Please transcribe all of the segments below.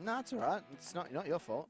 No, it's all right. It's not your fault.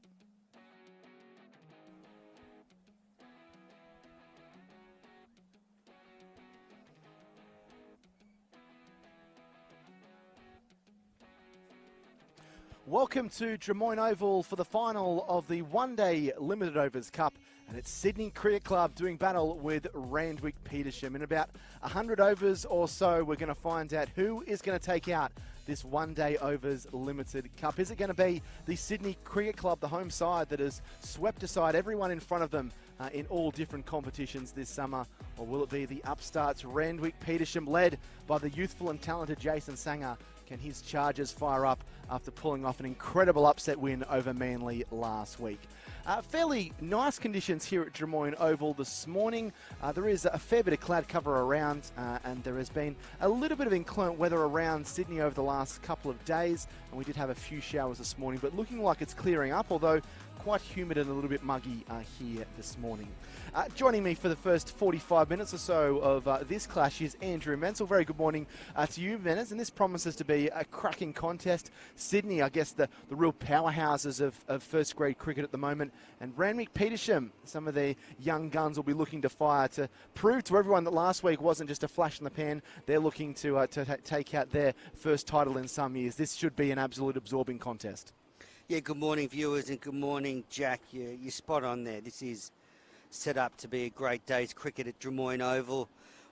Welcome to Drummoyne Oval for the final of the one-day Limited Overs Cup, and it's Sydney Cricket Club doing battle with Randwick Petersham. In about 100 overs or so, we're going to find out who is going to take out this one-day overs Limited Cup. Is it going to be the Sydney Cricket Club, the home side that has swept aside everyone in front of them in all different competitions this summer, or will it be the upstarts Randwick Petersham, led by the youthful and talented Jason Sanger? Can his Chargers fire up after pulling off an incredible upset win over Manly last week? Fairly nice conditions here at Drummoyne Oval this morning. There is a fair bit of cloud cover around, and there has been a little bit of inclement weather around Sydney over the last couple of days, and we did have a few showers this morning, but looking like it's clearing up, although quite humid and a little bit muggy here this morning. Joining me for the first 45 minutes or so of this clash is Andrew Menzel. Very good morning to you, Menez, and this promises to be a cracking contest. Sydney, I guess, the real powerhouses of first grade cricket at the moment, and Randwick Petersham, some of their young guns will be looking to fire to prove to everyone that last week wasn't just a flash in the pan. They're looking to take out their first title in some years. This should be an absolute absorbing contest. Yeah, good morning, viewers, and good morning, Jack. You're spot on there. This is set up to be a great day's cricket at Drummoyne Oval.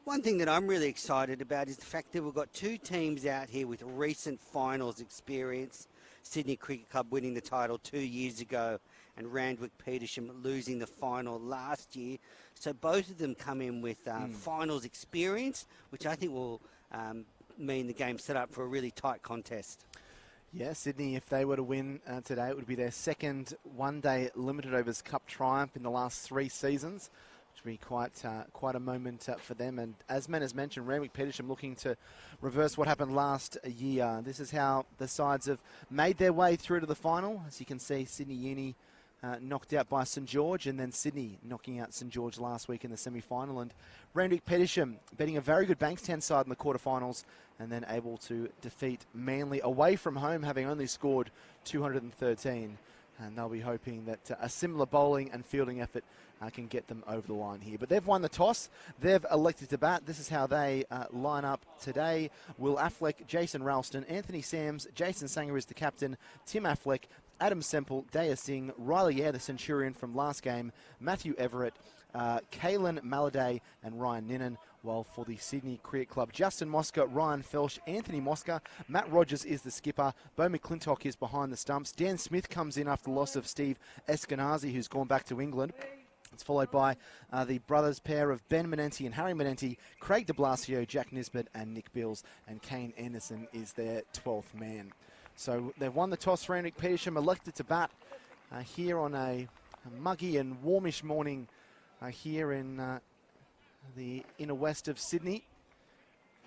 One thing that I'm really excited about is the fact that we've got two teams out here with recent finals experience. Sydney Cricket Club winning the title 2 years ago and Randwick Petersham losing the final last year. So both of them come in with finals experience, which I think will mean the game's set up for a really tight contest. Yeah, Sydney, if they were to win today, it would be their second one-day Limited Overs Cup triumph in the last 3 seasons, which would be quite a moment for them. And as Men has mentioned, Randwick Petersham looking to reverse what happened last year. This is how the sides have made their way through to the final. As you can see, Sydney Uni knocked out by St George, and then Sydney knocking out St George last week in the semi-final. And Randwick Petersham betting a very good Bankstown side in the quarterfinals, and then able to defeat Manly away from home, having only scored 213. And they'll be hoping that a similar bowling and fielding effort can get them over the line here. But they've won the toss. They've elected to bat. This is how they line up today. Will Affleck, Jason Ralston, Anthony Sams, Jason Sanger is the captain, Tim Affleck, Adam Semple, Daya Singh, Riley Eyre, the Centurion from last game, Matthew Everett, Kalen Maladay and Ryan Ninnan. While for the Sydney Cricket Club, Justin Mosca, Ryan Felsh, Anthony Mosca, Matt Rogers is the skipper, Beau McClintock is behind the stumps, Dan Smith comes in after the loss of Steve Eskenazi, who's gone back to England. It's followed by the brothers pair of Ben Menenti and Harry Menenti, Craig de Blasio, Jack Nisbet and Nick Bills, and Kane Anderson is their 12th man. So they've won the toss. Randwick Petersham elected to bat here on a muggy and warmish morning here in the inner west of Sydney.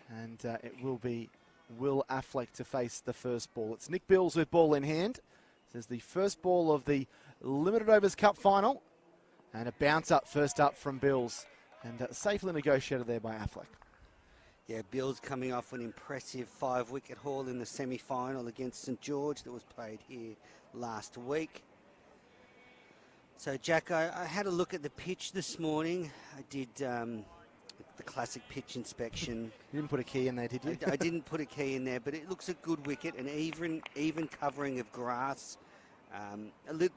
And it will be Will Affleck to face the first ball. It's Nick Bills with ball in hand. This is the first ball of the Limited Overs Cup final. And a bounce up first up from Bills. And safely negotiated there by Affleck. Yeah, Bills coming off an impressive 5-wicket haul in the semi-final against St George that was played here last week. So, Jack, I had a look at the pitch this morning. I did the classic pitch inspection. You didn't put a key in there, did you? I didn't put a key in there, but it looks a good wicket, an even covering of grass.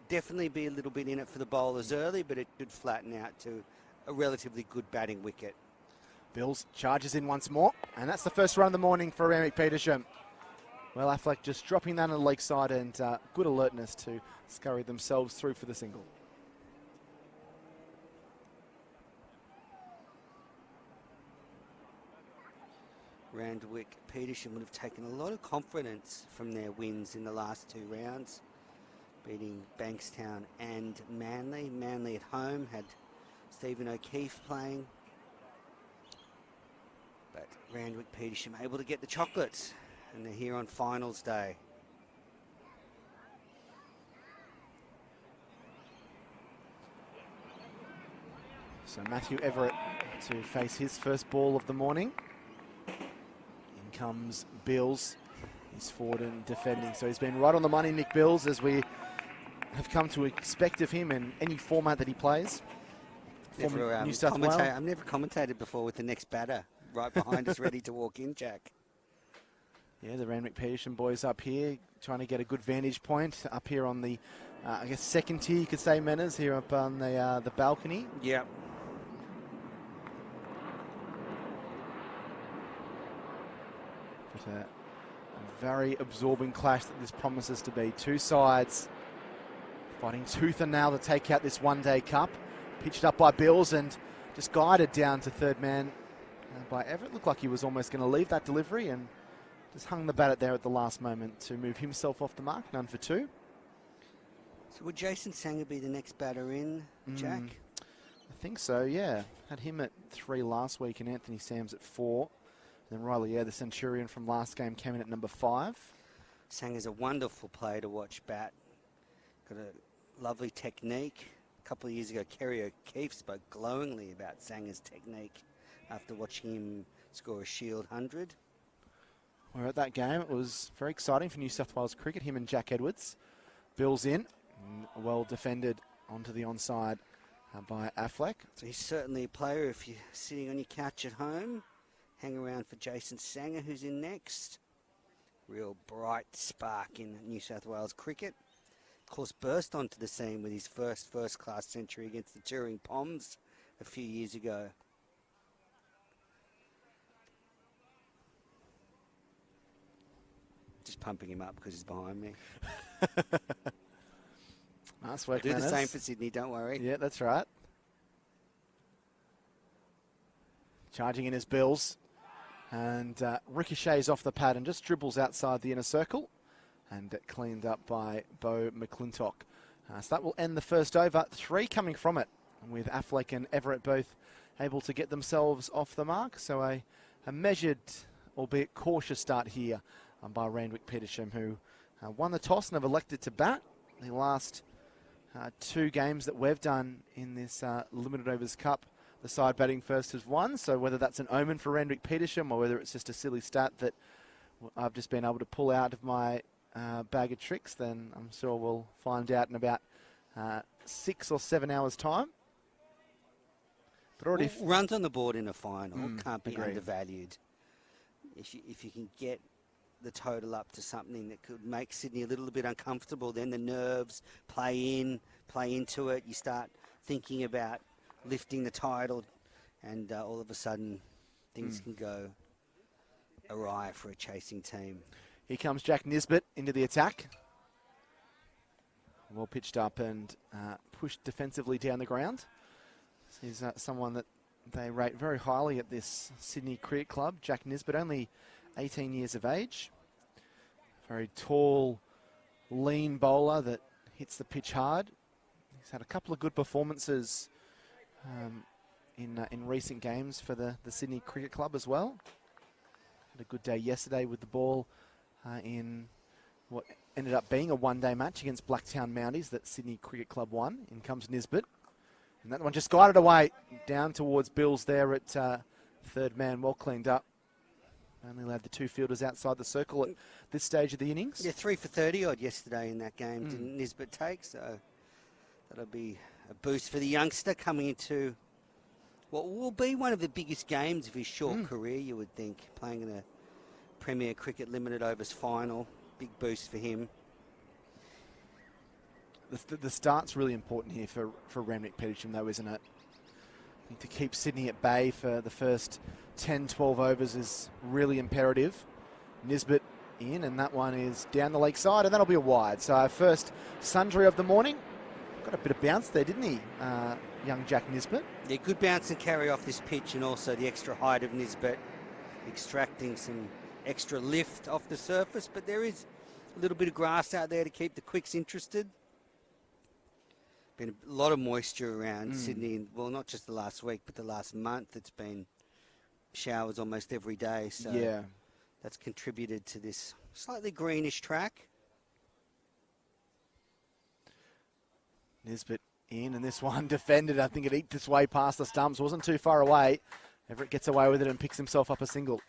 Definitely be a little bit in it for the bowlers early, but it should flatten out to a relatively good batting wicket. Bills charges in once more, and that's the first run of the morning for Randwick Petersham. Well, Affleck just dropping that on the leg side, and good alertness to scurry themselves through for the single. Randwick Petersham would have taken a lot of confidence from their wins in the last 2 rounds, beating Bankstown and Manly. Manly at home had Stephen O'Keefe playing. But Randwick Petersham able to get the chocolates, and they're here on finals day. So Matthew Everett to face his first ball of the morning. In comes Bills. He's forward and defending. So he's been right on the money, Nick Bills, as we have come to expect of him in any format that he plays. Never, New South Wales. I've never commentated before with the next batter right behind us, ready to walk in, Jack. Yeah, the Randwick Petersham boys up here trying to get a good vantage point up here on the, I guess, second tier, you could say, Menners, here up on the balcony. Yeah. But a very absorbing clash that this promises to be. Two sides fighting tooth and nail to take out this one-day cup. Pitched up by Bills and just guided down to third man by Everett. Looked like he was almost going to leave that delivery and just hung the bat there at the last moment to move himself off the mark. None for two. So would Jason Sanger be the next batter in, Jack? I think so, yeah. Had him at 3 last week and Anthony Sams at 4. And then Riley, the Centurion from last game, came in at number 5. Sanger's a wonderful player to watch bat. Got a lovely technique. A couple of years ago, Kerry O'Keefe spoke glowingly about Sanger's technique after watching him score a Shield 100. We were at that game. It was very exciting for New South Wales cricket. Him and Jack Edwards. Bill's in. Well defended onto the onside by Affleck. So he's certainly a player if you're sitting on your couch at home. Hang around for Jason Sanger, who's in next. Real bright spark in New South Wales cricket. Of course, burst onto the scene with his first-class century against the touring Poms a few years ago. Just pumping him up because he's behind me. Nice work, Do the Manners. same for Sydney, don't worry. Yeah, that's right. Charging in his Bills. And ricochets off the pad and just dribbles outside the inner circle. And cleaned up by Bo McClintock. So that will end the first over. 3 coming from it, with Affleck and Everett both able to get themselves off the mark. So a measured, albeit cautious start here by Randwick Petersham, who won the toss and have elected to bat. The last 2 games that we've done in this Limited Overs Cup, the side batting first has won. So whether that's an omen for Randwick Petersham or whether it's just a silly stat that I've just been able to pull out of my bag of tricks, then I'm sure we'll find out in about 6 or 7 hours' time. But already runs on the board in a final can't be agreed. Undervalued. If you can get the total up to something that could make Sydney a little bit uncomfortable, then the nerves play into it. You start thinking about lifting the title, and all of a sudden things can go awry for a chasing team. Here comes Jack Nisbet into the attack. Well pitched up and pushed defensively down the ground. He's someone that they rate very highly at this Sydney Cricket Club. Jack Nisbet, only 18 years of age. Very tall, lean bowler that hits the pitch hard. He's had a couple of good performances in recent games for the Sydney Cricket Club as well. Had a good day yesterday with the ball in what ended up being a one-day match against Blacktown Mounties that Sydney Cricket Club won. In comes Nisbet. And that one just guided away down towards Bills there at third man, well cleaned up. Only allowed the 2 fielders outside the circle at this stage of the innings. Yeah, 3 for 30 odd yesterday in that game didn't Nisbet take, so that'll be a boost for the youngster coming into what will be one of the biggest games of his short career, you would think, playing in a Premier Cricket Limited Overs final. Big boost for him. The start's really important here for Randwick Petersham, though, isn't it? To keep Sydney at bay for the first 10, 12 overs is really imperative. Nisbet in, and that one is down the leg side, and that'll be a wide. So our first sundry of the morning. Got a bit of bounce there, didn't he, young Jack Nisbet? Yeah, good bounce and carry off this pitch, and also the extra height of Nisbet, extracting some extra lift off the surface, but there is a little bit of grass out there to keep the quicks interested. Been a lot of moisture around Sydney, well, not just the last week, but the last month. It's been showers almost every day, so yeah, that's contributed to this slightly greenish track. Nisbet in, and this one defended. I think it eked its way past the stumps. Wasn't too far away. Everett gets away with it and picks himself up a single.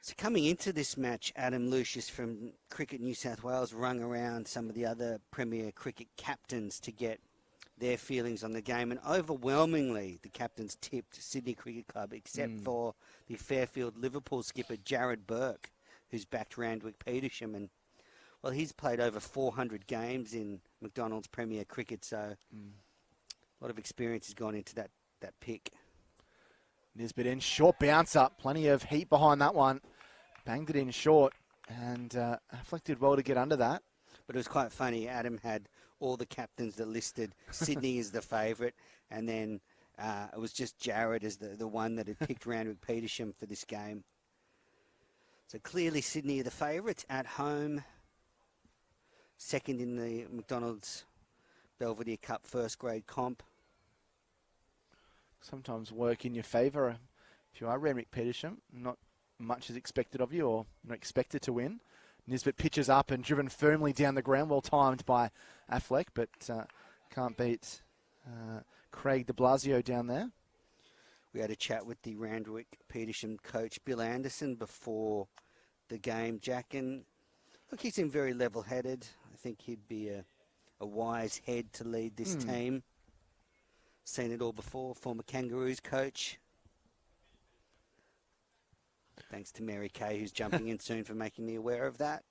So coming into this match, Adam Lucius from Cricket New South Wales rung around some of the other Premier Cricket captains to get their feelings on the game, and overwhelmingly the captains tipped Sydney Cricket Club, except for the Fairfield Liverpool skipper Jared Burke, who's backed Randwick Petersham, and well, he's played over 400 games in McDonald's Premier Cricket, so a lot of experience has gone into that pick. Nisbet in, short bounce up, plenty of heat behind that one. Banged it in short, and Affleck did well to get under that. But it was quite funny. Adam had all the captains that listed Sydney as the favourite, and then it was just Jared as the one that had picked Randwick Petersham for this game. So clearly Sydney are the favourites at home. Second in the McDonald's Belvedere Cup first grade comp. Sometimes work in your favour. If you are Randwick Petersham, not much is expected of you, or not expected to win. Nisbet pitches up and driven firmly down the ground, well timed by Affleck, but can't beat Craig de Blasio down there. We had a chat with the Randwick Petersham coach, Bill Anderson, before the game, Jack, and look, he seemed very level-headed. I think he'd be a wise head to lead this team. Seen it all before, former Kangaroos coach. Thanks to Mary Kay, who's jumping in soon for making me aware of that.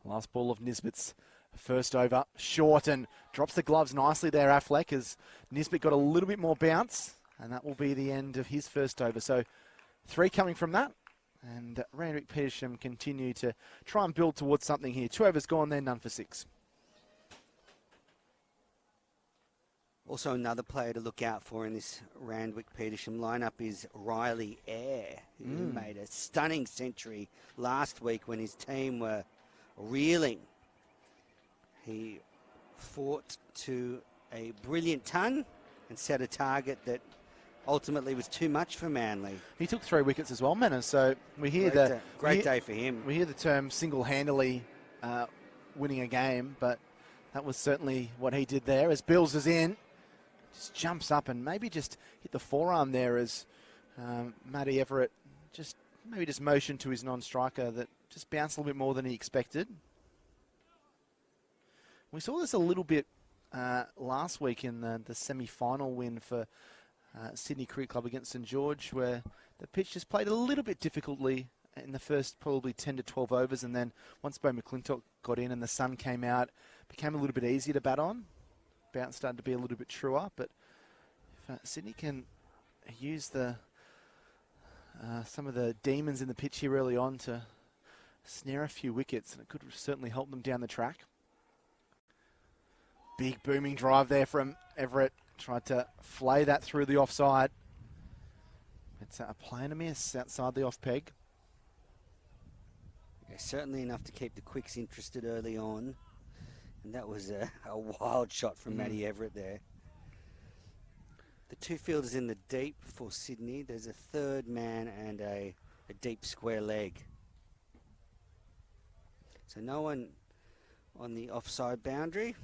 Last ball of Nisbet's first over, short, and drops the gloves nicely there, Affleck, as Nisbet got a little bit more bounce, and that will be the end of his first over. So 3 coming from that, and Randwick Petersham continue to try and build towards something here. 2 overs gone there, none for 6. Also, another player to look out for in this Randwick Petersham lineup is Riley Eyre, who made a stunning century last week when his team were reeling. He fought to a brilliant ton and set a target that ultimately was too much for Manly. He took 3 wickets as well, Mena. So we hear great day for him. We hear the term single-handedly winning a game, but that was certainly what he did there. As Bills is in, just jumps up and maybe just hit the forearm there as Matty Everett just motioned to his non-striker that just bounced a little bit more than he expected. We saw this a little bit last week in the semi-final win for Sydney Cricket Club against St George, where the pitch just played a little bit difficultly in the first probably 10 to 12 overs, and then once Bo McClintock got in and the sun came out, it became a little bit easier to bat on. Bounce started to be a little bit truer, but if Sydney can use some of the demons in the pitch here early on to snare a few wickets, and it could certainly help them down the track. Big booming drive there from Everett. Tried to flay that through the offside. It's a play and a miss outside the off peg. Yeah, certainly enough to keep the quicks interested early on. And that was a wild shot from Matty Everett there. The 2 fielders in the deep for Sydney. There's a third man and a deep square leg. So no one on the offside boundary.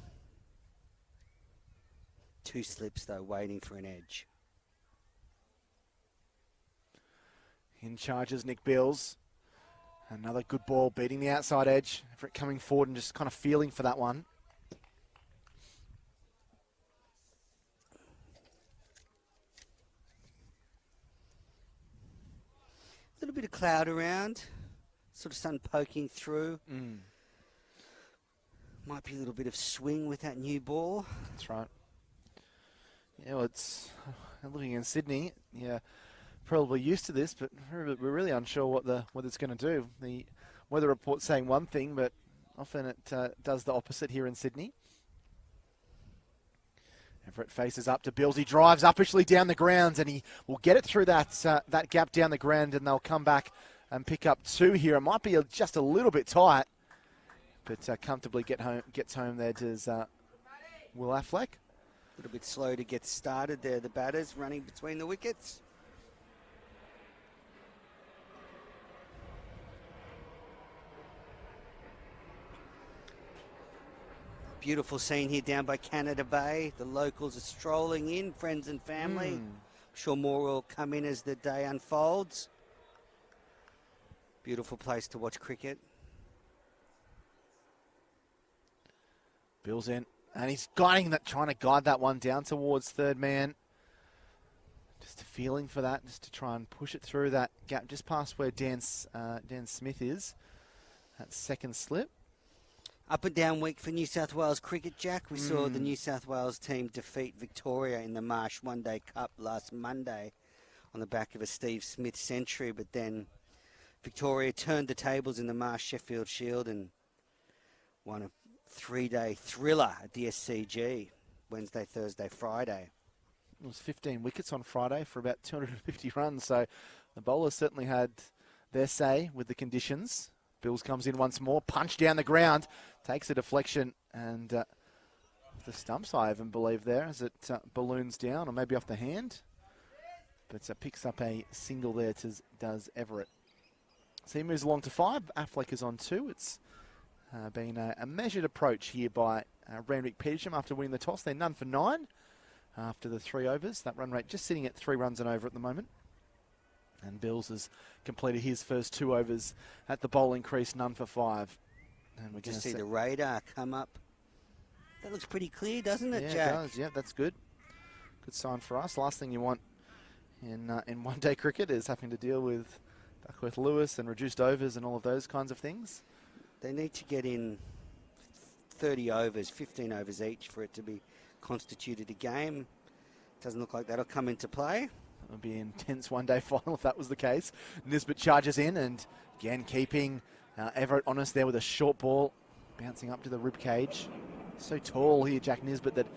2 slips, though, waiting for an edge. In charges Nick Bills. Another good ball beating the outside edge. Everett coming forward and just kind of feeling for that one. A little bit of cloud around. Sort of sun poking through. Might be a little bit of swing with that new ball. That's right. Yeah, well, it's living in Sydney. Yeah, probably used to this, but we're really unsure what it's going to do. The weather report's saying one thing, but often it does the opposite here in Sydney. Everett faces up to Bills. He drives uppishly down the grounds, and he will get it through that gap down the ground, and they'll come back and pick up 2 here. It might be just a little bit tight, but comfortably gets home there does Will Affleck. A little bit slow to get started there, the batters running between the wickets. Beautiful scene here down by Canada Bay. The locals are strolling in, friends and family. sure more will come in as the day unfolds. Beautiful place to watch cricket. Bill's in, and he's trying to guide that one down towards third man. Just a feeling for that, just to try and push it through that gap just past where Dan Smith is. That second slip. Up and down week for New South Wales cricket, Jack. We saw the New South Wales team defeat Victoria in the Marsh One Day Cup last Monday on the back of a Steve Smith century, but then Victoria turned the tables in the Marsh Sheffield Shield and won a 3-day thriller at the SCG, Wednesday, Thursday, Friday. It was 15 wickets on Friday for about 250 runs, so the bowlers certainly had their say with the conditions. Bills comes in once more, punch down the ground, takes a deflection, and the stumps, I even believe there, as it balloons down, or maybe off the hand. But picks up a single there, does Everett. So he moves along to 5. Affleck is on 2. It's been a measured approach here by Randwick Petersham after winning the toss. They're none for 9 after the 3 overs. That run rate just sitting at 3 runs and over at the moment. And Bills has completed his first 2 overs at the bowling crease, none for 5. And we're just see the radar come up. That looks pretty clear, doesn't it, Jack? Yeah, it does. Yeah, that's good. Good sign for us. Last thing you want in one-day cricket is having to deal with Duckworth Lewis and reduced overs and all of those kinds of things. They need to get in 30 overs, 15 overs each for it to be constituted a game. Doesn't look like that'll come into play. It would be an intense one-day final if that was the case. Nisbet charges in and again keeping Everett honest there with a short ball bouncing up to the rib cage. So tall here, Jack Nisbet, that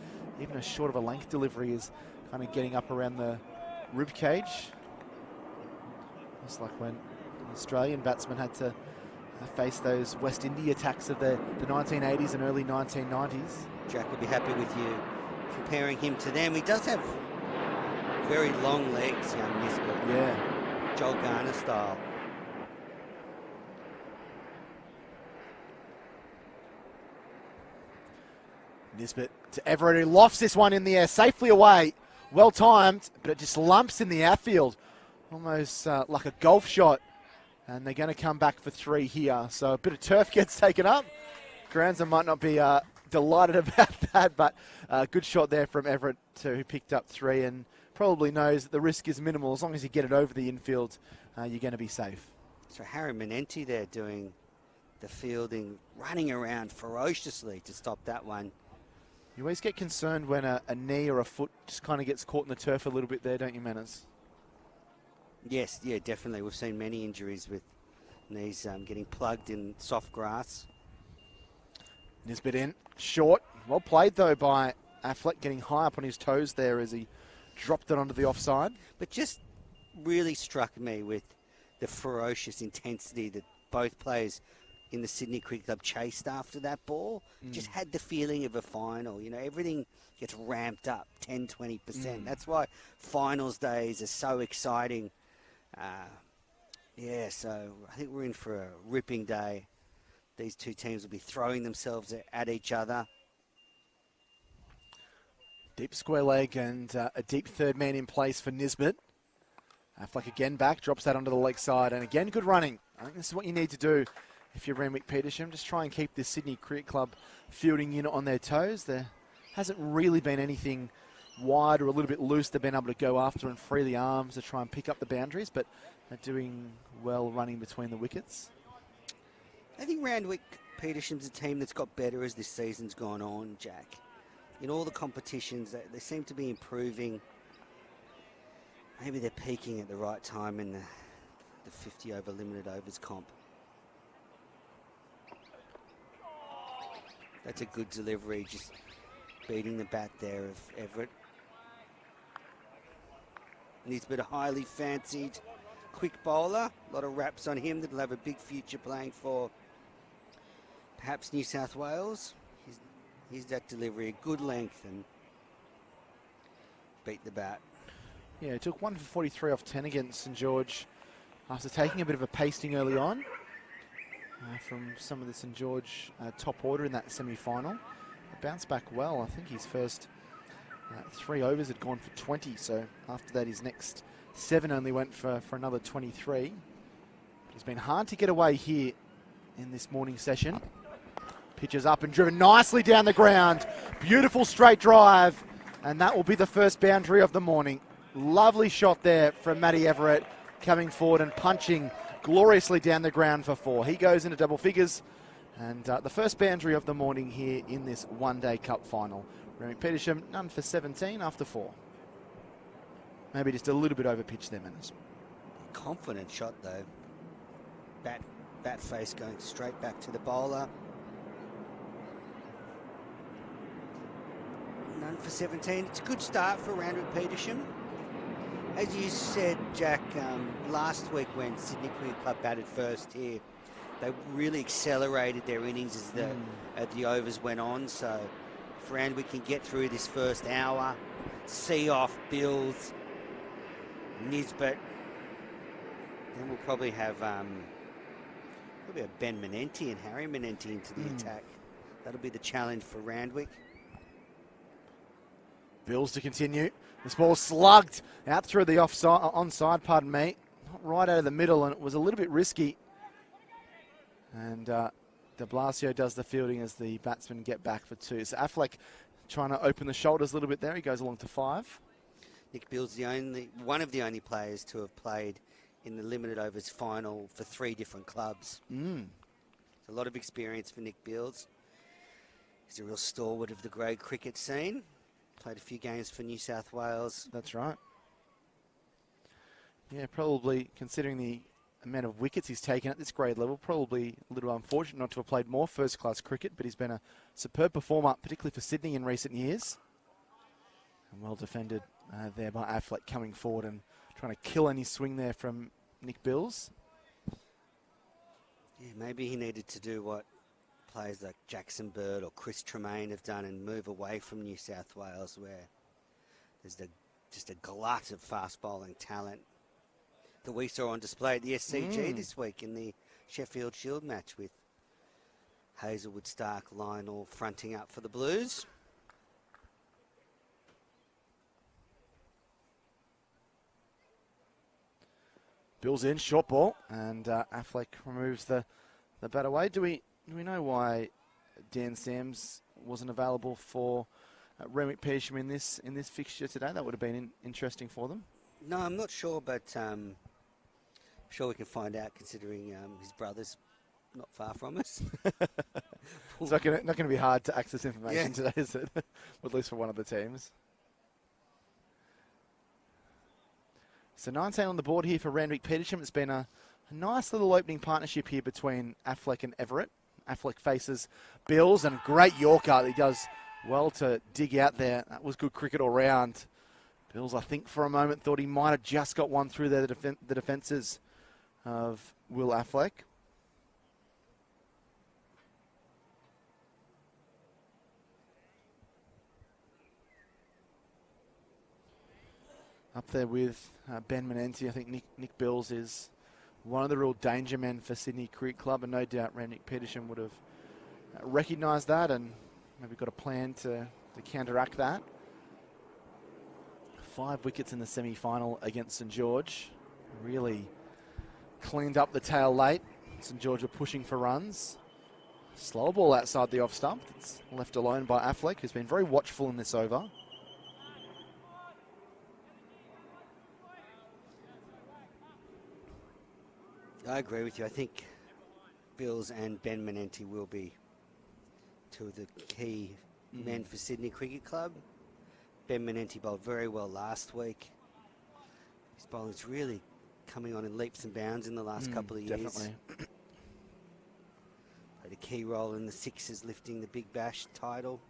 even a short of a length delivery is kind of getting up around the rib cage. Just like when the Australian batsmen had to face those West India attacks of the 1980s and early 1990s. Jack will be happy with you comparing him to them. He does have very long legs, young Nisbet. Yeah. Joel Garner style. Nisbet to Everett, who lofts this one in the air, safely away. Well timed, but it just lumps in the outfield. Almost like a golf shot. And they're going to come back for 3 here. So a bit of turf gets taken up. Groundsman might not be delighted about that, but good shot there from Everett, who picked up 3 and probably knows that the risk is minimal. As long as you get it over the infield, you're going to be safe. So Harry Manenti there doing the fielding, running around ferociously to stop that one. You always get concerned when a knee or a foot just kind of gets caught in the turf a little bit there, don't you, Manners? Yes, yeah, definitely. We've seen many injuries with knees getting plugged in soft grass. Nisbet in, short. Well played, though, by Affleck, getting high up on his toes there as he dropped it onto the offside. But just really struck me with the ferocious intensity that both players in the Sydney Cricket Club chased after that ball. Just had the feeling of a final. You know, everything gets ramped up 10, 20%. That's why finals days are so exciting. Yeah, so I think we're in for a ripping day. These two teams will be throwing themselves at each other. Deep square leg and a deep third man in place for Nisbet. Affleck again back, drops that onto the leg side, and again, good running. I think this is what you need to do if you're Randwick Petersham. Just try and keep this Sydney Cricket Club fielding unit on their toes. There hasn't really been anything wide or a little bit loose they've been able to go after and free the arms to try and pick up the boundaries, but they're doing well running between the wickets. I think Randwick Petersham's a team that's got better as this season's gone on, Jack. In all the competitions, they seem to be improving. Maybe they're peaking at the right time in the 50 over limited overs comp. That's a good delivery, just beating the bat there of Everett. Nisbet, a highly fancied quick bowler. A lot of raps on him that'll have a big future playing for perhaps New South Wales. Here's that delivery, a good length, and beat the bat. Yeah, he took 1 for 43 off 10 against St George after taking a bit of a pasting early on from some of the St George top order in that semi-final. Bounced back well. I think his first 3 overs had gone for 20, so after that his next 7 only went for another 23. It's been hard to get away here in this morning session. Pitches up and driven nicely down the ground. Beautiful straight drive, and that will be the first boundary of the morning. Lovely shot there from Matty Everett, coming forward and punching gloriously down the ground for 4. He goes into double figures, and the first boundary of the morning here in this one-day cup final. Randwick Petersham, none for 17 after 4. Maybe just a little bit over pitch there, Menace. Confident shot though. Bat face going straight back to the bowler. None for 17. It's a good start for Randwick Petersham. As you said, Jack, last week when Sydney Cricket Club batted first here, they really accelerated their innings as the overs went on. So if Randwick can get through this first hour, see off Bills, Nisbet, then we'll probably have Ben Menenti and Harry Menenti into the attack. That'll be the challenge for Randwick. Bills to continue. This ball slugged out through the onside, pardon me. Not right out of the middle, and it was a little bit risky. And de Blasio does the fielding as the batsmen get back for 2. So Affleck trying to open the shoulders a little bit there. He goes along to 5. Nick Bill's one of the only players to have played in the limited overs final for 3 different clubs. A lot of experience for Nick Bills. He's a real stalwart of the grade cricket scene. Played a few games for New South Wales. That's right. Yeah, probably considering the amount of wickets he's taken at this grade level, probably a little unfortunate not to have played more first-class cricket, but he's been a superb performer, particularly for Sydney in recent years. And well defended there by Affleck, coming forward and trying to kill any swing there from Nick Bills. Yeah, maybe he needed to do what players like Jackson Bird or Chris Tremaine have done and move away from New South Wales, where there's just a glut of fast bowling talent that we saw on display at the SCG this week in the Sheffield Shield match with Hazelwood, Stark, Lionel fronting up for the Blues. Bills in, short ball, and Affleck removes the bat away. Do we know why Dan Sams wasn't available for Randwick Petersham in this fixture today? That would have been interesting for them. No, I'm not sure, but I'm sure we can find out, considering his brother's not far from us. It's not going to be hard to access information today, is it? At least for one of the teams. So 19 on the board here for Randwick Petersham. It's been a nice little opening partnership here between Affleck and Everett. Affleck faces Bills, and great Yorker. He does well to dig out there. That was good cricket all round. Bills, I think, for a moment thought he might have just got one through there, the defences of Will Affleck. Up there with Ben Menenti. I think Nick Bills is one of the real danger men for Sydney Cricket Club, and no doubt Randwick Petersham would have recognised that and maybe got a plan to counteract that. 5 wickets in the semi-final against St George. Really cleaned up the tail late. St George were pushing for runs. Slow ball outside the off stump. It's left alone by Affleck, who's been very watchful in this over. I agree with you. I think Bills and Ben Menenti will be 2 of the key men for Sydney Cricket Club. Ben Menenti bowled very well last week. His bowling's really coming on in leaps and bounds in the last couple of years. Definitely. Played a key role in the Sixers lifting the Big Bash title.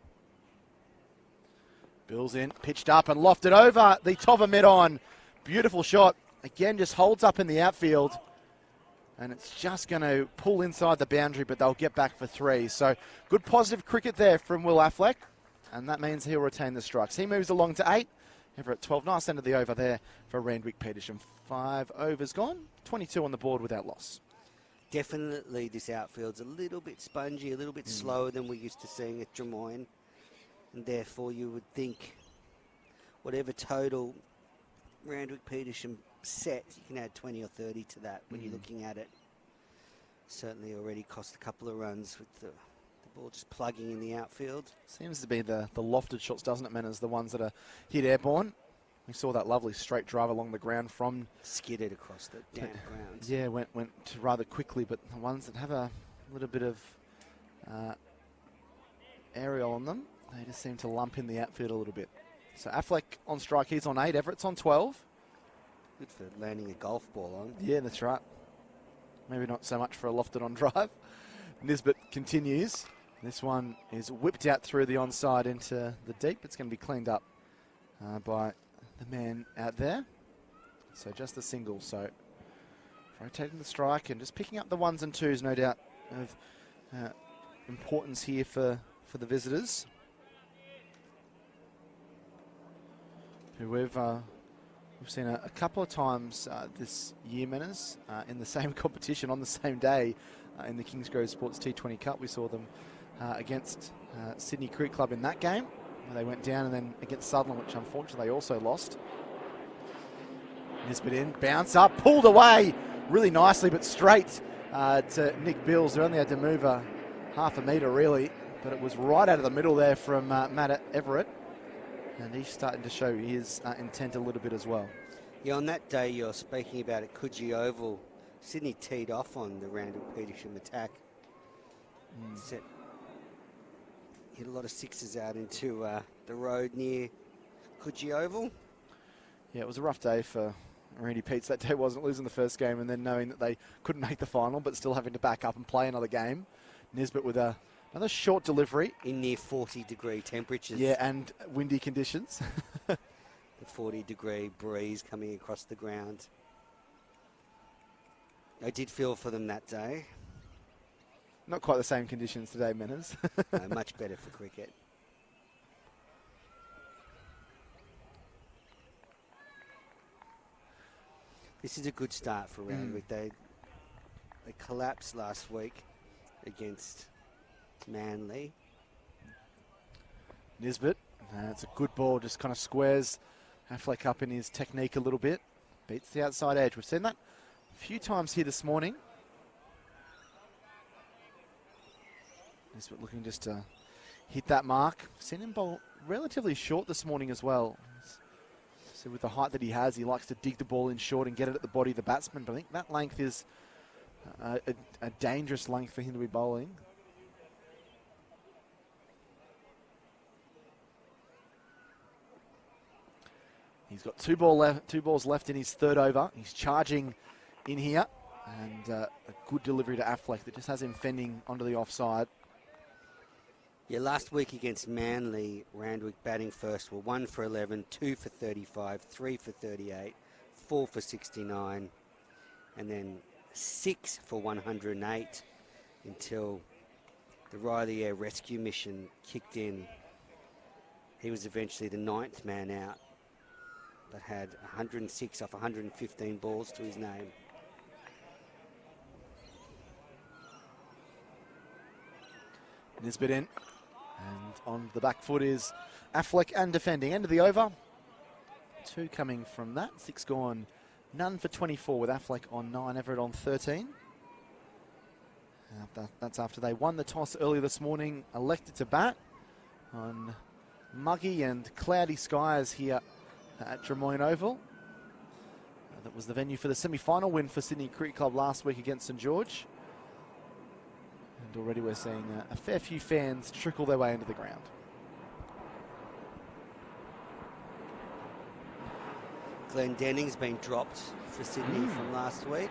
Bills in, pitched up and lofted over the top of mid-on. Beautiful shot. Again, just holds up in the outfield. And it's just going to pull inside the boundary, but they'll get back for 3. So good positive cricket there from Will Affleck. And that means he'll retain the strikes. He moves along to 8. Everett 12. Nice end of the over there for Randwick Petersham. 5 overs gone. 22 on the board without loss. Definitely this outfield's a little bit spongy, a little bit slower than we're used to seeing at Drummoyne. And therefore you would think whatever total Randwick Petersham set, you can add 20 or 30 to that when you're looking at it. Certainly already cost a couple of runs with the ball just plugging in the outfield. Seems to be the lofted shots, doesn't it, Manners? The ones that are hit airborne. We saw that lovely straight drive along the ground from... Skidded across the damp ground. Yeah, went rather quickly, but the ones that have a little bit of aerial on them, they just seem to lump in the outfield a little bit. So Affleck on strike, he's on 8, Everett's on 12. Good for landing a golf ball on. Yeah, that's right. Maybe not so much for a lofted on drive. Nisbet continues. This one is whipped out through the onside into the deep. It's going to be cleaned up by the man out there. So just a single. So rotating the strike and just picking up the ones and twos, no doubt, of importance here for the visitors. Who we've seen a couple of times this year, Manners, in the same competition on the same day in the Kingsgrove Sports T20 Cup. We saw them against Sydney Cricket Club in that game, where they went down, and then against Sutherland, which unfortunately they also lost. Nisbet in, bounce up, pulled away really nicely, but straight to Nick Bills. They only had to move half a metre, really, but it was right out of the middle there from Matt Everett. And he's starting to show his intent a little bit as well. Yeah, on that day you're speaking about at Coogee Oval, Sydney teed off on the Randwick Petersham attack. Hit a lot of sixes out into the road near Coogee Oval. Yeah, it was a rough day for Randy Peets that day, wasn't it? Losing the first game and then knowing that they couldn't make the final, but still having to back up and play another game. Nisbet with another short delivery. In near 40-degree temperatures. Yeah, and windy conditions. The 40-degree breeze coming across the ground. I did feel for them that day. Not quite the same conditions today, Manners. No, much better for cricket. This is a good start for Randwick. They collapsed last week against Manly. Nisbet, it's a good ball, just kind of squares Affleck up in his technique a little bit. Beats the outside edge. We've seen that a few times here this morning. Nisbet looking just to hit that mark. Seen him bowl relatively short this morning as well. So with the height that he has, he likes to dig the ball in short and get it at the body of the batsman. But I think that length is a dangerous length for him to be bowling. He's got two balls left in his third over. He's charging in here. And a good delivery to Affleck that just has him fending onto the offside. Yeah, last week against Manly, Randwick batting first were 1 for 11, 2 for 35, 3 for 38, 4 for 69, and then 6 for 108 until the Riley Air Rescue Mission kicked in. He was eventually the 9th man out, but had 106 off 115 balls to his name. Nisbet in. And on the back foot is Affleck and defending. End of the over. 2 coming from that. 6 gone. None for 24 with Affleck on 9, Everett on 13. That's after they won the toss earlier this morning. Elected to bat on muggy and cloudy skies here at Drummoyne Oval. That was the venue for the semi-final win for Sydney Cricket Club last week against St George. And already we're seeing a fair few fans trickle their way into the ground. Glenn Denning's been dropped for Sydney from last week.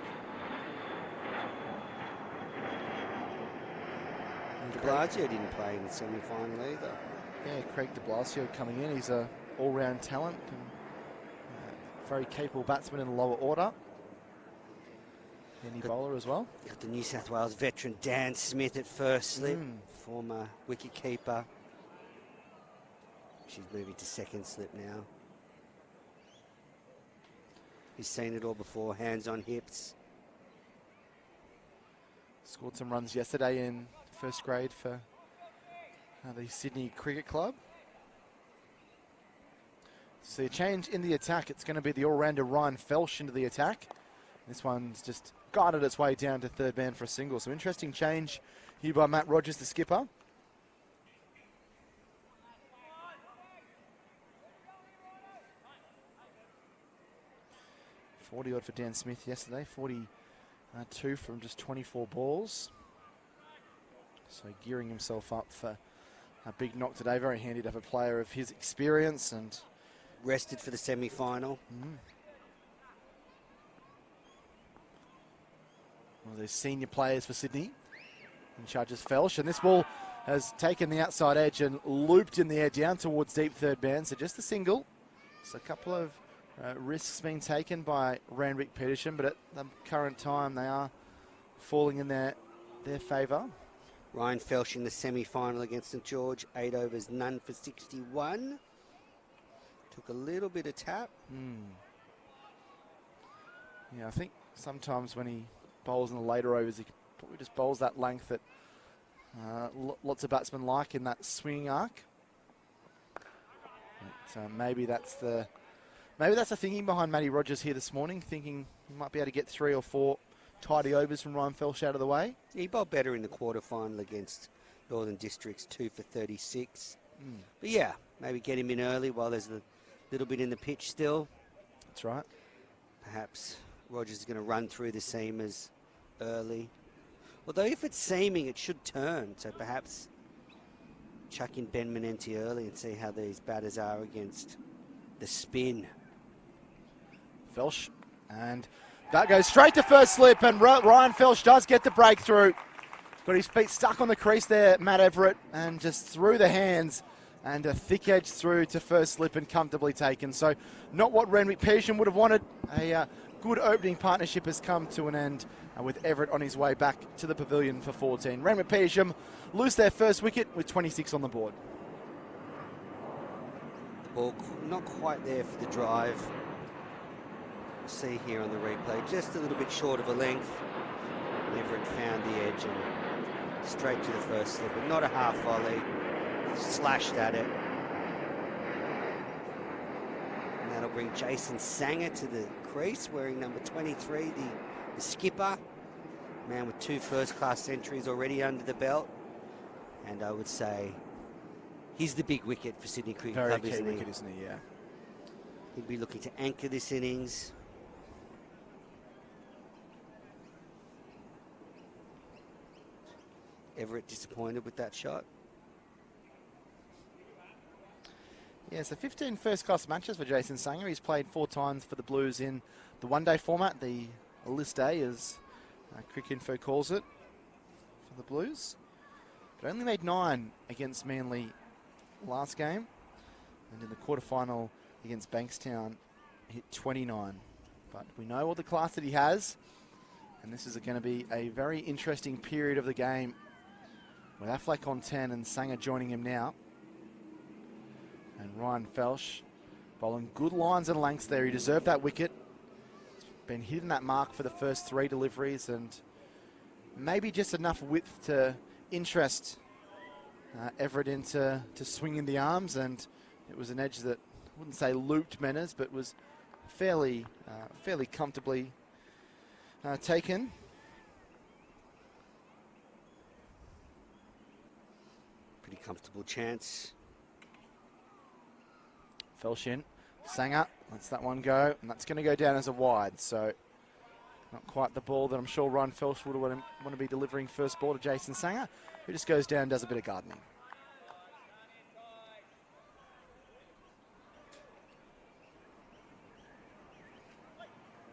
And de Blasio didn't play in the semi-final either. Yeah, Craig de Blasio coming in. He's an all-round talent and very capable batsman in the lower order. Any bowler as well. Got the New South Wales veteran Dan Smith at first slip, former wicket keeper. She's moving to second slip now. He's seen it all before, hands on hips. Scored some runs yesterday in first grade for the Sydney Cricket Club. See a change in the attack. It's going to be the all-rounder Ryan Felsh into the attack. This one's just guided its way down to third man for a single. So interesting change here by Matt Rogers, the skipper. .40 odd for Dan Smith yesterday. 42 from just 24 balls. So gearing himself up for a big knock today. Very handy to have a player of his experience and rested for the semi-final. One of those senior players for Sydney. In charge is Felsh, and this ball has taken the outside edge and looped in the air down towards deep third man. So just a single. So a couple of risks being taken by Randwick Petersham, but at the current time they are falling in their favour. Ryan Felsh in the semi-final against St George. 8 overs, none for 61. Took a little bit of tap. Yeah, I think sometimes when he bowls in the later overs, he probably just bowls that length that lots of batsmen like in that swinging arc. But, maybe that's the thinking behind Matty Rogers here this morning, thinking he might be able to get 3 or 4 tidy overs from Ryan Felsh out of the way. He bowled better in the quarterfinal against Northern Districts, 2 for 36. But yeah, maybe get him in early while there's a little bit in the pitch still. That's right. Perhaps Rogers is going to run through the seamers early. Although if it's seaming, it should turn. So perhaps chuck in Ben Menenti early and see how these batters are against the spin. Felsh, and that goes straight to first slip, and Ryan Felsh does get the breakthrough. Got his feet stuck on the crease there, Matt Everett, and just through the hands and a thick edge through to first slip and comfortably taken. So not what Randwick Petersham would have wanted. A good opening partnership has come to an end with Everett on his way back to the pavilion for 14. Randwick Petersham lose their first wicket with 26 on the board. Ball not quite there for the drive. See here on the replay, just a little bit short of a length. Everett found the edge and straight to the first slip, but not a half volley. Slashed at it. And that'll bring Jason Sanger to the crease, wearing number 23, the skipper. Man with 2 first-class centuries already under the belt. And I would say he's the big wicket for Sydney Cricket Club, Very key isn't he? wicket, isn't he? Yeah. He'd be looking to anchor this innings. Everett disappointed with that shot. Yeah, so 15 first-class matches for Jason Sanger. He's played 4 times for the Blues in the one-day format, the list A, as Cricinfo calls it, for the Blues. But only made 9 against Manly last game. And in the quarterfinal against Bankstown, hit 29. But we know all the class that he has. And this is going to be a very interesting period of the game with Affleck on 10 and Sanger joining him now. And Ryan Felsh bowling good lines and lengths there. He deserved that wicket. He's been hitting that mark for the first 3 deliveries and maybe just enough width to interest Everett into swinging the arms. And it was an edge that, I wouldn't say looped Menners, but was fairly comfortably taken. Pretty comfortable chance. Felsh in. Sanger lets that one go, and that's going to go down as a wide. So not quite the ball that I'm sure Ryan Felsh would want to be delivering first ball to Jason Sanger, who just goes down and does a bit of gardening.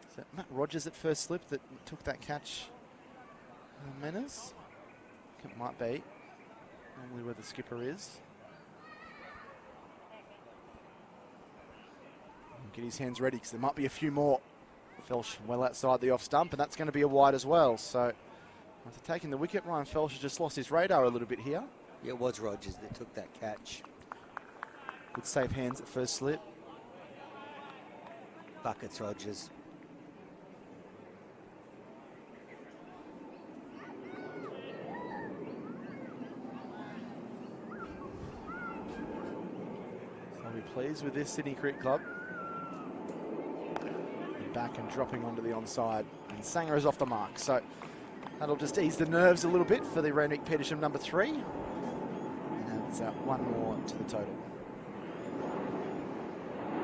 Is that Matt Rogers at first slip that took that catch? Menners? I think it might be. Normally where the skipper is. Get his hands ready because there might be a few more. Felsh well outside the off stump, and that's going to be a wide as well. So after taking the wicket, Ryan Felsh has just lost his radar a little bit here. Yeah, it was Rogers that took that catch. Good safe hands at first slip. Buckets Rogers. They'll be Pleased with this Sydney Cricket Club. Back and dropping onto the onside. And Sanger is off the mark. So that'll just ease the nerves a little bit for the Randwick Petersham number 3. And that's one more to the total.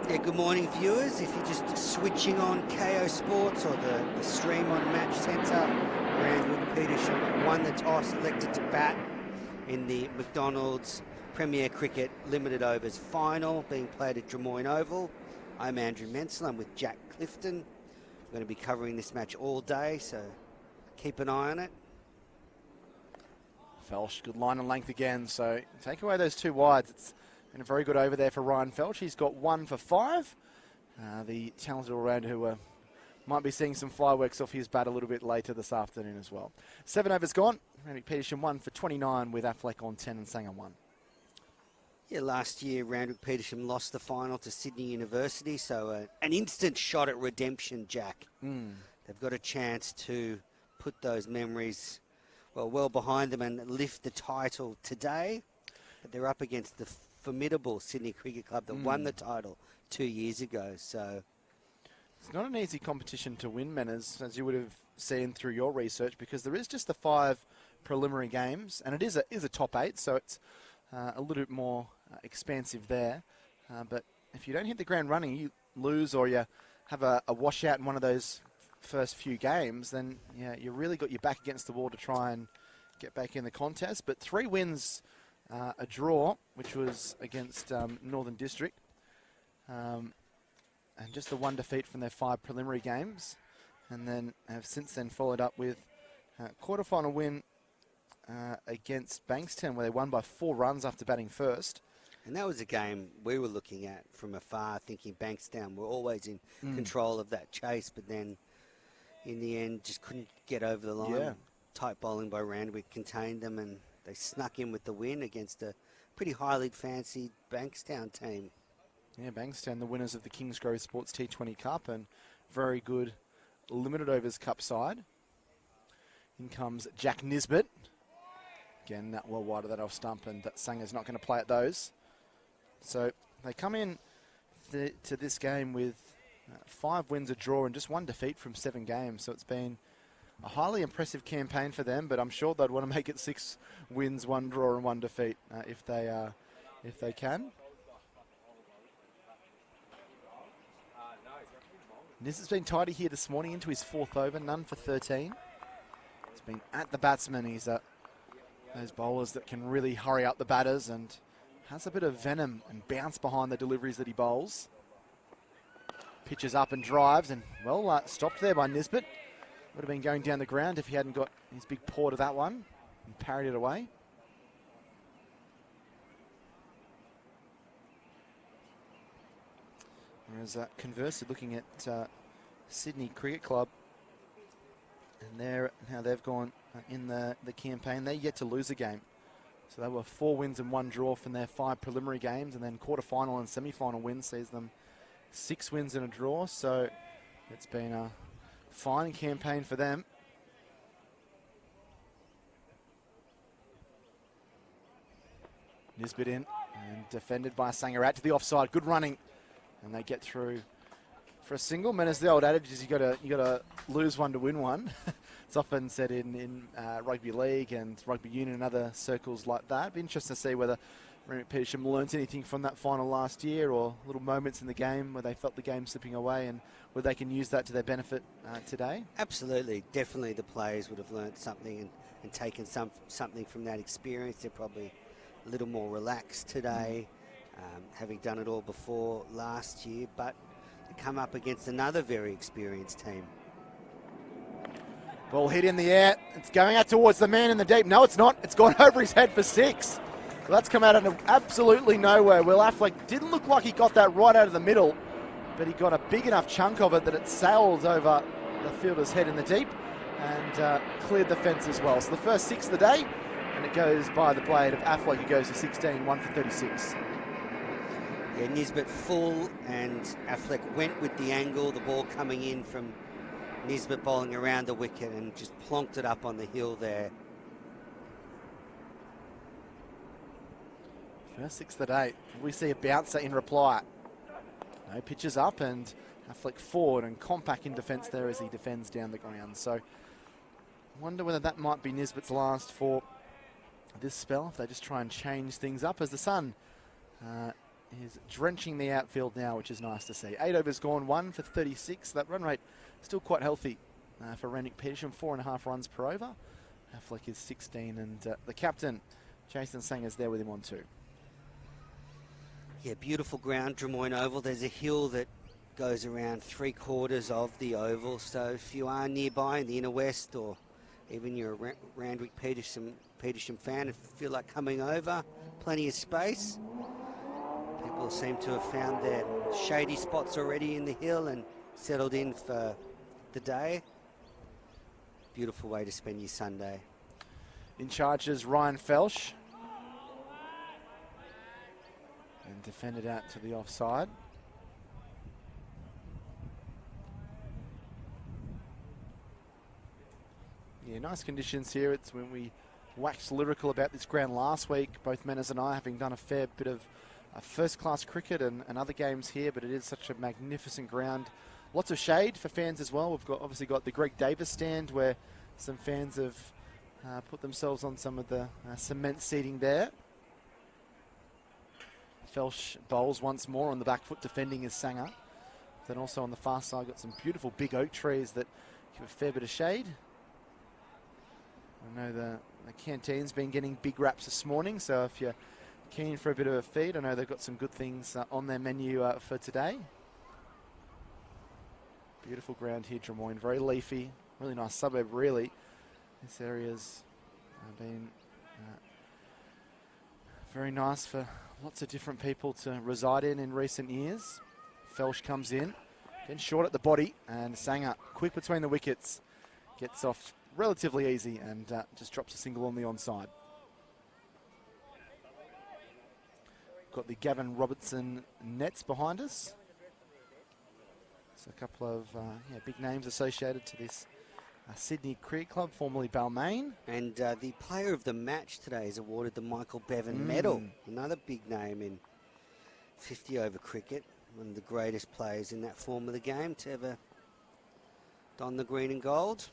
Yeah, good morning, viewers. If you're just switching on KO Sports or the stream on Match Centre, Randwick Petersham won the toss, elected to bat in the McDonald's Premier Cricket Limited Overs final being played at Drummoyne Oval. I'm Andrew Menzel. I'm with Jack Clifton. We're going to be covering this match all day, so keep an eye on it. Felch, good line and length again. So take away those 2 wides. It's been a very good over there for Ryan Felch. He's got 1 for 5. The talented all-rounder who might be seeing some fireworks off his bat a little bit later this afternoon as well. 7 overs gone. Randwick Petersham 1 for 29 with Affleck on 10 and Sanger 1. Yeah, last year Randwick Petersham lost the final to Sydney University, so an instant shot at redemption, Jack. They've got a chance to put those memories well behind them and lift the title today. But they're up against the formidable Sydney Cricket Club that won the title 2 years ago. So it's not an easy competition to win, Menners, as you would have seen through your research, because there is just the 5 preliminary games, and it is a top 8, so it's a little bit more expansive there. But if you don't hit the ground running, you lose or you have a washout in one of those first few games, then you really got your back against the wall to try and get back in the contest. But 3 wins, a draw, which was against Northern District, and just the 1 defeat from their 5 preliminary games, and then have since then followed up with a quarterfinal win against Bankstown, where they won by 4 runs after batting first. And that was a game we were looking at from afar, thinking Bankstown were always in control of that chase, but then in the end just couldn't get over the line. Yeah. Tight bowling by Randwick contained them, and they snuck in with the win against a pretty highly fancied Bankstown team. Yeah, Bankstown, the winners of the Kingsgrove Sports T20 Cup, and very good Limited Overs Cup side. In comes Jack Nisbet. Again, that well wide of that off stump, and that Sanger's not going to play at those. So they come in to this game with 5 wins, a draw, and just 1 defeat from 7 games. So it's been a highly impressive campaign for them, but I'm sure they'd want to make it 6 wins, 1 draw, and 1 defeat if they can. This has been tidy here this morning into his 4th over, none for 13. It's been at the batsman. He's those bowlers that can really hurry up the batters and has a bit of venom and bounce behind the deliveries that he bowls. Pitches up and drives, and well, stopped there by Nisbet. Would have been going down the ground if he hadn't got his big paw to that one and parried it away. Whereas conversely, looking at Sydney Cricket Club, and how they've gone in the campaign, they're yet to lose a game. So they were 4 wins and 1 draw from their 5 preliminary games, and then quarter-final and semi-final wins sees them 6 wins and a draw. So it's been a fine campaign for them. Nisbet in and defended by Sanger out to the offside. Good running, and they get through for a single. Man, as the old adage is, you got to lose one to win one. It's often said in rugby league and rugby union and other circles like that. It'd be interesting to see whether Randwick Petersham learnt anything from that final last year, or little moments in the game where they felt the game slipping away, and whether they can use that to their benefit today. Absolutely, definitely the players would have learnt something and taken something from that experience. They're probably a little more relaxed today, having done it all before last year, but they come up against another very experienced team. Ball hit in the air. It's going out towards the man in the deep. No, it's not. It's gone over his head for 6. Well, that's come out of absolutely nowhere. Will Affleck didn't look like he got that right out of the middle, but he got a big enough chunk of it that it sailed over the fielder's head in the deep and cleared the fence as well. So the first 6 of the day, and it goes by the blade of Affleck, who goes to 16, 1 for 36. Yeah, Nisbet full, and Affleck went with the angle, the ball coming in from Nisbet bowling around the wicket and just plonked it up on the hill there. First 6 of the day. We see a bouncer in reply. No pitches up and a flick forward and compact in defence there as he defends down the ground. So wonder whether that might be Nisbet's last for this spell, if they just try and change things up as the sun is drenching the outfield now, which is nice to see. 8 overs gone, 1 for 36. That run rate still quite healthy for Randwick Petersham, 4.5 runs per over. Affleck is 16 and the captain, Jason Sanger's there with him on 2. Yeah, beautiful ground, Drummoyne Oval. There's a hill that goes around 3/4 of the oval, so if you are nearby in the inner west, or even you're a Randwick Petersham fan, if you feel like coming over, plenty of space. People seem to have found their shady spots already in the hill and settled in for the day. Beautiful way to spend your Sunday. In charge is Ryan Felsch. And defended out to the offside. Yeah, nice conditions here. It's when we waxed lyrical about this ground last week, both Menas and I, having done a fair bit of first-class cricket and other games here, but it is such a magnificent ground. Lots of shade for fans as well. We've obviously got the Greg Davis stand where some fans have put themselves on some of the cement seating there. Felsch bowls once more on the back foot, defending his Sanger. Then also on the far side, got some beautiful big oak trees that give a fair bit of shade. I know the canteen's been getting big wraps this morning, so if you're keen for a bit of a feed, I know they've got some good things on their menu for today. Beautiful ground here, Drummoyne, very leafy, really nice suburb, really. This area's been very nice for lots of different people to reside in recent years. Felsch comes in, then short at the body, and Sanger, quick between the wickets, gets off relatively easy and just drops a single on the onside. Got the Gavin Robertson nets behind us. So a couple of big names associated to this Sydney Cricket Club, formerly Balmain. And the player of the match today is awarded the Michael Bevan Medal. Another big name in 50-over cricket. One of the greatest players in that form of the game to ever don the green and gold.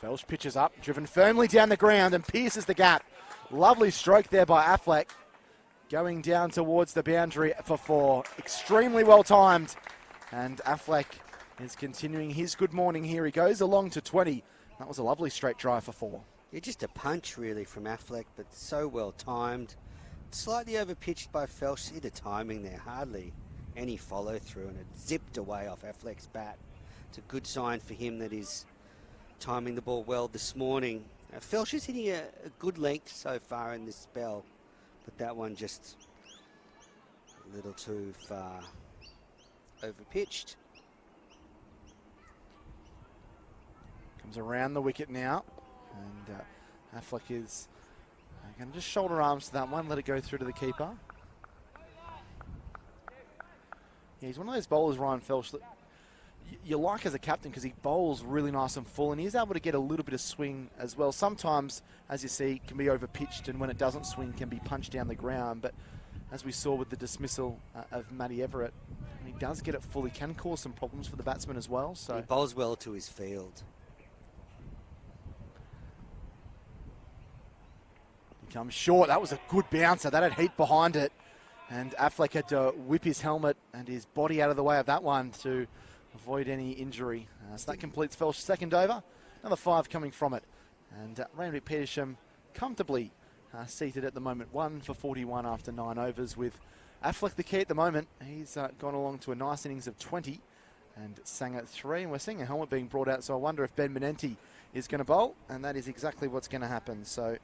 Felsch pitches up, driven firmly down the ground and pierces the gap. Lovely stroke there by Affleck. Going down towards the boundary for 4. Extremely well timed. And Affleck is continuing his good morning here. He goes along to 20. That was a lovely straight drive for 4. Yeah, just a punch really from Affleck, but so well timed. Slightly overpitched by Felsch. See the timing there, hardly any follow through, and it zipped away off Affleck's bat. It's a good sign for him that he's timing the ball well this morning. Felsch is hitting a good length so far in this spell, but that one just a little too far overpitched. Comes around the wicket now, and Affleck is going to just shoulder arms to that one, let it go through to the keeper. Yeah, he's one of those bowlers, Ryan Felsch, that you like as a captain because he bowls really nice and full, and he's able to get a little bit of swing as well. Sometimes, as you see, can be overpitched, and when it doesn't swing, can be punched down the ground. But as we saw with the dismissal of Matty Everett, he does get it full. He can cause some problems for the batsman as well. So he bowls well to his field. He comes short. That was a good bouncer. That had heat behind it. And Affleck had to whip his helmet and his body out of the way of that one to avoid any injury. So that completes Felsch's second over. Another 5 coming from it. And Randwick Petersham comfortably seated at the moment. 1 for 41 after 9 overs with Affleck the key at the moment. He's gone along to a nice innings of 20 and Sanger 3. And we're seeing a helmet being brought out. So I wonder if Ben Menenti is going to bowl. And that is exactly what's going to happen. So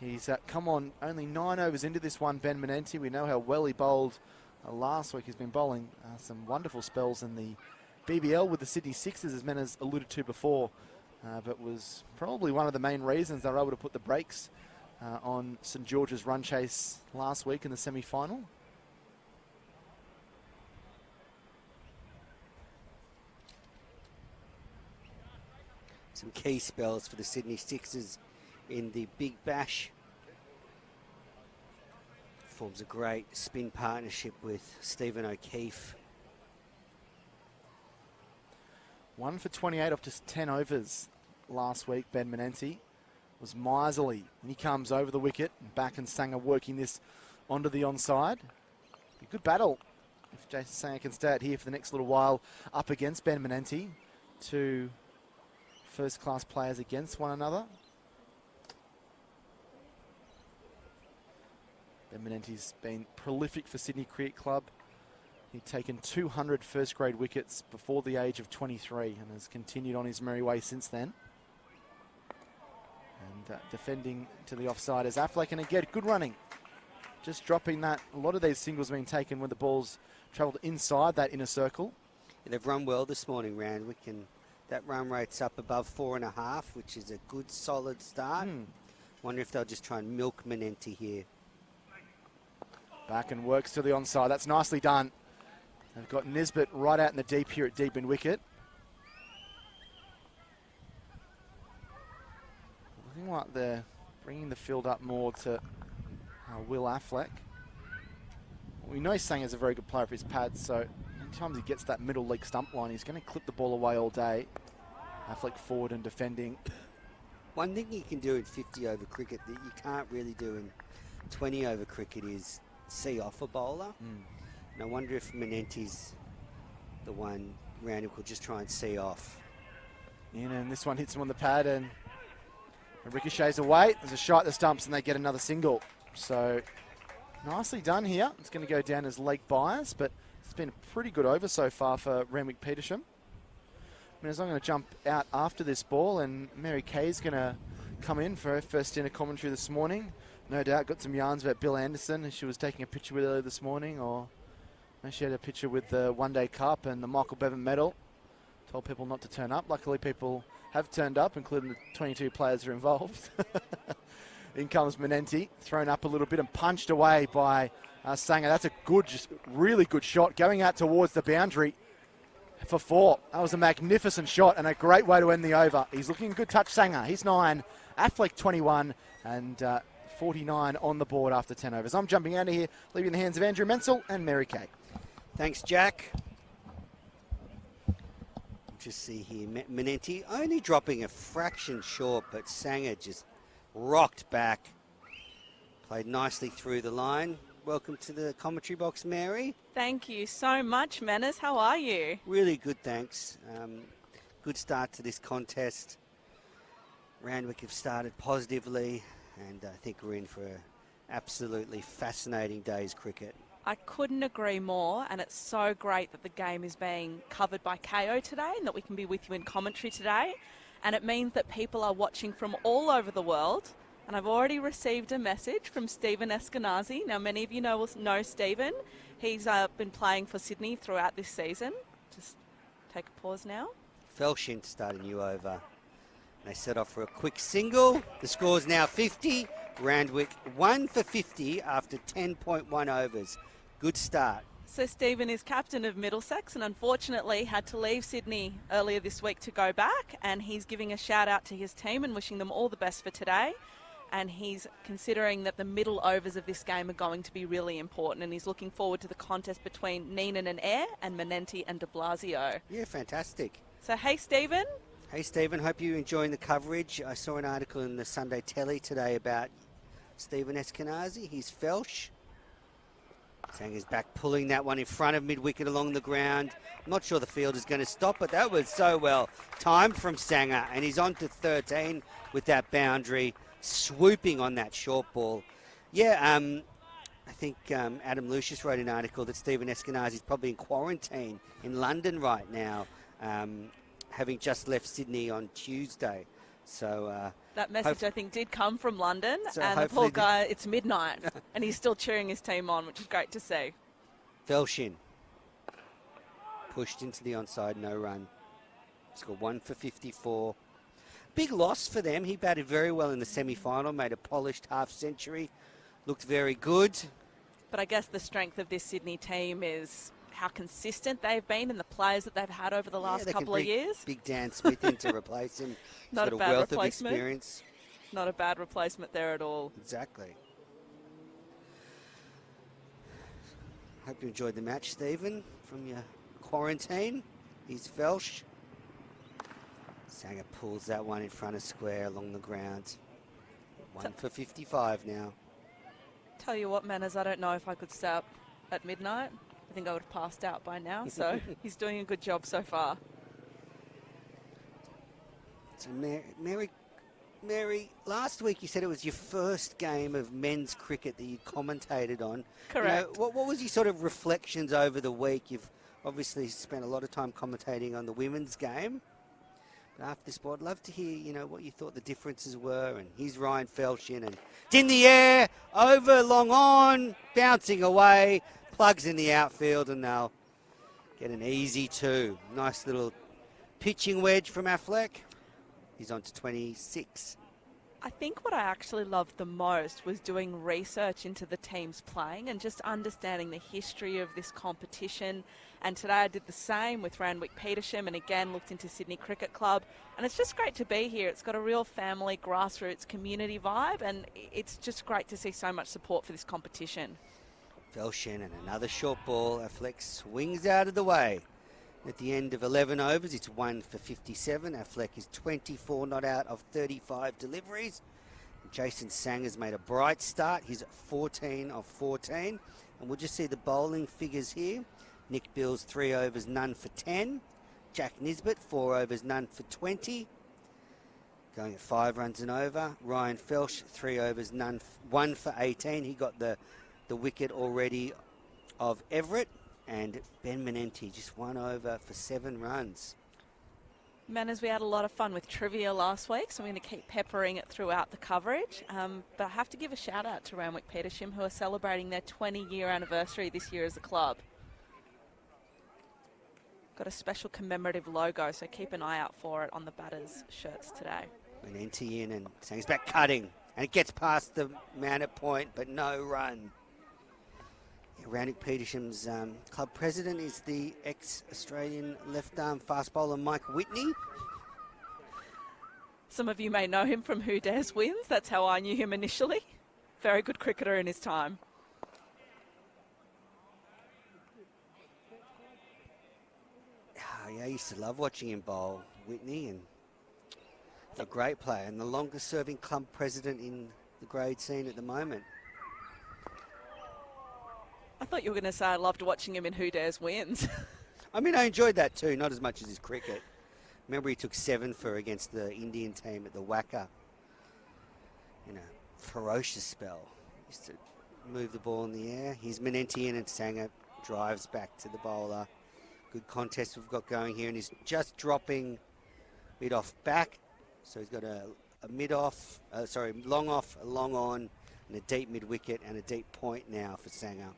he's come on only 9 overs into this one, Ben Menenti. We know how well he bowled last week. He's been bowling some wonderful spells in the BBL with the Sydney Sixers, as Men has alluded to before, but was probably one of the main reasons they were able to put the brakes on St George's run chase last week in the semi-final. Some key spells for the Sydney Sixers in the Big Bash Forms a great spin partnership with Stephen O'Keefe. 1 for 28 off just 10 overs last week. Ben Menenti was miserly, and he comes over the wicket. Back and Sanger working this onto the onside. A good battle if Jason Sanger can stay out here for the next little while up against Ben Menenti. Two first-class players against one another. Ben Menenti's been prolific for Sydney Cricket Club. He'd taken 200 first-grade wickets before the age of 23 and has continued on his merry way since then. And defending to the offside as Affleck, and again, good running. Just dropping that. A lot of these singles have been taken when the ball's travelled inside that inner circle. Yeah, they've run well this morning, Randwick, and that run rate's up above 4.5, which is a good, solid start. Wonder if they'll just try and milk Menenti here. Back and works to the onside. That's nicely done. They've got Nisbet right out in the deep here at deep in wicket. Looking like they're bringing the field up more to Will Affleck. We know Sanger's a very good player for his pads, so anytime he gets that middle leg stump line, he's going to clip the ball away all day. Affleck forward and defending. One thing you can do in 50 over cricket that you can't really do in 20 over cricket is see off a bowler. And I wonder if Menenti's the one Randwick will just try and see off. In, and this one hits him on the pad and ricochets away. There's a shot at the stumps and they get another single. So nicely done here. It's going to go down as leg bias, but it's been a pretty good over so far for Randwick Petersham. I'm going to jump out after this ball, and Mary Kay's going to come in for her first dinner commentary this morning. No doubt got some yarns about Bill Anderson, she was taking a picture with earlier this morning, or she had a picture with the One Day Cup and the Michael Bevan medal. Told people not to turn up. Luckily, people have turned up, including the 22 players who are involved. In comes Menenti, thrown up a little bit and punched away by Sanger. That's a good, just really good shot, going out towards the boundary for 4. That was a magnificent shot and a great way to end the over. He's looking good touch, Sanger. He's 9, Affleck 21, and 49 on the board after 10 overs. I'm jumping out of here, leaving the hands of Andrew Menzel and Mary Kay. Thanks, Jack. Just see here, Menenti only dropping a fraction short, but Sanger just rocked back. Played nicely through the line. Welcome to the commentary box, Mary. Thank you so much, Menace. How are you? Really good, thanks. Good start to this contest. Randwick have started positively, and I think we're in for an absolutely fascinating day's cricket. I couldn't agree more, and it's so great that the game is being covered by KO today and that we can be with you in commentary today. And it means that people are watching from all over the world. And I've already received a message from Stephen Eskenazi. Now, many of you know Stephen. He's been playing for Sydney throughout this season. Just take a pause now. Felshin starting you over. They set off for a quick single. The score's now 50. Randwick 1 for 50 after 10.1 overs. Good start. So Stephen is captain of Middlesex and unfortunately had to leave Sydney earlier this week to go back, and he's giving a shout out to his team and wishing them all the best for today. And he's considering that the middle overs of this game are going to be really important, and he's looking forward to the contest between Neenan and Eyre and Menenti and de Blasio. Yeah, fantastic. So hey Stephen. Hey Stephen, hope you're enjoying the coverage. I saw an article in the Sunday Telly today about Stephen Eskenazi. He's Felsh. Sanger's back, pulling that one in front of mid-wicket along the ground. I'm not sure the field is going to stop, but that was so well timed from Sanger, and he's on to 13 with that boundary, swooping on that short ball. Yeah, I think Adam Lucius wrote an article that Stephen Eskenazi is probably in quarantine in London right now, having just left Sydney on Tuesday. So that message, I think, did come from London, so and the poor guy, it's midnight, and he's still cheering his team on, which is great to see. Felshin pushed into the onside, no run. Scored 1 for 54. Big loss for them. He batted very well in the semi-final, made a polished half-century, looked very good. But I guess the strength of this Sydney team is how consistent they've been and the players that they've had over the last couple of years. Big Dan Smith in to replace him. Not He's a got bad wealth replacement. of experience. Not a bad replacement there at all. Exactly. Hope you enjoyed the match, Stephen, from your quarantine. Here's Felsch. Sanger pulls that one in front of square along the ground. 1 for 55 now. Tell you what, Manners, I don't know if I could stay up at midnight. I think I would have passed out by now, so he's doing a good job so far. So, Mary, last week you said it was your first game of men's cricket that you commentated on. Correct. You know, what was your sort of reflections over the week? You've obviously spent a lot of time commentating on the women's game. But after this, I'd love to hear, what you thought the differences were. And here's Ryan Felsch in, and it's in the air, over, long on, bouncing away, plugs in the outfield, and they'll get an easy 2. Nice little pitching wedge from Affleck. He's on to 26. I think what I actually loved the most was doing research into the teams playing and just understanding the history of this competition. And today I did the same with Randwick Petersham and again looked into Sydney Cricket Club. And it's just great to be here. It's got a real family, grassroots, community vibe, and it's just great to see so much support for this competition. Felsch and another short ball. Affleck swings out of the way. At the end of 11 overs, it's 1 for 57. Affleck is 24 not out of 35 deliveries. Jason Sanger's made a bright start. He's 14 of 14. And we'll just see the bowling figures here. Nick Bills, 3 overs, none for 10. Jack Nisbet, 4 overs, none for 20. Going at 5 runs and over. Ryan Felsch, 3 overs, 1 for 18. He got the wicket already of Everett. And Ben Menenti, just 1 over for 7 runs. Manners, we had a lot of fun with trivia last week, so I'm going to keep peppering it throughout the coverage. But I have to give a shout out to Randwick Petersham, who are celebrating their 20-year anniversary this year as a club. Got a special commemorative logo, so keep an eye out for it on the batters' shirts today. Menenti in and Sanger's back cutting. And it gets past the man at point, but no run. Randwick Petersham's club president is the ex-Australian left-arm fast bowler Mike Whitney. Some of you may know him from Who Dares Wins. That's how I knew him initially. Very good cricketer in his time. I used to love watching him bowl, Whitney, and a great player and the longest-serving club president in the grade scene at the moment. I thought you were going to say I loved watching him in Who Dares Wins. I mean, I enjoyed that too, not as much as his cricket. Remember he took 7 for against the Indian team at the Wacker. Ferocious spell. Used to move the ball in the air. Here's Menenti in and Sanger drives back to the bowler. Good contest we've got going here, and he's just dropping mid-off back. So he's got a mid-off, long off, a long on, and a deep mid-wicket and a deep point now for Sanger.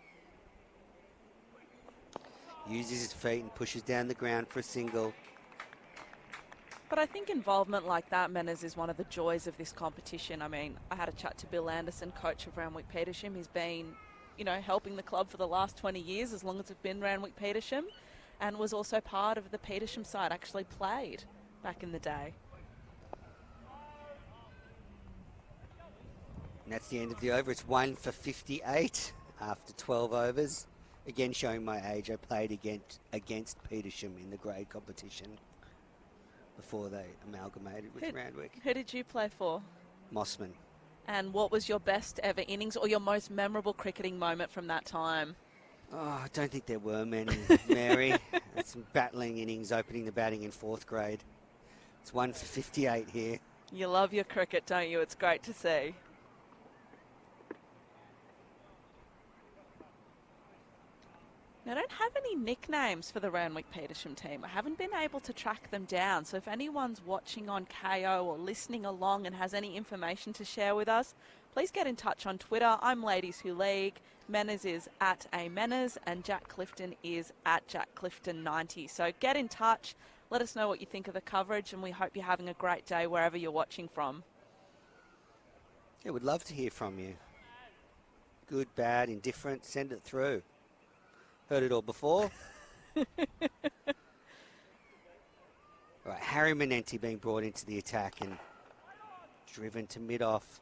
Uses his feet and pushes down the ground for a single. But I think involvement like that, Manners, is one of the joys of this competition. I mean, I had a chat to Bill Anderson, coach of Randwick Petersham. He's been, helping the club for the last 20 years, as long as it's been Randwick Petersham, and was also part of the Petersham side, actually played back in the day. And that's the end of the over. It's 1 for 58 after 12 overs. Again, showing my age, I played against Petersham in the grade competition before they amalgamated with Randwick. Who did you play for? Mossman. And what was your best ever innings or your most memorable cricketing moment from that time? Oh, I don't think there were many, Mary. Had some battling innings opening the batting in 4th grade. It's 1 for 58 here. You love your cricket, don't you? It's great to see. Now, I don't have any nicknames for the Randwick Petersham team. I haven't been able to track them down. So if anyone's watching on KO or listening along and has any information to share with us, please get in touch on Twitter. I'm Ladies Who League. Manners is at @Manners and Jack Clifton is at JackClifton90. So get in touch. Let us know what you think of the coverage, and we hope you're having a great day wherever you're watching from. Yeah, we'd love to hear from you. Good, bad, indifferent, send it through. Heard it all before. All right, Harry Menenti being brought into the attack and driven to mid-off.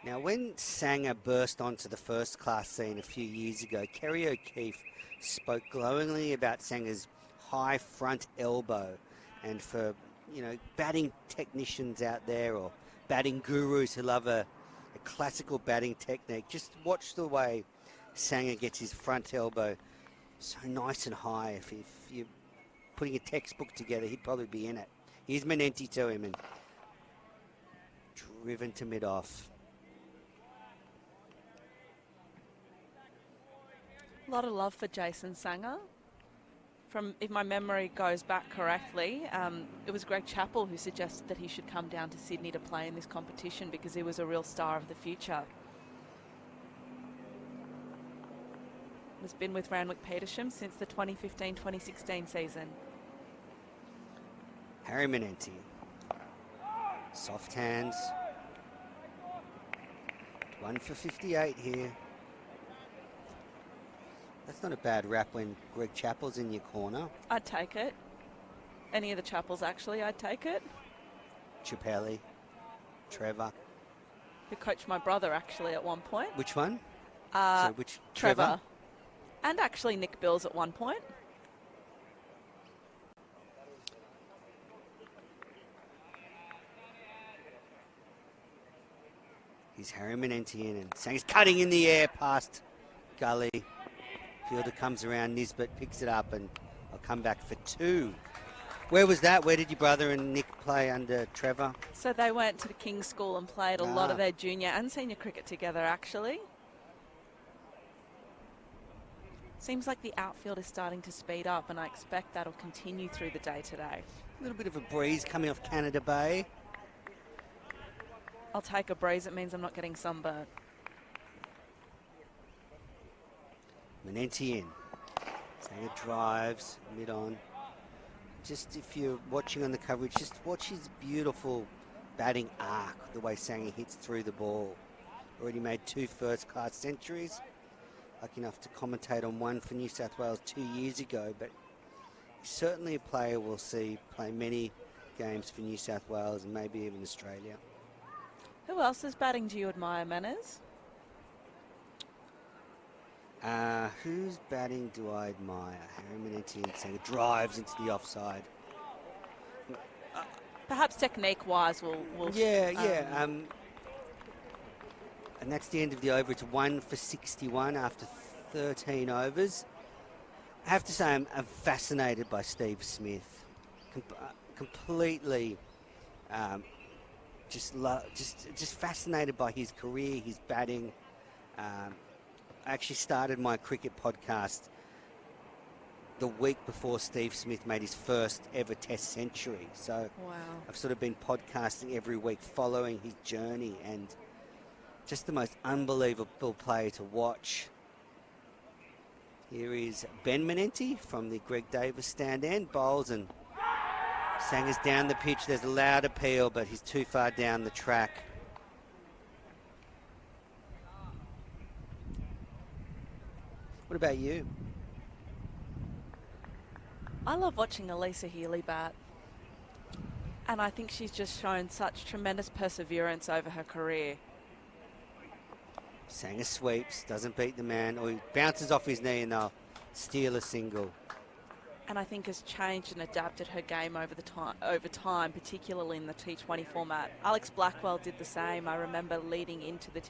Now, when Sanger burst onto the first-class scene a few years ago, Kerry O'Keefe spoke glowingly about Sanger's high front elbow. And for, batting technicians out there or batting gurus who love a classical batting technique, just watch the way Sanger gets his front elbow so nice and high. If you're putting a textbook together, he'd probably be in it. Here's Manenti to him and driven to mid-off. A lot of love for Jason Sanger. If my memory goes back correctly, it was Greg Chappell who suggested that he should come down to Sydney to play in this competition because he was a real star of the future. Has been with Randwick Petersham since the 2015-2016 season. Harry Manenti. Soft hands. 1 for 58 here. That's not a bad rap when Greg Chappell's in your corner. I'd take it. Any of the Chappells, actually, I'd take it. Chappelli. Trevor. Who coached my brother, actually, at one point. Which one? Which Trevor? And actually Nick Bills at one point. He's Harry Manenti in and Sanger's cutting in the air past Gully. Fielder comes around, Nisbet picks it up and I'll come back for 2. Where was that? Where did your brother and Nick play under Trevor? So they went to the King's School and played a lot of their junior and senior cricket together, actually. Seems like the outfield is starting to speed up and I expect that'll continue through the day today. A little bit of a breeze coming off Canada Bay. I'll take a breeze. It means I'm not getting sunburnt. Manenti in. Sanger drives, mid-on. Just if you're watching on the coverage, just watch his beautiful batting arc, the way Sanger hits through the ball. Already made 2 first-class centuries. Lucky enough to commentate on one for New South Wales 2 years ago, but he's certainly a player we'll see play many games for New South Wales and maybe even Australia. Who else's batting do you admire, Manners? Whose batting do I admire? Harry Manenti and Sanger drives into the offside. Perhaps technique-wise, we'll and that's the end of the over. It's 1 for 61 after 13 overs. I have to say I'm fascinated by Steve Smith. Completely just fascinated by his career, his batting. I actually started my cricket podcast the week before Steve Smith made his first ever Test century. So wow. I've sort of been podcasting every week following his journey and just the most unbelievable player to watch. Here is Ben Manenti from the Greg Davis stand end, bowls and Sanger's down the pitch. There's a loud appeal, but he's too far down the track. What about you? I love watching Elisa Healy bat. And I think she's just shown such tremendous perseverance over her career. Sanger sweeps, doesn't beat the man, or he bounces off his knee and they'll steal a single. And I think has changed and adapted her game over time, particularly in the T20 format. Alex Blackwell did the same. I remember leading into the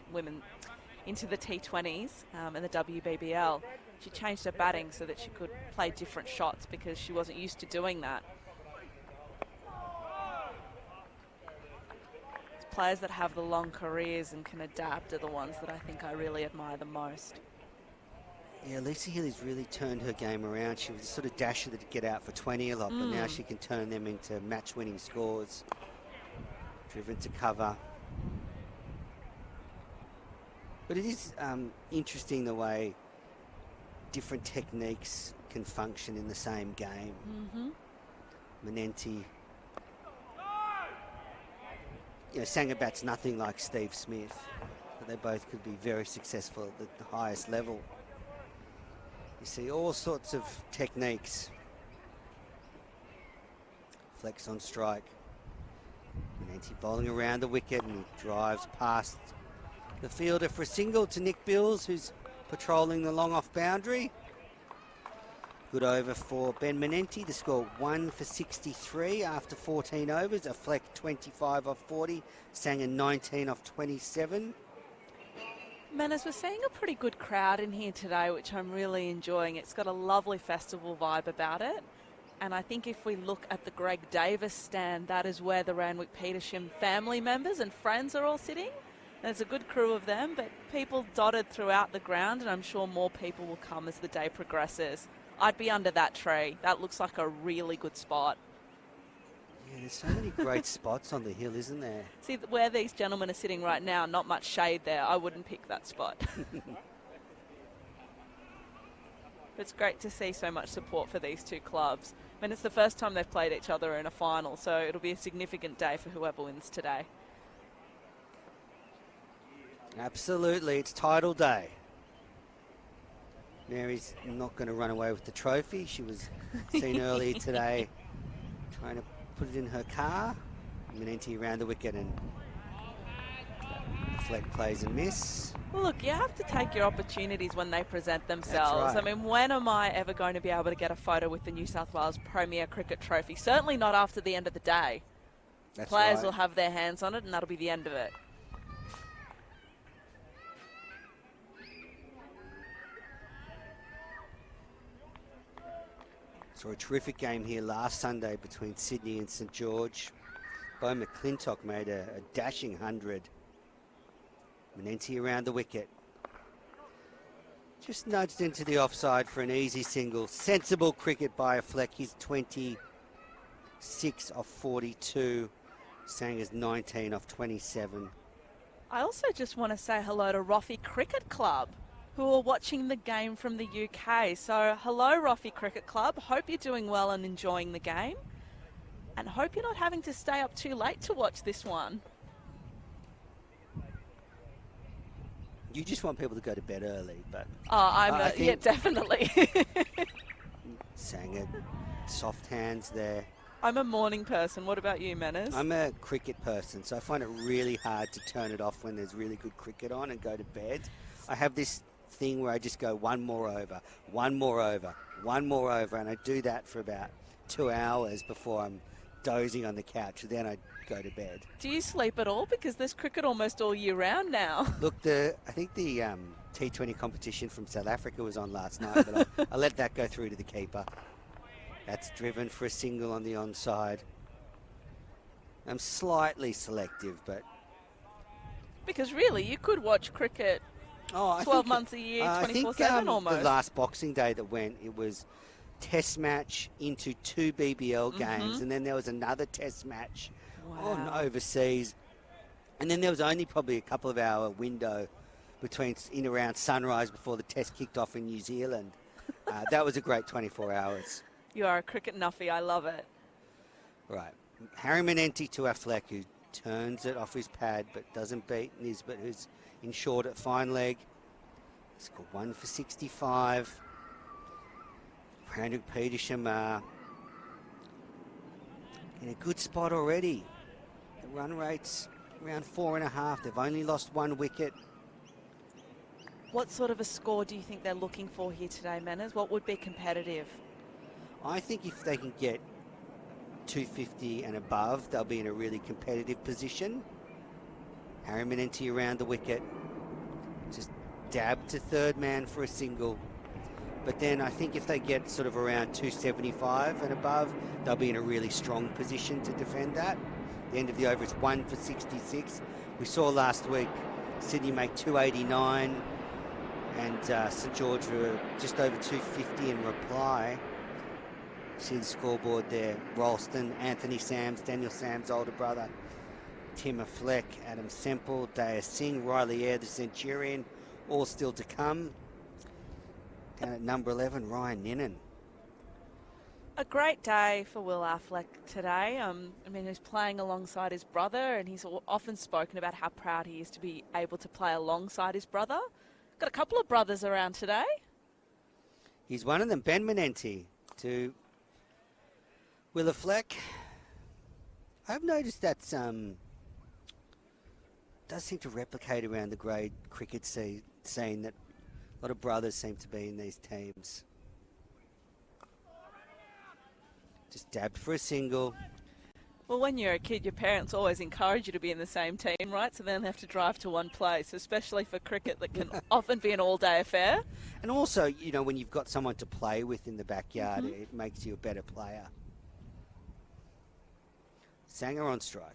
into the T20s and the WBBL. She changed her batting so that she could play different shots because she wasn't used to doing that. Players that have the long careers and can adapt are the ones that I think I really admire the most. Yeah, Lisa Healy's really turned her game around. She was a sort of dasher that get out for 20 a lot, but now she can turn them into match-winning scores. Driven to cover. But it is interesting the way different techniques can function in the same game. Manenti. Sanger bats nothing like Steve Smith, but they both could be very successful at the highest level. You see all sorts of techniques. Flex on strike. Manenti bowling around the wicket and he drives past The fielder for a single to Nick Bills, who's patrolling the long off boundary. Good over for Ben Menenti. The score 1 for 63 after 14 overs. A Fleck 25 off 40. Sanger 19 off 27. Manners, we're seeing a pretty good crowd in here today, which I'm really enjoying. It's got a lovely festival vibe about it. And I think if we look at the Greg Davis stand, that is where the Randwick Petersham family members and friends are all sitting. There's a good crew of them, but people dotted throughout the ground, and I'm sure more people will come as the day progresses. I'd be under that tree. That looks like a really good spot. Yeah, there's so many great spots on the hill, isn't there? See, where these gentlemen are sitting right now, not much shade there. I wouldn't pick that spot. It's great to see so much support for these two clubs. I mean, it's the first time they've played each other in a final, so it'll be a significant day for whoever wins today. Absolutely, it's title day. Mary's not going to run away with the trophy. She was seen earlier today trying to put it in her car. Menenti around the wicket and Fleck plays a miss. Well, look, you have to take your opportunities when they present themselves. That's right. I mean, when am I ever going to be able to get a photo with the New South Wales Premier Cricket Trophy? Certainly not after the end of the day. That's Players right. will have their hands on it, and that'll be the end of it. Saw a terrific game here last Sunday between Sydney and St George. Bo McClintock made a dashing 100. Menenti around the wicket. Just nudged into the offside for an easy single. Sensible cricket by a Fleck. He's 26 off 42. Sanger's 19 off 27. I also just want to say hello to Roffey Cricket Club, who are watching the game from the UK. So hello, Roffey Cricket Club. Hope you're doing well and enjoying the game. And hope you're not having to stay up too late to watch this one. You just want people to go to bed early, but... Yeah, definitely. Sanger, soft hands there. I'm a morning person. What about you, Manners? I'm a cricket person, so I find it really hard to turn it off when there's really good cricket on and go to bed. I have this thing where I just go one more over, one more over, one more over, and I do that for about 2 hours before I'm dozing on the couch. Then I go to bed. Do you sleep at all? Because there's cricket almost all year round now. Look, I think the T20 competition from South Africa was on last night, but I let that go through to the keeper. That's driven for a single on the onside. I'm slightly selective, but... Because really, you could watch cricket 12 months a year, 24/7 almost. The last Boxing Day that went, it was test match into 2 BBL games, and then there was another test match on overseas, and then there was only probably a couple of hour window between in around sunrise before the test kicked off in New Zealand. That was a great 24 hours. You are a cricket nuffy. I love it. Right. Harry Menenti to Fleck, who turns it off his pad but doesn't beat Nisbet, who's in short at fine leg. Scored 1 for 65. Randwick Petersham in a good spot already. The run rate's around 4.5. They've only lost 1 wicket. What sort of a score do you think they're looking for here today, Manners? What would be competitive? I think if they can get 250 and above, they'll be in a really competitive position. Harry Menenti around the wicket. Just dabbed to third man for a single. But then I think if they get sort of around 275 and above, they'll be in a really strong position to defend that. The end of the over is 1 for 66. We saw last week Sydney make 289 and St George were just over 250 in reply. See the scoreboard there. Ralston, Anthony Sams, Daniel Sams' older brother, Tim Fleck, Adam Semple, Daya Singh, Riley Eyre, the Centurion, all still to come. Down at number 11, Ryan Ninnan. A great day for Will Affleck today. I mean, he's playing alongside his brother, and he's often spoken about how proud he is to be able to play alongside his brother. Got a couple of brothers around today. He's one of them, Ben Menenti, to Willa Fleck. I've noticed that's does seem to replicate around the grade cricket scene that a lot of brothers seem to be in these teams. Just dabbed for a single. Well, when you're a kid, your parents always encourage you to be in the same team, right? So then they have to drive to one place, especially for cricket that can often be an all-day affair. And also, you know, when you've got someone to play with in the backyard, it makes you a better player. Sanger on strike.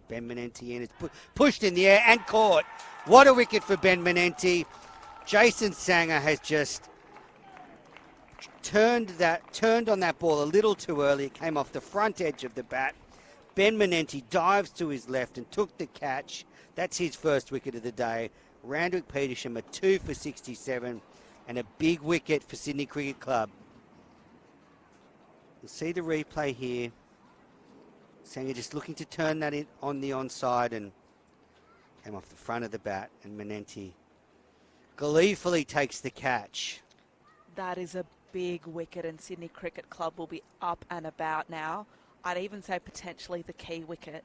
Ben Menenti in. It's pushed in the air and caught. What a wicket for Ben Menenti. Jason Sanger has just turned on that ball a little too early. It came off the front edge of the bat. Ben Menenti dives to his left and took the catch. That's his first wicket of the day. Randwick Petersham, a 2 for 67 and a big wicket for Sydney Cricket Club. You'll see the replay here. Sanger just looking to turn that in on the onside and came off the front of the bat, and Menenti gleefully takes the catch. That is a big wicket, and Sydney Cricket Club will be up and about now. I'd even say potentially the key wicket.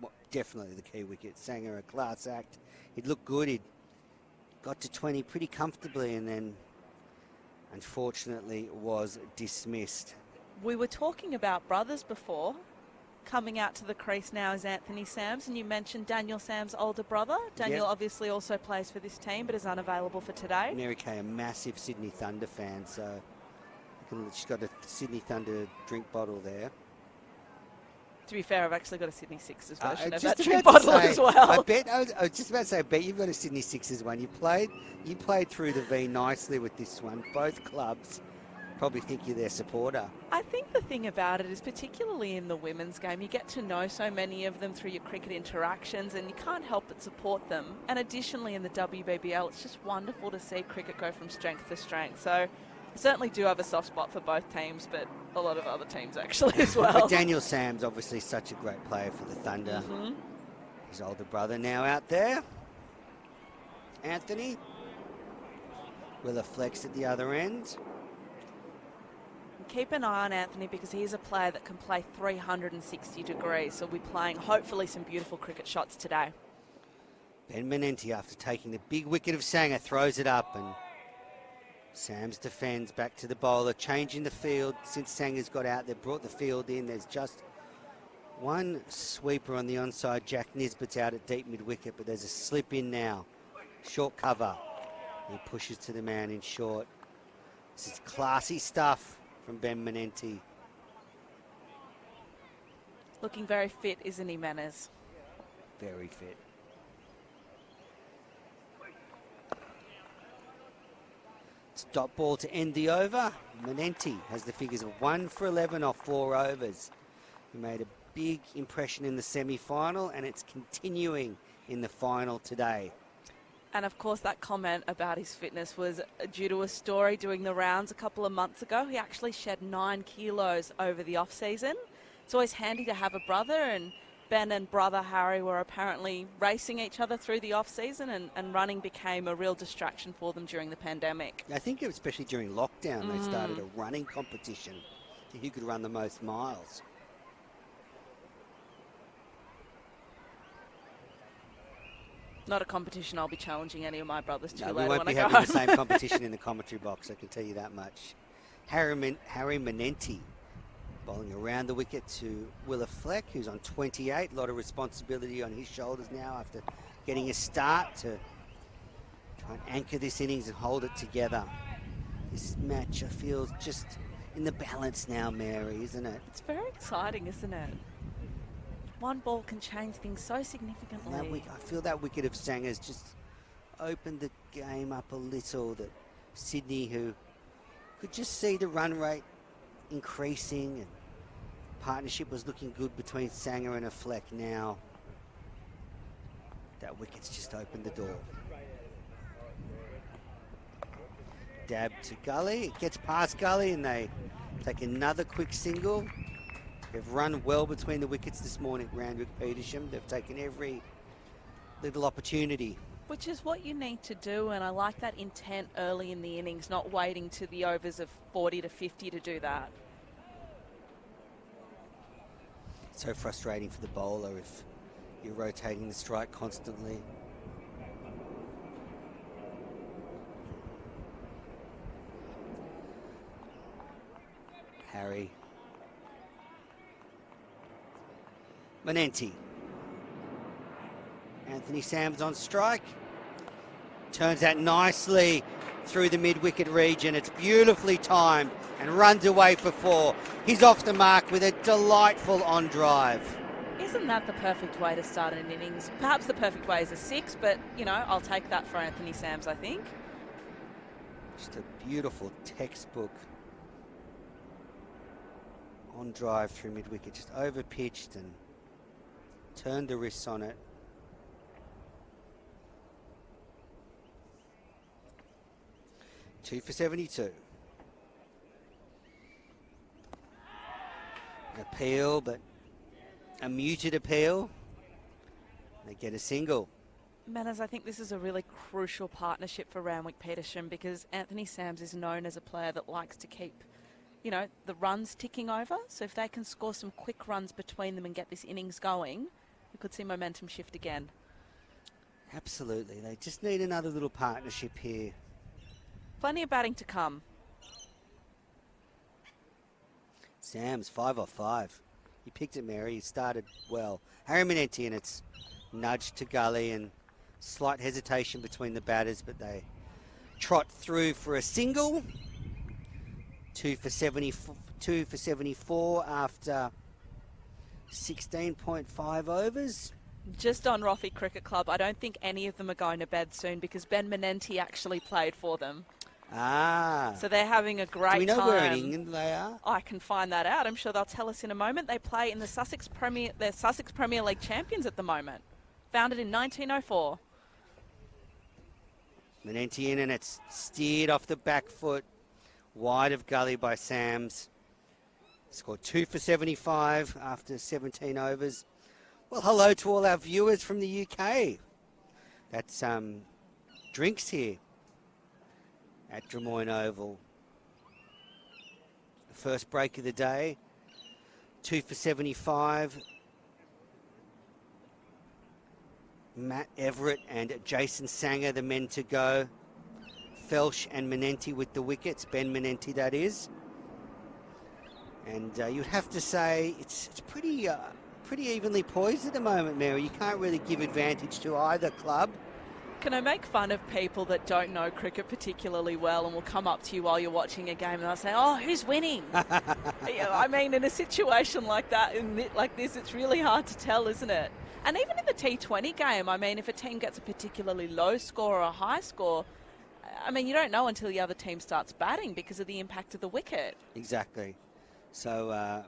Well, definitely the key wicket. Sanger, a class act. He'd looked good. He'd got to 20 pretty comfortably and then unfortunately was dismissed. We were talking about brothers before. Coming out to the crease now is Anthony Sams, and you mentioned Daniel Sams' older brother. Daniel obviously also plays for this team, but is unavailable for today. Mary Kay, a massive Sydney Thunder fan, so she's got a Sydney Thunder drink bottle there. To be fair, I've actually got a Sydney Sixers version of just that drink about to bottle say, as well. I was just about to say, I bet you've got a Sydney Sixers one. You played through the V nicely with this one. Both clubs probably think you're their supporter. I think the thing about it is, particularly in the women's game, you get to know so many of them through your cricket interactions and you can't help but support them. And additionally in the WBBL, it's just wonderful to see cricket go from strength to strength. So I certainly do have a soft spot for both teams, but a lot of other teams actually as well. But Daniel Sams, obviously such a great player for the Thunder. His older brother now out there. Anthony. With a flex at the other end. Keep an eye on Anthony because he's a player that can play 360 degrees. So we'll be playing hopefully some beautiful cricket shots today. Ben Menenti, after taking the big wicket of Sanger, throws it up and Sams defends back to the bowler, changing the field since Sanger's got out. They've brought the field in. There's just one sweeper on the onside. Jack Nisbet's out at deep mid-wicket, but there's a slip in now. Short cover. He pushes to the man in short. This is classy stuff from Ben Menenti. Looking very fit, isn't he, Manners? Very fit. Stop ball to end the over. Menenti has the figures of 1 for 11 off 4 overs. He made a big impression in the semi-final and it's continuing in the final today. And of course that comment about his fitness was due to a story doing the rounds a couple of months ago. He actually shed 9 kilos over the off-season. It's always handy to have a brother, and Ben and brother Harry were apparently racing each other through the off-season, and running became a real distraction for them during the pandemic. I think especially during lockdown they started a running competition to who could run the most miles. Not a competition I'll be challenging any of my brothers to No, later we won't when be I go having the home. same competition in the commentary box, I can tell you that much. Harry Menenti bowling around the wicket to Willa Fleck, who's on 28. A lot of responsibility on his shoulders now after getting a start to try and anchor this innings and hold it together. This match, I feel, just in the balance now, Mary, isn't it? It's very exciting, isn't it? One ball can change things so significantly. I feel that wicket of Sanger's just opened the game up a little. That Sydney, who could just see the run rate increasing and partnership was looking good between Sanger and a Fleck now. That wicket's just opened the door. Dab to Gully. It gets past Gully and they take another quick single. They've run well between the wickets this morning at Randwick Petersham. They've taken every little opportunity. Which is what you need to do, and I like that intent early in the innings, not waiting to the overs of 40 to 50 to do that. So frustrating for the bowler if you're rotating the strike constantly. Harry. Manenti. Anthony Sams on strike. Turns that nicely through the mid-wicket region. It's beautifully timed and runs away for 4. He's off the mark with a delightful on drive. Isn't that the perfect way to start an innings? Perhaps the perfect way is a 6, but, you know, I'll take that for Anthony Sams, I think. Just a beautiful textbook on drive through mid-wicket. Just over-pitched and turned the wrists on it. Two for 72. An appeal, but a muted appeal. They get a single. Manners, I think this is a really crucial partnership for Randwick Petersham because Anthony Sams is known as a player that likes to keep, you know, the runs ticking over. So if they can score some quick runs between them and get this innings going, we could see momentum shift again. Absolutely. They just need another little partnership here. Plenty of batting to come. Sams, 5 off 5. He picked it, Mary. He started well. Harry Manenti, and it's nudged to gully and slight hesitation between the batters, but they trot through for a single. 2 for 74 after 16.5 overs. Just on Roffey Cricket Club, I don't think any of them are going to bed soon because Ben Manenti actually played for them. Ah. So they're having a great time. Do we know where in England they are? I can find that out. I'm sure they'll tell us in a moment. They play in the Sussex Premier. They're Sussex Premier League champions at the moment. Founded in 1904. Manenti in, and it's steered off the back foot. Wide of gully by Sams. Scored 2 for 75 after 17 overs. Well, hello to all our viewers from the UK. That's drinks here at Drummoyne Oval. The first break of the day. 2 for 75. Matt Everett and Jason Sanger, the men to go. Felsh and Manenti with the wickets. Ben Manenti, that is. And you'd have to say it's pretty evenly poised at the moment, Mary. You can't really give advantage to either club. Can I make fun of people that don't know cricket particularly well and will come up to you while you're watching a game and they'll say, oh, who's winning? I mean, in a situation like that, like this, it's really hard to tell, isn't it? And even in the T20 game, I mean, if a team gets a particularly low score or a high score, I mean, you don't know until the other team starts batting because of the impact of the wicket. Exactly. So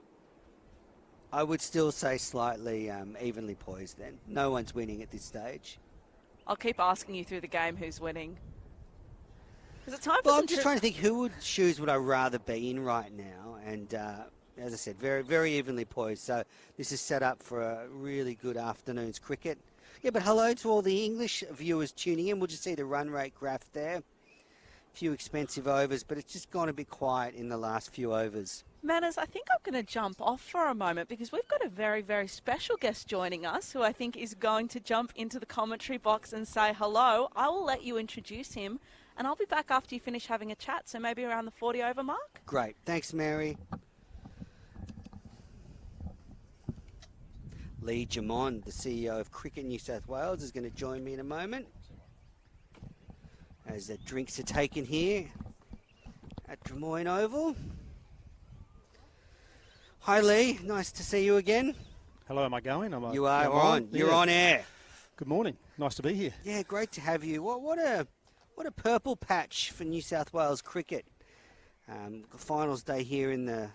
I would still say slightly evenly poised then. No one's winning at this stage. I'll keep asking you through the game who's winning. Is it time for I'm just trying to think who shoes would I rather be in right now. And as I said, very, very evenly poised. So this is set up for a really good afternoon's cricket. Yeah, but hello to all the English viewers tuning in. We'll just see the run rate graph there. A few expensive overs, but it's just gone a bit quiet in the last few overs. Manners, I think I'm going to jump off for a moment because we've got a very, very special guest joining us who I think is going to jump into the commentary box and say hello. I will let you introduce him and I'll be back after you finish having a chat, so maybe around the 40 over mark. Great. Thanks, Mary. Lee Jamond, the CEO of Cricket New South Wales, is going to join me in a moment as the drinks are taken here at Drummoyne Oval. Hi, Lee. Nice to see you again. Hello, am I going? You are on. You're on air. Good morning. Nice to be here. Yeah, great to have you. What a purple patch for New South Wales cricket. Finals day here in the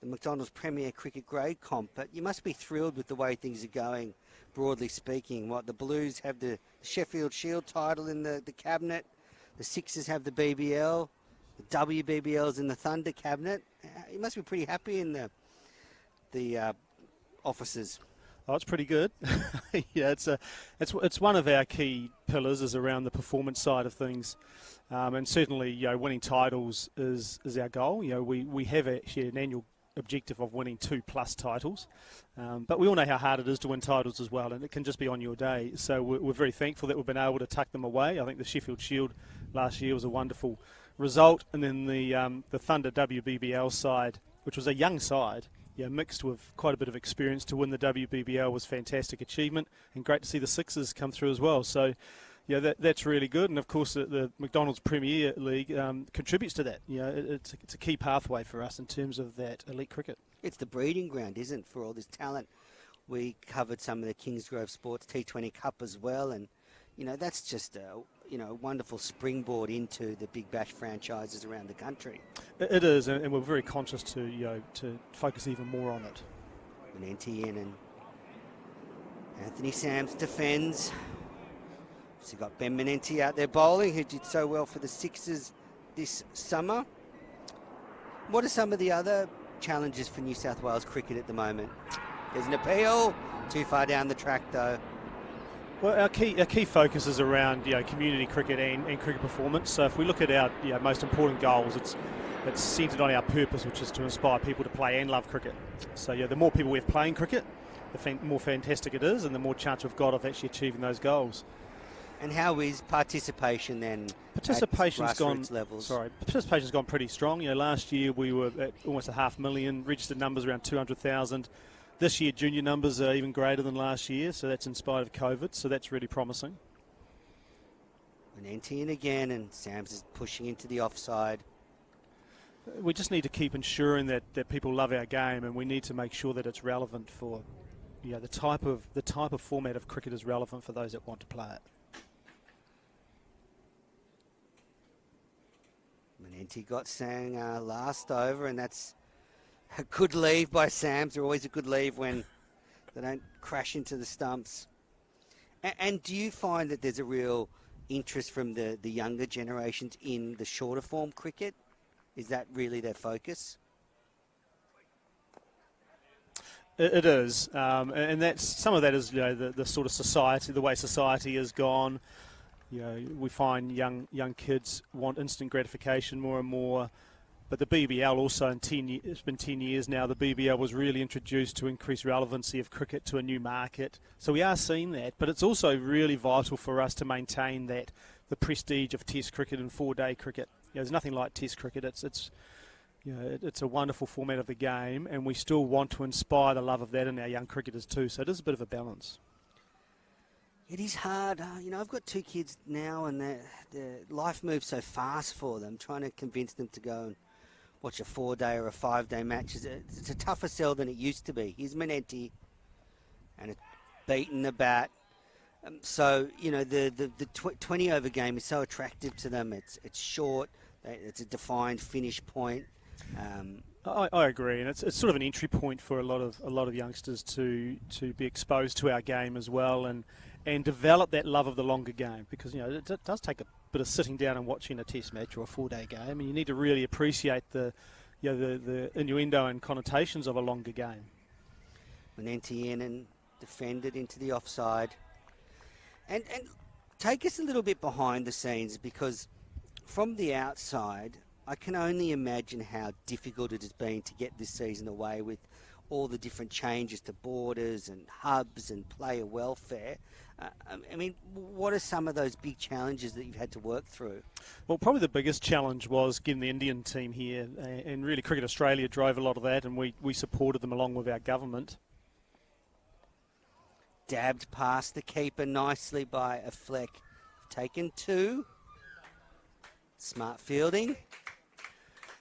McDonald's Premier Cricket Grade Comp, but you must be thrilled with the way things are going, broadly speaking. The Blues have the Sheffield Shield title in the cabinet. The Sixers have the BBL. The WBBL's in the Thunder cabinet. You must be pretty happy in the offices. Oh, it's pretty good. Yeah, it's one of our key pillars is around the performance side of things, and certainly winning titles is our goal. We have actually an annual objective of winning 2+ titles. But we all know how hard it is to win titles as well, and it can just be on your day. So we're very thankful that we've been able to tuck them away. I think the Sheffield Shield last year was a wonderful result, and then the Thunder WBBL side, which was a young side, mixed with quite a bit of experience, to win the WBBL was fantastic achievement, and great to see the Sixers come through as well. So that's really good, and of course the McDonald's Premier League contributes to that. It's a key pathway for us in terms of that elite cricket. It's the breeding ground, isn't it, for all this talent? We covered some of the Kingsgrove Sports T20 Cup as well, and that's just a wonderful springboard into the Big Bash franchises around the country. It is, and we're very conscious to focus even more on it. Manenti in, and Anthony Sams defends. So you've got Ben Manenti out there bowling, who did so well for the Sixers this summer. What are some of the other challenges for New South Wales cricket at the moment? There's an appeal, too far down the track though. Well, our key focus is around community cricket and cricket performance. So if we look at our most important goals, it's centred on our purpose, which is to inspire people to play and love cricket. So the more people we have playing cricket, the more fantastic it is, and the more chance we've got of actually achieving those goals. And how is participation then? Participation's gone. Levels? Participation's gone pretty strong. Last year we were at almost 500,000 registered numbers, around 200,000. This year junior numbers are even greater than last year, so that's in spite of COVID. So that's really promising. Manenti in again, and Sams is pushing into the offside. We just need to keep ensuring that people love our game, and we need to make sure that it's relevant for the type of format of cricket is relevant for those that want to play it. Manenti got Sang last over, and that's a good leave by Sams. They're always a good leave when they don't crash into the stumps. And do you find that there's a real interest from the younger generations in the shorter form cricket? Is that really their focus? It is, and that's some of that is the sort of society, the way society has gone. We find young kids want instant gratification more and more. But the BBL also, it's been 10 years now, the BBL was really introduced to increase relevancy of cricket to a new market. So we are seeing that, but it's also really vital for us to maintain the prestige of Test cricket and 4-day cricket. There's nothing like Test cricket. It's a wonderful format of the game, and we still want to inspire the love of that in our young cricketers too. So it is a bit of a balance. It is hard. I've got 2 kids now, and their life moves so fast for them. Trying to convince them to go and watch a 4-day or a 5-day match, it's a tougher sell than it used to be. Here's Manenti, and it's beaten the bat. So, the 20-over game is so attractive to them. It's short. It's a defined finish point. I agree, and it's sort of an entry point for a lot of youngsters to be exposed to our game as well, and develop that love of the longer game, because it does take a bit of sitting down and watching a Test match or a 4-day game, and you need to really appreciate the innuendo and connotations of a longer game. Manenti in and defended into the offside, and take us a little bit behind the scenes, because from the outside I can only imagine how difficult it has been to get this season away with all the different changes to borders and hubs and player welfare. What are some of those big challenges that you've had to work through? Well, probably the biggest challenge was getting the Indian team here, and really Cricket Australia drove a lot of that, and we supported them along with our government. Dabbed past the keeper nicely by a fleck. Taken 2. Smart fielding.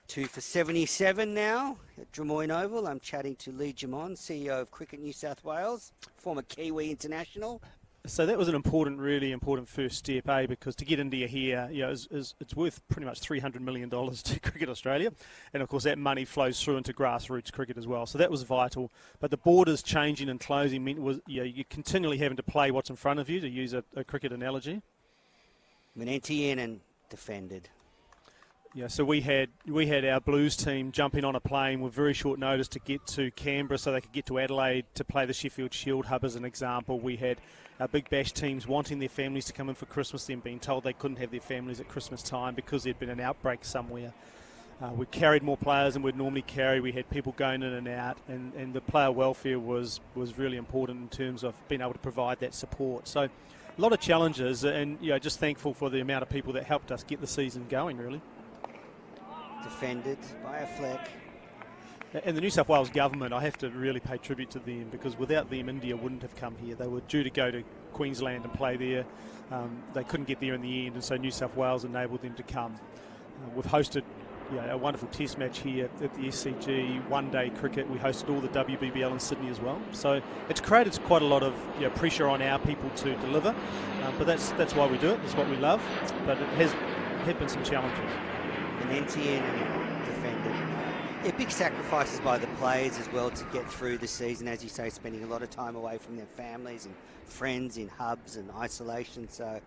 2 for 77 now at Drummoyne Oval. I'm chatting to Lee Jamon, CEO of Cricket New South Wales, former Kiwi international. So that was an really important first step, because to get India here, it's worth pretty much $300 million to Cricket Australia, and of course that money flows through into grassroots cricket as well. So that was vital. But the borders changing and closing meant you're continually having to play what's in front of you, to use a cricket analogy. Manenti in and defended. So we had our Blues team jumping on a plane with very short notice to get to Canberra so they could get to Adelaide to play the Sheffield Shield Hub as an example. We had our Big Bash teams wanting their families to come in for Christmas, then being told they couldn't have their families at Christmas time because there'd been an outbreak somewhere. We carried more players than we'd normally carry. We had people going in and out, and the player welfare was really important in terms of being able to provide that support. So a lot of challenges, and just thankful for the amount of people that helped us get the season going, really. Defended by a fleck. And the New South Wales government, I have to really pay tribute to them, because without them, India wouldn't have come here. They were due to go to Queensland and play there. They couldn't get there in the end, and so New South Wales enabled them to come. We've hosted a wonderful test match here at the SCG, one-day cricket. We hosted all the WBBL in Sydney as well. So it's created quite a lot of pressure on our people to deliver, but that's why we do it. That's what we love. But it has had been some challenges. An NTN and defended. Yeah, big sacrifices by the players as well to get through the season, as you say, spending a lot of time away from their families and friends in hubs and isolation. So,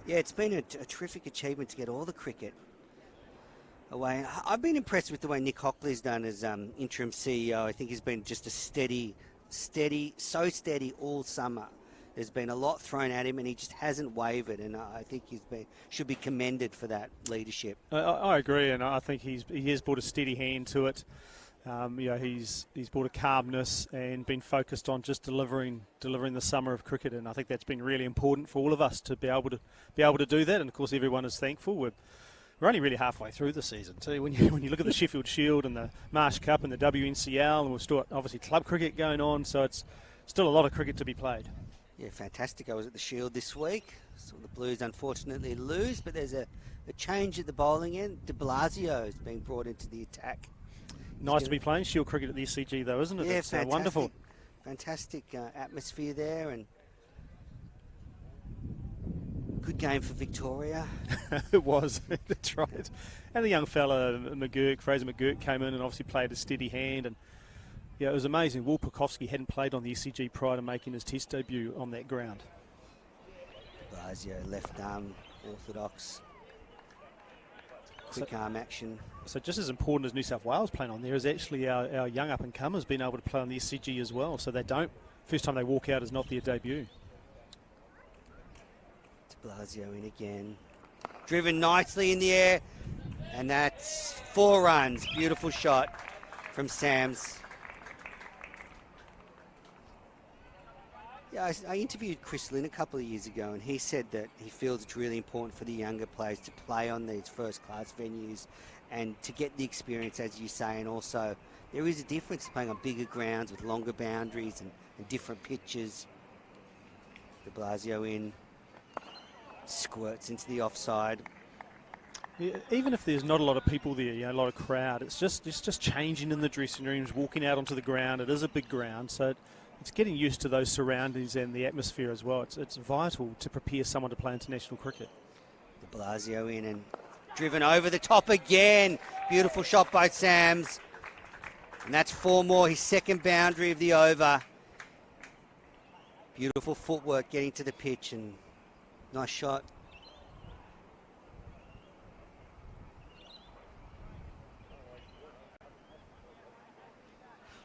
yeah, it's been a terrific achievement to get all the cricket away. I've been impressed with the way Nick Hockley's done as interim CEO. I think he's been just a steady all summer. There's been a lot thrown at him, and he just hasn't wavered, and I think should be commended for that leadership. I agree, and I think he has brought a steady hand to it. He's brought a calmness and been focused on just delivering the summer of cricket, and I think that's been really important for all of us to be able to do that. And of course, everyone is thankful. We're only really halfway through the season too. When you look at the Sheffield Shield and the Marsh Cup and the WNCL, and we've still got obviously club cricket going on, so it's still a lot of cricket to be played. Yeah, fantastic. I was at the Shield this week. Saw the Blues unfortunately lose, but there's a change at the bowling end. De Blasio is being brought into the attack. Nice to be playing Shield cricket at the SCG though, isn't it? Yeah, it's fantastic. Wonderful. Fantastic atmosphere there, and good game for Victoria. It was, that's right. And the young fella, Fraser McGurk, came in and obviously played a steady hand, and yeah, it was amazing. Will Pukowski hadn't played on the SCG prior to making his test debut on that ground. Blasio, left arm, orthodox. Quick arm action. So just as important as New South Wales playing on there is actually our young up-and-comers being able to play on the SCG as well. So first time they walk out is not their debut. De Blasio in again. Driven nicely in the air. And that's 4 runs. Beautiful shot from Sams. Yeah, I interviewed Chris Lynn a couple of years ago, and he said that he feels it's really important for the younger players to play on these first-class venues and to get the experience, as you say, and also there is a difference playing on bigger grounds with longer boundaries and different pitches. De Blasio in, squirts into the offside. Yeah, even if there's not a lot of people there, a lot of crowd, it's just changing in the dressing rooms, walking out onto the ground. It is a big ground, so it's getting used to those surroundings and the atmosphere as well. It's vital to prepare someone to play international cricket. De Blasio in and driven over the top again. Beautiful shot by Sams. And that's 4 more, his second boundary of the over. Beautiful footwork getting to the pitch, and nice shot.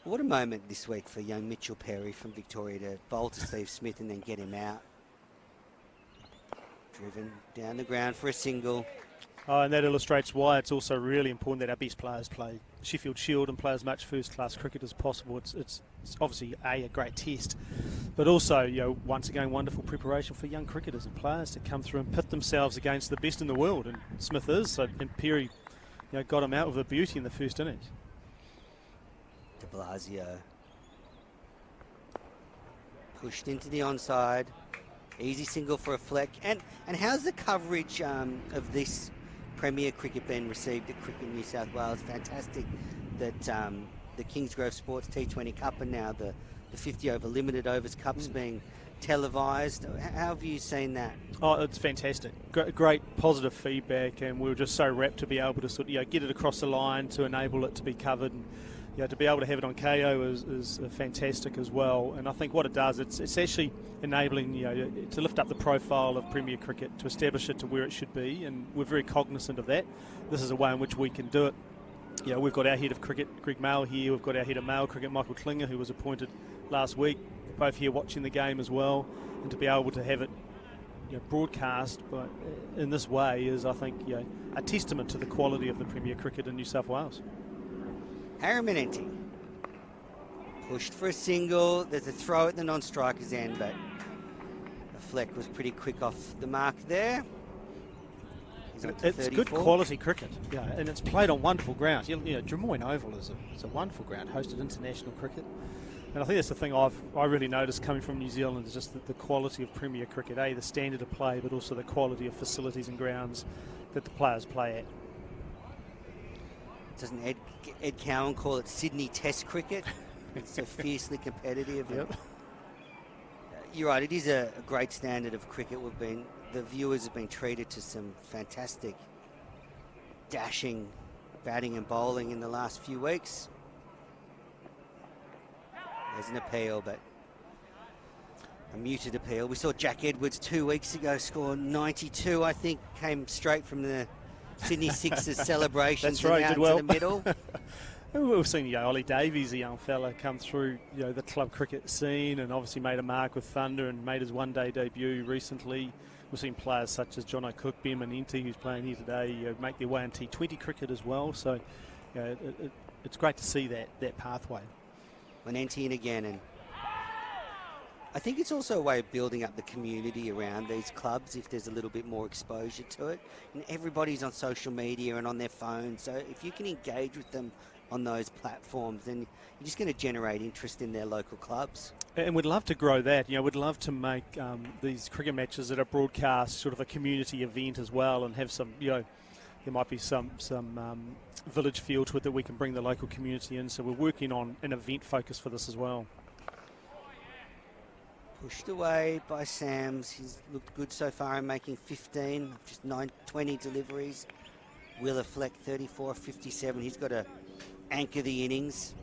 What a moment this week for young Mitchell Perry from Victoria to bowl to Steve Smith and then get him out. Driven down the ground for a single. Oh, and that illustrates why it's also really important that our best players play Sheffield Shield and play as much first-class cricket as possible. It's obviously a great test, but also, once again, wonderful preparation for young cricketers and players to come through and pit themselves against the best in the world, and Smith is. And Perry, got him out with a beauty in the first innings. De Blasio pushed into the onside. Easy single for a fleck. And how's the coverage of this Premier Cricket been received at Cricket New South Wales? Fantastic that the Kingsgrove Sports T20 Cup and now the 50 over limited overs cups being televised. How have you seen that? Oh, it's fantastic. Great positive feedback, and we were just so rapt to be able to get it across the line to enable it to be covered. And, to be able to have it on KO is fantastic as well. And I think what it does, it's actually enabling to lift up the profile of Premier Cricket, to establish it to where it should be, and we're very cognizant of that. This is a way in which we can do it. We've got our head of cricket, Greg Mail, here. We've got our head of male cricket, Michael Klinger, who was appointed last week, both here watching the game as well. And to be able to have it broadcast in this way is, I think, a testament to the quality of the Premier Cricket in New South Wales. Harriman Enti pushed for a single. There's a throw at the non-striker's end, but the fleck was pretty quick off the mark there. It's good quality cricket, and it's played on wonderful grounds. Drummoyne Oval is a wonderful ground, hosted international cricket. And I think that's the thing I really noticed coming from New Zealand is just the quality of Premier Cricket, the standard of play, but also the quality of facilities and grounds that the players play at. Doesn't Ed Cowan call it Sydney Test cricket? It's so fiercely competitive. Yep. You're right, it is a great standard of cricket. The viewers have been treated to some fantastic dashing batting and bowling in the last few weeks. There's an appeal, but a muted appeal. We saw Jack Edwards 2 weeks ago score 92, I think, came straight from the Sydney Sixers celebrations. That's right, out did well. to the middle. We've seen Ollie Davies, a young fella, come through the club cricket scene and obviously made a mark with Thunder and made his one-day debut recently. We've seen players such as John O'Cook, Ben Manenti, who's playing here today, make their way in T20 cricket as well. So it's great to see that pathway. Manenti in again, and I think it's also a way of building up the community around these clubs if there's a little bit more exposure to it. And everybody's on social media and on their phones, so if you can engage with them on those platforms, then you're just going to generate interest in their local clubs. And we'd love to grow that. We'd love to make these cricket matches that are broadcast sort of a community event as well, and have some, there might be some village feel to it that we can bring the local community in. So we're working on an event focus for this as well. Pushed away by Sams. He's looked good so far in making 15, just 20 deliveries. Willa Fleck 34-57. He's got to anchor the innings.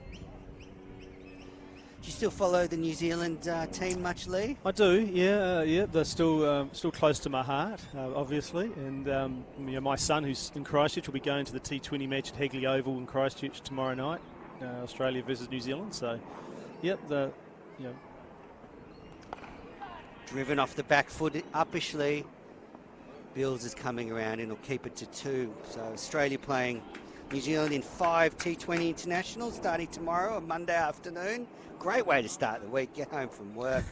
Do you still follow the New Zealand team much, Lee? I do, yeah. They're still close to my heart, obviously. And my son, who's in Christchurch, will be going to the T20 match at Hagley Oval in Christchurch tomorrow night, Australia versus New Zealand. So, driven off the back foot uppishly. Bills is coming around and will keep it to 2. So Australia playing New Zealand in 5 T20 internationals starting tomorrow, a Monday afternoon. Great way to start the week. Get home from work,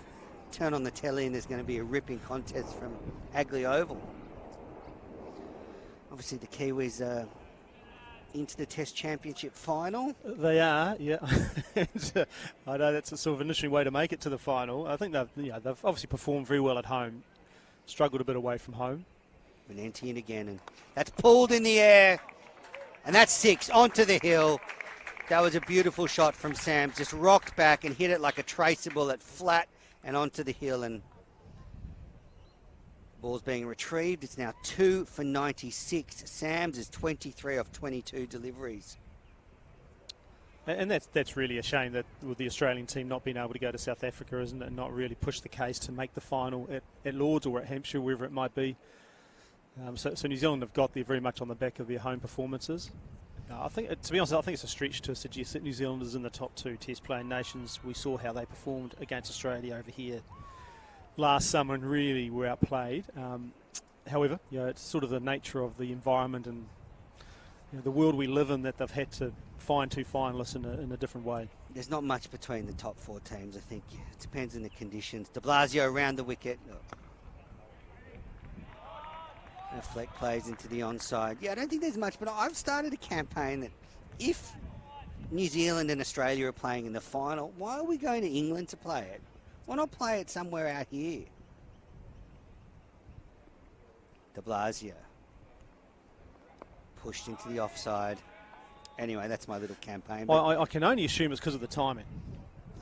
turn on the telly, and there's going to be a ripping contest from Hagley Oval. Obviously, the Kiwis are into the Test Championship final. They are, yeah. I know that's a sort of an interesting way to make it to the final. I think they've obviously performed very well at home, struggled a bit away from home. Manenti in again, and that's pulled in the air, and that's 6 onto the hill. That was a beautiful shot from Sam, just rocked back and hit it like a traceable at flat and onto the hill, and ball's being retrieved. It's now 2 for 96. Sam's is 23 off 22 deliveries. And that's really a shame that with the Australian team not being able to go to South Africa, isn't it, and not really push the case to make the final at Lords or at Hampshire, wherever it might be. So New Zealand have got there very much on the back of their home performances. I think, to be honest, I think it's a stretch to suggest that New Zealand is in the top 2 Test playing nations. We saw how they performed against Australia over here last summer and really were outplayed. However, it's sort of the nature of the environment and the world we live in that they've had to find 2 finalists in a different way. There's not much between the top 4 teams, I think. It depends on the conditions. De Blasio around the wicket. And Fleck plays into the onside. Yeah, I don't think there's much, but I've started a campaign that if New Zealand and Australia are playing in the final, why are we going to England to play it? Why not play it somewhere out here? De Blasio. Pushed into the offside. Anyway, that's my little campaign. Well, I can only assume it's because of the timing.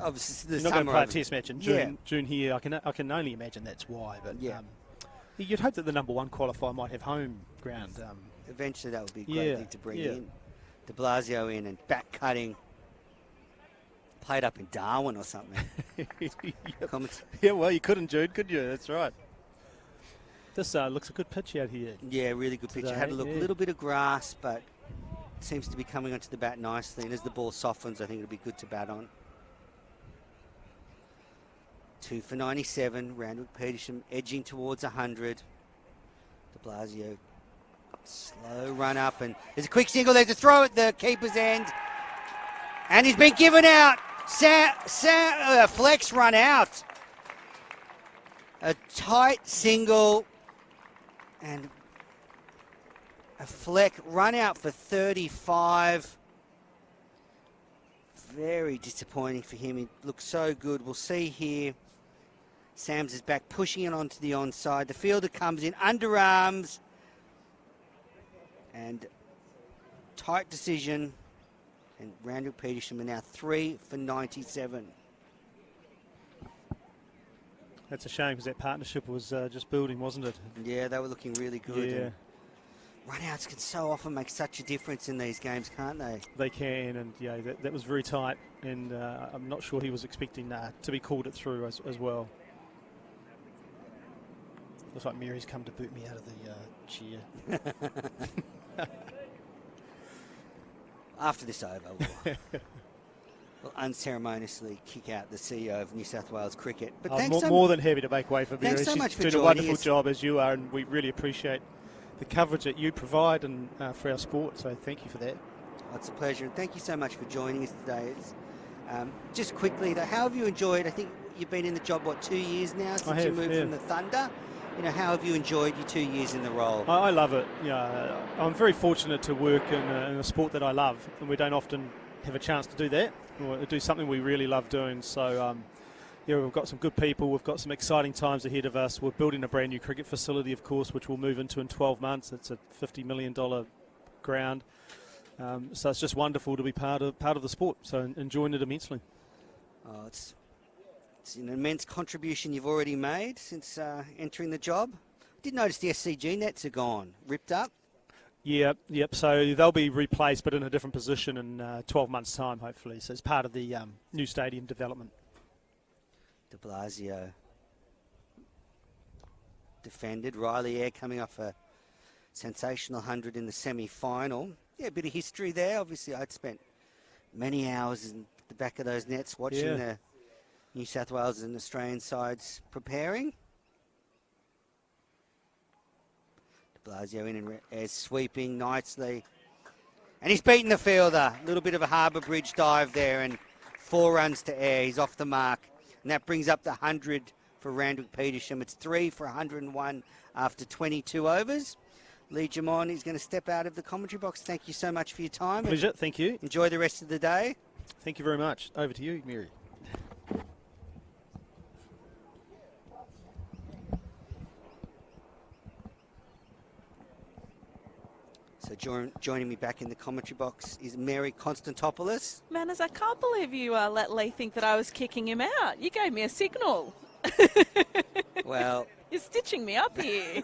Obviously, You're not going to play a Test match in June here. I can only imagine that's why. But you'd hope that the number 1 qualifier might have home ground. Eventually, that would be a great thing to bring in. De Blasio in and back cutting. Played up in Darwin or something. Yeah, well, you couldn't, Jude, could you? That's right. This looks a good pitch out here. Yeah, really good pitch. I had a look, a little bit of grass, but it seems to be coming onto the bat nicely. And as the ball softens, I think it'll be good to bat on. 2 for 97. Randwick Petersham edging towards 100. De Blasio, slow run up, and there's a quick single. There's a throw at the keeper's end. And he's been given out. Flex run out. A tight single. And a Fleck run out for 35. Very disappointing for him. He looks so good. We'll see here. Sams is back, pushing it onto the onside. The fielder comes in, underarms. And tight decision. And Randwick Petersham are now 3 for 97. That's a shame because that partnership was just building, wasn't it? Yeah, they were looking really good. Yeah. Run-outs can so often make such a difference in these games, can't they? They can, and yeah, that was very tight, and I'm not sure he was expecting to be called it through as well. Looks like Mary's come to boot me out of the chair. After this over, we'll unceremoniously kick out the CEO of New South Wales Cricket. But I'm more than happy to make way for Mary. Thanks so much for She's doing joining a wonderful us. job, as you are, and we really appreciate the coverage that you provide and for our sport, so thank you for that. It's a pleasure, and thank you so much for joining us today. Just quickly, though, how have you enjoyed, I think you've been in the job, 2 years now since you moved from the Thunder? How have you enjoyed your 2 years in the role? I love it. I'm very fortunate to work in a sport that I love, and we don't often have a chance to do that, or do something we really love doing. So, we've got some good people. We've got some exciting times ahead of us. We're building a brand new cricket facility, of course, which we'll move into in 12 months. It's a $50 million ground. So it's just wonderful to be part of the sport. So enjoying it immensely. It's an immense contribution you've already made since entering the job. I did notice the SCG nets are gone, ripped up. Yep. So they'll be replaced, but in a different position in 12 months' time, hopefully. So it's part of the new stadium development. De Blasio defended. Riley Eyre coming off a sensational 100 in the semi-final. Yeah, a bit of history there. Obviously, I'd spent many hours in the back of those nets watching the New South Wales and Australian sides preparing. De Blasio in and Eyre's sweeping nicely. And he's beaten the fielder. A little bit of a Harbour Bridge dive there, and 4 runs to Eyre. He's off the mark. And that brings up the 100 for Randwick Petersham. It's 3 for 101 after 22 overs. Lee Jamon is going to step out of the commentary box. Thank you so much for your time. Pleasure. Thank you. Enjoy the rest of the day. Thank you very much. Over to you, Mary. So joining me back in the commentary box is Mary Constantopoulos. Manners, I can't believe you let Lee think that I was kicking him out. You gave me a signal. Well... You're stitching me up here.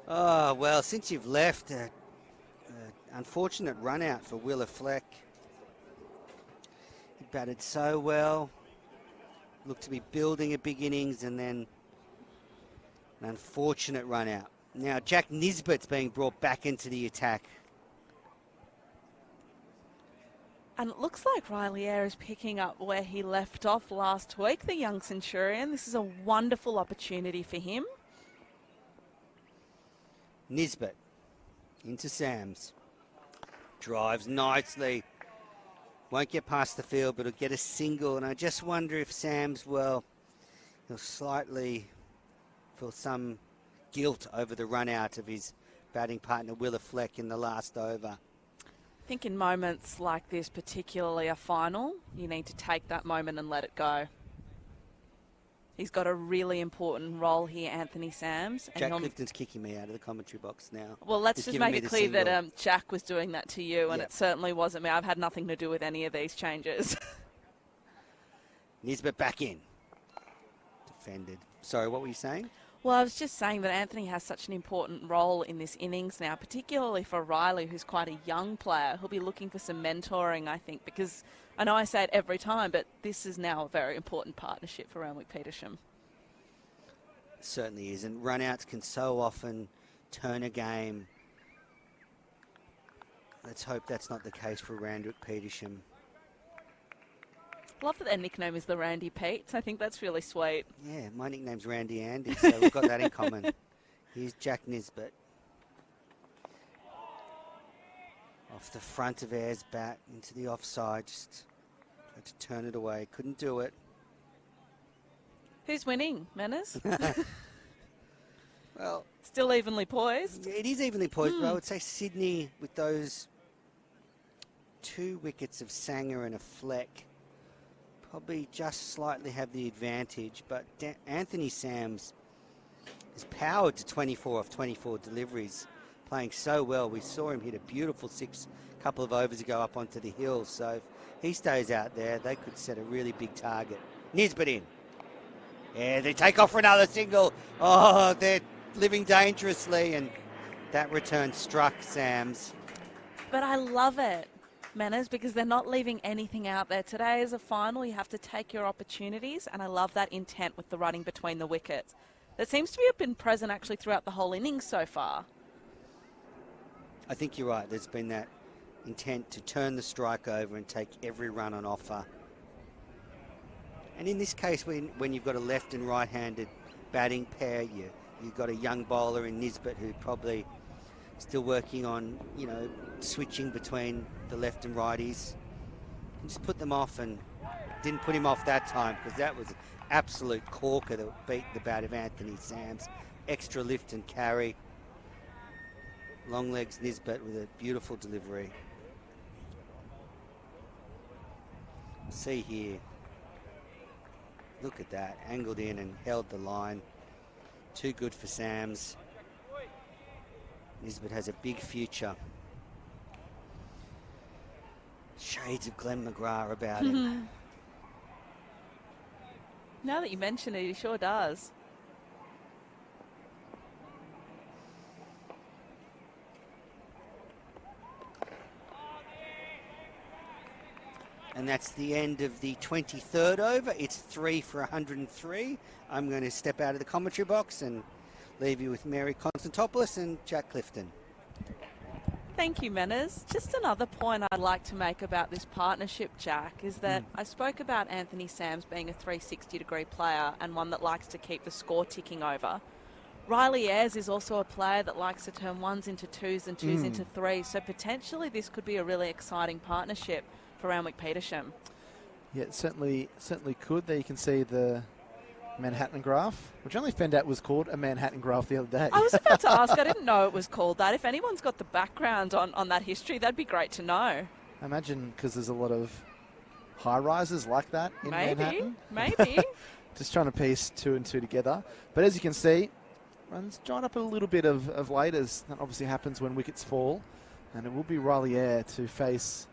Oh, well, since you've left, unfortunate run out for Willa Fleck. He batted so well. Looked to be building a big innings, and then an unfortunate run out. Now, Jack Nisbet's being brought back into the attack. And it looks like Riley Eyre is picking up where he left off last week, the young Centurion. This is a wonderful opportunity for him. Nisbet into Sams. Drives nicely. Won't get past the field, but he'll get a single. And I just wonder if Sams, well, he'll slightly feel some guilt over the run out of his batting partner Willa Fleck in the last over. I think in moments like this, particularly a final, you need to take that moment and let it go. He's got a really important role here, Anthony Sams. And Jack Clifton's kicking me out of the commentary box now. Well, let's just make it clear that Jack was doing that to you, and it certainly wasn't me. I've had nothing to do with any of these changes. Nisbet back in. Defended. Sorry, what were you saying? Well, I was just saying that Anthony has such an important role in this innings now, particularly for Riley, who's quite a young player. He'll be looking for some mentoring, I think, because I know I say it every time, but this is now a very important partnership for Randwick Petersham. Certainly is, and run-outs can so often turn a game. Let's hope that's not the case for Randwick Petersham. Love that their nickname is the Randy Pete's. I think that's really sweet. Yeah, my nickname's Randy Andy, so we've got that in common. Here's Jack Nisbet. Off the front of Ayres' bat into the offside. Just tried to turn it away. Couldn't do it. Who's winning, Manners? Well, still evenly poised. It is evenly poised, but I would say Sydney, with those 2 wickets of Sanger and a Fleck, probably just slightly have the advantage. But Anthony Sams is powered to 24 off 24 deliveries, playing so well. We saw him hit a beautiful 6 a couple of overs ago up onto the hill. So if he stays out there, they could set a really big target. Nisbet in. Yeah, they take off for another single. Oh, they're living dangerously, and that return struck Sams. But I love it, Manners, because they're not leaving anything out there. Today is a final. You have to take your opportunities, and I love that intent with the running between the wickets. That seems to have been present actually throughout the whole innings so far. I think you're right. There's been that intent to turn the strike over and take every run on offer. And in this case, when you've got a left and right-handed batting pair, you've got a young bowler in Nisbet who probably still working on, switching between the left and righties. And just put them off, and didn't put him off that time, because that was an absolute corker that beat the bat of Anthony Sams. Extra lift and carry. Long legs Nisbet with a beautiful delivery. See here. Look at that. Angled in and held the line. Too good for Sams. Nisbet has a big future. Shades of Glenn McGrath about him. Now that you mention it, he sure does. And that's the end of the 23rd over. It's 3 for 103. I'm going to step out of the commentary box and leave you with Mary Constantopoulos and Jack Clifton. Thank you, Manners. Just another point I'd like to make about this partnership, Jack, is that I spoke about Anthony Sams being a 360-degree player and one that likes to keep the score ticking over. Riley Ayres is also a player that likes to turn ones into twos and twos into threes, so potentially this could be a really exciting partnership for Randwick Petersham. Yeah, it certainly could. There you can see the Manhattan graph, which I only found out was called a Manhattan graph the other day. I was about to ask, I didn't know it was called that. If anyone's got the background on that history, that'd be great to know. I imagine because there's a lot of high-rises like that in Manhattan. Maybe. Just trying to piece 2 and 2 together. But as you can see, runs dried up a little bit of late, as that obviously happens when wickets fall. And it will be Riley Ayre to face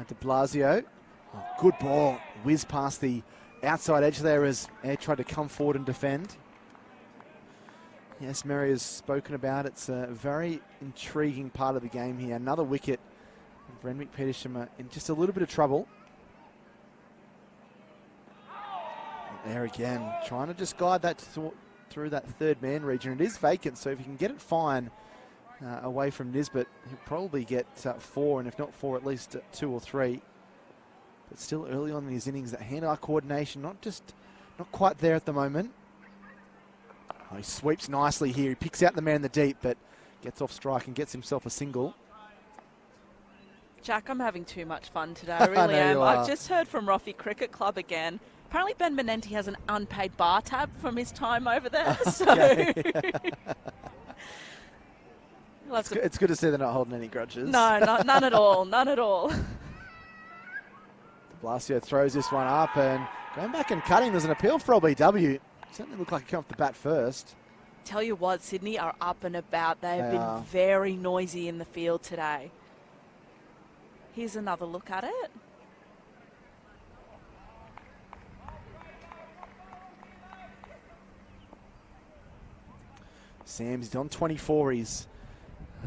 de Blasio. Oh, good ball. Whiz past the outside edge there as Ayre tried to come forward and defend. Yes, Mary has spoken about it's a very intriguing part of the game here. Another wicket. Randwick Petersham are in just a little bit of trouble. There again, trying to just guide that through that third man region. It is vacant, so if you can get it fine away from Nisbet, he'll probably get 4, and if not 4, at least 2 or 3. But still early on in his innings, that hand-eye coordination, not quite there at the moment. Oh, he sweeps nicely here. He picks out the man in the deep, but gets off strike and gets himself a single. Jack, I'm having too much fun today. I really am. I've just heard from Roffey Cricket Club again. Apparently Ben Menenti has an unpaid bar tab from his time over there. It's good to see they're not holding any grudges. No, none at all. None at all. Blasio throws this one up, and going back and cutting, there's an appeal for LBW. Certainly looked like he came off the bat first. Tell you what, Sydney are up and about. They have been very noisy in the field today. Here's another look at it. Sams, he's on 24. He's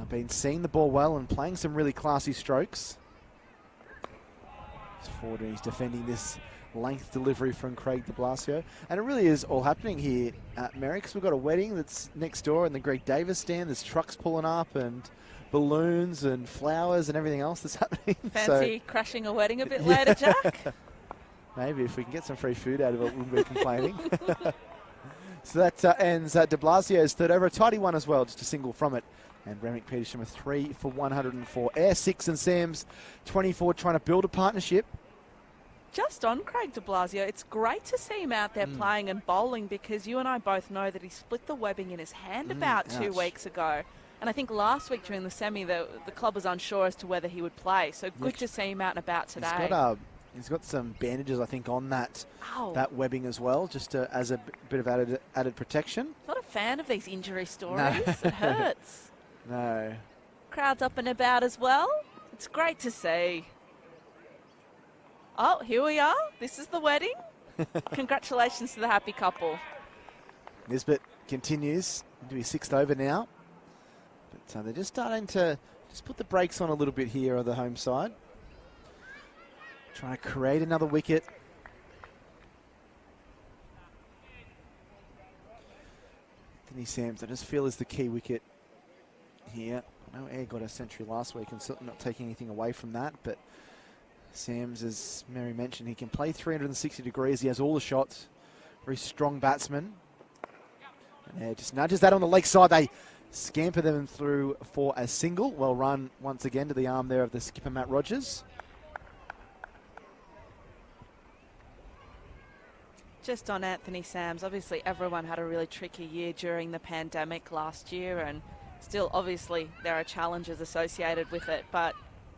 been seeing the ball well and playing some really classy strokes. He's forward and he's defending this length delivery from Craig de Blasio. And it really is all happening here at Merrick, because we've got a wedding that's next door in the Greg Davis stand. There's trucks pulling up and balloons and flowers and everything else that's happening. Fancy crashing a wedding a bit later, Jack? Maybe if we can get some free food out of it, we wouldn't be complaining. So that ends de Blasio's third over. A tidy one as well, just a single from it. And Randwick Petersham with 3 for 104. Air 6 and Sam's 24 trying to build a partnership. Just on Craig de Blasio, it's great to see him out there playing and bowling, because you and I both know that he split the webbing in his hand about 2 weeks ago. And I think last week during the semi, the club was unsure as to whether he would play. So good to see him out and about today. He's got some bandages, I think, on that webbing as well, just as a bit of added protection. Not a fan of these injury stories. No. It hurts. No. Crowd's up and about as well. It's great to see. Oh, here we are. This is the wedding. Congratulations to the happy couple. Nisbet continues into his 6th over now. But they're just starting to just put the brakes on a little bit here on the home side. Trying to create another wicket. Anthony Sams, I just feel, is the key wicket here. I know Air got a century last week and certainly not taking anything away from that, but Sams, as Mary mentioned, he can play 360 degrees. He has all the shots. Very strong batsman. And Air just nudges that on the leg side. They scamper them through for a single. Well run once again to the arm there of the skipper, Matt Rogers. Just on Anthony Sams, obviously everyone had a really tricky year during the pandemic last year, and still obviously there are challenges associated with it, but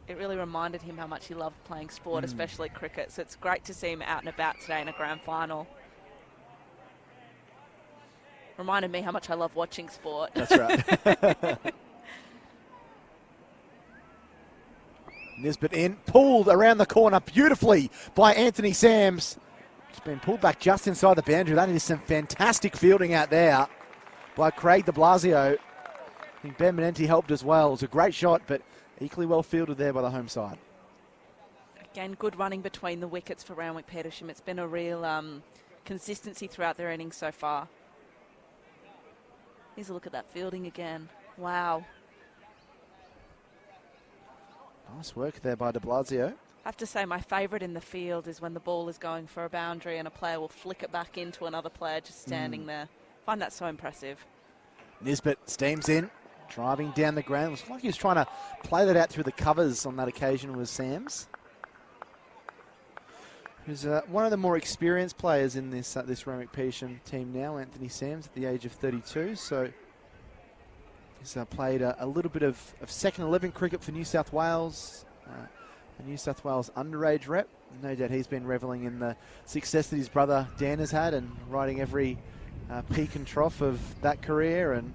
it really reminded him how much he loved playing sport, especially cricket. So it's great to see him out and about today in a grand final. Reminded me how much I love watching sport. That's right. Nisbet in, pulled around the corner beautifully by Anthony Sams. It's been pulled back just inside the boundary. That is some fantastic fielding out there by Craig de Blasio. I think Ben Menenti helped as well. It was a great shot, but equally well fielded there by the home side. Again, good running between the wickets for Randwick Petersham. It's been a real consistency throughout their innings so far. Here's a look at that fielding again. Wow. Nice work there by de Blasio. I have to say my favourite in the field is when the ball is going for a boundary and a player will flick it back into another player just standing there. I find that so impressive. Nisbet steams in, driving down the ground. Looks like he was trying to play that out through the covers on that occasion with Sams. Who's one of the more experienced players in this Randwick Petersham team now, Anthony Sams, at the age of 32. So he's played a little bit of second 11 cricket for New South Wales. A New South Wales underage rep. No doubt he's been revelling in the success that his brother Dan has had and riding every peak and trough of that career. And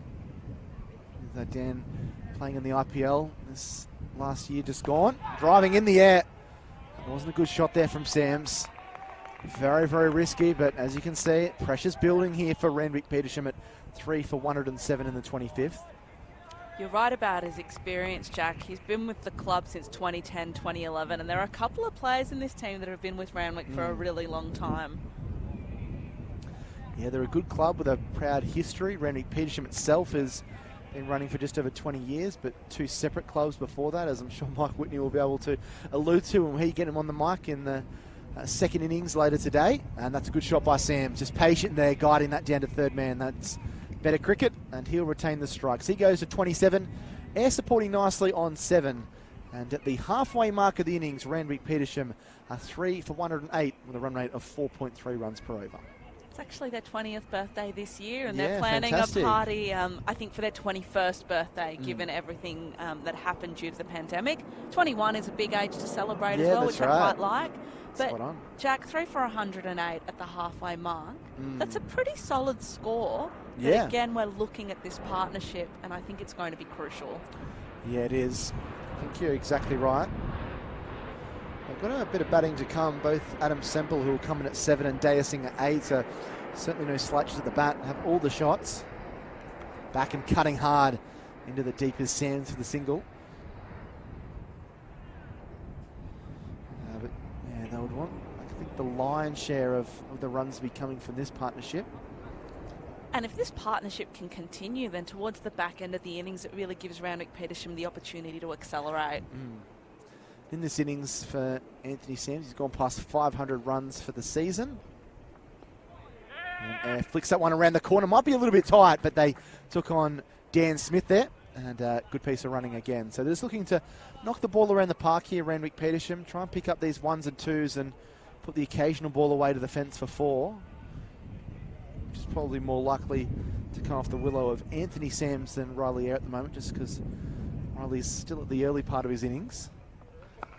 Dan playing in the IPL this last year just gone. Driving in the air. It wasn't a good shot there from Sams. Very, very risky, but as you can see, pressure's building here for Randwick Petersham at 3 for 107 in the 25th. You're right about his experience, Jack. He's been with the club since 2010, 2011, and there are a couple of players in this team that have been with Randwick for a really long time. Yeah, they're a good club with a proud history. Randwick Petersham itself has been running for just over 20 years, but 2 separate clubs before that, as I'm sure Mike Whitney will be able to allude to when he get him on the mic in the second innings later today. And that's a good shot by Sam. Just patient there, guiding that down to third man. That's better cricket, and he'll retain the strikes. He goes to 27. Air supporting nicely on 7. And at the halfway mark of the innings, Randwick Petersham are 3 for 108 with a run rate of 4.3 runs per over. It's actually their 20th birthday this year, and Yeah, they're planning fantastic. a party, I think, for their 21st birthday, given everything that happened due to the pandemic. 21 is a big age to celebrate as well, that's which right. I quite like. But Spot on. Jack, 3 for 108 at the halfway mark. That's a pretty solid score. But Yeah. again, we're looking at this partnership, and I think it's going to be crucial. Yeah, it is. I think you're exactly right. They've got a bit of batting to come. Both Adam Semple, who will come in at 7, and Dayasing at 8. So certainly no slouches at the bat. Have all the shots. Back and cutting hard into the deepest sands for the single. But yeah, they would want, I think, the lion's share of the runs to be coming from this partnership. And if this partnership can continue, then towards the back end of the innings, it really gives Randwick Petersham the opportunity to accelerate. in this innings for Anthony Sams. He's gone past 500 runs for the season. And flicks that one around the corner. Might be a little bit tight, but they took on Dan Smith there. And good piece of running again. So they're just looking to knock the ball around the park here, Randwick Petersham. Try and pick up these 1s and 2s and put the occasional ball away to the fence for 4. Which is probably more likely to come off the willow of Anthony Sams than Riley Eyre at the moment, just because Riley's still at the early part of his innings.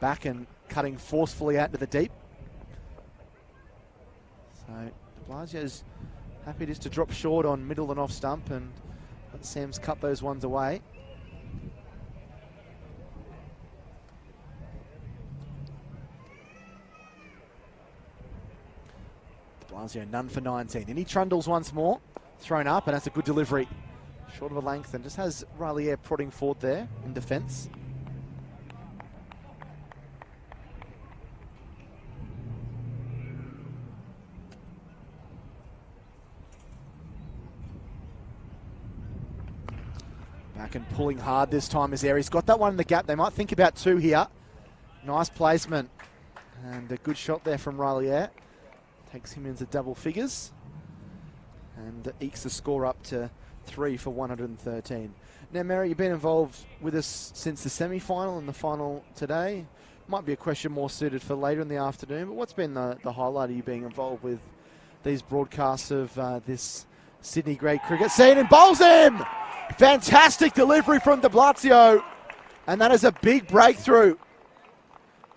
Back and cutting forcefully out to the deep. So de Blasio's happy just to drop short on middle and off stump and let Sams cut those ones away. De Blasio none for 19. And he trundles once more. Thrown up, and that's a good delivery. Short of a length, and just has Riley Eyre prodding forward there in defence. Back and pulling hard this time is Eyre. He's got that one in the gap. They might think about 2 here. Nice placement. And a good shot there from Riley Eyre. Takes him into double figures. And ekes the score up to 3 for 113. Now, Mary, you've been involved with us since the semi-final and the final today. Might be a question more suited for later in the afternoon, but what's been the highlight of you being involved with these broadcasts of this Sydney grade cricket scene? And bowls him! Fantastic delivery from de Blasio, and that is a big breakthrough.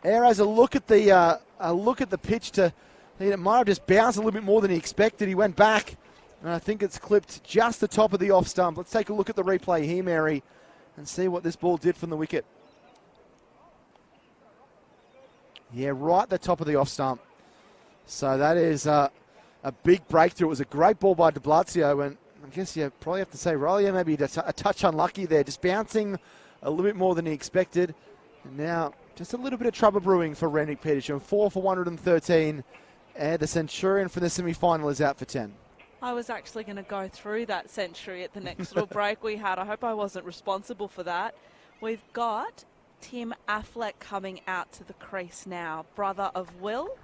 Eyre has a look at the pitch to. It might have just bounced a little bit more than he expected. He went back. And I think it's clipped just the top of the off stump. Let's take a look at the replay here, Mary, and see what this ball did from the wicket. Yeah, right the top of the off stump. So that is a big breakthrough. It was a great ball by de Blasio, and I guess you probably have to say Riley maybe a touch unlucky there, just bouncing a little bit more than he expected. And now just a little bit of trouble brewing for Randwick Petersham. 4 for 113. The Centurion for the semi-final is out for 10. I was actually going to go through that century at the next little break we had. I hope I wasn't responsible for that. We've got Tim Affleck coming out to the crease now, brother of Will,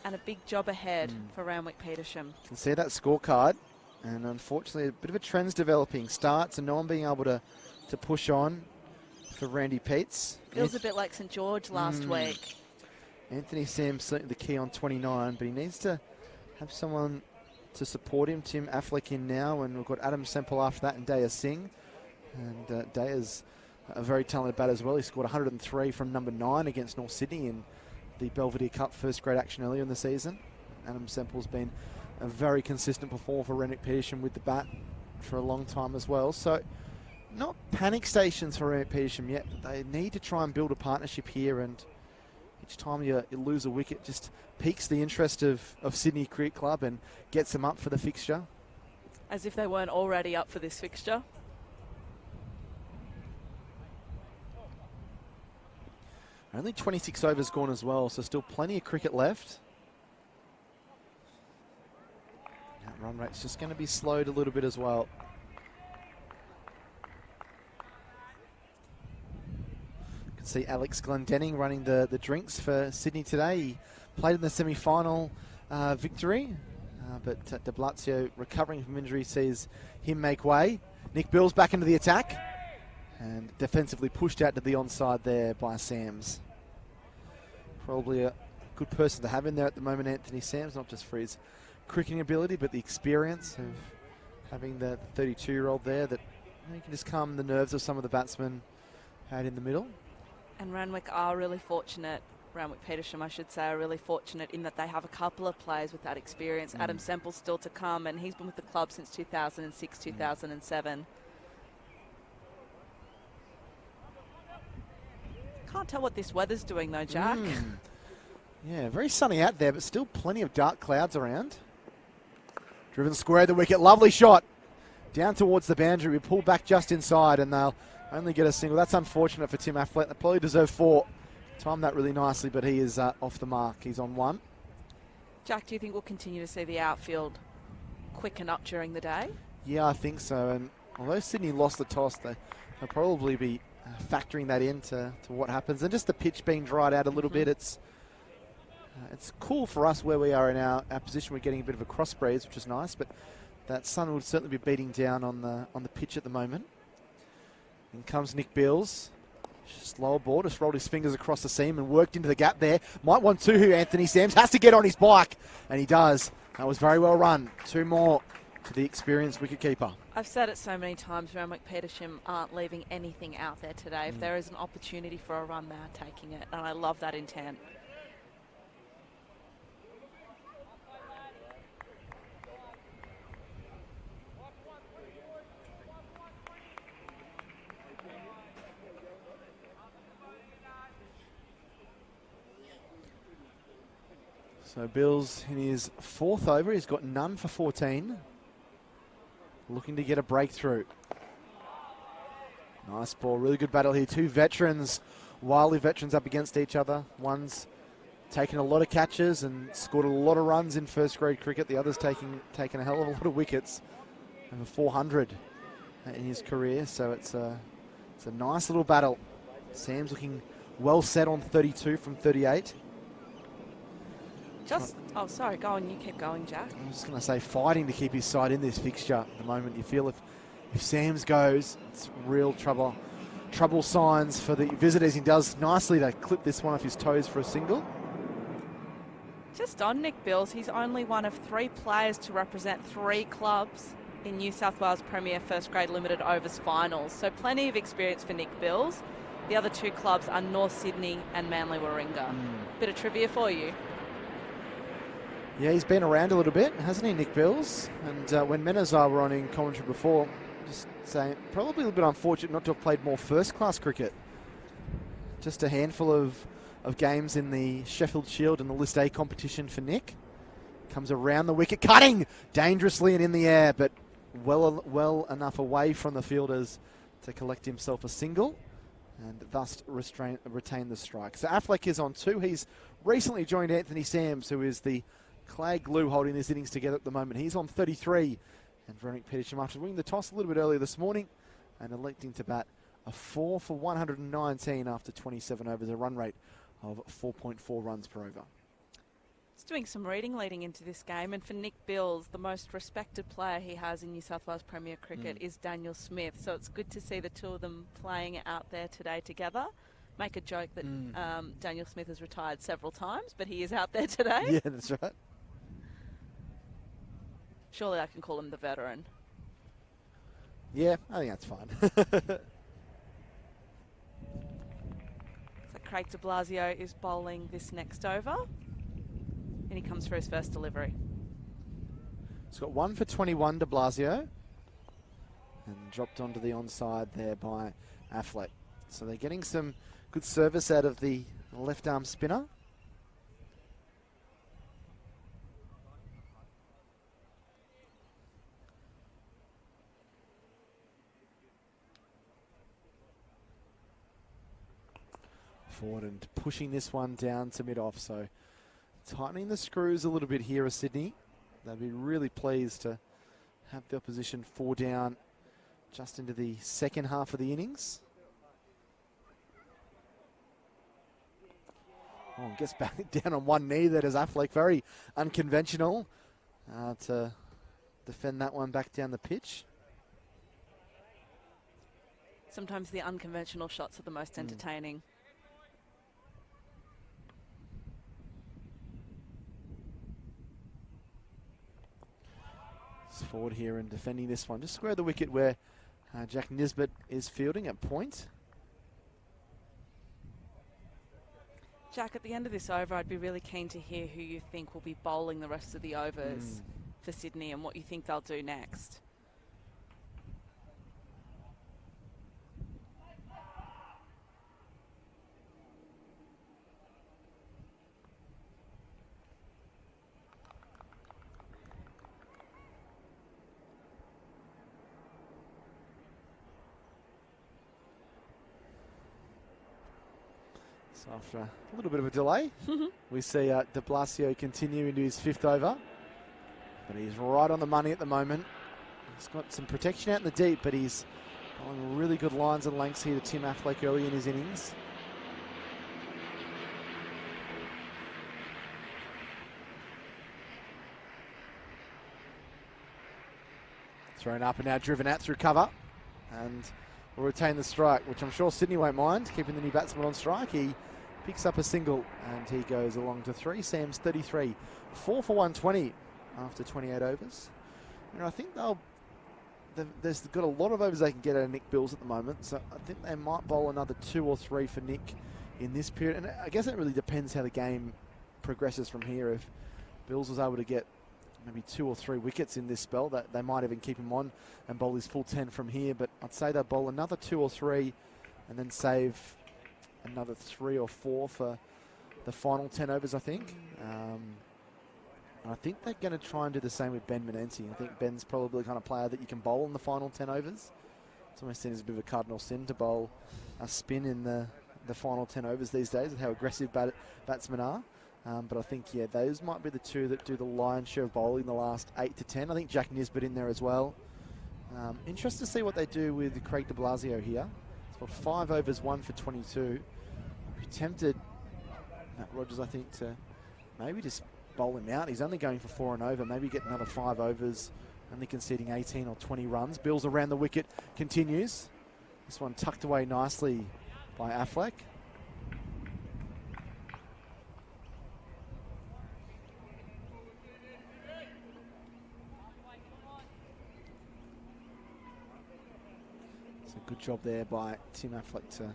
and a big job ahead for Randwick Petersham. You can see that scorecard, and unfortunately a bit of a trend's developing. Starts and no one being able to push on for Randy Peets. Feels a bit like St George last week. Anthony Sams certainly the key on 29, but he needs to have someone to support him. Tim Affleck in now, and we've got Adam Semple after that and Daya Singh. And Daya's a very talented batter as well. He scored 103 from number 9 against North Sydney in the Belvedere Cup first grade action earlier in the season. Adam Semple's been a very consistent performer for Randwick Petersham with the bat for a long time as well. So not panic stations for Randwick Petersham yet, but they need to try and build a partnership here, and each time you lose a wicket just piques the interest of Sydney Cricket Club and gets them up for the fixture. As if they weren't already up for this fixture. Only 26 overs gone as well, so still plenty of cricket left. That run rate's just going to be slowed a little bit as well. You can see Alex Glendenning running the drinks for Sydney today. He played in the semi-final victory, but de Blasio recovering from injury sees him make way. Nick Bill's back into the attack and defensively pushed out to the onside there by Sams. Probably a good person to have in there at the moment, Anthony Sams, not just for his cricketing ability, but the experience of having the 32-year-old there that can just calm the nerves of some of the batsmen out in the middle. And Randwick are really fortunate. Randwick Petersham, I should say, are really fortunate in that they have a couple of players with that experience. Adam Semple's still to come, and he's been with the club since 2006, 2007. Can't tell what this weather's doing though, Jack. Yeah, very sunny out there, but still plenty of dark clouds around. Driven square of the wicket, lovely shot. Down towards the boundary, we pull back just inside, and they'll only get a single. That's unfortunate for Tim Affleck. They probably deserve 4. Timed that really nicely, but he is off the mark. He's on 1. Jack, do you think we'll continue to see the outfield quicken up during the day? Yeah, I think so. And although Sydney lost the toss, they'll probably be factoring that into what happens. And just the pitch being dried out a little bit, it's cool for us where we are in our position. We're getting a bit of a cross breeze, which is nice, but that sun would certainly be beating down on the pitch at the moment. In comes Nick Beals. Slower ball, just rolled his fingers across the seam and worked into the gap there. Might want to. Anthony Sams has to get on his bike, and he does. That was very well run. 2 more to the experienced wicketkeeper. I've said it so many times, Randwick Petersham aren't leaving anything out there today. If there is an opportunity for a run, they are taking it, and I love that intent. So Bills in his 4th over. He's got none for 14. Looking to get a breakthrough. Nice ball. Really good battle here. 2 veterans, wildly veterans up against each other. One's taken a lot of catches and scored a lot of runs in first grade cricket. The other's taken a hell of a lot of wickets. Over 400 in his career. So it's a nice little battle. Sam's looking well set on 32 from 38. Sorry, go on, you keep going, Jack. I'm just going to say fighting to keep his side in this fixture at the moment. You feel if Sams goes, it's real trouble signs for the visitors. He does nicely to clip this one off his toes for a single. Just on Nick Bills, he's only one of 3 players to represent 3 clubs in New South Wales Premier First Grade Limited Overs finals. So plenty of experience for Nick Bills. The other 2 clubs are North Sydney and Manly Warringah. Bit of trivia for you. Yeah, he's been around a little bit, hasn't he, Nick Bills? And when Menazar were on in commentary before, just saying probably a little bit unfortunate not to have played more first-class cricket. Just a handful of games in the Sheffield Shield and the List A competition for Nick. Comes around the wicket, cutting dangerously and in the air, but well enough away from the fielders to collect himself a single and thus retain the strike. So Affleck is on 2. He's recently joined Anthony Sams, who is the clay glue holding this innings together at the moment. He's on 33. And Randwick Petersham, after winning the toss a little bit earlier this morning and electing to bat a 4 for 119 after 27 overs, a run rate of 4.4 runs per over. He's doing some reading leading into this game, and for Nick Bills, the most respected player he has in New South Wales Premier Cricket is Daniel Smith. So it's good to see the 2 of them playing out there today together. Make a joke that Daniel Smith has retired several times, but he is out there today. Yeah, that's right. Surely I can call him the veteran. Yeah, I think that's fine. So Craig de Blasio is bowling this next over. And he comes for his first delivery. He's got 1 for 21, de Blasio. And dropped onto the onside there by Affleck. So they're getting some good service out of the left-arm spinner. Forward and pushing this one down to mid-off, so tightening the screws a little bit here at Sydney. They'll be really pleased to have the opposition 4 down just into the second half of the innings. Oh, gets back down on one knee there as Affleck, very unconventional to defend that one back down the pitch. Sometimes the unconventional shots are the most entertaining. Forward here and defending this one. Just square the wicket where Jack Nisbet is fielding at point. Jack, at the end of this over, I'd be really keen to hear who you think will be bowling the rest of the overs for Sydney and what you think they'll do next. So after a little bit of a delay, we see de Blasio continue into his 5th over. But he's right on the money at the moment. He's got some protection out in the deep, but he's Bowling really good lines and lengths here to Tim Affleck early in his innings. Thrown up and now driven out through cover. And will retain the strike, which I'm sure Sydney won't mind, keeping the new batsman on strike. He picks up a single and he goes along to 3. Sam's 33. 4 for 120 after 28 overs. And I think there's got a lot of overs they can get out of Nick Bills at the moment, so I think they might bowl another 2 or 3 for Nick in this period. And I guess it really depends how the game progresses from here. If Bills was able to get maybe 2 or 3 wickets in this spell, that they might even keep him on and bowl his full 10 from here. But I'd say they'll bowl another 2 or 3 and then save another 3 or 4 for the final 10 overs, I think. And I think they're going to try and do the same with Ben Menenzi. I think Ben's probably the kind of player that you can bowl in the final 10 overs. It's almost seen as a bit of a cardinal sin to bowl a spin in the final 10 overs these days with how aggressive batsmen are. But I think, yeah, those might be the 2 that do the lion's share of bowling the last 8 to 10. I think Jack Nisbet in there as well. Interested to see what they do with Craig de Blasio here. It's got 5 overs, 1 for 22. Be tempted, Matt Rogers, I think, to maybe just bowl him out. He's only going for 4 and over. Maybe get another 5 overs, only conceding 18 or 20 runs. Bills around the wicket continues. This one tucked away nicely by Affleck. Good job there by Tim Affleck to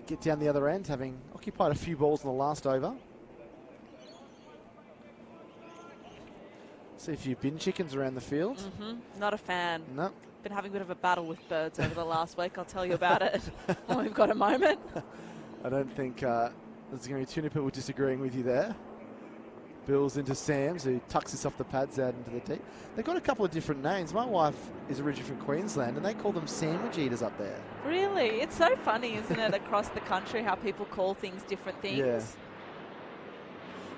get down the other end, having occupied a few balls in the last over. See a few bin chickens around the field. Not a fan. No. Been having a bit of a battle with birds over the last week. I'll tell you about it when we've got a moment. I don't think there's going to be too many people disagreeing with you there. Bills into Sam's, who tucks this off the pads out into the deep. They've got a couple of different names. My wife is originally from Queensland, and they call them sandwich eaters up there. Really? It's so funny, isn't it, across the country, how people call things different things.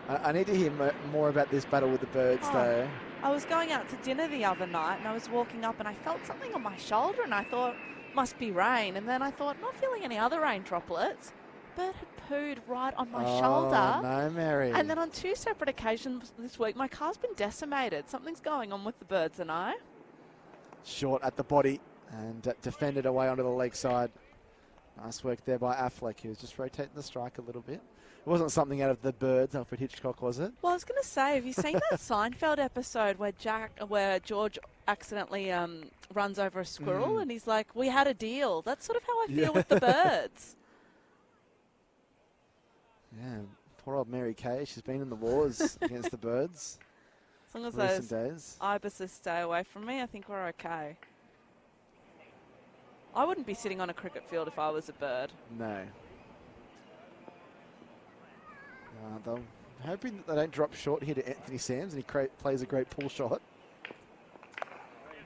Yeah. I need to hear more about this battle with the birds, though. I was going out to dinner the other night, and I was walking up, and I felt something on my shoulder, and I thought, must be rain. And then I thought, not feeling any other rain droplets. Bird had pooed right on my shoulder. No, Mary. And then on 2 separate occasions this week, my car's been decimated. Something's going on with the birds and I. Short at the body and defended away onto the leg side. Nice work there by Affleck, who was just rotating the strike a little bit. It wasn't something out of the birds, Alfred Hitchcock, was it? Well, I was going to say, have you seen that Seinfeld episode where George accidentally runs over a squirrel and he's like, we had a deal. That's sort of how I feel with the birds. Yeah, poor old Mary Kay. She's been in the wars against the birds. As long as recent those days. ibises stay away from me, I think we're okay. I wouldn't be sitting on a cricket field if I was a bird. No. I'm hoping that they don't drop short here to Anthony Sams, and he plays a great pull shot.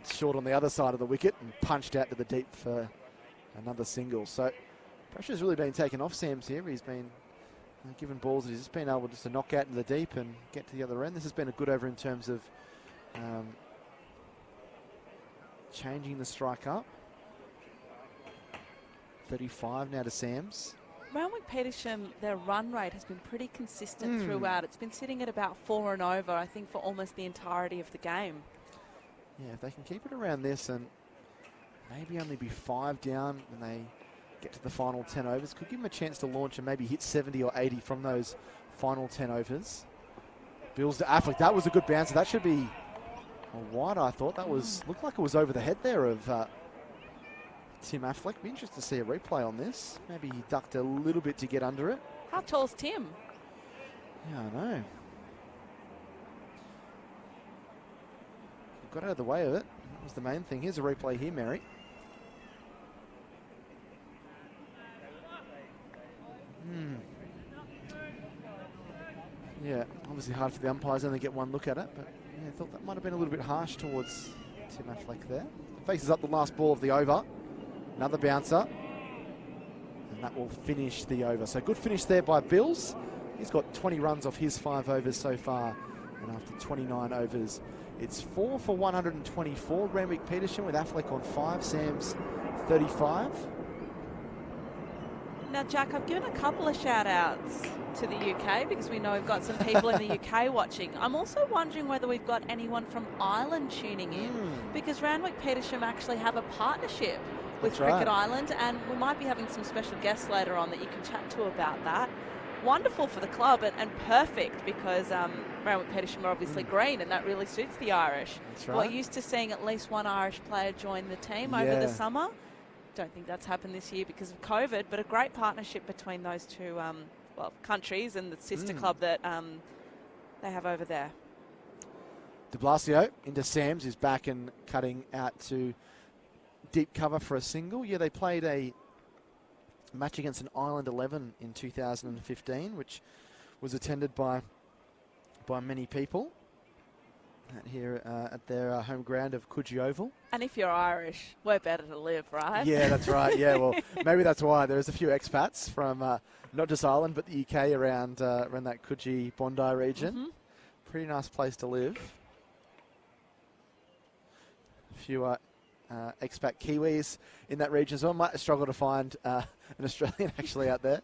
It's short on the other side of the wicket and punched out to the deep for another single. So pressure's really been taken off Sams here. He's been given balls that he's just been able just to knock out into the deep and get to the other end. This has been a good over in terms of changing the strike up. 35 now to Sams. Randwick Petersham, their run rate has been pretty consistent throughout. It's been sitting at about 4 and over, I think, for almost the entirety of the game. Yeah, if they can keep it around this and maybe only be 5 down when they get to the final 10 overs, could give them a chance to launch and maybe hit 70 or 80 from those final 10 overs. Bills to Affleck. That was a good bouncer. That should be a wide, I thought. That was looked like it was over the head there of Tim Affleck. Be interested to see a replay on this. Maybe he ducked a little bit to get under it. How tall's Tim? Yeah, I know. Got out of the way of it. That was the main thing. Here's a replay here, Mary. Yeah, obviously hard for the umpires only get one look at it, but yeah, I thought that might have been a little bit harsh towards Tim Affleck there. Faces up the last ball of the over. Another bouncer. And that will finish the over. So good finish there by Bills. He's got 20 runs off his 5 overs so far. And after 29 overs, it's 4 for 124. Randwick Petersham with Affleck on 5, Sams 35. Now, Jack, I've given a couple of shout-outs to the UK because we know we've got some people in the UK watching. I'm also wondering whether we've got anyone from Ireland tuning in because Randwick Petersham actually have a partnership with Cricket Island, and we might be having some special guests later on that you can chat to about that. Wonderful for the club and perfect because Randwick Petersham are obviously green, and that really suits the Irish. That's right. We're used to seeing at least one Irish player join the team over the summer. Don't think that's happened this year because of COVID, but a great partnership between those two countries and the sister club that they have over there. De Blasio into Sams, who's back and cutting out to deep cover for a single. Yeah, they played a match against an Island 11 in 2015, which was attended by many people here at their home ground of Coogee Oval. And if you're Irish, we're better to live, right? Yeah, that's right. Yeah, well, maybe that's why there's a few expats from not just Ireland but the UK around that Coogee Bondi region. Pretty nice place to live. A few expat Kiwis in that region as well. Might struggle to find an Australian actually out there.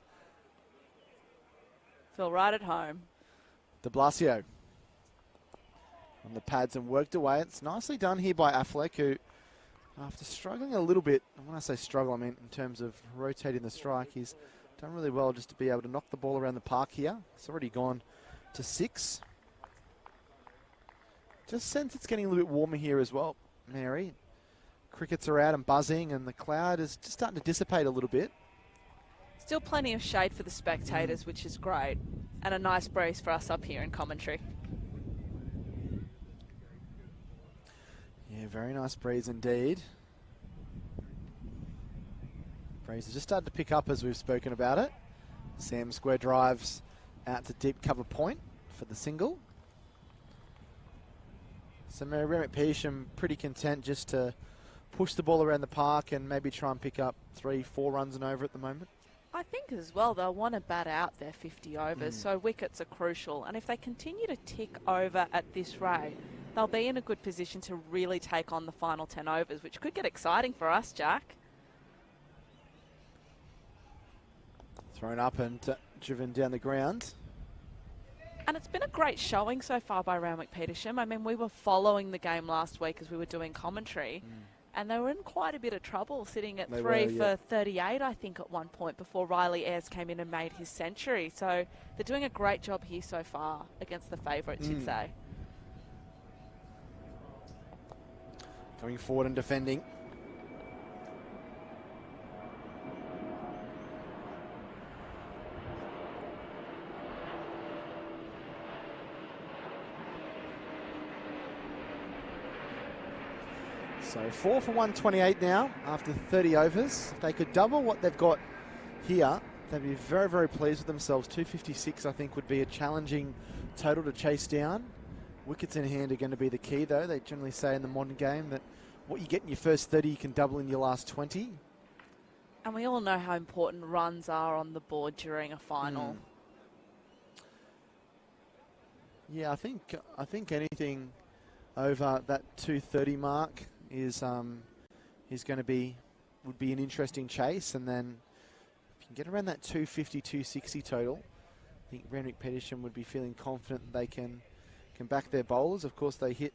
Feel right at home. De Blasio on the pads and worked away. It's nicely done here by Affleck, who, after struggling a little bit, and when I say struggle, I mean in terms of rotating the strike, he's done really well just to be able to knock the ball around the park here. It's already gone to 6. Just sense it's getting a little bit warmer here as well, Mary. Crickets are out and buzzing, and the cloud is just starting to dissipate a little bit. Still plenty of shade for the spectators, which is great, and a nice breeze for us up here in commentary. Yeah, very nice breeze indeed. Breeze has just started to pick up as we've spoken about it. Sam square drives out to deep cover point for the single. So Randwick Petersham pretty content just to push the ball around the park and maybe try and pick up 3-4 runs and over at the moment. I think as well they'll want to bat out their 50 overs, so wickets are crucial. And if they continue to tick over at this rate, they'll be in a good position to really take on the final 10 overs, which could get exciting for us, Jack. Thrown up and driven down the ground. And it's been a great showing so far by Randwick Petersham. I mean, we were following the game last week as we were doing commentary, and they were in quite a bit of trouble, sitting at 3 for 38, I think, at one point before Riley Ayres came in and made his century. So they're doing a great job here so far against the favourites, you'd say. Coming forward and defending. So 4 for 128 now after 30 overs. If they could double what they've got here, they'd be very, very pleased with themselves. 256, I think, would be a challenging total to chase down. Wickets in hand are going to be the key, though. They generally say in the modern game that what you get in your first 30, you can double in your last 20. And we all know how important runs are on the board during a final. Yeah, I think anything over that 230 mark is going to would be an interesting chase, and then if you can get around that 250, 260 total, I think Randwick Petersham would be feeling confident that they can back their bowlers. Of course, they hit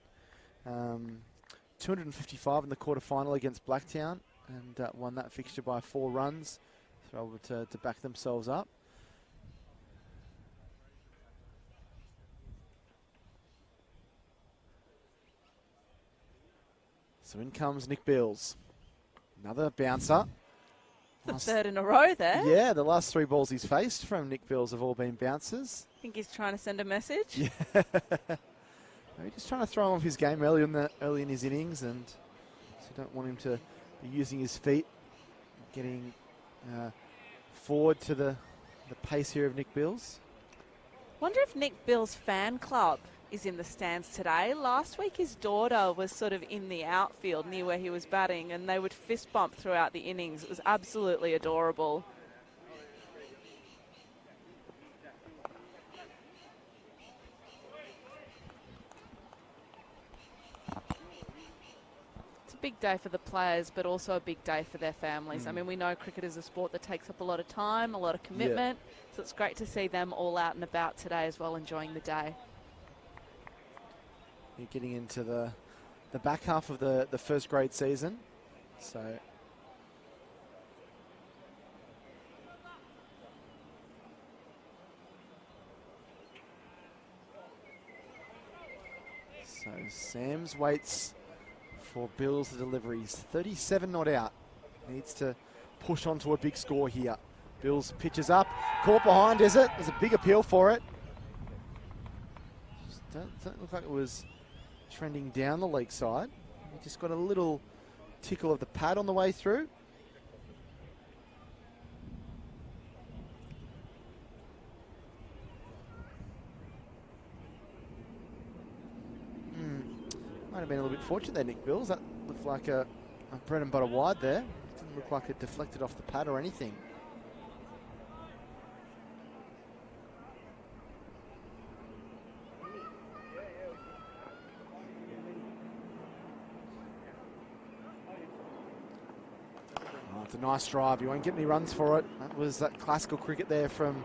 255 in the quarterfinal against Blacktown and won that fixture by 4 runs. So able to back themselves up. So in comes Nick Beals. Another bouncer. The third in a row there. Yeah, the last 3 balls he's faced from Nick Beals have all been bouncers. I think he's trying to send a message. Yeah. Maybe just trying to throw him off his game early in his innings, and so don't want him to be using his feet, getting forward to the pace here of Nick Beals. Wonder if Nick Beals' fan club is in the stands today. Last week his daughter was sort of in the outfield near where he was batting, and they would fist bump throughout the innings. It was absolutely adorable. It's a big day for the players, but also a big day for their families. I mean, we know cricket is a sport that takes up a lot of time, a lot of commitment, so it's great to see them all out and about today as well, enjoying the day. You're getting into the back half of the first grade season, so Sams waits for Bills to deliver. He's 37 not out. Needs to push on to a big score here. Bills pitches up. Caught behind, is it? There's a big appeal for it. Doesn't look like it was trending down the leg side. He just got a little tickle of the pad on the way through. Might have been a little bit fortunate there, Nick Bills. That looked like a bread and butter wide there. Didn't look like it deflected off the pad or anything. Oh, it's a nice drive. You won't get any runs for it. That was that classical cricket there from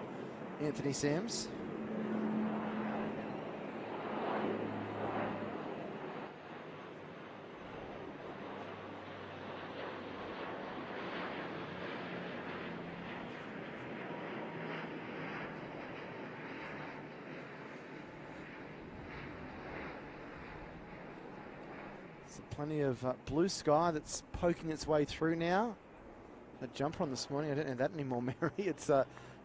Anthony Sams. Plenty of blue sky that's poking its way through now. A jumper on this morning, I don't know that anymore, Mary. It's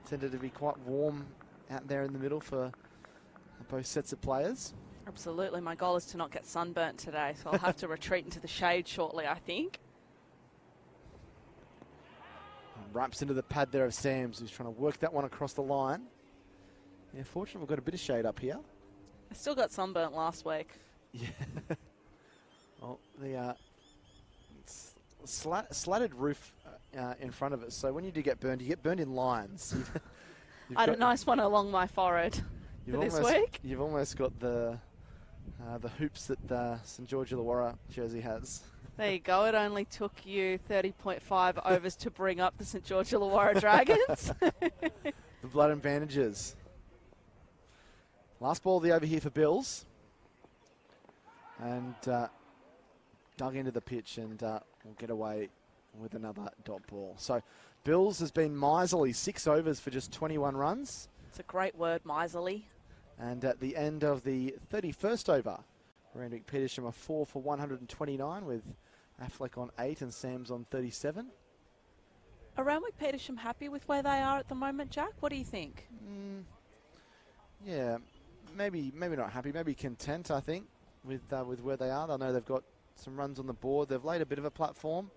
tended to be quite warm out there in the middle for both sets of players. Absolutely. My goal is to not get sunburnt today, so I'll have to retreat into the shade shortly, I think. Raps into the pad there of Sams, who's trying to work that one across the line. Yeah, fortunately, we've got a bit of shade up here. I still got sunburnt last week. Yeah. Well, the slatted roof in front of us, so when you do get burned, you get burned in lines. I had a nice one along my forehead this week. You've almost got the hoops that the St George Illawarra jersey has. There you go. It only took you 30.5 overs to bring up the St George Illawarra Dragons. The blood and bandages. Last ball of the over here for Bills. And dug into the pitch and will get away with another dot ball. So Bills has been miserly, 6 overs for just 21 runs. It's a great word, miserly. And at the end of the 31st over, Randwick Petersham are 4 for 129 with Affleck on 8 and Sams on 37. Are Randwick Petersham happy with where they are at the moment, Jack? What do you think? Yeah, maybe not happy, maybe content, I think, with where they are. I know they've got some runs on the board. They've laid a bit of a platform.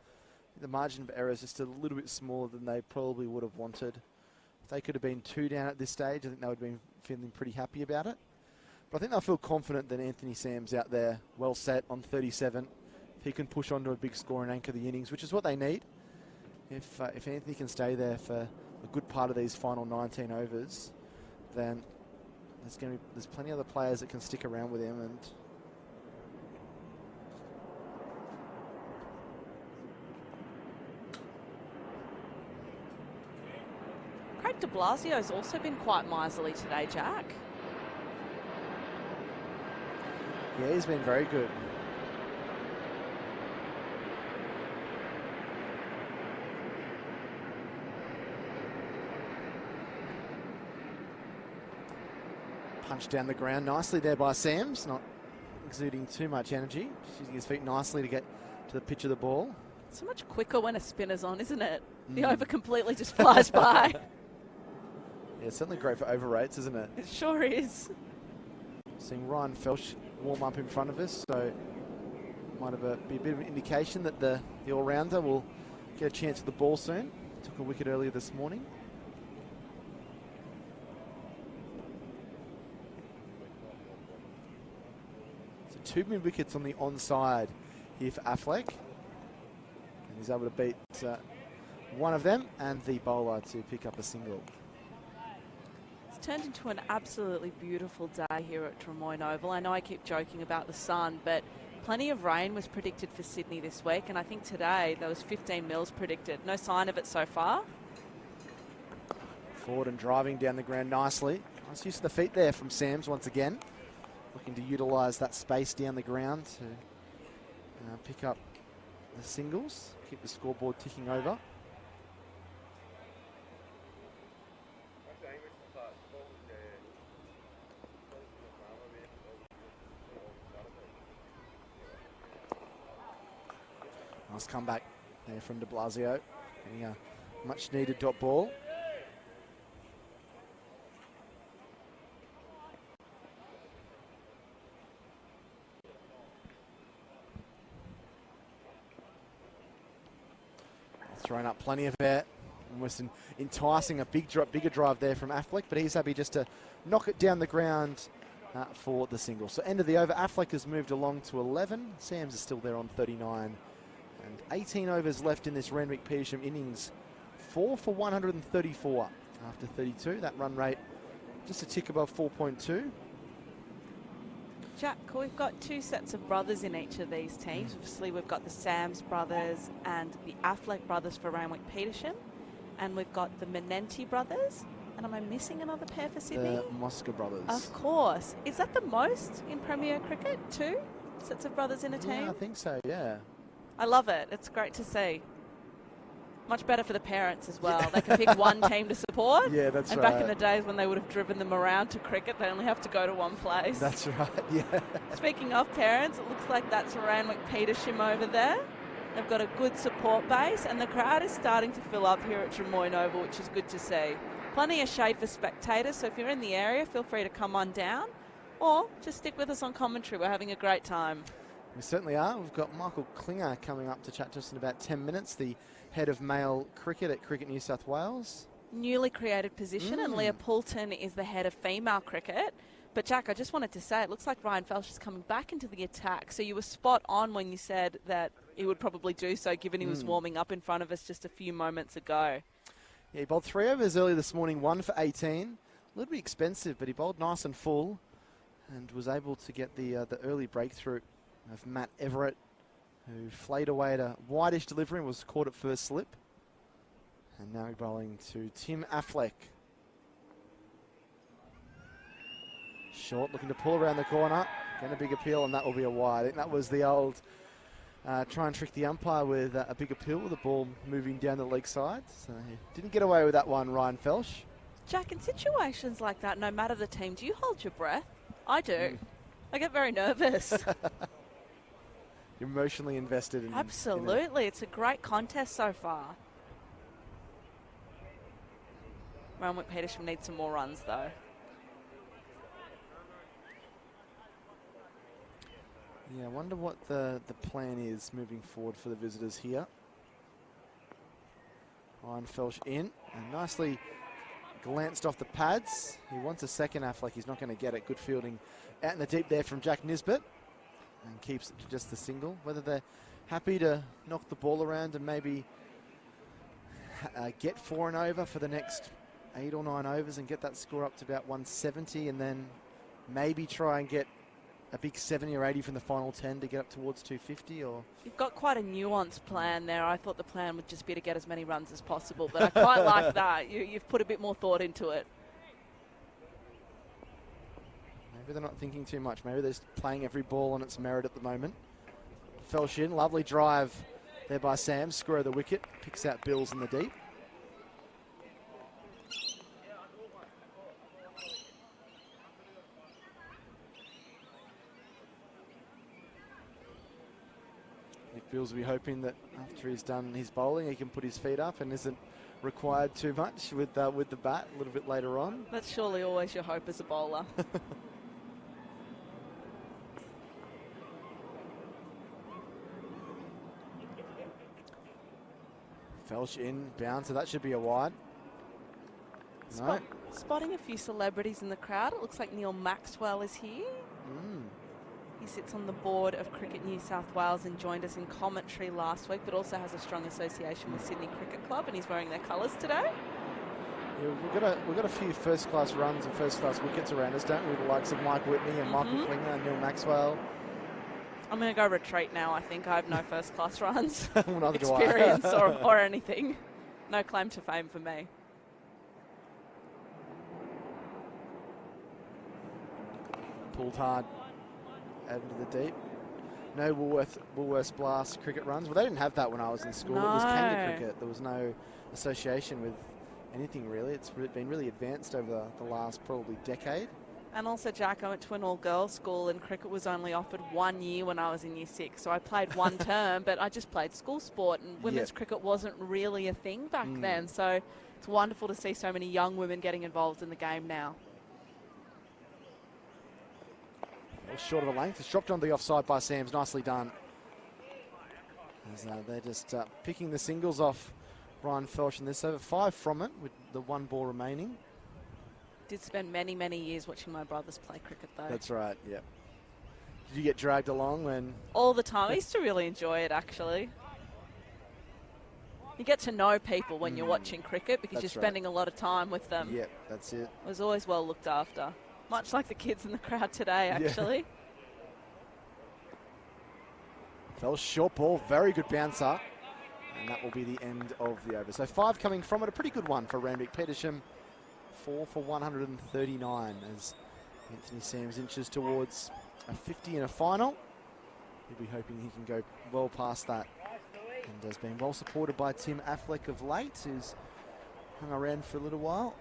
The margin of error is just a little bit smaller than they probably would have wanted. If they could have been 2 down at this stage, I think they would have been feeling pretty happy about it. But I think they'll feel confident that Anthony Sams out there, well set on 37. If he can push on to a big score and anchor the innings, which is what they need. If Anthony can stay there for a good part of these final 19 overs, then there's plenty of other players that can stick around with him. And Craig de Blasio's also been quite miserly today, Jack. yeah, he's been very good. Punched down the ground nicely there by Sams, not exuding too much energy. Just using his feet nicely to get to the pitch of the ball. So much quicker when a spinner's on, isn't it? The over completely just flies by. Yeah, certainly great for over rates, isn't it? It sure is. Seeing Ryan Felsh warm up in front of us, so might be a bit of an indication that the all-rounder will get a chance at the ball soon. Took a wicket earlier this morning. So 2 mid-wickets on the onside here for Affleck. And he's able to beat one of them and the bowler to pick up a single. It's turned into an absolutely beautiful day here at Drummoyne Oval. I know I keep joking about the sun, but Plenty of rain was predicted for Sydney this week, and I think today there was 15 mils predicted. No sign of it so far. Forward and driving down the ground nicely. Nice use of the feet there from Sams once again. Looking to utilise that space down the ground to pick up the singles, keep the scoreboard ticking over. Nice comeback there from de Blasio, getting a much needed dot ball. Thrown up plenty of air, almost enticing a bigger drive there from Affleck, but he's happy just to knock it down the ground for the single. So end of the over, Affleck has moved along to 11. Sams is still there on 39. And 18 overs left in this Randwick Petersham innings. 4 for 134 after 32. That run rate just a tick above 4.2. Jack, we've got two sets of brothers in each of these teams. Obviously, we've got the Sams brothers and the Affleck brothers for Randwick Petersham. And we've got the Menenti brothers. And am I missing another pair for Sydney? The Mosca brothers. Of course. Is that the most in Premier Cricket? 2 sets of brothers in a team? Yeah, I think so, yeah. I love it. It's great to see. Much better for the parents as well. They can pick one team to support. Yeah, that's and right. back in the days when they would have driven them around to cricket, they only have to go to one place. That's right, yeah. Speaking of parents, it looks like that's Randwick Petersham over there. They've got a good support base, and the crowd is starting to fill up here at Drummoyne Oval, which is good to see. Plenty of shade for spectators, so if you're in the area, feel free to come on down, or just stick with us on commentary. We're having a great time. We certainly are. We've got Michael Klinger coming up to chat to us in about 10 minutes, the head of male cricket at Cricket New South Wales. Newly created position, and Leah Poulton is the head of female cricket. But, Jack, I just wanted to say, it looks like Ryan Felsh is coming back into the attack. So you were spot on when you said that he would probably do so, given he was warming up in front of us just a few moments ago. Yeah, he bowled 3 overs early this morning, 1 for 18. A little bit expensive, but he bowled nice and full and was able to get the early breakthrough of Matt Everett, who flayed away at a wide-ish delivery and was caught at first slip. And now bowling to Tim Affleck. Short, looking to pull around the corner. Getting a big appeal, and that will be a wide. I think that was the old try and trick the umpire with a big appeal with the ball moving down the leg side. So he didn't get away with that one, Ryan Felsh. Jack, in situations like that, no matter the team, do you hold your breath? I do. I get very nervous. You're emotionally invested in Absolutely. It's a great contest so far. Randwick Petersham needs some more runs, though. Yeah, I wonder what the plan is moving forward for the visitors here. Ryan Felsh in and nicely glanced off the pads. He wants a second Affleck. He's not going to get it. Good fielding out in the deep there from Jack Nisbet. And keeps it to just the single. Whether they're happy to knock the ball around and maybe get 4 and over for the next 8 or 9 overs and get that score up to about 170, and then maybe try and get a big 70 or 80 from the final 10 to get up towards 250, or... You've got quite a nuanced plan there. I thought the plan would just be to get as many runs as possible, but I quite like that. You've put a bit more thought into it. Maybe they're not thinking too much. Maybe they're just playing every ball on its merit at the moment. Felsh in, lovely drive there by Sam. Square of the wicket, picks out Bills in the deep. Bills will be hoping that after he's done his bowling, he can put his feet up and isn't required too much with the bat a little bit later on. That's surely always your hope as a bowler. Felsh in, bound, so that should be a wide. No. Spotting a few celebrities in the crowd. It looks like Neil Maxwell is here. He sits on the board of Cricket New South Wales and joined us in commentary last week, but also has a strong association with Sydney Cricket Club, and he's wearing their colours today. Yeah, we've got a few first-class runs and first-class wickets around us, don't we? The likes of Mike Whitney and Michael Klinger and Neil Maxwell. I'm going to go retreat now, I think. I have no first-class runs, Well, neither do I. experience or anything. No claim to fame for me. Pulled hard out into the deep. No Woolworths Blast cricket runs. Well, they didn't have that when I was in school. No. It was Canada cricket. There was no association with anything really. It's been really advanced over the last probably decade. And also, Jack, I went to an all-girls school and cricket was only offered 1 year when I was in year 6. So I played one term, but I just played school sport, and women's cricket wasn't really a thing back then. So it's wonderful to see so many young women getting involved in the game now. Well, short of a length. It's dropped on the offside by Sams. Nicely done. As, they're just picking the singles off Ryan Felch in this over. 5 from it with the 1 ball remaining. Did spend many, many years watching my brothers play cricket, though. That's right, yeah. Did you get dragged along when... All the time. I used to really enjoy it, actually. You get to know people when you're watching cricket because you're spending a lot of time with them. Yep, that's it. I was always well looked after. Much like the kids in the crowd today, actually. Fell short ball, very good bouncer. And that will be the end of the over. So 5 coming from it, a pretty good one for Randwick Petersham. 4 for 139 as Anthony Sams inches towards a 50 in a final. He'll be hoping he can go well past that. And has been well supported by Tim Affleck of late, who's hung around for a little while.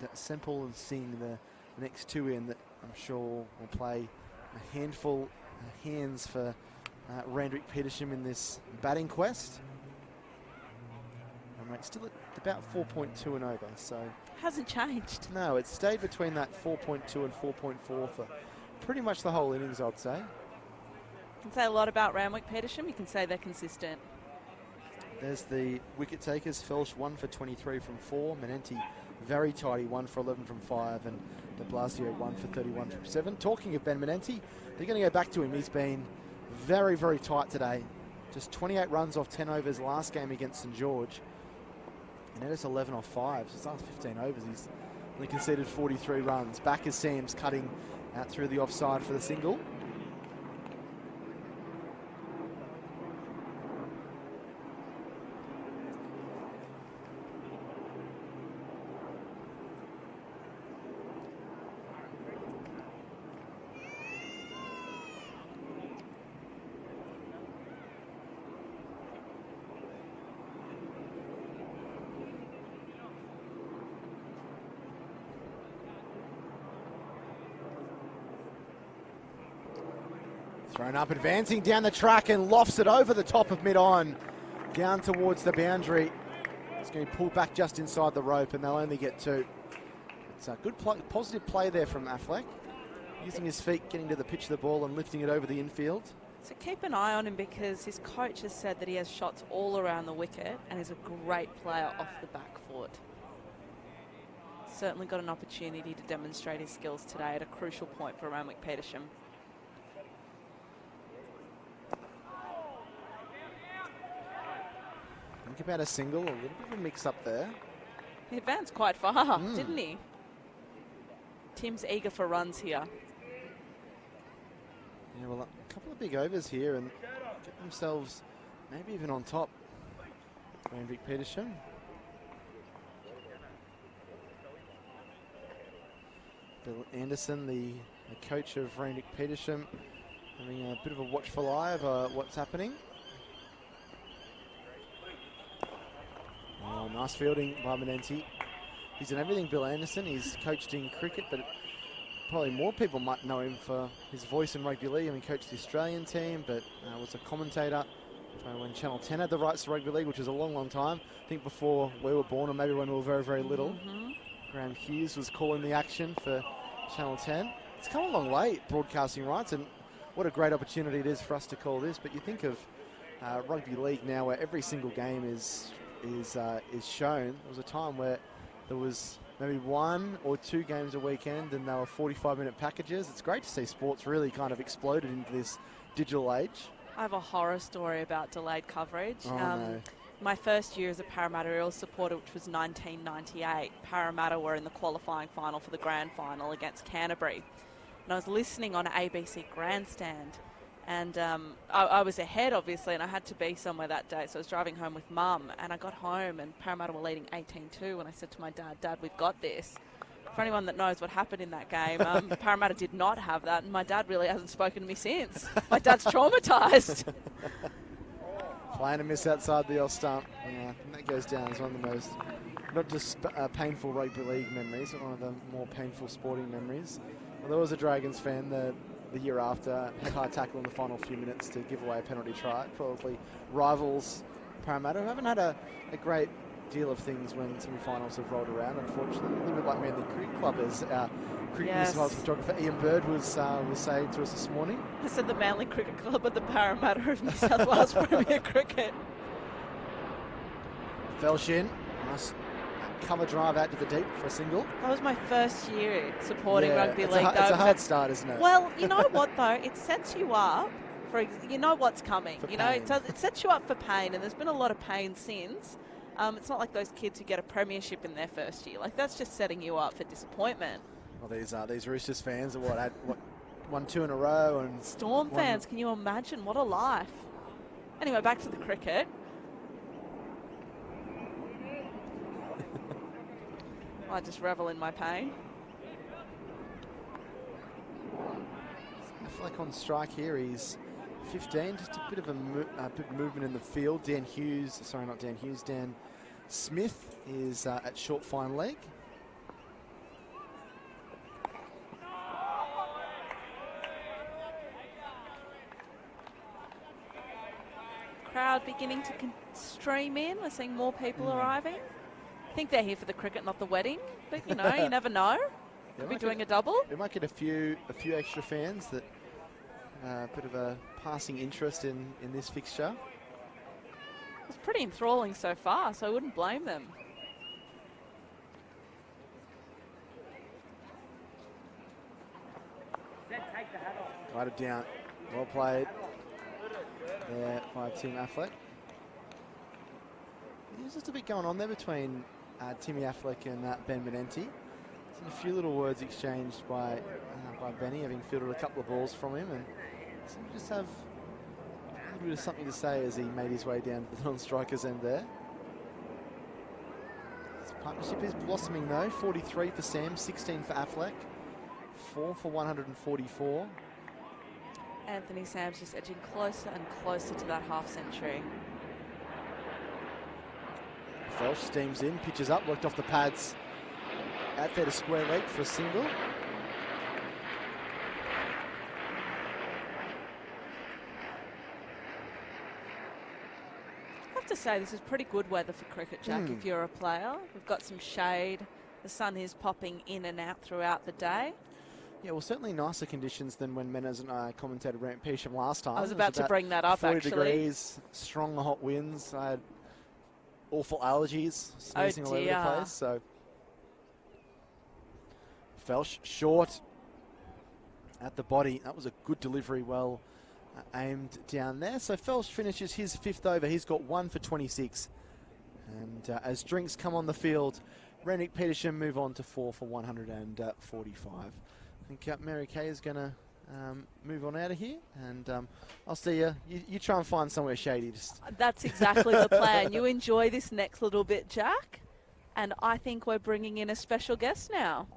And Semple is seeing the next 2 in that I'm sure will play a handful of hands for Randwick Petersham in this batting quest. And right, still at about 4.2 and over, so... Hasn't changed. No, it's stayed between that 4.2 and 4.4 for pretty much the whole innings, I'd say. You can say a lot about Randwick Petersham. You can say they're consistent. There's the wicket takers. Felch 1 for 23 from 4. Menenti very tidy, 1 for 11 from 5. And de Blasio 1 for 31 from 7. Talking of Ben Menenti, they're going to go back to him. He's been very, very tight today. Just 28 runs off 10 overs last game against St George. And it's 11 off 5. So his last 15 overs, he's only conceded 43 runs. Back is Sams cutting out through the offside for the single. Thrown up, advancing down the track and lofts it over the top of mid-on, down towards the boundary. It's going to be pulled back just inside the rope and they'll only get 2. It's a good positive play there from Affleck. Using his feet, getting to the pitch of the ball and lifting it over the infield. So keep an eye on him because his coach has said that he has shots all around the wicket and is a great player off the back foot. Certainly got an opportunity to demonstrate his skills today at a crucial point for Randwick Petersham. Think about a single, a little bit of a mix-up there. He advanced quite far, didn't he? Tim's eager for runs here. Yeah, well, a couple of big overs here and get themselves maybe even on top. Randwick Petersham. Bill Anderson, the coach of Randwick Petersham, having a bit of a watchful eye over what's happening. Oh, nice fielding by Menenti. He's done everything, Bill Anderson. He's coached in cricket, but probably more people might know him for his voice in rugby league. I mean, he coached the Australian team, but was a commentator when Channel 10 had the rights to rugby league, which was a long, long time. I think before we were born, or maybe when we were very, very little. Graham Hughes was calling the action for Channel 10. It's come a long way, broadcasting rights, and what a great opportunity it is for us to call this. But you think of rugby league now, where every single game is shown. There was a time where there was maybe 1 or 2 games a weekend and they were 45-minute packages. It's great to see sports really kind of exploded into this digital age. I have a horror story about delayed coverage. Oh, no. My first year as a Parramatta Eels supporter, which was 1998, Parramatta were in the qualifying final for the grand final against Canterbury. And I was listening on ABC Grandstand And I was ahead, obviously, and I had to be somewhere that day. So I was driving home with Mum, and I got home, and Parramatta were leading 18-2. And I said to my dad, "Dad, we've got this." For anyone that knows what happened in that game, Parramatta did not have that, and my dad really hasn't spoken to me since. My dad's traumatised. Playing a miss outside the off stump. Yeah, and that goes down as one of the most, not just painful rugby league memories, but one of the more painful sporting memories. Well, there was a Dragons fan the year after, had high tackle in the final few minutes to give away a penalty try. Probably rivals Parramatta, who haven't had a great deal of things when semi-finals have rolled around, unfortunately. A little bit like Manly Cricket Club, as our cricket news photographer Ian Bird was saying to us this morning. I said the Manly Cricket Club and the Parramatta of New South Wales Premier Cricket. Felshin, nice cover drive out to the deep for a single. That was my first year supporting rugby league. It's a hard start, isn't it? Well, you know what though? It sets you up for, you know what's coming. For you know, it sets you up for pain, and there's been a lot of pain since. It's not like those kids who get a premiership in their first year. Like, that's just setting you up for disappointment. Well, these Roosters fans have had won 2 in a row, and Storm fans, can you imagine? What a life. Anyway, back to the cricket. I just revel in my pain. I feel like on strike here, he's 15, just a bit of bit of movement in the field. Dan Smith is at short fine leg. Crowd beginning to stream in. We're seeing more people arriving. I think they're here for the cricket, not the wedding. But, you know, you never know. Could be doing a double. We might get a few extra fans that bit of a passing interest in this fixture. It's pretty enthralling so far, so I wouldn't blame them. Right it down. Well played there by Tim Affleck. There's just a bit going on there between Timmy Affleck and Ben Menenti. A few little words exchanged by Benny, having fielded a couple of balls from him, and just have a little bit of something to say as he made his way down to the non-striker's end there. This partnership is blossoming though. 43 for Sam, 16 for Affleck, 4 for 144. Anthony Sam's just edging closer and closer to that half century. Felsh steams in, pitches up, worked off the pads. Out there to square leg for a single. I have to say, this is pretty good weather for cricket, Jack, if you're a player. We've got some shade. The sun is popping in and out throughout the day. Yeah, well, certainly nicer conditions than when Menas and I commentated Randwick Petersham last time. I was about to bring that up, 40 actually. 40 degrees, strong hot winds. I had awful allergies, sneezing all over the place. So Felsh short at the body. That was a good delivery, well aimed down there. So Felsh finishes his 5th over. He's got 1 for 26. And as drinks come on the field, Randwick Petersham move on to 4 for 145. I think Mary Kay is going to move on out of here, and I'll see you. You try and find somewhere shady. That's exactly the plan. You enjoy this next little bit, Jack, and I think we're bringing in a special guest now.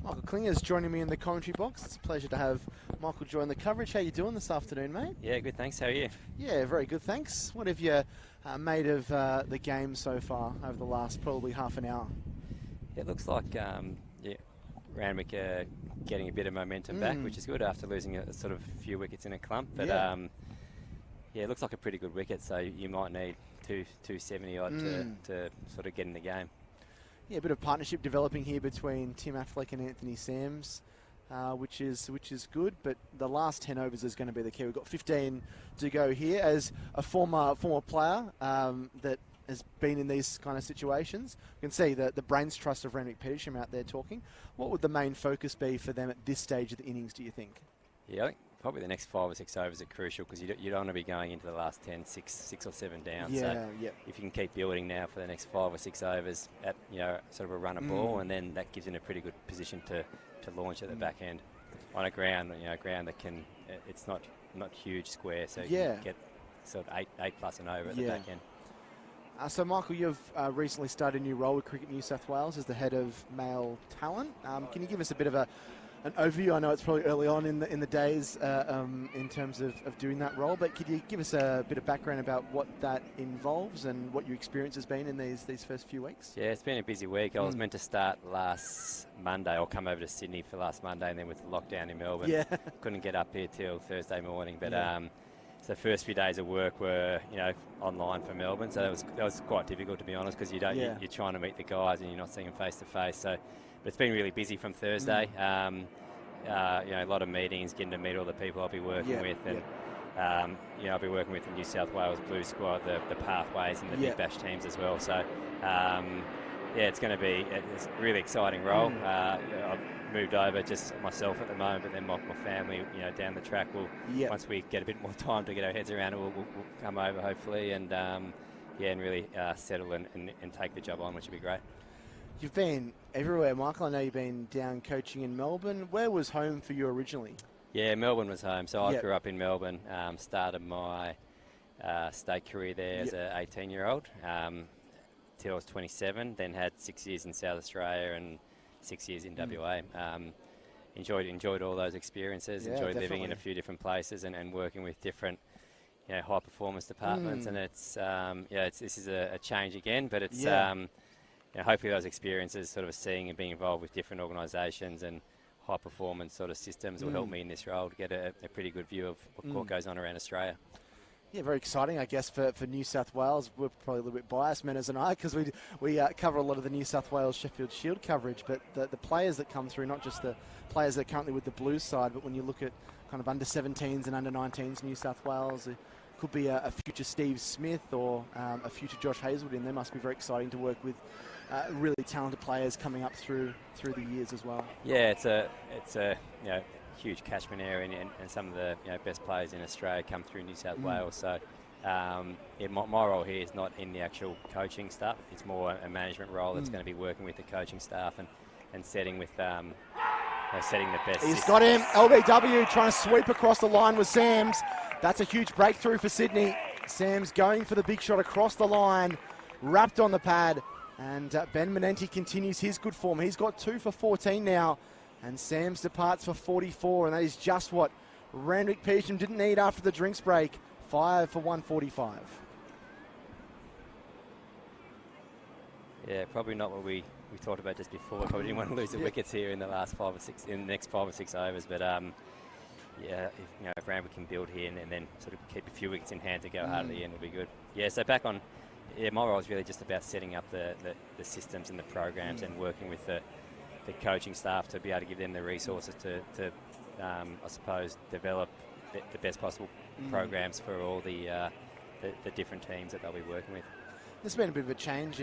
Michael Klinger's joining me in the commentary box. It's a pleasure to have Michael join the coverage. How you doing this afternoon, mate? Yeah, good, thanks. How are you? Yeah, very good, thanks. What have you made of the game so far over the last probably half an hour? It looks like Randwick are getting a bit of momentum back, which is good after losing a sort of few wickets in a clump. But yeah, it looks like a pretty good wicket, so you might need 270 odd to sort of get in the game. Yeah, a bit of partnership developing here between Tim Affleck and Anthony Sams, which is good. But the last 10 overs is going to be the key. We've got 15 to go here. As a former player that has been in these kind of situations, you can see the brains trust of Randwick Petersham out there talking. What would the main focus be for them at this stage of the innings, do you think? Yeah, I think probably the next 5 or 6 overs are crucial because you don't want to be going into the last 10, 6 or 7 down. Yeah, so yeah. if you can keep building now for the next 5 or 6 overs at sort of a runner ball, and then that gives you in a pretty good position to launch at the back end on a ground that can it's not huge square, so you can get sort of 8 plus and over at the back end. So, Michael, you've recently started a new role with Cricket New South Wales as the head of male talent. Can you give us a bit of an overview? I know it's probably early on in the days in terms of doing that role, but could you give us a bit of background about what that involves and what your experience has been in these first few weeks? Yeah, it's been a busy week. I was meant to start last Monday. I'll come over to Sydney for last Monday, and then with the lockdown in Melbourne, couldn't get up here till Thursday morning. But so the first few days of work were, online for Melbourne, so that was quite difficult, to be honest, because you're trying to meet the guys and you're not seeing them face to face. So, but it's been really busy from Thursday. A lot of meetings, getting to meet all the people I'll be working with, and I'll be working with the New South Wales Blue Squad, the Pathways, and the Big Bash teams as well. So, it's going to be a really exciting role. I've moved over just myself at the moment, but then my family, down the track will, once we get a bit more time to get our heads around it, we'll come over hopefully and really settle and take the job on, which will be great. You've been everywhere, Michael. I know you've been down coaching in Melbourne. Where was home for you originally? Yeah, Melbourne was home. So I grew up in Melbourne, started my state career there as an 18-year-old till I was 27, then had 6 years in South Australia and 6 years in WA. Enjoyed all those experiences, enjoyed living in a few different places and working with different high performance departments, and it's this is a change again, but it's hopefully those experiences, sort of seeing and being involved with different organisations and high performance sort of systems will help me in this role to get a pretty good view of what goes on around Australia. Yeah, very exciting, I guess, for New South Wales. We're probably a little bit biased, Menas and I, because we cover a lot of the New South Wales Sheffield Shield coverage, but the players that come through, not just the players that are currently with the Blues side, but when you look at kind of under-17s and under-19s New South Wales, it could be a future Steve Smith or a future Josh Hazelwood, there must be very exciting to work with really talented players coming up through the years as well. Yeah, it's a huge catchment area, and some of the best players in Australia come through New South Wales. So my role here is not in the actual coaching stuff. It's more a management role that's going to be working with the coaching staff and setting with setting the best. He's got him. LBW trying to sweep across the line with Sams. That's a huge breakthrough for Sydney. Sams going for the big shot across the line, wrapped on the pad. And Ben Menenti continues his good form. He's got 2 for 14 now. And Sams departs for 44. And that is just what Randwick Petersham didn't need after the drinks break. 5 for 145. Yeah, probably not what we talked about just before. Probably didn't want to lose the wickets here in the next 5 or 6 overs. But if Randwick can build here and then sort of keep a few wickets in hand to go hard at the end, will be good. Yeah, so back on. Yeah, my role is really just about setting up the systems and the programs and working with the coaching staff to be able to give them the resources to I suppose, develop the best possible programs for all the different teams that they'll be working with. There's been a bit of a change,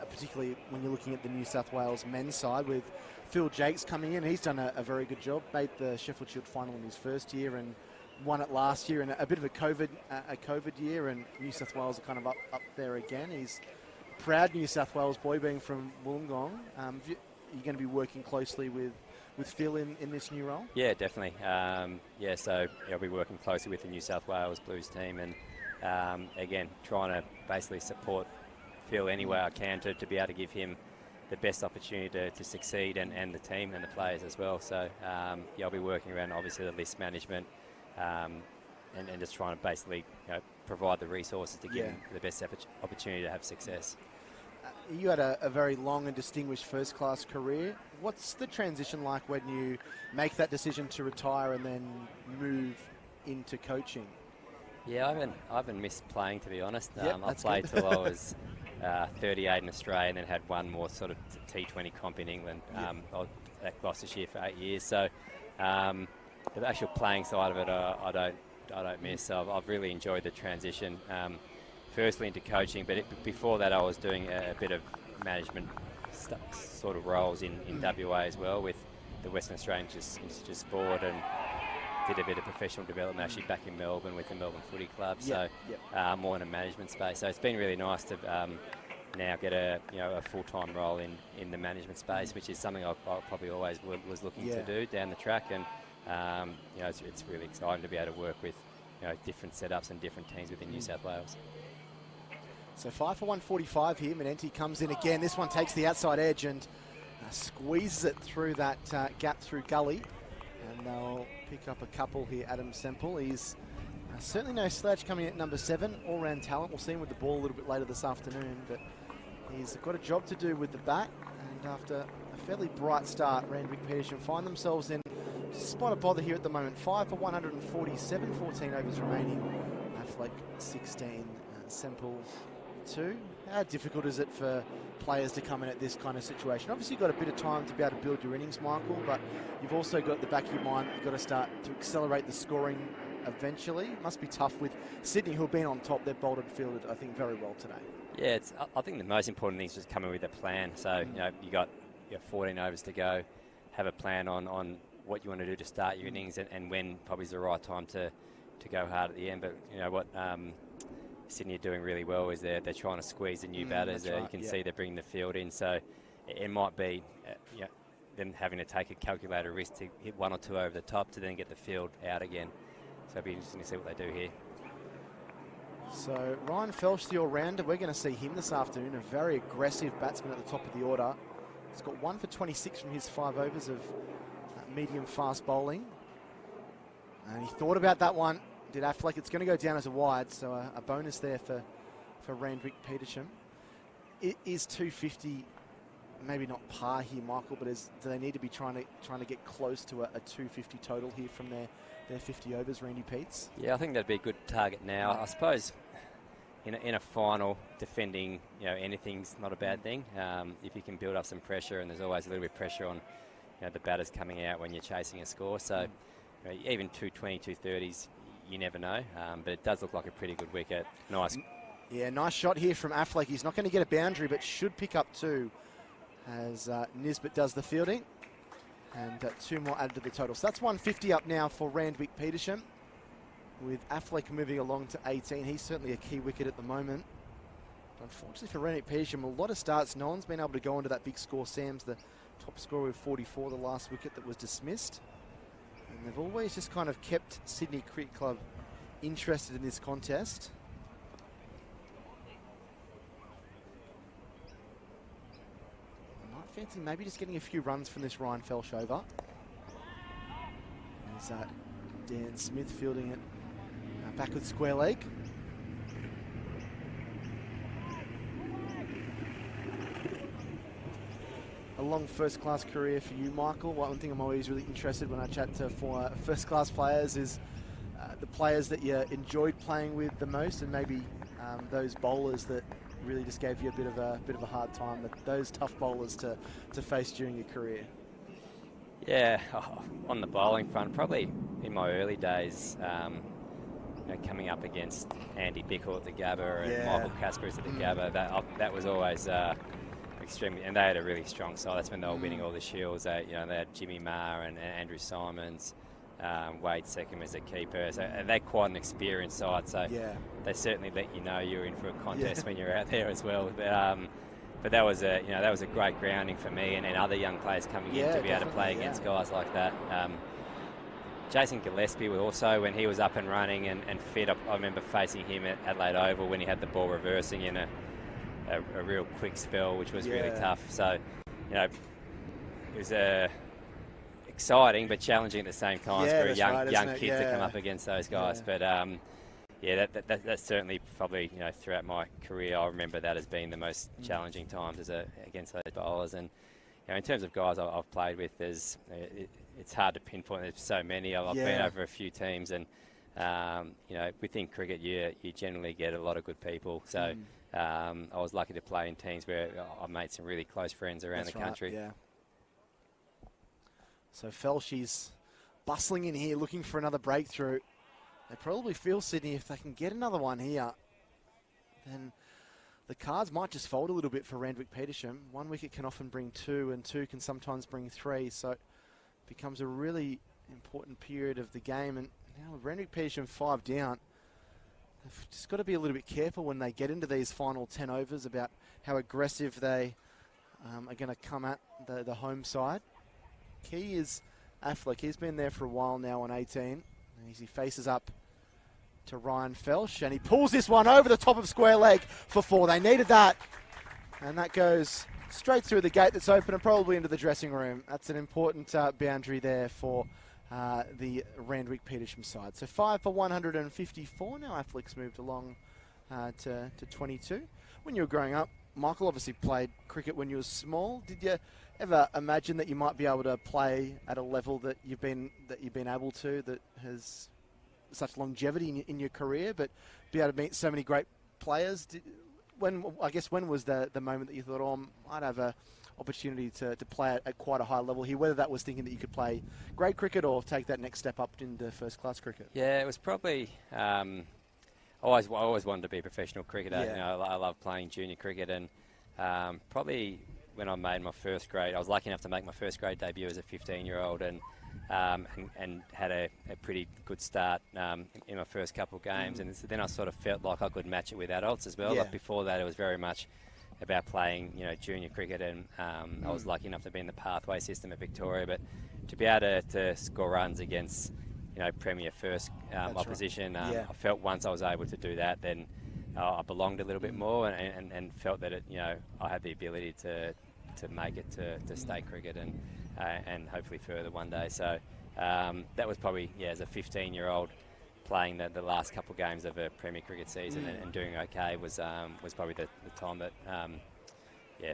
particularly when you're looking at the New South Wales men's side with Phil Jakes coming in. He's done a very good job, made the Sheffield Shield final in his first year and won it last year, and a bit of a COVID year, and New South Wales are kind of up there again. He's a proud New South Wales boy, being from Wollongong. You're going to be working closely with Phil in this new role? Yeah, definitely. So I'll be working closely with the New South Wales Blues team, and again, trying to basically support Phil any way I can to be able to give him the best opportunity to succeed, and the team and the players as well. So I'll be working around obviously the list management, and just trying to basically provide the resources to give him the best opportunity to have success. You had a very long and distinguished first-class career. What's the transition like when you make that decision to retire and then move into coaching? Yeah, I haven't missed playing, to be honest. I played till I was 38 in Australia, and then had one more sort of T20 comp in England. I was at Gloucestershire for 8 years, so the actual playing side of it, I don't miss. So I've really enjoyed the transition. Firstly into coaching, but before that I was doing a bit of management sort of roles in WA as well, with the Western Australian Institute of Sport, and did a bit of professional development actually back in Melbourne with the Melbourne Footy Club, more in a management space. So it's been really nice to now get a full-time role in the management space, which is something I probably always was looking to do down the track. And it's really exciting to be able to work with different setups and different teams within New South Wales. So 5 for 145 here. Manenti comes in again. This one takes the outside edge and squeezes it through that gap through gully. And they'll pick up a couple here. Adam Semple. He's certainly no slouch coming in at number 7. All-round talent. We'll see him with the ball a little bit later this afternoon. But he's got a job to do with the bat. And after a fairly bright start, Randwick Petersham find themselves in spot of bother here at the moment. 5 for 147. 14 overs remaining. Affleck 16. Semple 2. How difficult is it for players to come in at this kind of situation? Obviously you've got a bit of time to be able to build your innings, Michael, but you've also got the back of your mind, you've got to start to accelerate the scoring eventually. It must be tough with Sydney, who've been on top. They've bowled and fielded, I think, very well today. Yeah, I think the most important thing is just coming with a plan. So, you got 14 overs to go, have a plan on what you want to do to start your innings and when probably is the right time to go hard at the end. But, what Sydney are doing really well is they're trying to squeeze the new batters. Right, you can see they're bringing the field in. So it might be them having to take a calculated risk to hit 1 or 2 over the top to then get the field out again. So it'll be interesting to see what they do here. So Ryan Felsh, the all-rounder, we're going to see him this afternoon, a very aggressive batsman at the top of the order. He's got 1 for 26 from his 5 overs of medium fast bowling. And he thought about that one. Did Affleck. It's going to go down as a wide, so a bonus there for Randwick Petersham. It is 250, maybe not par here, Michael, but do they need to be trying to get close to a 250 total here from their 50 overs, Randy Peets? Yeah, I think that'd be a good target now. I suppose in a final, defending anything's not a bad thing. If you can build up some pressure, and there's always a little bit of pressure on the batters coming out when you're chasing a score. So even 220, 230s. You never know, but it does look like a pretty good wicket. Nice. Yeah, nice shot here from Affleck. He's not going to get a boundary, but should pick up 2 as Nisbet does the fielding. And 2 more added to the total. So that's 150 up now for Randwick Petersham, with Affleck moving along to 18. He's certainly a key wicket at the moment. But unfortunately for Randwick Petersham, a lot of starts. No one's been able to go into that big score. Sam's the top scorer with 44, the last wicket that was dismissed. And they've always just kind of kept Sydney Cricket Club interested in this contest. I might fancy maybe just getting a few runs from this Ryan Felsh over. There's Dan Smith fielding it back with square leg. A long first-class career for you, Michael. One thing I'm always really interested when I chat to first-class players is the players that you enjoyed playing with the most, and maybe those bowlers that really just gave you a bit of a hard time. Those tough bowlers to face during your career. Yeah, on the bowling front, probably in my early days, coming up against Andy Bickle at the Gabba and Michael Casperis at the Gabba, that was always. Extremely, and they had a really strong side. That's when they were winning all the shields. They had Jimmy Maher and Andrew Simons, Wade Seckham as a keeper. So they're quite an experienced side. So they certainly let you know you're in for a contest when you're out there as well. But that was a great grounding for me and other young players coming in to be able to play against guys like that. Jason Gillespie was also, when he was up and running and fit. I remember facing him at Adelaide Oval when he had the ball reversing in a real quick spell, which was really tough. So, it was exciting but challenging at the same time for a young kid to come up against those guys. But that's certainly probably throughout my career, I remember that as being the most challenging times against those bowlers. And in terms of guys I've played with, it's hard to pinpoint. There's so many. I've been over a few teams, and within cricket, you generally get a lot of good people. So. I was lucky to play in teams where I made some really close friends around the country. Yeah. So Felsh's bustling in here looking for another breakthrough. They probably feel, Sydney, if they can get another one here, then the cards might just fold a little bit for Randwick Petersham. 1 wicket can often bring 2, and 2 can sometimes bring 3. So it becomes a really important period of the game. And now with Randwick Petersham 5 down, they've just got to be a little bit careful when they get into these final 10 overs about how aggressive they are going to come at the home side. Key is Affleck. He's been there for a while now on 18. As he faces up to Ryan Felsh, and he pulls this one over the top of square leg for 4. They needed that, and that goes straight through the gate that's open and probably into the dressing room. That's an important boundary there for the Randwick Petersham side. So 5 for 154. Now Affleck's moved along to 22. When you were growing up, Michael obviously played cricket when you were small. Did you ever imagine that you might be able to play at a level that you've been able to, that has such longevity in your career, but be able to meet so many great players? When was the moment that you thought, oh, I might have a opportunity to play at quite a high level here, whether that was thinking that you could play grade cricket or take that next step up into first class cricket? Yeah, it was probably I always wanted to be a professional cricketer. Yeah. You know, I love playing junior cricket, and probably when I made my first grade, I was lucky enough to make my first grade debut as a 15-year-old, and had a pretty good start in my first couple of games. And then I sort of felt like I could match it with adults as well. Yeah. Like before that, it was very much about playing, junior cricket, and I was lucky enough to be in the pathway system at Victoria. But to be able to score runs against, Premier first opposition, right. Yeah. I felt once I was able to do that, then I belonged a little bit more, and felt that I had the ability to make it to state cricket and hopefully further one day. So that was probably, as a 15-year-old, playing the last couple of games of a Premier Cricket season and doing okay was probably the time that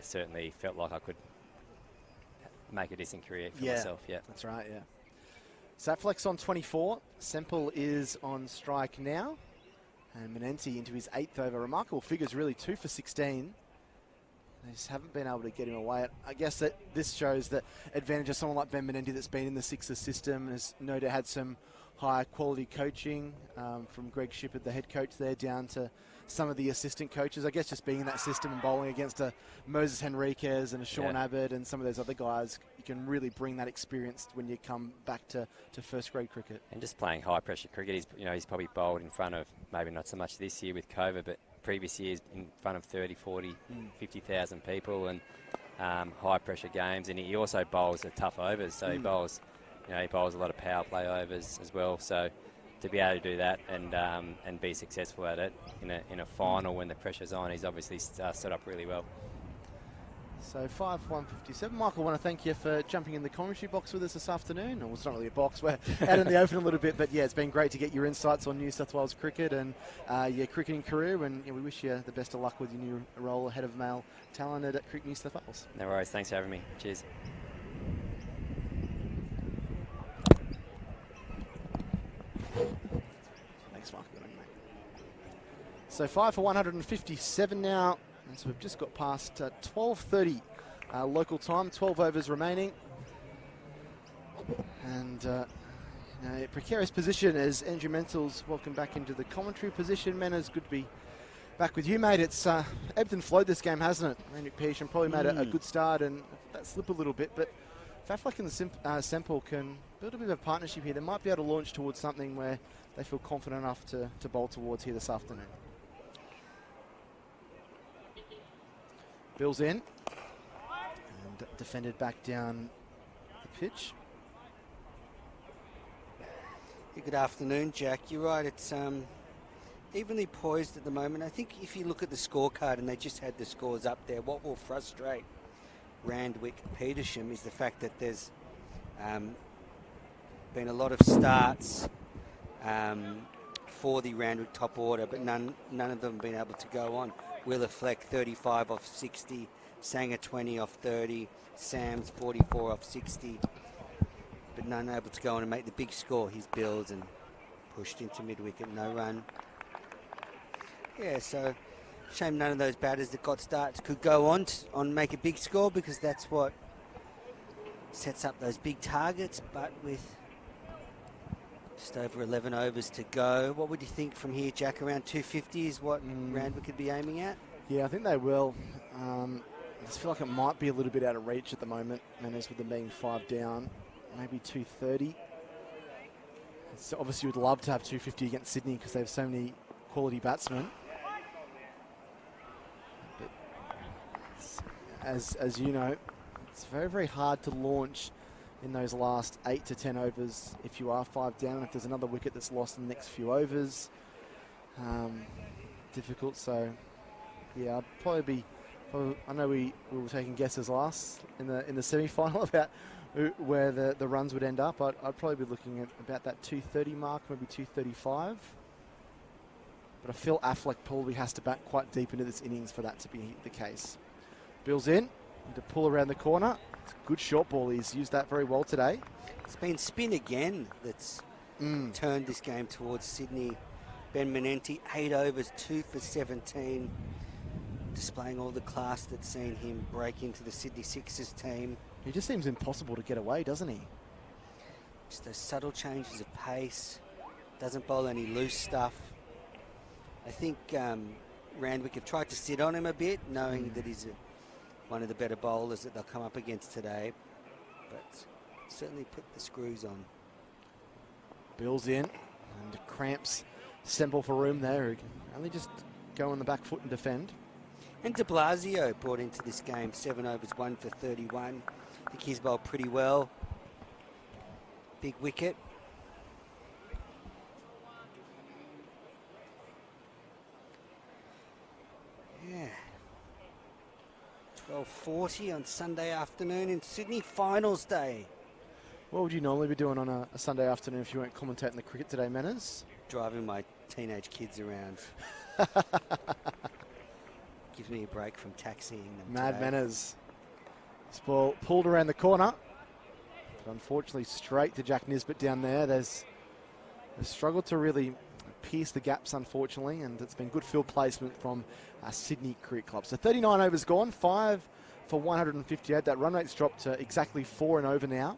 certainly felt like I could make a decent career for myself. Yeah, that's right. Yeah. Sapflex on 24. Semple is on strike now, and Menenti into his 8th over. Remarkable figures, really. 2 for 16. They just haven't been able to get him away. I guess that this shows the advantage of someone like Ben Menenti that's been in the Sixers system, has no doubt had some high quality coaching from Greg Shippard, the head coach there, down to some of the assistant coaches. I guess just being in that system and bowling against a Moses Henriquez and a Sean Abbott and some of those other guys, you can really bring that experience when you come back to first grade cricket. And just playing high pressure cricket, he's probably bowled in front of, maybe not so much this year with COVID, but previous years in front of 30, 40, 50,000 people, and high pressure games. And he also bowls the tough overs, so he bowls a lot of power play overs as well. So to be able to do that and be successful at it in a final when the pressure's on, he's obviously set up really well. So 5 for 157. Michael, I want to thank you for jumping in the commentary box with us this afternoon. Well, it's not really a box, we're out in the open a little bit, but it's been great to get your insights on New South Wales cricket and your cricketing career, and we wish you the best of luck with your new role head of male talent at Cricket New South Wales. No worries, thanks for having me. Cheers. Thanks, Michael. So 5 for 157 now. And so we've just got past 12:30 local time, 12 overs remaining. And a precarious position as Andrew Menzel's welcome back into the commentary position. Manners, good to be back with you, mate. It's ebbed and flowed this game, hasn't it? Randwick Petersham probably made a good start and that slip a little bit, but Fafleck and Semple can build a bit of a partnership here. They might be able to launch towards something where they feel confident enough to bowl towards here this afternoon. Bill's in and defended back down the pitch. Good afternoon, Jack. You're right, it's evenly poised at the moment. I think if you look at the scorecard and they just had the scores up there, what will frustrate Randwick Petersham is the fact that there's been a lot of starts for the Randwick top order, but none of them have been able to go on. Willa Fleck 35 off 60, Sanger 20 off 30, Sam's 44 off 60, but none able to go on and make the big score. His bills and pushed into mid-wicket, no run. Yeah, so shame none of those batters that got starts could go on make a big score, because that's what sets up those big targets. But with just over 11 overs to go, what would you think from here, Jack? Around 250 is what Randwick could be aiming at? Yeah, I think they will. I just feel like it might be a little bit out of reach at the moment, Manners, with them being 5 down. Maybe 230. So obviously, would love to have 250 against Sydney because they have so many quality batsmen. But as you know, it's very, very hard to launch in those last 8 to 10 overs if you are 5 down. If there's another wicket that's lost in the next few overs, difficult. So yeah, I'd probably be. I know we were taking guesses last in the semi-final about where the runs would end up. I'd probably be looking at about that 230 mark, maybe 235. But I feel Affleck probably has to bat quite deep into this innings for that to be the case. Bill's in to pull around the corner. It's a good short ball. He's used that very well today. It's been spin again that's turned this game towards Sydney. Ben Menenti, 8 overs, 2 for 17. Displaying all the class that's seen him break into the Sydney Sixers team. He just seems impossible to get away, doesn't he? Just those subtle changes of pace. Doesn't bowl any loose stuff. I think Randwick have tried to sit on him a bit, knowing that he's one of the better bowlers that they'll come up against today. But certainly put the screws on. Bill's in, and cramps Semple for room there. He can only just go on the back foot and defend. And de Blasio brought into this game 7 overs, 1 for 31. I think he's bowled pretty well. Big wicket. Yeah. 12:40 on Sunday afternoon in Sydney, finals day. What would you normally be doing on a Sunday afternoon if you weren't commentating the cricket today, Manners? Driving my teenage kids around. Gives me a break from taxiing them. Mad today. Manners. This ball pulled around the corner. But unfortunately, straight to Jack Nisbet down there. They've struggled to really pierce the gaps, unfortunately, and it's been good field placement from Sydney Cricket Club. So 39 overs gone, 5 for 158. That run rate's dropped to exactly 4 and over now,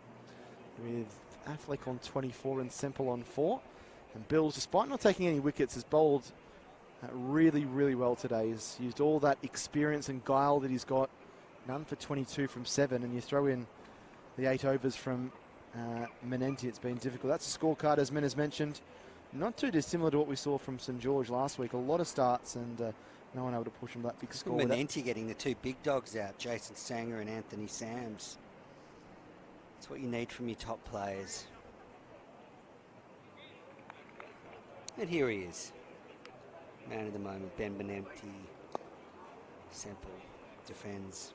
with Affleck on 24 and Semple on 4. And Bills, despite not taking any wickets, has bowled really, really well today. He's used all that experience and guile that he's got. None for 22 from 7, and you throw in the 8 overs from Menenti. It's been difficult. That's the scorecard, as Men has mentioned. Not too dissimilar to what we saw from St George last week. A lot of starts and no one able to push him that big score. Menenti getting the 2 big dogs out, Jason Sanger and Anthony Sams. That's what you need from your top players. And here he is. Man of the moment, Ben Menenti. Semple defends.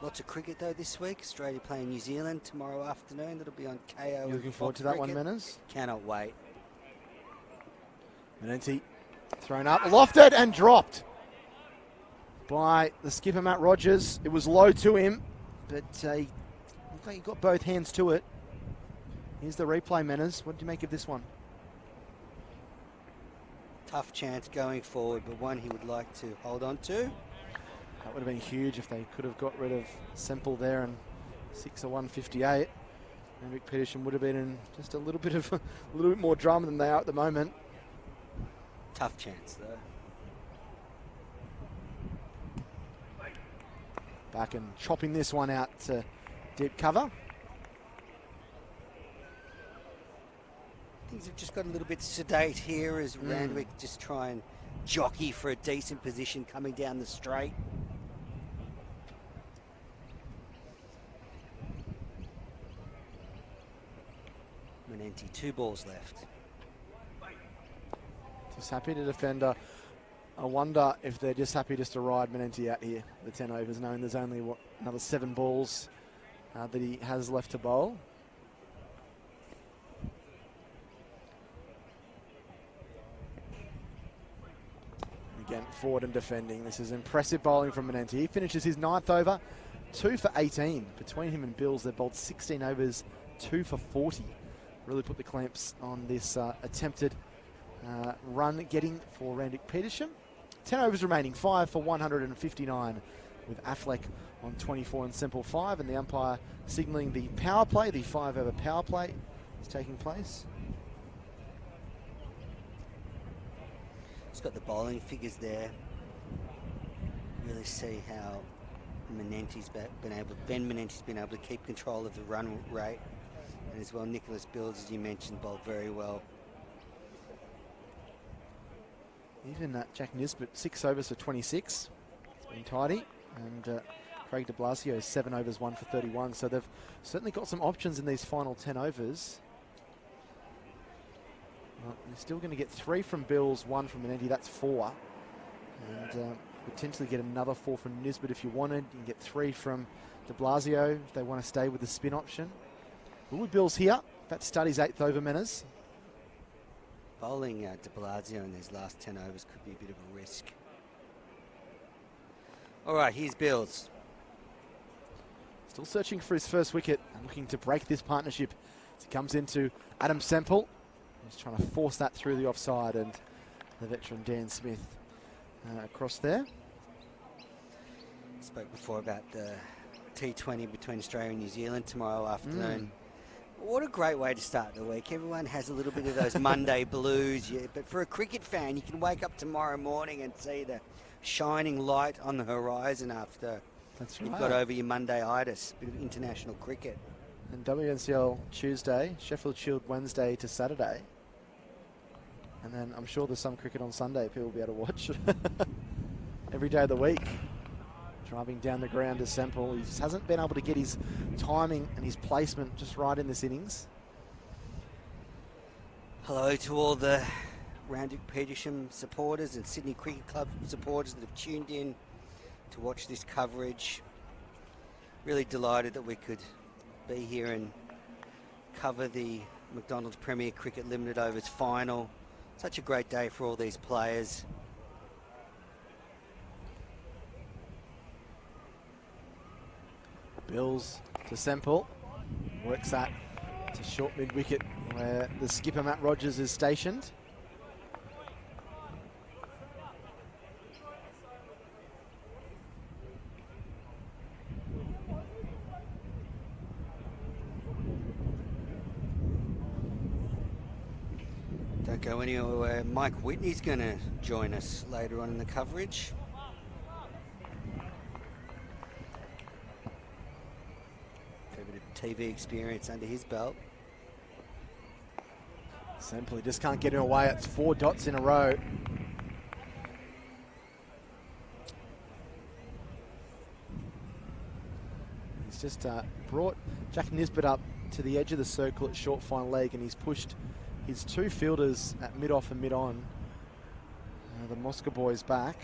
Lots of cricket though this week. Australia playing New Zealand tomorrow afternoon. That'll be on KO. You looking forward to that one, Manners? Cannot wait. Menenti thrown up, lofted and dropped by the skipper Matt Rogers. It was low to him, but he looked like he got both hands to it. Here's the replay, Manners. What do you make of this one? Tough chance going forward, but one he would like to hold on to. That would have been huge if they could have got rid of Semple there and 6 or 158. Randwick Petersham would have been in just a little bit more drama than they are at the moment. Tough chance though. Back and chopping this one out to deep cover. Things have just got a little bit sedate here as Randwick just try and jockey for a decent position coming down the straight. Menenti, 2 balls left. Just happy to defend. I wonder if they're just happy just to ride Menenti out here, the 10 overs, knowing there's only another 7 balls that he has left to bowl. Again, forward and defending. This is impressive bowling from Menenti. He finishes his 9th over, 2 for 18. Between him and Bills, they've bowled 16 overs, 2 for 40. Really put the clamps on this attempted run getting for Randwick Petersham. 10 overs remaining, 5 for 159 with Affleck on 24 and Semple 5, and the umpire signalling the power play, the 5 over power play is taking place. It's got the bowling figures there. Really see how Ben Menente's been able to keep control of the run rate. And as well, Nicholas Bills, as you mentioned, bowled very well. Even Jack Nisbet, 6 overs for 26. It's been tidy. And Craig de Blasio, 7 overs, 1 for 31. So they've certainly got some options in these final 10 overs. Well, they're still going to get 3 from Bills, 1 from Menente. That's 4. And potentially get another 4 from Nisbet if you wanted. You can get 3 from de Blasio if they want to stay with the spin option. Will Bills here? That studies 8th over Menners. Bowling de Blasio in these last 10 overs could be a bit of a risk. All right, here's Bills. Still searching for his first wicket and looking to break this partnership as he comes into Adam Semple. He's trying to force that through the offside, and the veteran Dan Smith across there. Spoke before about the T20 between Australia and New Zealand tomorrow afternoon. What a great way to start the week. Everyone has a little bit of those Monday blues, but for a cricket fan, you can wake up tomorrow morning and see the shining light on the horizon after you've got over your Monday-itis, a bit of international cricket. And WNCL Tuesday, Sheffield Shield Wednesday to Saturday. And then I'm sure there's some cricket on Sunday people will be able to watch. Every day of the week. Driving down the ground to Semple. He just hasn't been able to get his timing and his placement just right in this innings. Hello to all the Randwick Petersham supporters and Sydney Cricket Club supporters that have tuned in to watch this coverage. Really delighted that we could be here and cover the McDonald's Premier Cricket Limited Overs final. Such a great day for all these players. Bills to Semple. Works that to short mid-wicket where the skipper Matt Rogers is stationed. Don't go anywhere. Mike Whitney's going to join us later on in the coverage. TV experience under his belt. Semple just can't get him away. It's 4 dots in a row. He's just brought Jack Nisbet up to the edge of the circle at short fine leg, and he's pushed his 2 fielders at mid-off and mid-on. The Moscow boys back.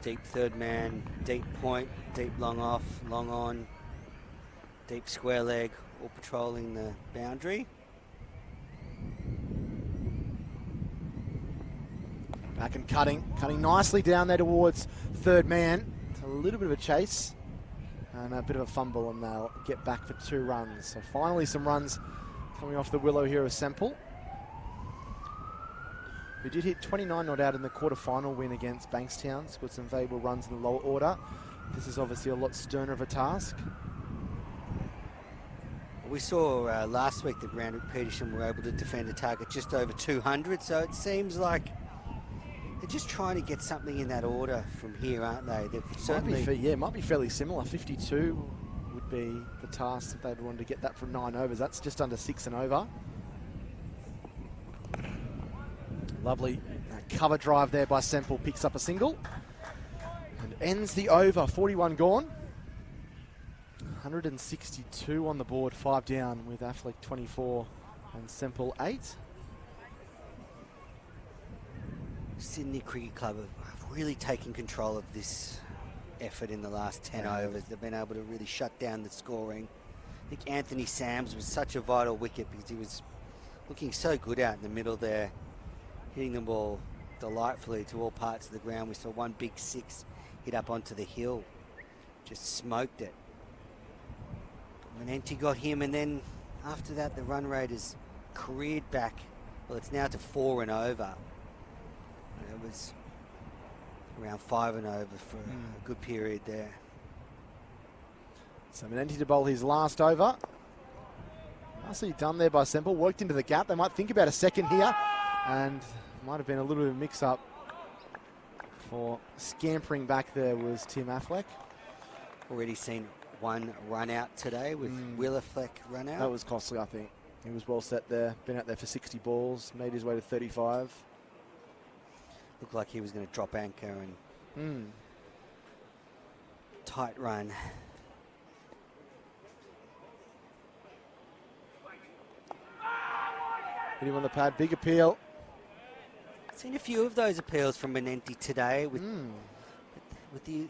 Deep third man, deep point, deep long off, long on, deep square leg, all patrolling the boundary. Back and cutting nicely down there towards third man. It's a little bit of a chase and a bit of a fumble, and they'll get back for 2 runs. So finally some runs coming off the willow here of Semple, who did hit 29 not out in the quarter-final win against Bankstown. Scored some valuable runs in the lower order. This is obviously a lot sterner of a task. We saw last week that Randwick Petersham were able to defend a target just over 200, so it seems like they're just trying to get something in that order from here, aren't they? They've certainly... it might be fairly similar. 52 would be the task if they'd wanted to get that from 9 overs. That's just under 6 and over. Lovely cover drive there by Semple, picks up a single and ends the over. 41 gone. 162 on the board, 5 down with Affleck 24 and Semple 8. Sydney Cricket Club have really taken control of this effort in the last 10 overs. They've been able to really shut down the scoring. I think Anthony Sams was such a vital wicket because he was looking so good out in the middle there, hitting the ball delightfully to all parts of the ground. We saw one big 6 hit up onto the hill, just smoked it. But Menente got him, and then after that the run rate has careered back. Well, it's now to 4 and over. It was around 5 and over for a good period there. So Menente to bowl his last over. Nicely done there by Semple. Worked into the gap. They might think about a second here. And might have been a little bit of a mix-up for scampering back there was Tim Affleck. Already seen one run out today with Willafleck run out. That was costly, I think. He was well set there. Been out there for 60 balls. Made his way to 35. Looked like he was going to drop anchor and tight run. Hit him on the pad. Big appeal. Seen a few of those appeals from Menenti today with the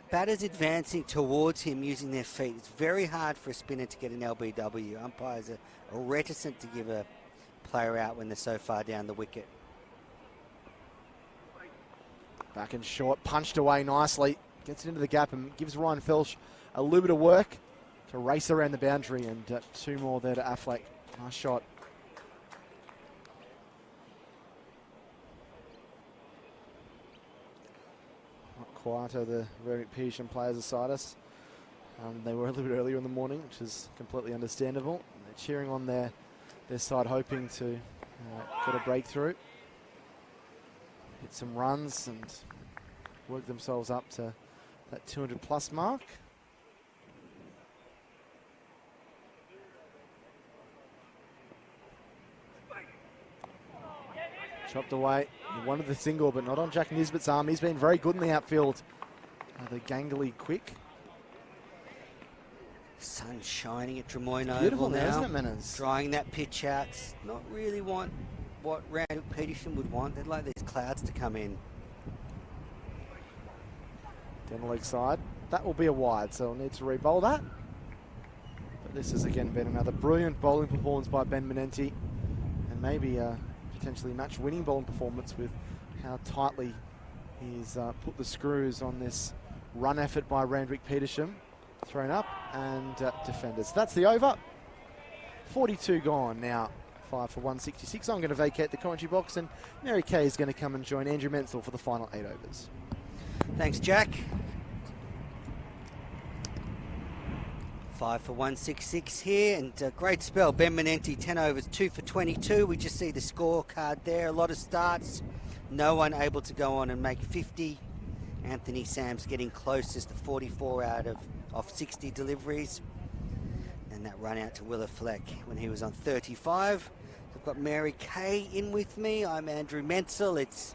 batters advancing towards him using their feet. It's very hard for a spinner to get an LBW. Umpires are reticent to give a player out when they're so far down the wicket. Back and short, punched away nicely. Gets it into the gap and gives Ryan Felsch a little bit of work to race around the boundary, and 2 more there to Affleck. Nice shot. Quieter, the Randwick Petersham players aside us. They were a little bit earlier in the morning, which is completely understandable. They're cheering on their side, hoping to get a breakthrough, hit some runs and work themselves up to that 200 plus mark. Chopped away. He wanted the single, but not on Jack Nisbet's arm. He's been very good in the outfield. The gangly quick. Sun shining at Drummoyne Oval Beautiful now. Isn't it, Manners? Drying that pitch out. It's not really what Randwick Petersham would want. They'd like these clouds to come in. Down the leg side. That will be a wide, so we'll need to re-bowl that. But this has again been another brilliant bowling performance by Ben Menenti, and maybe potentially match-winning bowling performance with how tightly he's put the screws on this run effort by Randwick Petersham. Thrown up and defenders. That's the over. 42 gone now. 5 for 166. I'm going to vacate the commentary box, and Mary Kay is going to come and join Andrew Menzel for the final 8 overs. Thanks, Jack. 5 for 166 here, and great spell. Ben Menenti, 10 overs, 2 for 22. We just see the scorecard there. A lot of starts. No one able to go on and make 50. Anthony Sams getting closest to 44 out of 60 deliveries. And that run out to Willafleck when he was on 35. I've got Mary Kay in with me. I'm Andrew Menzel. It's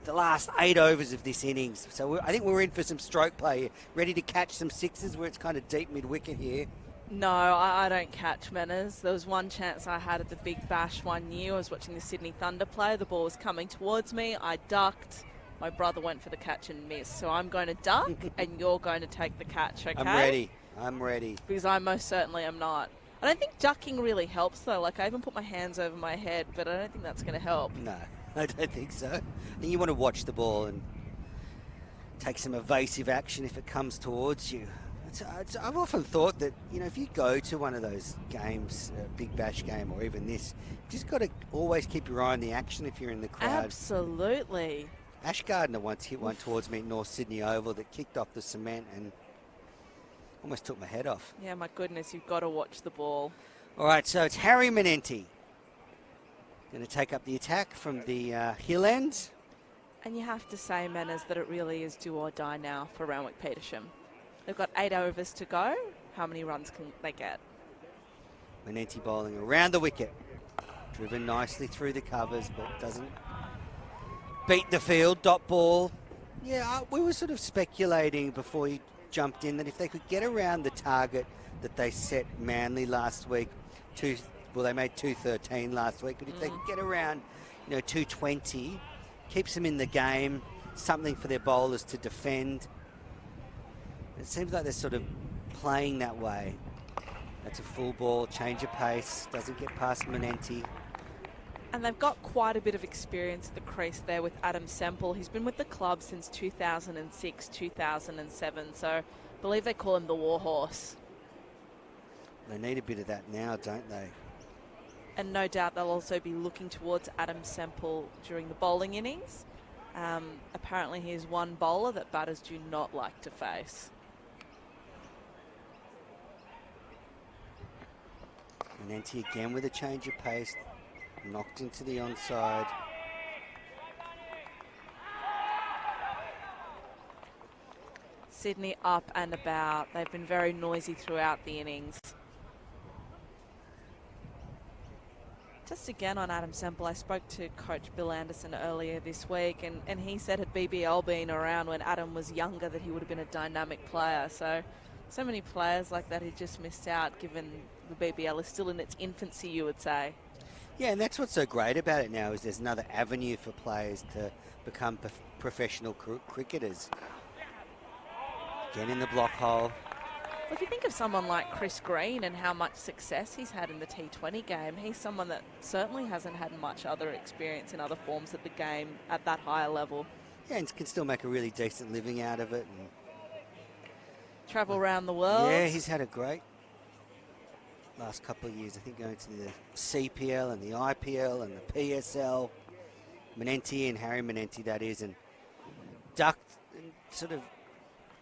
the last 8 overs of this innings. So I think we're in for some stroke play here. Ready to catch some sixes where it's kind of deep mid-wicket here. No, I don't catch Manners. There was one chance I had at the Big Bash one year. I was watching the Sydney Thunder play. The ball was coming towards me. I ducked. My brother went for the catch and missed. So I'm going to duck and you're going to take the catch, okay? I'm ready. Because I most certainly am not. I don't think ducking really helps, though. Like, I even put my hands over my head, but I don't think that's going to help. No, I don't think so. I think you want to watch the ball and take some evasive action if it comes towards you. I've often thought that, if you go to one of those games, a Big Bash game or even this, you've just got to always keep your eye on the action if you're in the crowd. Absolutely. Ash Gardner once hit one towards me at North Sydney Oval that kicked off the cement and almost took my head off. Yeah, my goodness, you've got to watch the ball. All right, so it's Harry Menenti going to take up the attack from the hill end. And you have to say, Manners, that it really is do or die now for Randwick Petersham. They've got 8 overs to go. How many runs can they get? Menenti bowling around the wicket. Driven nicely through the covers, but doesn't beat the field. Dot ball. Yeah, we were sort of speculating before he jumped in that if they could get around the target that they set Manly last week, they made 213 last week, but if they could get around 220, keeps them in the game, something for their bowlers to defend. It seems like they're sort of playing that way. That's a full ball, change of pace, doesn't get past Menenti. And they've got quite a bit of experience at the crease there with Adam Semple. He's been with the club since 2006, 2007, so I believe they call him the Warhorse. They need a bit of that now, don't they? And no doubt they'll also be looking towards Adam Semple during the bowling innings. Apparently he's one bowler that batters do not like to face. Menenti again with a change of pace. Knocked into the onside. Sydney up and about. They've been very noisy throughout the innings. Just again on Adam Semple, I spoke to Coach Bill Anderson earlier this week, and he said had BBL been around when Adam was younger that he would have been a dynamic player. So many players like that who just missed out, given the BBL is still in its infancy, you would say. Yeah, and that's what's so great about it now is there's another avenue for players to become professional cricketers. Get in the block hole. Well, if you think of someone like Chris Green and how much success he's had in the T20 game, he's someone that certainly hasn't had much other experience in other forms of the game at that higher level. Yeah, and can still make a really decent living out of it. And travel around the world. Yeah, he's had a great last couple of years. I think going to the CPL and the IPL and the PSL. Menenti and Harry Menenti, that is, and ducked and sort of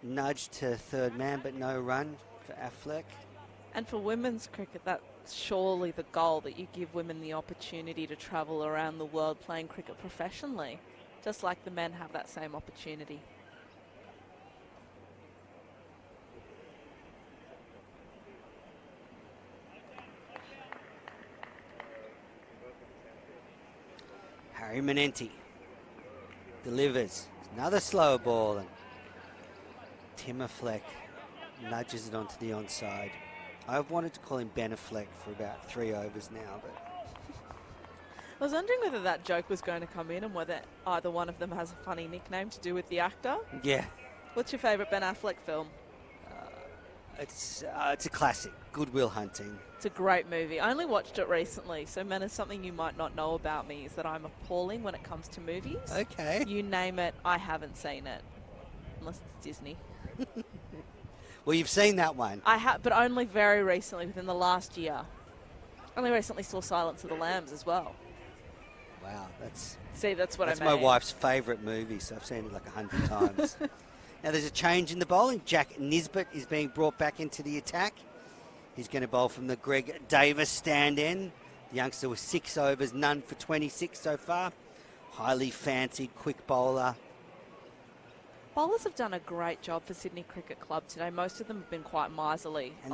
nudged to third man, but no run for Affleck. And for women's cricket, that's surely the goal, that you give women the opportunity to travel around the world playing cricket professionally, just like the men have that same opportunity. Harry Menenti delivers another slower ball, and Tim Affleck nudges it onto the onside. I've wanted to call him Ben Affleck for about 3 overs now, but I was wondering whether that joke was going to come in and whether either one of them has a funny nickname to do with the actor. yeah, What's your favourite Ben Affleck film? it's a classic, Good Will Hunting. It's a great movie. I only watched it recently, so Mena, something you might not know about me is that I'm appalling when it comes to movies. Okay. You name it, I haven't seen it, unless it's Disney. Well, you've seen that one. I have, but only very recently, within the last year. Only recently saw Silence of the Lambs as well. Wow, that's what I mean. That's my wife's favourite movie, so I've seen it like 100 times. Now there's a change in the bowling. Jack Nisbet is being brought back into the attack. He's going to bowl from the Greg Davis stand-in. The youngster with 6 overs, none for 26 so far. Highly fancied, quick bowler. Bowlers have done a great job for Sydney Cricket Club today. Most of them have been quite miserly. And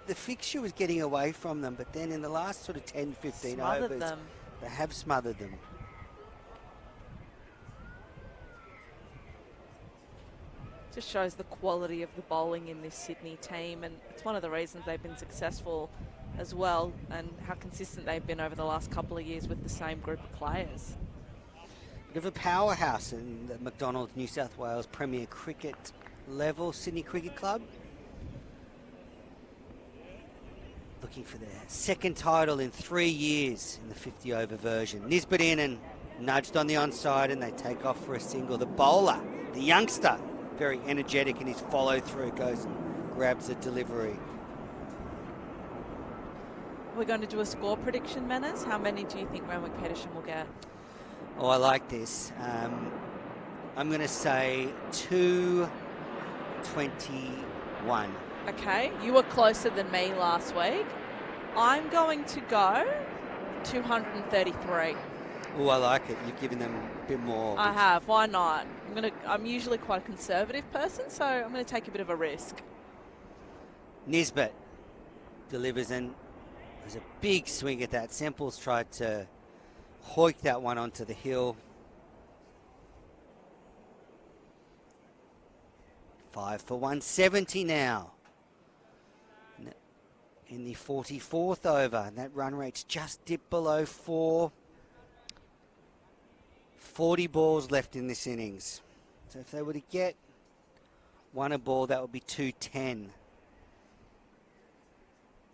the fixture was getting away from them, but then in the last sort of 10, 15 smothered overs, them. They have smothered them. Just shows the quality of the bowling in this Sydney team, and it's one of the reasons they've been successful as well, and how consistent they've been over the last couple of years with the same group of players. Bit of a powerhouse in the McDonald's New South Wales Premier Cricket level, Sydney Cricket Club. Looking for their second title in 3 years in the 50-over version. Nisbet in and nudged on the onside, and they take off for a single. The bowler, the youngster, very energetic in his follow-through, goes and grabs the delivery. We're going to do a score prediction, Menace. How many do you think Randwick Petersham will get? Oh, I like this. I'm going to say 221. Okay, you were closer than me last week. I'm going to go 233. Oh, I like it. You've given them a bit more. I have. Why not? I'm usually quite a conservative person, so I'm going to take a bit of a risk. Nisbet delivers, and there's a big swing at that. Semple's tried to hoik that one onto the hill. 5 for 170 now. In the 44th over, and that run rate's just dipped below 4. 40 balls left in this innings. So if they were to get one a ball, that would be 210.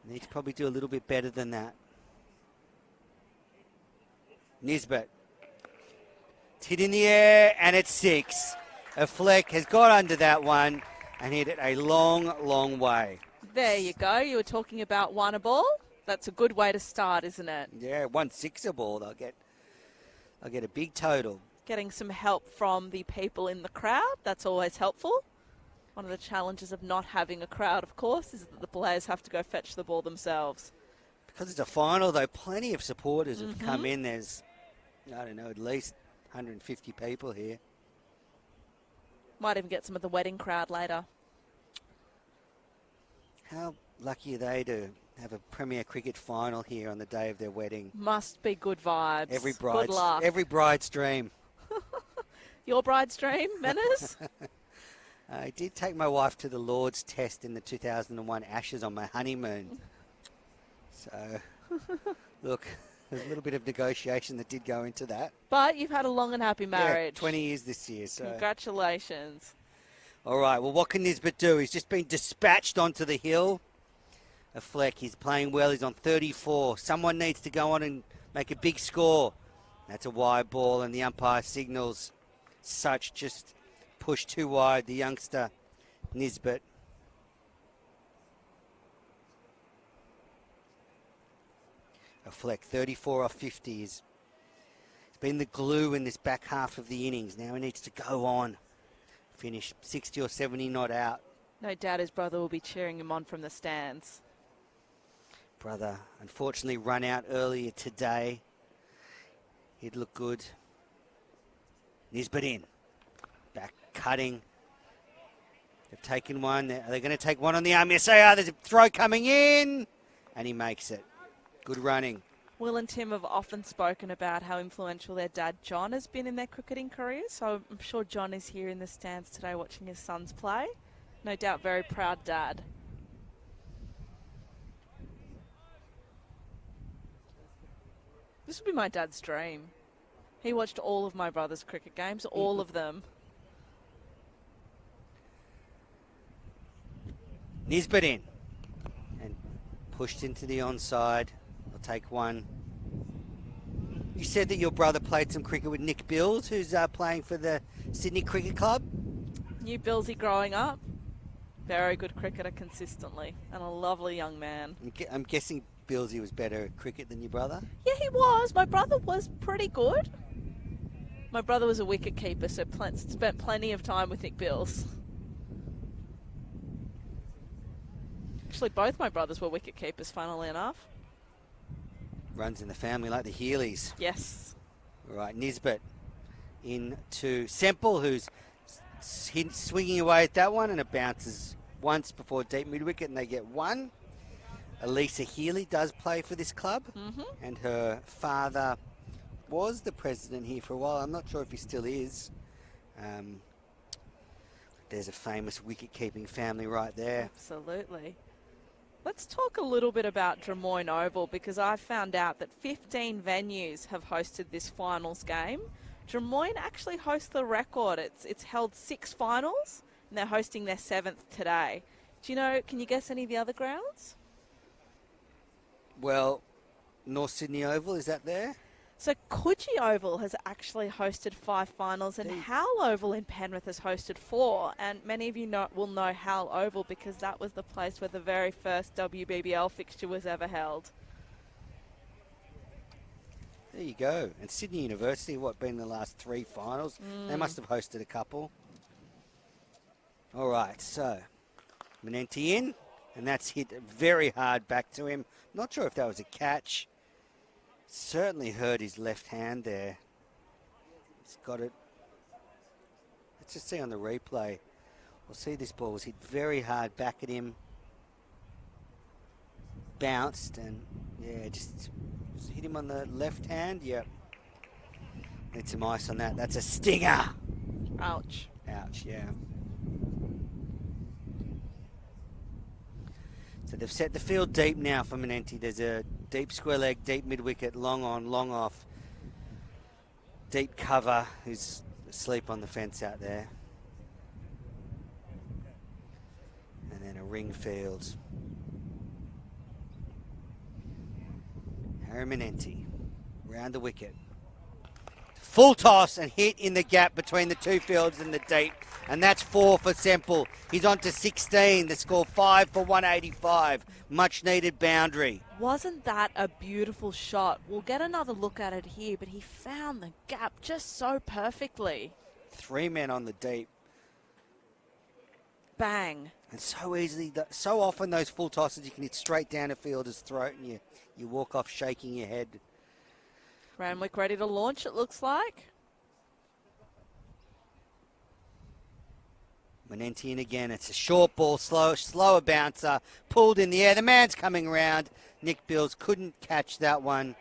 Need to probably do a little bit better than that. Nisbet. It's hit in the air, and it's 6. Affleck has got under that one and hit it a long, long way. There you go. You were talking about one a ball. That's a good way to start, isn't it? Yeah, 1 6 a ball. They'll get a big total. Getting some help from the people in the crowd. That's always helpful. One of the challenges of not having a crowd, of course, is that the players have to go fetch the ball themselves. Because it's a final, though, plenty of supporters have come in. There's, I don't know, at least 150 people here. Might even get some of the wedding crowd later. How lucky are they to have a Premier Cricket final here on the day of their wedding? Must be good vibes. Good luck. Every bride's dream. Your bride's dream, Menace? I did take my wife to the Lord's Test in the 2001 Ashes on my honeymoon. So, look, there's a little bit of negotiation that did go into that. But you've had a long and happy marriage. Yeah, 20 years this year. So. Congratulations. All right, well, what can Nisbet do? He's just been dispatched onto the hill. A fleck, he's playing well. He's on 34. Someone needs to go on and make a big score. That's a wide ball, and the umpire signals such, just pushed too wide, the youngster Nisbet. A fleck, 34 off 50. He's been the glue in this back half of the innings. Now he needs to go on. Finish 60 or 70 not out. No doubt his brother will be cheering him on from the stands. Brother, unfortunately, run out earlier today. He'd look good. Nisbet in. Back cutting. They've taken one. Are they going to take one on the arm? Yes, they are. There's a throw coming in. And he makes it. Good running. Will and Tim have often spoken about how influential their dad John has been in their cricketing careers. So I'm sure John is here in the stands today watching his sons play. No doubt very proud dad. This would be my dad's dream. He watched all of my brother's cricket games, all of them. Nisbet in. And pushed into the onside. They'll take one. You said that your brother played some cricket with Nick Bills, who's playing for the Sydney Cricket Club. Knew Billsy growing up. Very good cricketer consistently. And a lovely young man. I'm guessing Billsy was better at cricket than your brother? Yeah, he was. My brother was pretty good. My brother was a wicket keeper, so spent plenty of time with Nick Bills. Actually, both my brothers were wicket keepers, funnily enough. Runs in the family like the Healeys. Yes. All right, Nisbet into Semple, who's swinging away at that one, and it bounces once before deep mid-wicket, and they get one. Elisa Healy does play for this club, and her father was the president here for a while. I'm not sure if he still is. There's a famous wicket-keeping family right there. Absolutely. Let's talk a little bit about Drummoyne Oval, because I found out that 15 venues have hosted this finals game. Drummoyne actually hosts the record. It's held 6 finals, and they're hosting their 7th today. Do you know, can you guess any of the other grounds? Well, North Sydney Oval, is that there? So Coogee Oval has actually hosted 5 finals, and Howell Oval in Penrith has hosted 4. And many of you will know Howell Oval because that was the place where the very first WBBL fixture was ever held. There you go. And Sydney University, been the last 3 finals? They must have hosted a couple. All right, so Manenti in, and that's hit very hard back to him. Not sure if that was a catch. Certainly hurt his left hand there. He's got it. Let's just see on the replay. We'll see this ball was hit very hard back at him. Bounced and, yeah, just hit him on the left hand. Yep. Need some ice on that. That's a stinger. Ouch. Ouch, yeah. So they've set the field deep now for Manenti. There's a deep square leg, deep mid-wicket, long on, long off. Deep cover, who's asleep on the fence out there. And then a ring field. Harry Manenti, round the wicket. Full toss and hit in the gap between the 2 fields and the deep. And that's 4 for Semple. He's on to 16. The score 5 for 185. Much needed boundary. Wasn't that a beautiful shot? We'll get another look at it here, but he found the gap just so perfectly. 3 men on the deep. Bang. And so often those full tosses you can hit straight down a fielder's throat and you walk off shaking your head. Randwick ready to launch, it looks like. Manenti in again. It's a short ball, slower bouncer, pulled in the air. The man's coming around. Nick Bills couldn't catch that one.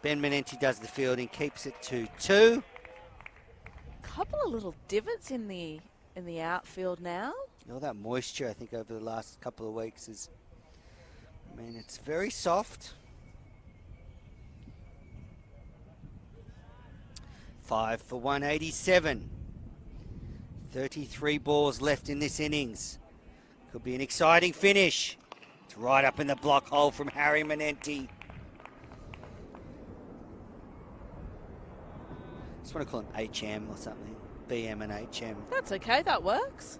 Ben Manenti does the fielding, keeps it 2-2. Couple of little divots in the outfield now. All that moisture, I think, over the last couple of weeks is, it's very soft. 5 for 187. 33 balls left in this innings. Could be an exciting finish. It's right up in the block hole from Harry Manenti. Just want to call him HM or something. BM and HM. That's okay, that works.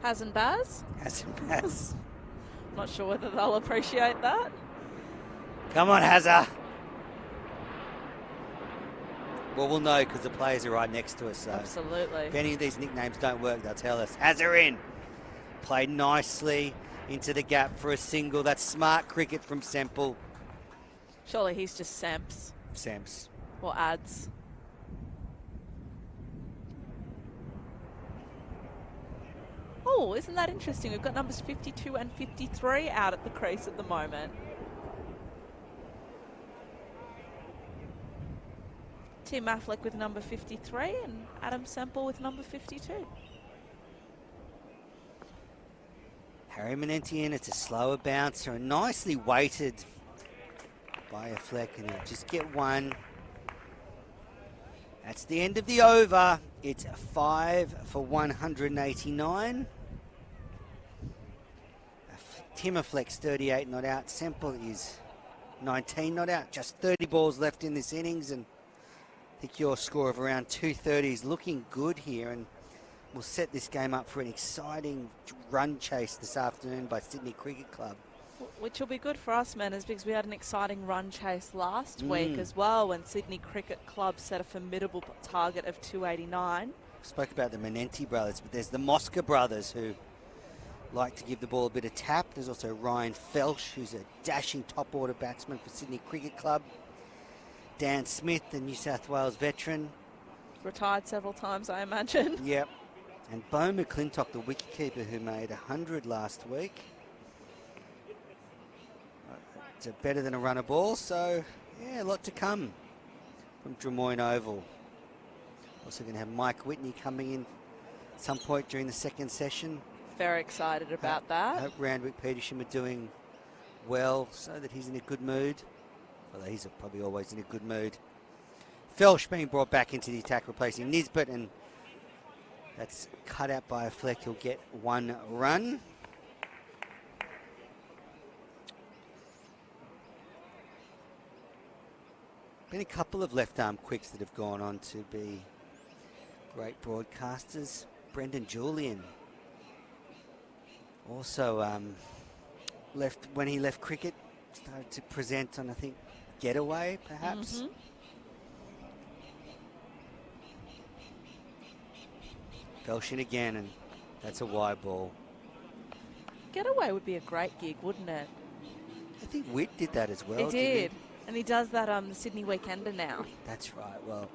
Has and Baz. Has and Baz. Not sure whether they'll appreciate that. Come on, Hazza. Well, we'll know because the players are right next to us. So absolutely. If any of these nicknames don't work, they'll tell us. Hazza in. Played nicely into the gap for a single. That's smart cricket from Semple. Surely he's just Samps. Samps. Or ads. Oh, isn't that interesting? We've got numbers 52 and 53 out at the crease at the moment. Tim Affleck with number 53 and Adam Semple with number 52. Harry Manenti in. It's a slower bouncer and nicely weighted by Affleck, and he'll just get one. That's the end of the over. It's 5 for 189. Tim Affleck's 38 not out. Semple is 19 not out. Just 30 balls left in this innings, and I think your score of around 230 is looking good here, and we'll set this game up for an exciting run chase this afternoon by Sydney Cricket Club. Which will be good for us, Manners, because we had an exciting run chase last week as well when Sydney Cricket Club set a formidable target of 289. Spoke about the Manenti brothers, but there's the Mosca brothers who like to give the ball a bit of tap. There's also Ryan Felsh, who's a dashing top-order batsman for Sydney Cricket Club. Dan Smith, the New South Wales veteran. Retired several times, I imagine. Yep. And Beau McClintock, the wicketkeeper who made 100 last week. It's better than a run of ball, so yeah, a lot to come from Drummoyne Oval. Also going to have Mike Whitney coming in at some point during the second session. Very excited about that. I hope Randwick Petersham are doing well so that he's in a good mood. Well, he's probably always in a good mood. Felsh being brought back into the attack, replacing Nisbet, and that's cut out by a Fleck. He'll get one run. Been a couple of left-arm quicks that have gone on to be great broadcasters. Brendan Julian also when he left cricket, started to present on, I think, Getaway, perhaps. Felsh in again, and that's a wide ball. Getaway would be a great gig, wouldn't it? I think Witt did that as well. He did. And he does that the Sydney Weekender now. That's right. Well,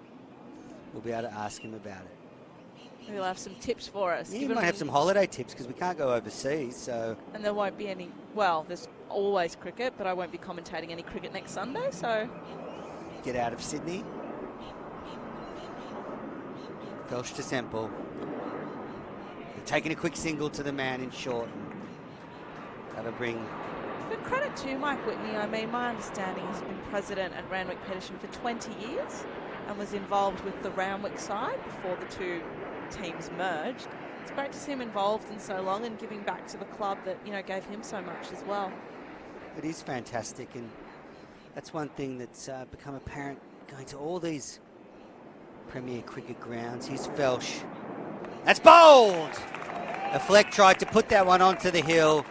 we'll be able to ask him about it. Maybe he'll have some tips for us. Yeah, he might have some holiday tips because we can't go overseas. So. And there won't be any, well, there's always cricket, but I won't be commentating any cricket next Sunday, so. Get out of Sydney. Felsh to Semple. Taking a quick single to the man in short. That'll bring... Good credit to Mike Whitney. I mean, my understanding he's been president at Randwick Petersham for 20 years and was involved with the Randwick side before the two teams merged. It's great to see him involved in so long and giving back to the club that, you know, gave him so much as well. It is fantastic, and that's one thing that's become apparent going to all these Premier Cricket grounds. Here's Felsh. That's bowled! A Fleck tried to put that one onto the hill.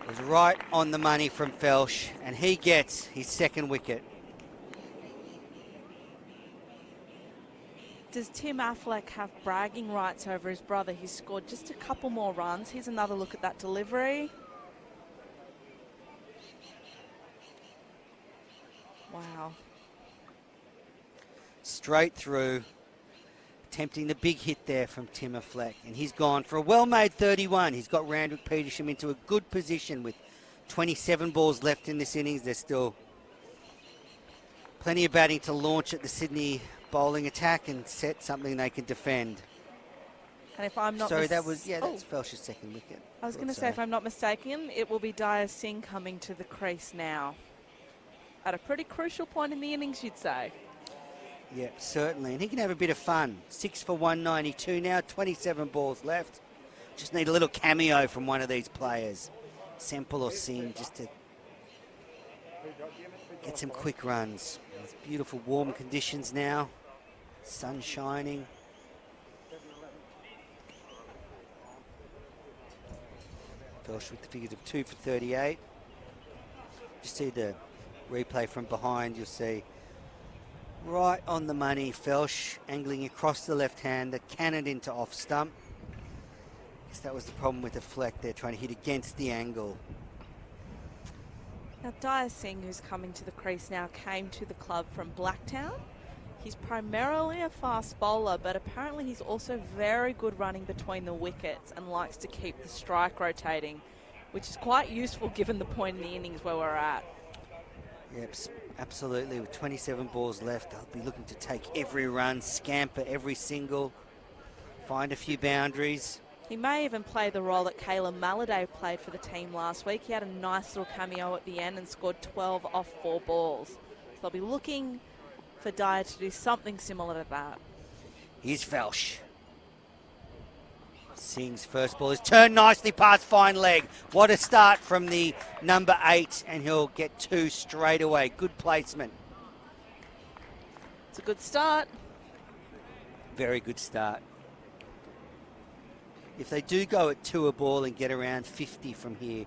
It was right on the money from Felsh, and he gets his second wicket. does Tim Affleck have bragging rights over his brother? He's scored just a couple more runs. Here's another look at that delivery. Wow. Straight through. Attempting the big hit there from Tim Affleck. And he's gone for a well-made 31. He's got Randwick Petersham into a good position with 27 balls left in this innings. There's still plenty of batting to launch at the Sydney bowling attack and set something they can defend. And if I'm not Sorry, that's Felsh's second wicket. I was going to say, if I'm not mistaken, it will be Dyer Singh coming to the crease now. At a pretty crucial point in the innings, you'd say. Yeah, certainly. And he can have a bit of fun. 6 for 192 now, 27 balls left. Just need a little cameo from one of these players. Semple or Singh, just to get some quick runs. It's beautiful warm conditions now. Sun shining. Felsh with the figures of 2 for 38. Just see the replay from behind, you'll see right on the money, Felsh angling across the left hand, the cannon into off stump. Guess that was the problem with the Fleck there, trying to hit against the angle. Now, Dyer Singh, who's coming to the crease now, came to the club from Blacktown. He's primarily a fast bowler, but apparently he's also very good running between the wickets and likes to keep the strike rotating, which is quite useful given the point in the innings where we're at. Yep, absolutely. With 27 balls left, they'll be looking to take every run, scamper every single, find a few boundaries. He may even play the role that Caleb Malladay played for the team last week. He had a nice little cameo at the end and scored 12 off 4 balls. So they'll be looking for Dyer to do something similar to that. Here's Felsh. Singh's first ball is turned nicely past fine leg. What a start from the number 8, and he'll get 2 straight away. Good placement. It's a good start. Very good start. If they do go at 2 a ball and get around 50 from here,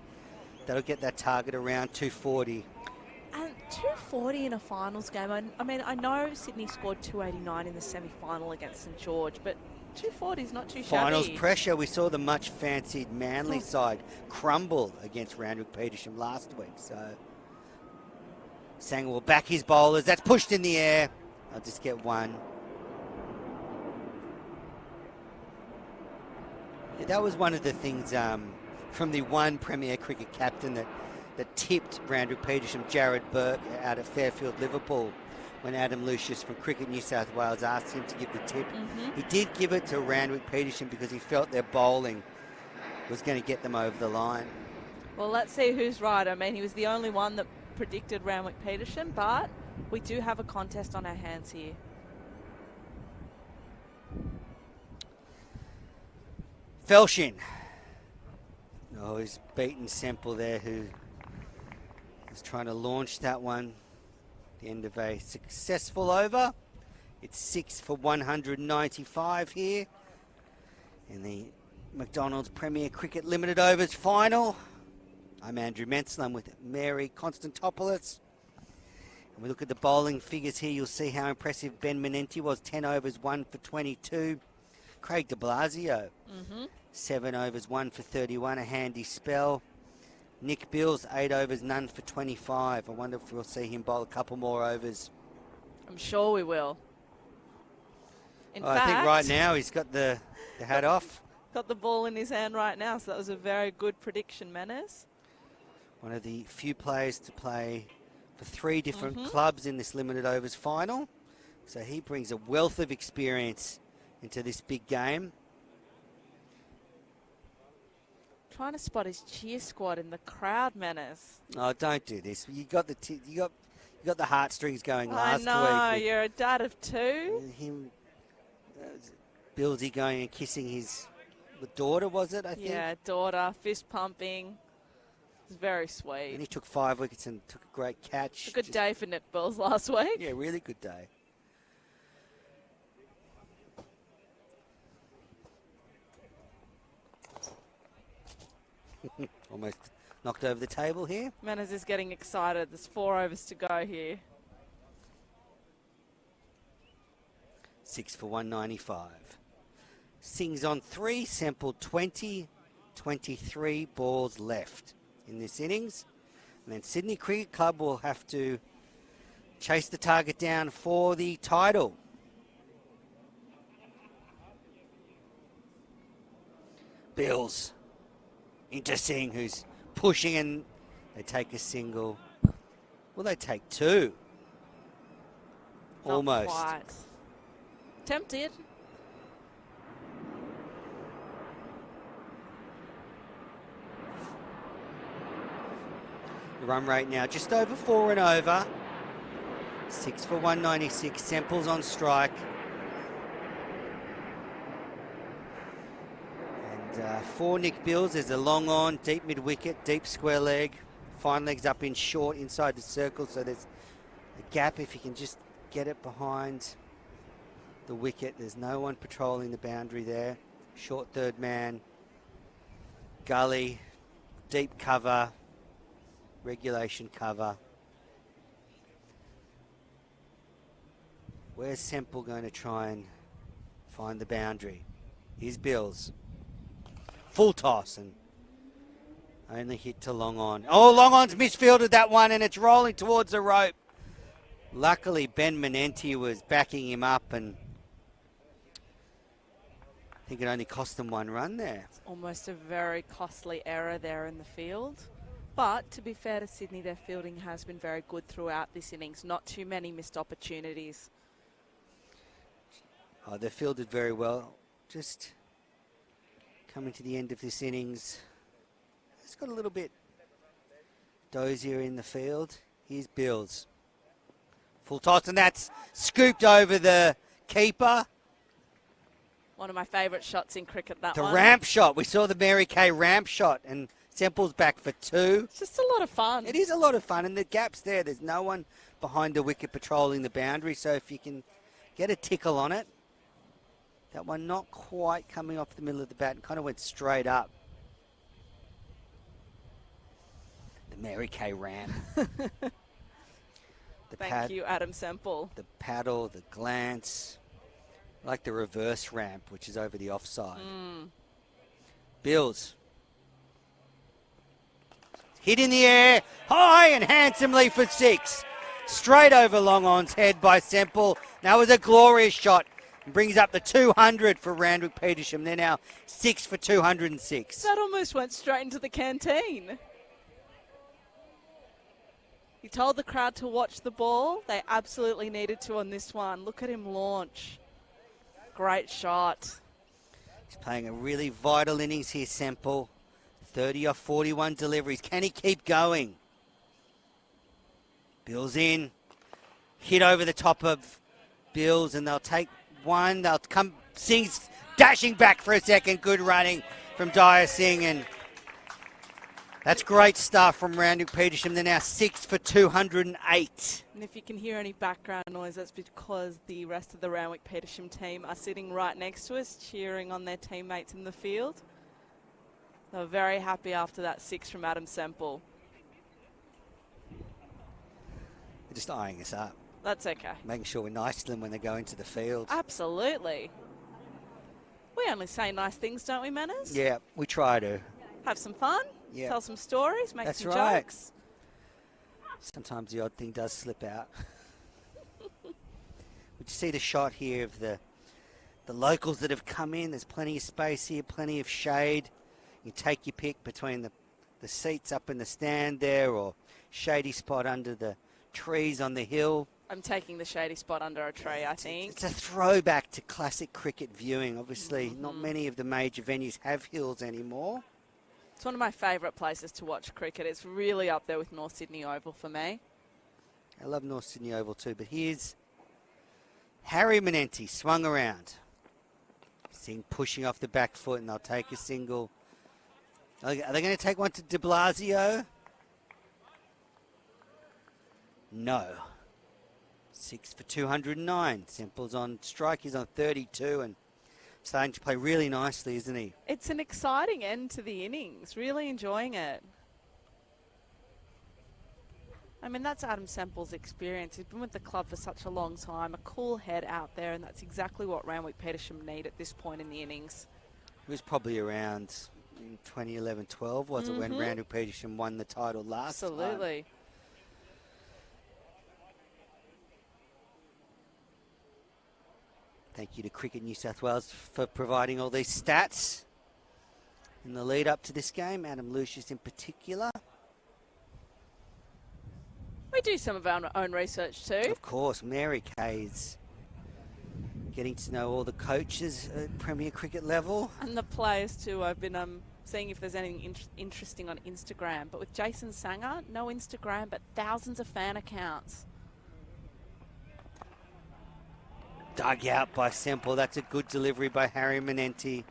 that'll get that target around 240. And 240 in a finals game. I mean, I know Sydney scored 289 in the semi-final against St George, but 240 is not too shabby. Finals pressure. We saw the much fancied Manly side crumble against Randwick Petersham last week. So Sanger will back his bowlers. That's pushed in the air. I'll just get 1. Yeah, that was one of the things from the one Premier Cricket captain that tipped Randwick Petersham, Jared Burke, out of Fairfield, Liverpool, when Adam Lucius from Cricket New South Wales asked him to give the tip. He did give it to Randwick Petersham because he felt their bowling was going to get them over the line. Well, let's see who's right. I mean, he was the only one that predicted Randwick Petersham, but we do have a contest on our hands here. Felshin. Oh, he's beaten Semple there, who was trying to launch that one. The end of a successful over. It's 6 for 195 here in the McDonald's Premier Cricket Limited Overs final. I'm Andrew Menslam with Mary Constantopoulos. And we look at the bowling figures here. You'll see how impressive Ben Menenti was. 10 overs, 1 for 22. Craig de Blasio, 7 overs, 1 for 31, a handy spell. Nick Bills, 8 overs, none for 25. I wonder if we'll see him bowl a couple more overs. I'm sure we will. In fact, I think right now he's got the hat off. Got the ball in his hand right now, so that was a very good prediction, Manners. One of the few players to play for 3 different clubs in this limited overs final. So he brings a wealth of experience into this big game. Trying to spot his cheer squad in the crowd, Manners. Oh, don't do this. You got the heartstrings going last week. I know, you're a dad of 2. Him, Billsy going and kissing the daughter, was it, I think? Yeah, daughter, fist pumping. It's very sweet. And he took 5 wickets and took a great catch. A good day for netballs last week. Yeah, really good day. Almost knocked over the table here. Manners is getting excited. There's 4 overs to go here. 6 for 195. Sings on 3, Semple 20, 23 balls left in this innings. And then Sydney Cricket Club will have to chase the target down for the title. Bills into Singh, who's pushing, and they take a single. Well, they take 2. Not Almost. quite. Tempted. The run rate now just over 4 and over. 6 for 196. Semple's on strike. And for Nick Bills, there's a long on, deep mid wicket, deep square leg. Fine legs up in short inside the circle, so there's a gap if you can just get it behind the wicket. There's no one patrolling the boundary there. Short third man. Gully, deep cover, regulation cover. Where's Semple going to try and find the boundary? Here's Bills. Full toss and only hit to long on. Oh, long on's misfielded that one and it's rolling towards the rope. Luckily, Ben Menenti was backing him up, and I think it only cost them 1 run there. It's almost a very costly error there in the field. But to be fair to Sydney, their fielding has been very good throughout this innings. Not too many missed opportunities. Oh, they've fielded very well. Just coming to the end of this innings. It's got a little bit dozier in the field. Here's Bills. Full toss, and that's scooped over the keeper. One of my favourite shots in cricket, that The one. ramp shot. We saw the Mary Kay ramp shot, and Semple's back for 2. It's just a lot of fun. It is a lot of fun, and the gap's there. There's no one behind the wicket patrolling the boundary, so if you can get a tickle on it. That one not quite coming off the middle of the bat and kind of went straight up. The Mary Kay ramp. Thank you, Adam Semple. The paddle, the glance. I like the reverse ramp, which is over the offside. Bills. Hit in the air, high and handsomely for 6. Straight over long on's head by Semple. That was a glorious shot. Brings up the 200 for Randwick Petersham. They're now 6 for 206. That almost went straight into the canteen. He told the crowd to watch the ball. They absolutely needed to on this one. Look at him launch. Great shot. He's playing a really vital innings here, Semple. 30 off 41 deliveries. Can he keep going? Bills in. Hit over the top of Bills, and they'll take 1. They'll come. Singh's dashing back for a second. Good running from Dyer Singh, and that's great stuff from Randwick Petersham. They're now 6 for 208. And if you can hear any background noise, that's because the rest of the Randwick Petersham team are sitting right next to us, cheering on their teammates in the field. They were very happy after that 6 from Adam Semple. They're just eyeing us up. That's okay. Making sure we're nice to them when they go into the field. Absolutely. We only say nice things, don't we, Manners? Yeah, we try to. Have some fun. Yeah. Tell some stories. Make That's some right. jokes. Sometimes the odd thing does slip out. Would you see the shot here of the locals that have come in? There's plenty of space here, plenty of shade. You take your pick between the seats up in the stand there, or shady spot under the trees on the hill. I'm taking the shady spot under a tree, I think. It's a throwback to classic cricket viewing. Obviously, not many of the major venues have hills anymore. It's one of my favourite places to watch cricket. It's really up there with North Sydney Oval for me. I love North Sydney Oval too, but here's Harry Menenti swung around. Singh pushing off the back foot, and they'll take a single. Are they going to take one to de Blasio? No. 6 for 209. Semple's on strike. He's on 32 and starting to play really nicely, isn't he? It's an exciting end to the innings. Really enjoying it. I mean, that's Adam Semple's experience. He's been with the club for such a long time, a cool head out there, and that's exactly what Randwick Petersham need at this point in the innings. It was probably around 2011-12, was it, when Randwick Petersham won the title last time? Absolutely. Thank you to Cricket New South Wales for providing all these stats in the lead up to this game, Adam Lucius in particular. We do some of our own research too. Of course, Mary Kay's getting to know all the coaches at Premier Cricket level. And the players too. I've been seeing if there's anything interesting on Instagram. But with Jason Sanger, no Instagram, but thousands of fan accounts. Dug out by Semple. That's a good delivery by Harry Manenti.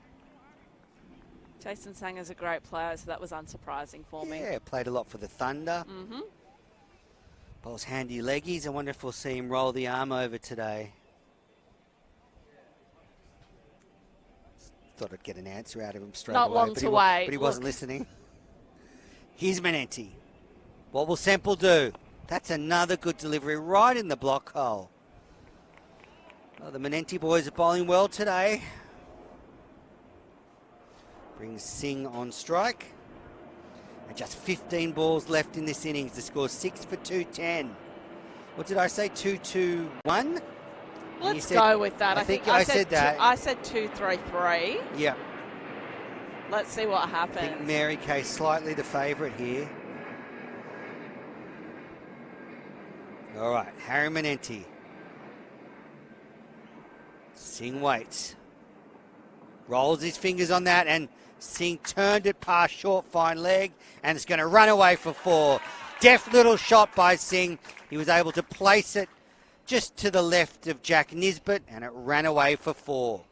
Jason Sanger's a great player, so that was unsurprising for me. Yeah, played a lot for the Thunder. Bowls handy leggies. I wonder if we'll see him roll the arm over today. Thought I'd get an answer out of him straight away. Not long to wait. But he wasn't listening. Here's Manenti. What will Semple do? That's another good delivery right in the block hole. Well, the Manenti boys are bowling well today. Brings Singh on strike. And just 15 balls left in this innings. The score 6 for 210. What did I say? 2-2-1? Let's go with that. I think I said that. I said 2-3-3. Yeah. Let's see what I happens. think Mary Kay slightly the favourite here. All right, Harry Manenti. Singh waits. Rolls his fingers on that, and Singh turned it past short fine leg, and it's going to run away for 4. Deft little shot by Singh. He was able to place it just to the left of Jack Nisbet, and it ran away for 4.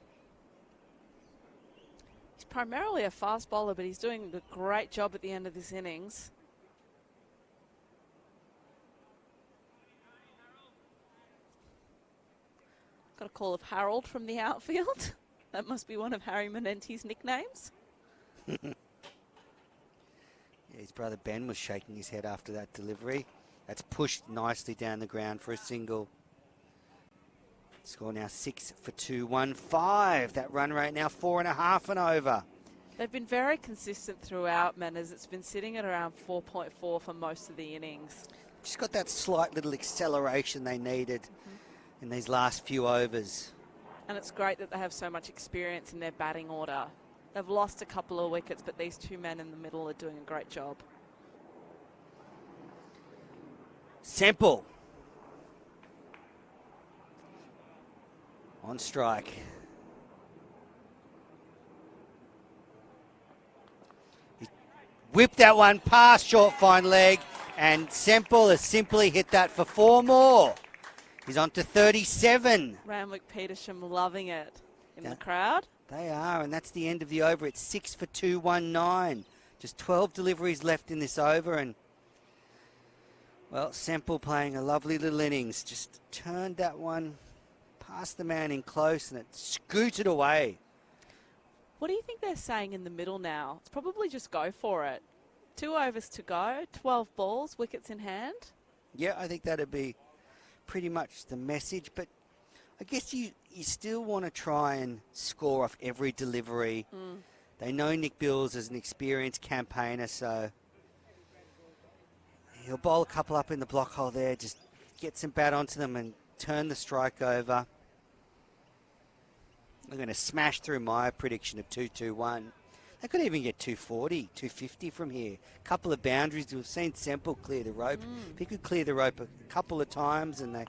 He's primarily a fast bowler, but he's doing a great job at the end of this innings. Got a call of Harold from the outfield. That must be one of Harry Manenti's nicknames. Yeah, his brother Ben was shaking his head after that delivery. That's pushed nicely down the ground for a single. Score now 6 for 215. That run rate now 4.5 and over. They've been very consistent throughout, Manners. It's been sitting at around 4.4 for most of the innings. Just got that slight little acceleration they needed in these last few overs. And it's great that they have so much experience in their batting order. They've lost a couple of wickets, but these two men in the middle are doing a great job. Semple on strike. He whipped that one past short fine leg, and Semple has simply hit that for 4 more. He's on to 37. Randwick Petersham loving it in the crowd. They are, and that's the end of the over. It's 6 for 219. Just 12 deliveries left in this over, and well, Semple playing a lovely little innings. Just turned that one past the man in close, and it scooted away. What do you think they're saying in the middle now? It's probably just go for it. 2 overs to go, 12 balls, wickets in hand. Yeah, I think that'd be pretty much the message, but I guess you still want to try and score off every delivery. They know Nick Bills is an experienced campaigner, so he'll bowl a couple up in the block hole there, just get some bat onto them and turn the strike over. I'm going to smash through my prediction of 2-2-1. They could even get 240, 250 from here. A couple of boundaries. We've seen Semple clear the rope. If he could clear the rope a couple of times and they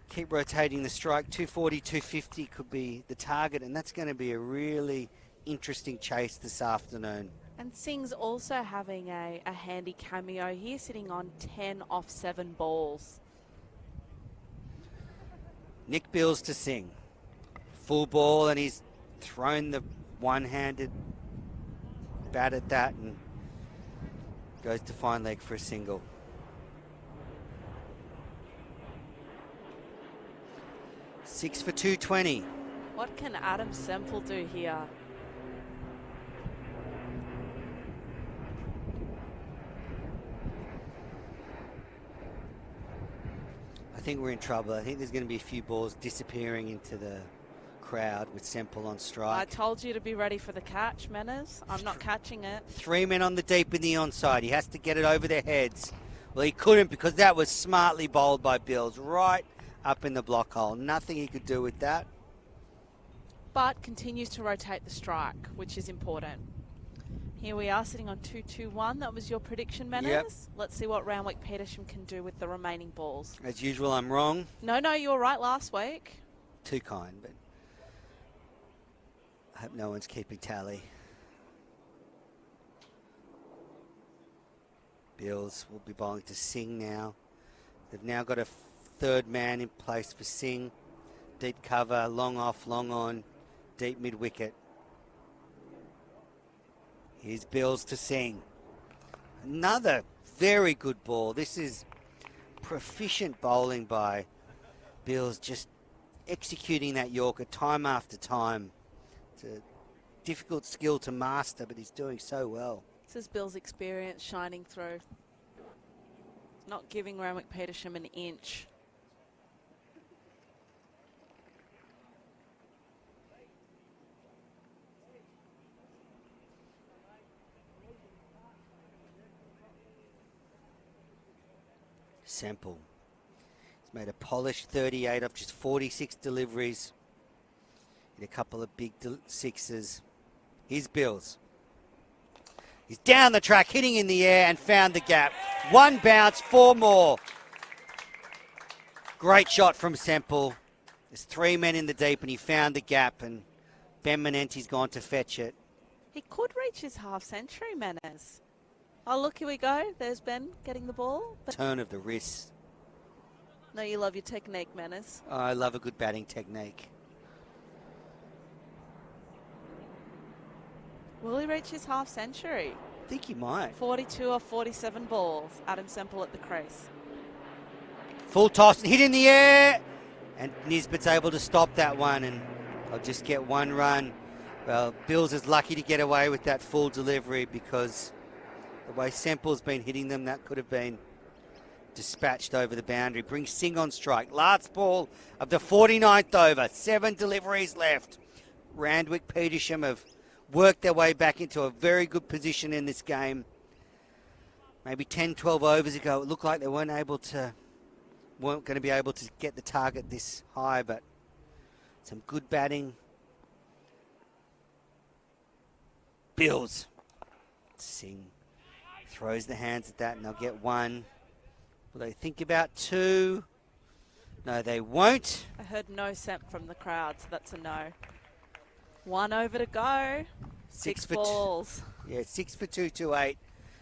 keep rotating the strike, 240, 250 could be the target, and that's going to be a really interesting chase this afternoon. And Singh's also having a handy cameo here, sitting on 10 off 7 balls. Nick Bills to Singh. Full ball, and he's thrown the one-handed bat at that and goes to fine leg for a single. Six for 220. What can Adam Semple do here? think we're in trouble. I think there's going to be a few balls disappearing into the crowd with Semple on strike. I told you to be ready for the catch, Manners. I'm not catching it. 3 men on the deep in the onside. He has to get it over their heads. Well, he couldn't because that was smartly bowled by Bills right up in the block hole. Nothing he could do with that. But continues to rotate the strike, which is important. Here we are sitting on 2-2-1. That was your prediction, Manners. Yep. Let's see what Randwick Petersham can do with the remaining balls. As usual, I'm wrong. No, you were right last week. Too kind, but I hope no one's keeping tally. Bills will be bowling to Singh now. They've now got a third man in place for Singh. Deep cover, long off, long on, deep mid-wicket. Here's Bills to Singh. Another very good ball. This is proficient bowling by Bills, just executing that Yorker time after time. It's a difficult skill to master, but he's doing so well. This is Bill's experience shining through. Not giving Randwick Petersham an inch. Semple. He's made a polished 38 off just 46 deliveries. Hit a couple of big sixes. Here's Bills. He's down the track, hitting in the air and found the gap. One bounce, 4 more. Great shot from Semple. There's 3 men in the deep and he found the gap and Ben Manenti's gone to fetch it. He could reach his half-century, Manners. Oh, look, here we go. There's Ben getting the ball. Turn of the wrist. No, you love your technique, Manners. Oh, I love a good batting technique. Will he reach his half-century? I think he might. 42 or 47 balls. Adam Semple at the crease. Full toss and hit in the air. And Nisbet's able to stop that one and I'll just get 1 run. Well, Bills is lucky to get away with that full delivery because the way Semple's been hitting them, that could have been dispatched over the boundary. Brings Singh on strike. Last ball of the 49th over. 7 deliveries left. Randwick Petersham have worked their way back into a very good position in this game. Maybe 10, 12 overs ago, it looked like they weren't going to be able to get the target this high, but some good batting. Bills. Singh throws the hands at that and they'll get 1. Will they think about 2? No, they won't. I heard no Semp from the crowd, so that's a no. 1 over to go. 6 balls. 6 for 228.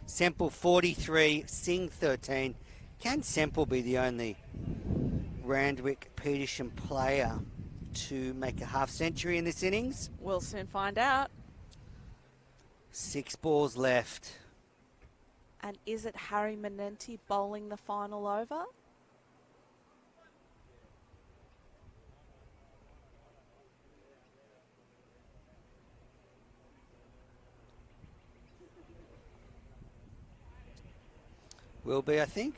Semple 43, Singh 13. Can Semple be the only Randwick Petersham player to make a half-century in this innings? We'll soon find out. 6 balls left. And is it Harry Manenti bowling the final over? Will be, I think.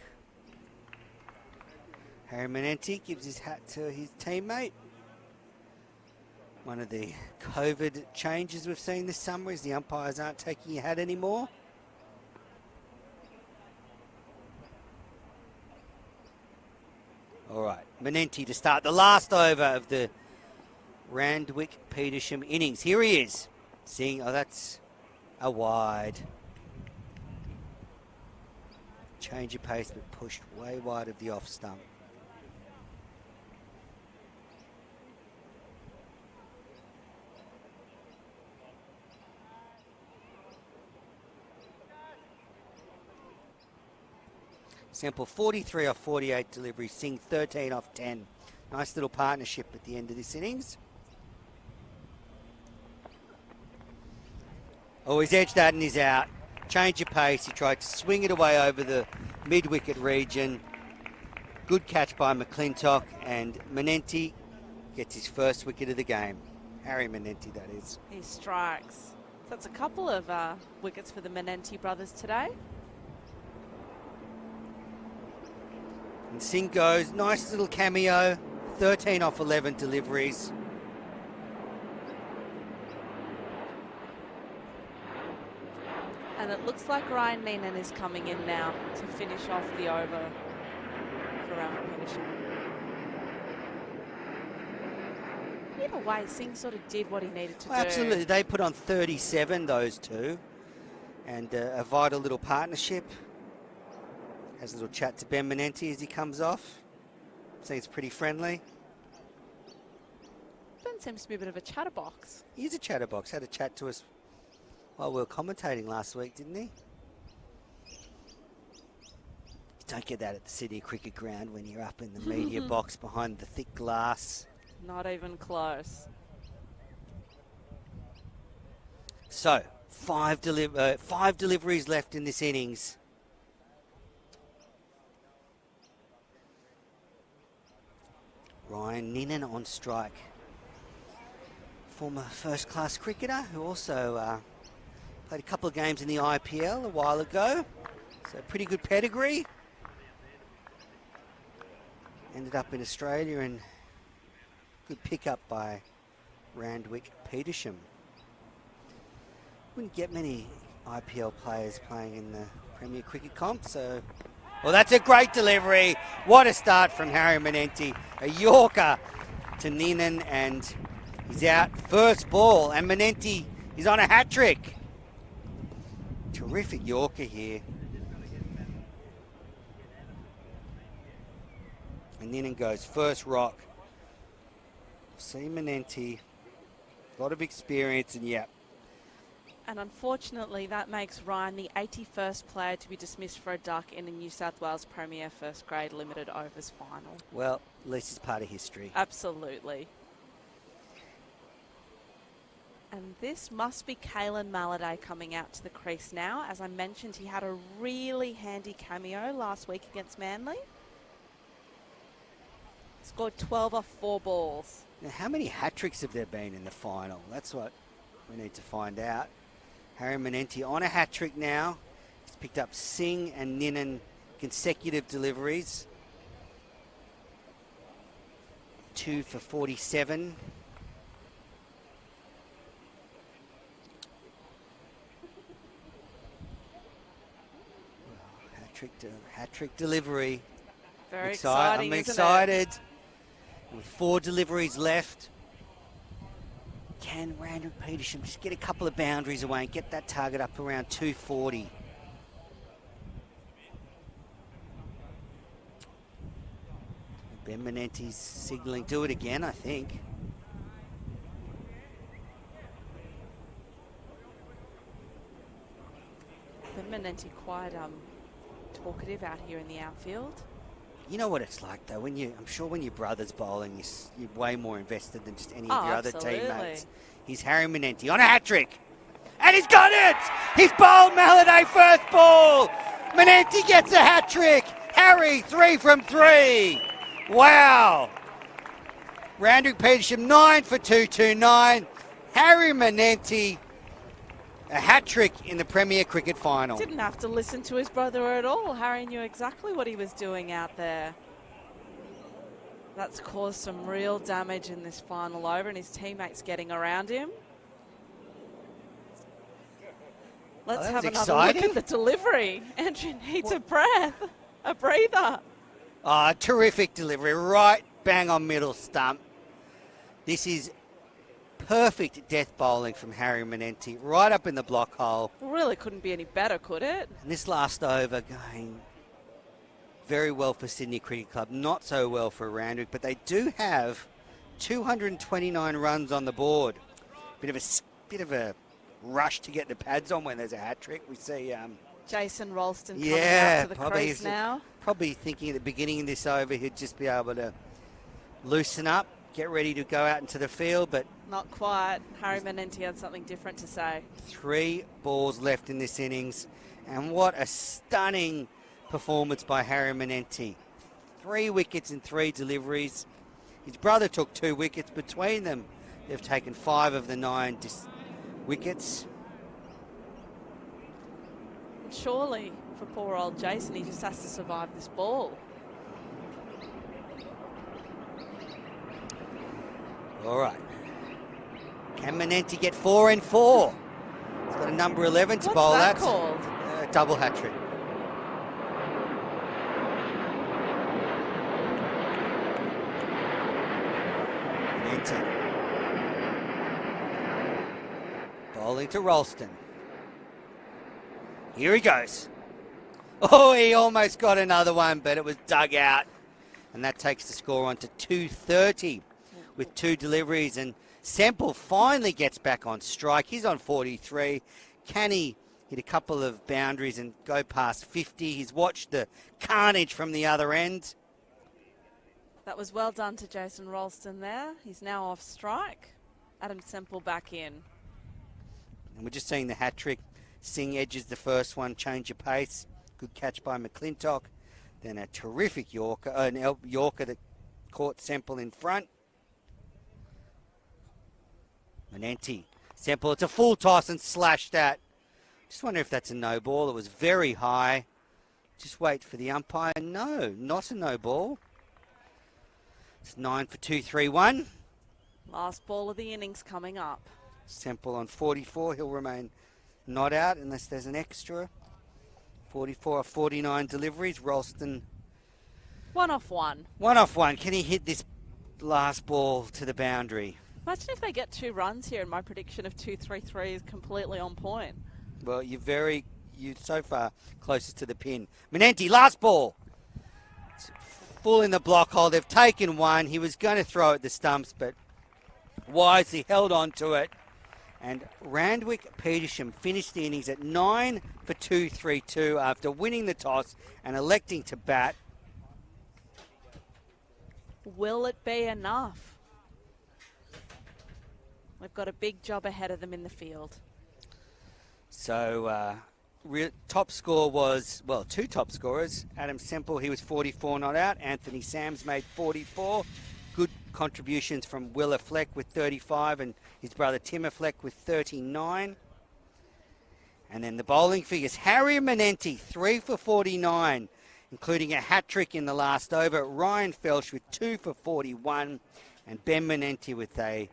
Harry Manenti gives his hat to his teammate. One of the COVID changes we've seen this summer is the umpires aren't taking your hat anymore. All right, Manenti to start the last over of the Randwick Petersham innings. Here he is. Seeing, oh, that's a wide. Change of pace, but pushed way wide of the off stump. Semple 43 off 48 deliveries, Singh 13 off 10. Nice little partnership at the end of this innings. Oh, he's edged that and he's out. Change of pace, he tried to swing it away over the mid-wicket region. Good catch by McClintock, and Manenti gets his first wicket of the game. Harry Manenti, that is. He strikes. So that's a couple of wickets for the Manenti brothers today. And Singh goes, nice little cameo, 13 off 11 deliveries. And it looks like Ryan Neenan is coming in now to finish off the over for Randwick Petersham. Either way, Singh sort of did what he needed to do. Absolutely. They put on 37, those two. And a vital little partnership. Has a little chat to Ben Menenti as he comes off. Seems pretty friendly. Ben seems to be a bit of a chatterbox. He's a chatterbox. Had a chat to us while we were commentating last week, didn't he? You don't get that at the Sydney Cricket Ground when you're up in the media box behind the thick glass. Not even close. So, five deliveries left in this innings. Ryan Neenan on strike. Former first-class cricketer who also played a couple of games in the IPL a while ago. So pretty good pedigree. Ended up in Australia and good pickup by Randwick Petersham. Wouldn't get many IPL players playing in the Premier Cricket comp, so... Well, that's a great delivery. What a start from Harry Menenti. A Yorker to Neenan, and he's out first ball, and Menenti is on a hat-trick. Terrific Yorker here. And Neenan goes first rock. See Menenti, a lot of experience, and yeah. And unfortunately, that makes Ryan the 81st player to be dismissed for a duck in a New South Wales Premier First Grade Limited Overs final. Well, at least it's part of history. Absolutely. And this must be Kalen Malladay coming out to the crease now. As I mentioned, he had a really handy cameo last week against Manly. Scored 12 off 4 balls. Now, how many hat-tricks have there been in the final? That's what we need to find out. Harry Menenti on a hat-trick now. He's picked up Singh and Neenan consecutive deliveries. 2 for 47. Hat-trick delivery. Very exciting, I'm isn't excited. it? With 4 deliveries left. Can Randwick Petersham just get a couple of boundaries away and get that target up around 240? Ben Menenti's signalling, do it again, I think. Ben Menenti quite talkative out here in the outfield. You know what it's like, though. I'm sure when your brother's bowling, you're way more invested than just any of your other teammates. He's Harry Menenti on a hat-trick. And he's got it! He's bowled Malladay first ball! Menenti gets a hat-trick! Harry, 3 from 3! Wow! Randwick Petersham, 9 for 229. Harry Menenti, a hat-trick in the Premier Cricket final. Didn't have to listen to his brother at all. Harry knew exactly what he was doing out there. That's caused some real damage in this final over, and his teammates getting around him. Let's have another look at the delivery. Andrew needs a breath, a breather. Terrific delivery, right bang on middle stump. This is perfect death bowling from Harry Menenti, right up in the block hole. Really couldn't be any better, could it? And this last over going very well for Sydney Cricket Club, not so well for Randwick, but they do have 229 runs on the board. Bit of a rush to get the pads on when there's a hat trick. We see Jason Ralston coming out to the crease now. Probably thinking at the beginning of this over he'd just be able to loosen up, get ready to go out into the field, but not quite. Harry Menenti had something different to say. 3 balls left in this innings, and what a stunning performance by Harry Menenti. 3 wickets in 3 deliveries. His brother took 2 wickets. Between them, they've taken 5 of the 9 wickets. Surely, for poor old Jason, he just has to survive this ball. All right. Can Manenti get 4 and 4? He's got a number 11 to bowl What's that at. called? Double hat trick. Manenti. Bowling to Ralston. Here he goes. Oh, he almost got another one, but it was dug out. And that takes the score on to 230 with 2 deliveries. And Semple finally gets back on strike. He's on 43. Can he hit a couple of boundaries and go past 50? He's watched the carnage from the other end. That was well done to Jason Ralston there. He's now off strike. Adam Semple back in. And we're just seeing the hat trick. Singh edges the first one, change of pace. Good catch by McClintock. Then a terrific Yorker, Yorker that caught Semple in front. Manenti. Semple, it's a full toss and slashed that. Just wonder if that's a no ball. It was very high. Just wait for the umpire. No, not a no ball. It's 9 for 2-3-1. Last ball of the innings coming up. Semple on 44. He'll remain not out unless there's an extra. 44 or 49 deliveries. Ralston. 1 off 1. 1 off 1. Can he hit this last ball to the boundary? Imagine if they get 2 runs here and my prediction of 2-3-3 is completely on point. Well, you're so far closest to the pin. Manenti, last ball. It's full in the block hole. They've taken 1. He was going to throw at the stumps, but wisely held on to it. And Randwick Petersham finished the innings at 9 for 2-3-2 after winning the toss and electing to bat. Will it be enough? We've got a big job ahead of them in the field. So, top score was, well, 2 top scorers. Adam Semple, he was 44 not out. Anthony Sams made 44. Good contributions from Willa Fleck with 35 and his brother Timmer Fleck with 39. And then the bowling figures. Harry Manenti, 3 for 49, including a hat-trick in the last over. Ryan Felsh with 2 for 41. And Ben Manenti with a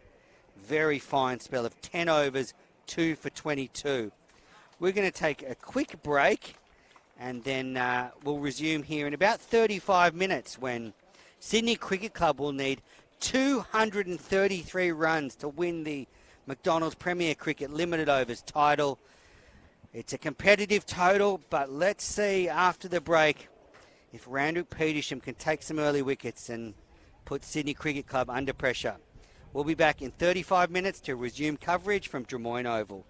very fine spell of 10 overs, 2 for 22. We're going to take a quick break and then we'll resume here in about 35 minutes when Sydney Cricket Club will need 233 runs to win the McDonald's Premier Cricket Limited Overs title. It's a competitive total, but let's see after the break if Randwick Petersham can take some early wickets and put Sydney Cricket Club under pressure. We'll be back in 35 minutes to resume coverage from Drummoyne Oval.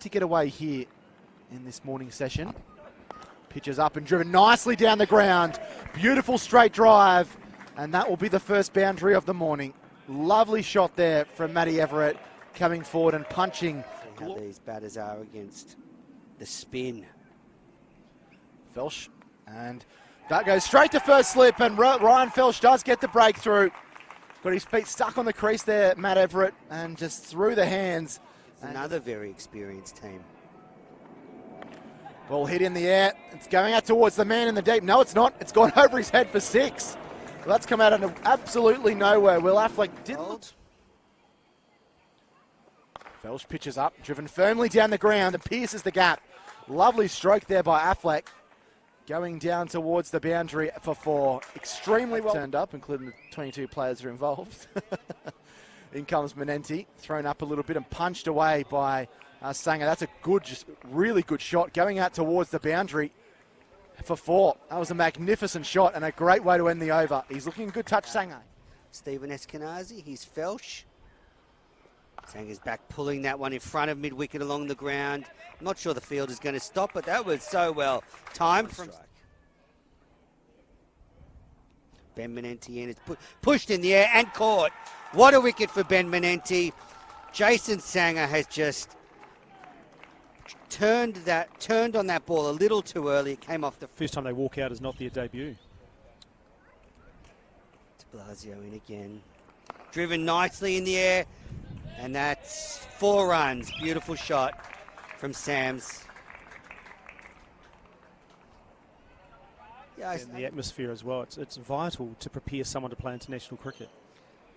To get away here in this morning session. Pitches up and driven nicely down the ground. Beautiful straight drive. And that will be the first boundary of the morning. Lovely shot there from Matty Everett coming forward and punching. See how these batters are against the spin. Felsh. And that goes straight to first slip. And Ryan Felsh does get the breakthrough. Got his feet stuck on the crease there, Matt Everett. And just through the hands. Another very experienced team. Ball hit in the air. It's going out towards the man in the deep. No, it's not. It's gone over his head for 6. Well, that's come out of absolutely nowhere. Will Affleck didn't. Felsh pitches up, driven firmly down the ground and pierces the gap. Lovely stroke there by Affleck. Going down towards the boundary for 4. Extremely well turned up, including the 22 players who are involved. In comes Manenti, thrown up a little bit and punched away by Sanger. That's a good, just really good shot going out towards the boundary for 4. That was a magnificent shot and a great way to end the over. He's looking good touch, Sanger. Stephen Eskenazi, he's Felsh. Sanger's back pulling that one in front of mid-wicket along the ground. I'm not sure the field is going to stop, but that was so well timed from strike. Ben Manenti in, it's pushed in the air and caught. What a wicket for Ben Manenti. Jason Sanger has just turned on that ball a little too early. It came off the first time they walk out is not their debut. Blasio in again. Driven nicely in the air. And that's 4 runs. Beautiful shot from Sams. Yeah, And the atmosphere as well. It's vital to prepare someone to play international cricket.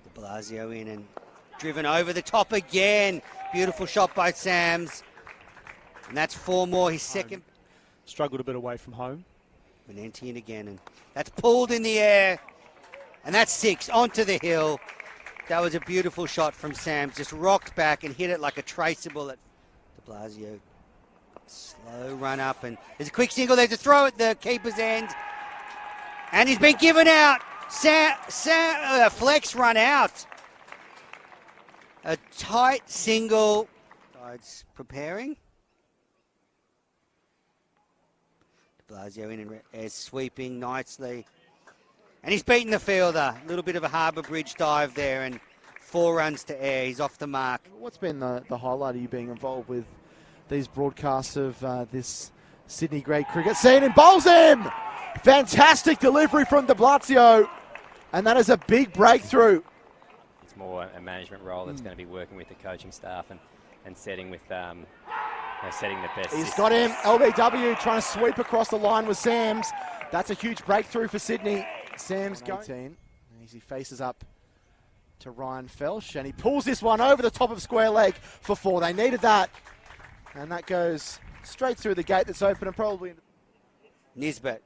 De Blasio in and driven over the top again. Beautiful shot by Sams. And that's 4 more. His second. Struggled a bit away from home. Manenti in again. And that's pulled in the air. And that's 6 onto the hill. That was a beautiful shot from Sams. Just rocked back and hit it like a traceable at De Blasio. Slow run up. And there's a quick single. There's a throw at the keeper's end. And he's been given out. Flex run out. A tight single. Side's preparing. De Blasio in and is sweeping nicely. And he's beaten the fielder. A little bit of a Harbour Bridge dive there and 4 runs to air. He's off the mark. What's been the highlight of you being involved with these broadcasts of this Sydney grade cricket scene? And bowls him! Fantastic delivery from De Blasio. And that is a big breakthrough. It's more a management role that's going to be working with the coaching staff and setting with setting the best. He's got him. LBW trying to sweep across the line with Sams. That's a huge breakthrough for Sydney. Sams going. As he faces up to Ryan Felsh, and he pulls this one over the top of square leg for 4. They needed that. And that goes straight through the gate that's open and probably... Nisbet.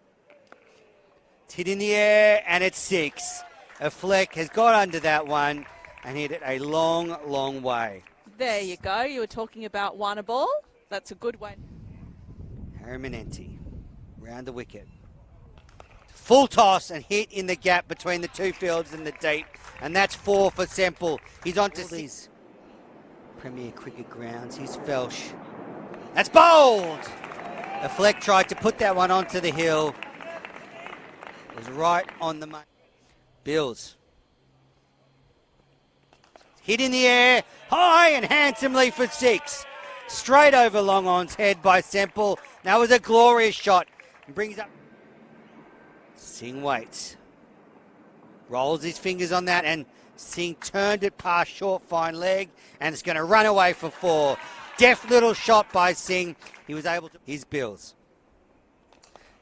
It's hit in the air, and it's 6. A Fleck has got under that one and hit it a long, long way. There you go. You were talking about one a ball. That's a good way. Harry Manenti round the wicket. Full toss and hit in the gap between the 2 fields and the deep. And that's 4 for Semple. He's on to these Premier Cricket grounds. Here's Felsh. That's bowled! A Fleck tried to put that one onto the hill. It was right on the money. Bills. Hit in the air, high and handsomely for 6. Straight over long on's head by Semple. That was a glorious shot. Brings up. Singh waits. Rolls his fingers on that, and Singh turned it past short fine leg, and it's going to run away for 4. Deft little shot by Singh. He was able to. His Bills.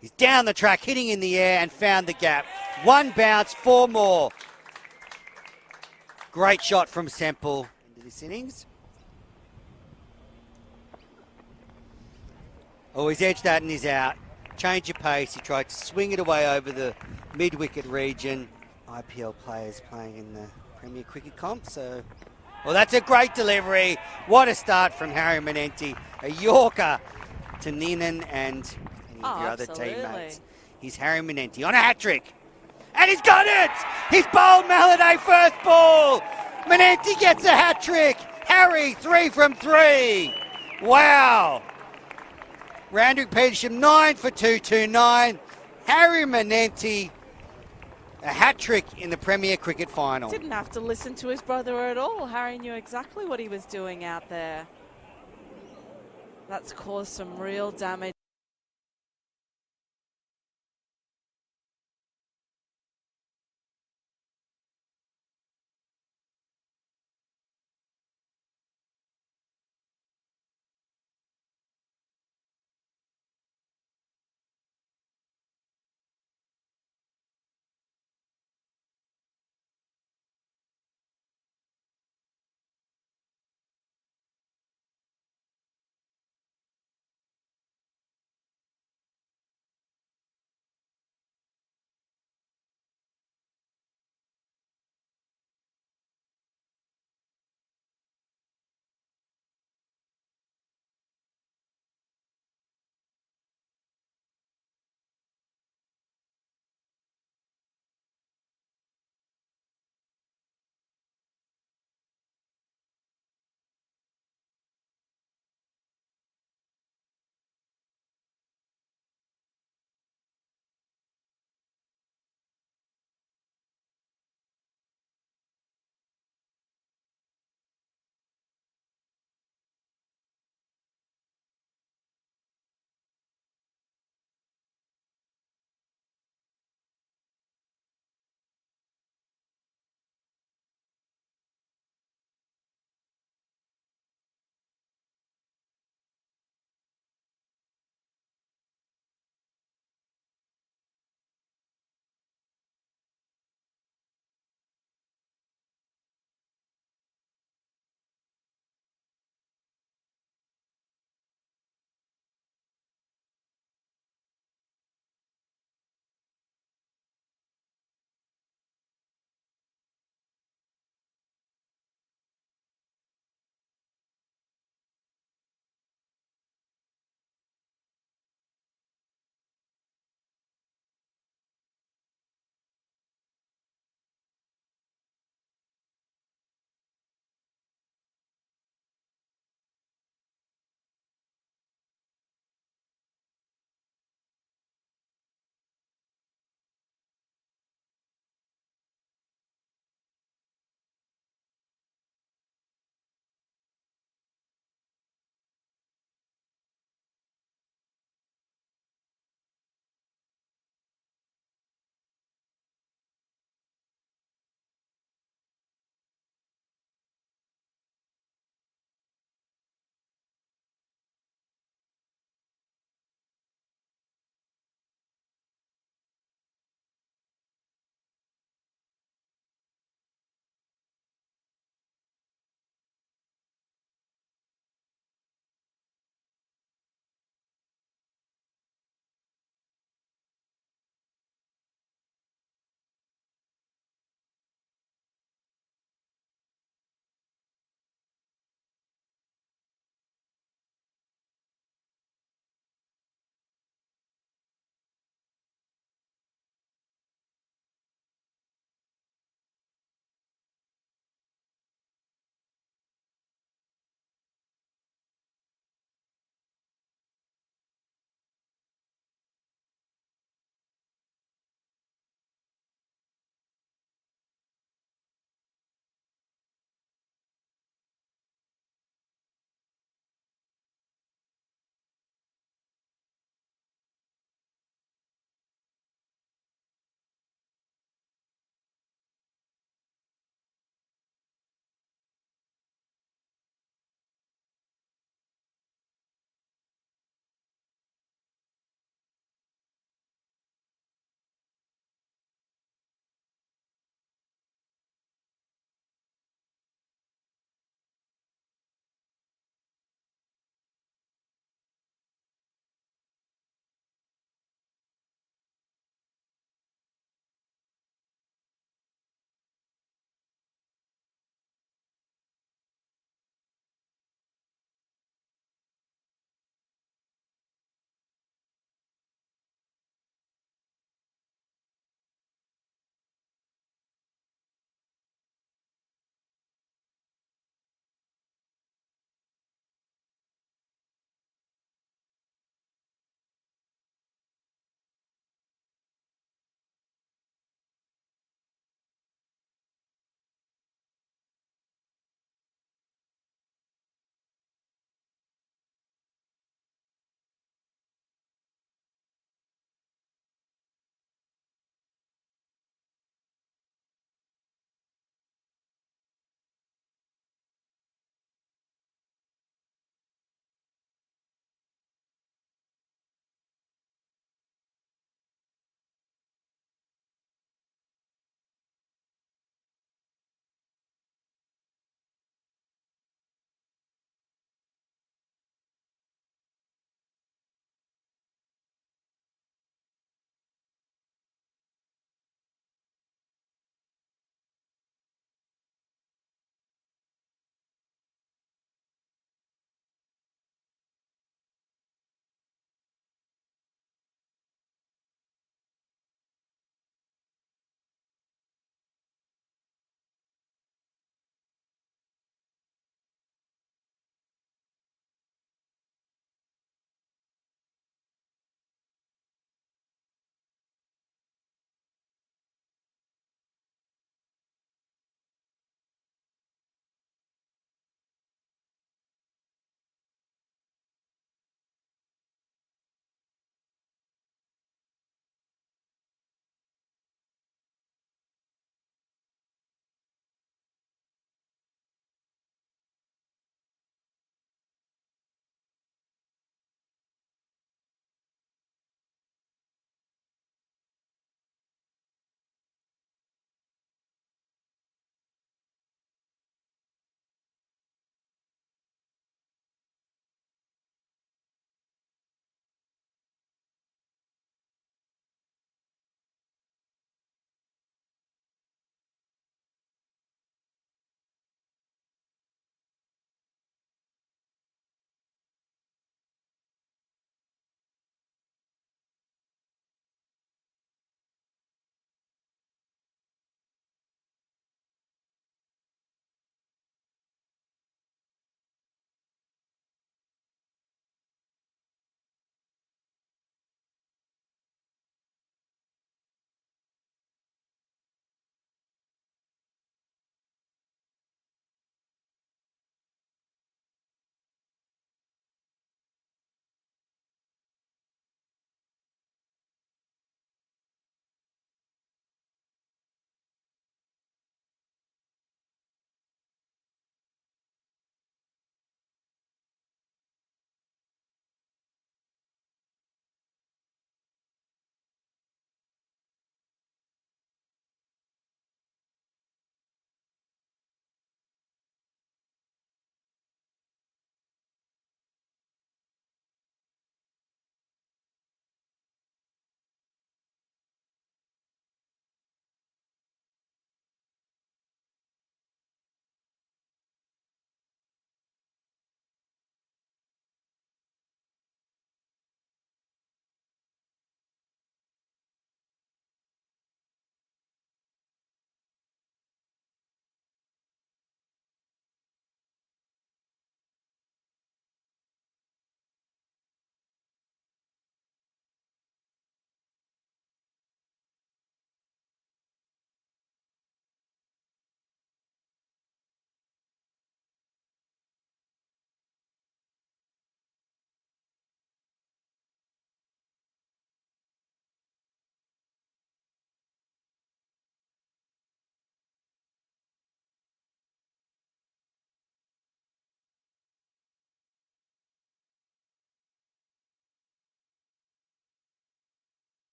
He's down the track, hitting in the air, and found the gap. 1 bounce, 4 more. Great shot from Semple into this innings. Oh, he's edged that and he's out. Change of pace. He tried to swing it away over the mid-wicket region. IPL players playing in the Premier Cricket comp, so... Well, that's a great delivery. What a start from Harry Manenti. A Yorker to Ninan and any of your other teammates. He's Harry Manenti on a hat-trick. And he's got it! He's bowled Maladay first ball! Manenti gets a hat-trick! Harry, 3 from 3. Wow! Randwick Petersham, 9 for 229. Harry Manenti, a hat-trick in the Premier Cricket final. Didn't have to listen to his brother at all. Harry knew exactly what he was doing out there. That's caused some real damage.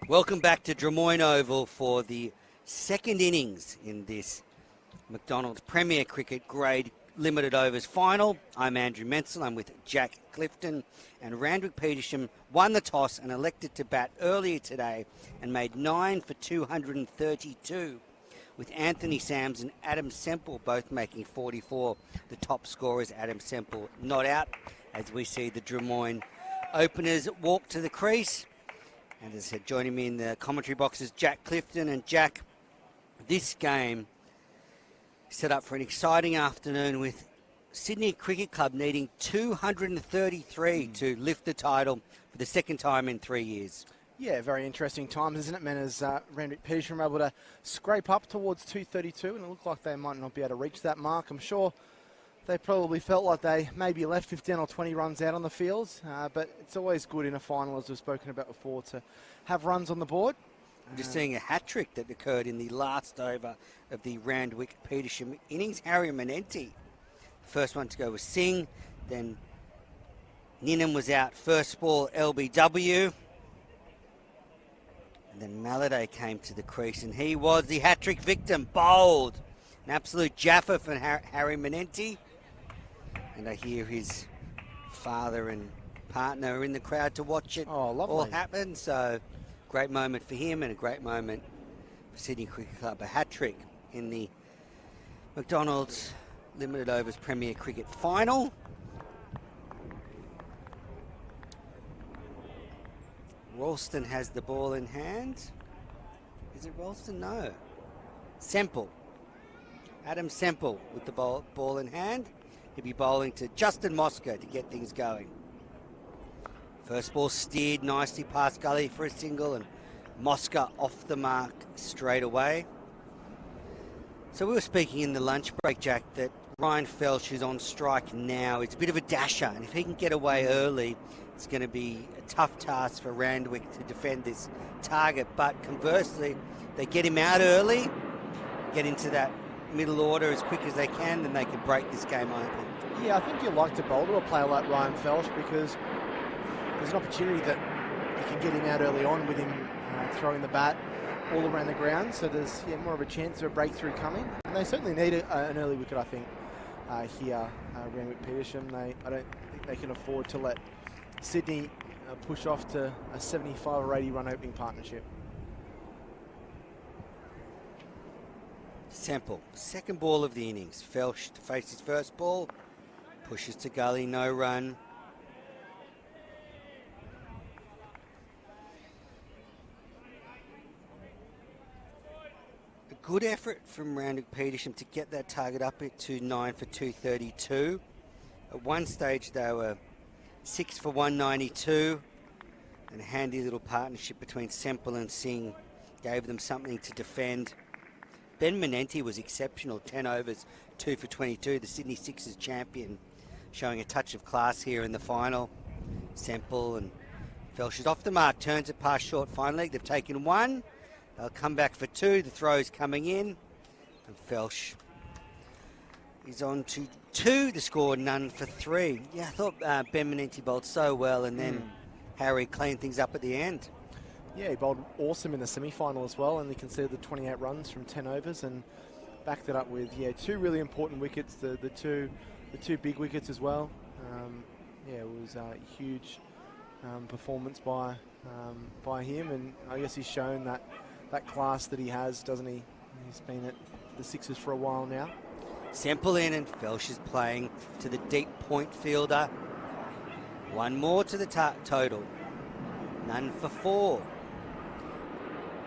Welcome back to Drummoyne Oval for the second innings in this McDonald's Premier Cricket Grade Limited Overs Final. I'm Andrew Menzel. I'm with Jack Clifton. And Randwick Petersham won the toss and elected to bat earlier today and made 9 for 232, with Anthony Sams and Adam Semple both making 44. The top scorers, Adam Semple, not out, as we see the Drummoyne openers walk to the crease. And as I said, joining me in the commentary box is Jack Clifton. And Jack, this game set up for an exciting afternoon with Sydney Cricket Club needing 233 to lift the title for the second time in 3 years. Yeah, very interesting times, isn't it, man, as Randwick Petersham were able to scrape up towards 232, and it looked like they might not be able to reach that mark. I'm sure they probably felt like they maybe left 15 or 20 runs out on the fields, but it's always good in a final, as we've spoken about before, to have runs on the board. Just seeing a hat-trick that occurred in the last over of the Randwick Petersham innings. Harry Manenti, first one to go was Singh, then Ninham was out, first ball LBW. And then Maladay came to the crease, and he was the hat-trick victim, bowled. An absolute jaffa for Harry Manenti. And I hear his father and partner in the crowd to watch it all happen. So, great moment for him and a great moment for Sydney Cricket Club. A hat-trick in the McDonald's Limited Overs Premier Cricket Final. Ralston has the ball in hand. Is it Ralston? No. Semple. Adam Semple with the ball in hand. He'll be bowling to Justin Mosca to get things going. First ball steered nicely past gully for a single, and Mosca off the mark straight away. So we were speaking in the lunch break, Jack, that Ryan Felsh is on strike now. It's a bit of a dasher, and if he can get away early, it's going to be a tough task for Randwick to defend this target. But conversely, they get him out early, get into that middle order as quick as they can, then they can break this game open. Yeah, I think you like to bowl to a player like Ryan Felsh because there's an opportunity that you can get him out early on with him throwing the bat all around the ground, so there's more of a chance of a breakthrough coming. And they certainly need an early wicket, I think, here, Randwick Petersham. I don't think they can afford to let Sydney push off to a 75 or 80 run opening partnership. Semple, second ball of the innings. Felsh to face his first ball, pushes to gully, no run. A good effort from Randwick Petersham to get that target up to 9 for 232. At one stage they were 6 for 192, and a handy little partnership between Semple and Singh gave them something to defend. Ben Manenti was exceptional, 10 overs, 2 for 22, the Sydney Sixers champion, showing a touch of class here in the final. Semple and Felsh is off the mark, turns it past short fine leg. They've taken one, they'll come back for two, the throw's coming in, and Felsh is on to two, the score none for three. Yeah, I thought Ben Manenti bowled so well, and then Harry cleaned things up at the end. Yeah, he bowled awesome in the semi-final as well, and he conceded the 28 runs from 10 overs and backed it up with two really important wickets, the two big wickets as well. It was a huge performance by him, and I guess he's shown that class that he has, doesn't he? He's been at the Sixers for a while now. Semple in, and Felsh is playing to the deep point fielder. One more to the total. None for four.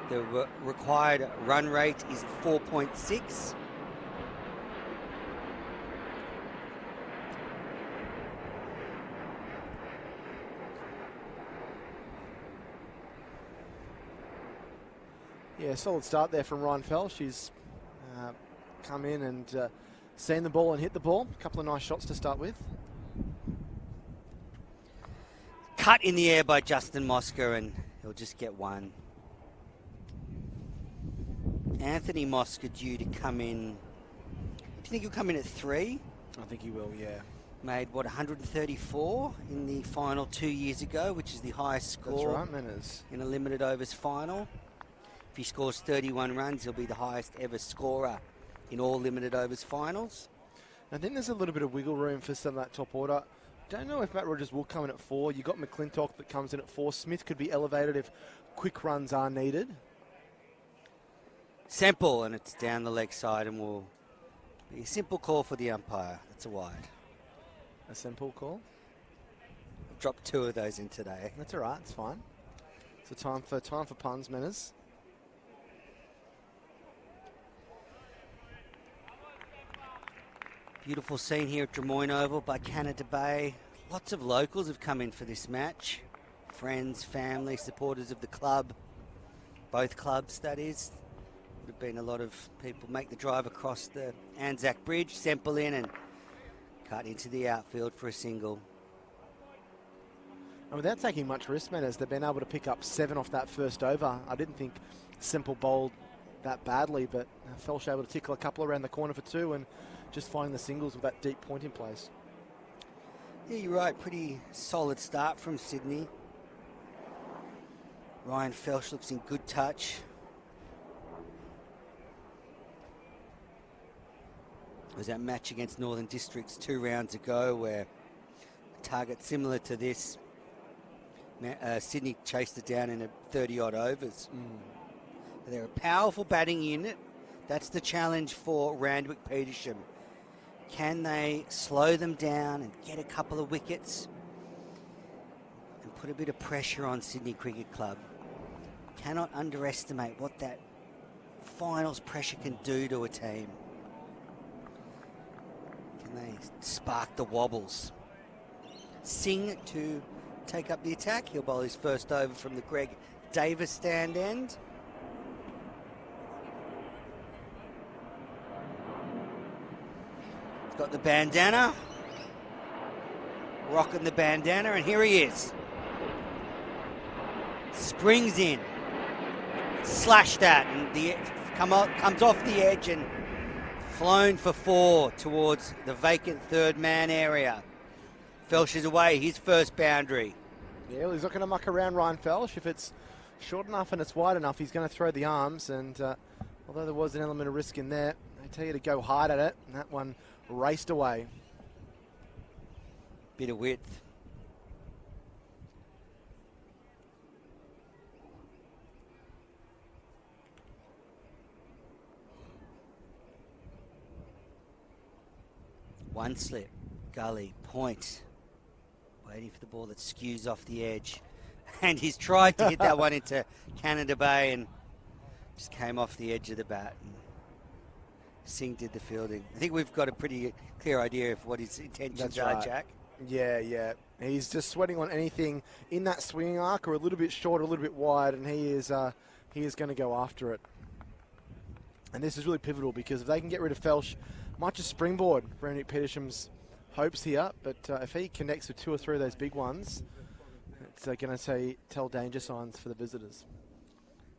The required run rate is 4.6. Yeah, solid start there from Ryan Felsh. He's come in and seen the ball and hit the ball. A couple of nice shots to start with. Cut in the air by Justin Mosca, and he'll just get one. Anthony Mosca due to come in. Do you think he'll come in at 3? I think he will, yeah. made, 134 in the final 2 years ago, which is the highest score. That's right, Manners. In a limited overs final. If he scores 31 runs, he'll be the highest ever scorer in all limited overs finals. I think there's a little bit of wiggle room for some of that top order. Don't know if Matt Rogers will come in at 4. You got McClintock that comes in at 4. Smith could be elevated if quick runs are needed. Simple, and it's down the leg side, and will be a simple call for the umpire. That's a wide. A simple call. I've dropped 2 of those in today. That's all right. It's fine. So time for puns, Manners. Beautiful scene here at Drummoyne Oval by Canada Bay. Lots of locals have come in for this match. Friends, family, supporters of the club. Both clubs, that is. Would have been a lot of people make the drive across the Anzac Bridge. Semple in and cut into the outfield for a single. And without taking much risk, Manners, they've been able to pick up 7 off that first over. I didn't think Semple bowled that badly, but Felsh able to tickle a couple around the corner for 2 and just finding the singles with that deep point in place. Yeah, you're right. Pretty solid start from Sydney. Ryan Felsh looks in good touch. It was that match against Northern Districts 2 rounds ago where a target similar to this, Sydney chased it down in 30-odd overs. They're a powerful batting unit. That's the challenge for Randwick Petersham. Can they slow them down and get a couple of wickets and put a bit of pressure on Sydney Cricket Club? Cannot underestimate what that finals pressure can do to a team. Can they spark the wobbles? Singh to take up the attack. He'll bowl his first over from the Greg Davis stand end. Got the bandana, rocking the bandana, and here he is. Springs in, slashed at, and comes off the edge and flown for 4 towards the vacant third man area. Felsh is away, his first boundary. Yeah, well, he's not going to muck around Ryan Felsh. If it's short enough and it's wide enough, he's going to throw the arms, and although there was an element of risk in there, they tell you to go hard at it, and that one raced away. Bit of width. One slip, gully, point. Waiting for the ball that skews off the edge. And he's tried to hit that one into Canada Bay and just came off the edge of the bat. Singh did the fielding. I think we've got a pretty clear idea of what his intentions are, Jack. Yeah. He's just sweating on anything in that swinging arc or a little bit short, a little bit wide, and he is going to go after it. And this is really pivotal because if they can get rid of Felsh, might just springboard Randwick Petersham's hopes here. But if he connects with 2 or 3 of those big ones, it's going to tell danger signs for the visitors.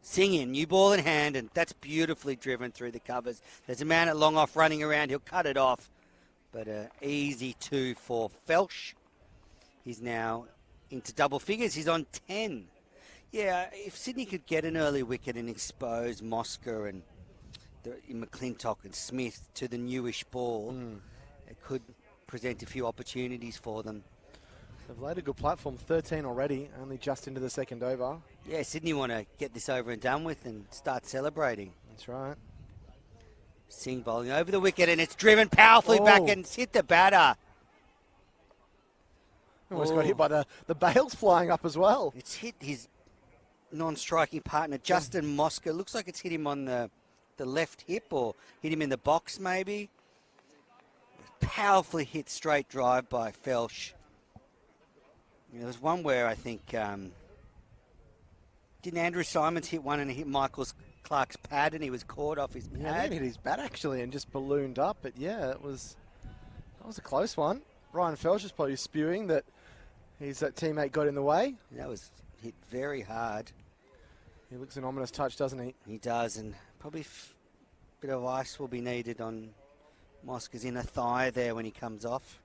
Singh in, new ball in hand, and that's beautifully driven through the covers. There's a man at long off running around. He'll cut it off. But easy 2 for Felsh. He's now into double figures. He's on 10. Yeah, if Sydney could get an early wicket and expose Mosca and McClintock and Smith to the newish ball, it could present a few opportunities for them. They've laid a good platform, 13 already, only just into the second over. Yeah, Sydney want to get this over and done with and start celebrating. That's right. Singh bowling over the wicket, and it's driven powerfully back and it's hit the batter. Almost got hit by the bails flying up as well. It's hit his non-striking partner, Justin Mosca. Looks like it's hit him on the left hip or hit him in the box maybe. Powerfully hit straight drive by Felsh. There was one where I think, didn't Andrew Simons hit one and it hit Michael Clark's pad and he was caught off his pad? Yeah, he hit his bat actually and just ballooned up. But yeah, that was a close one. Ryan Felsh is probably spewing that his teammate got in the way. That was hit very hard. He looks an ominous touch, doesn't he? He does, and probably a bit of ice will be needed on Mosca's inner thigh there when he comes off.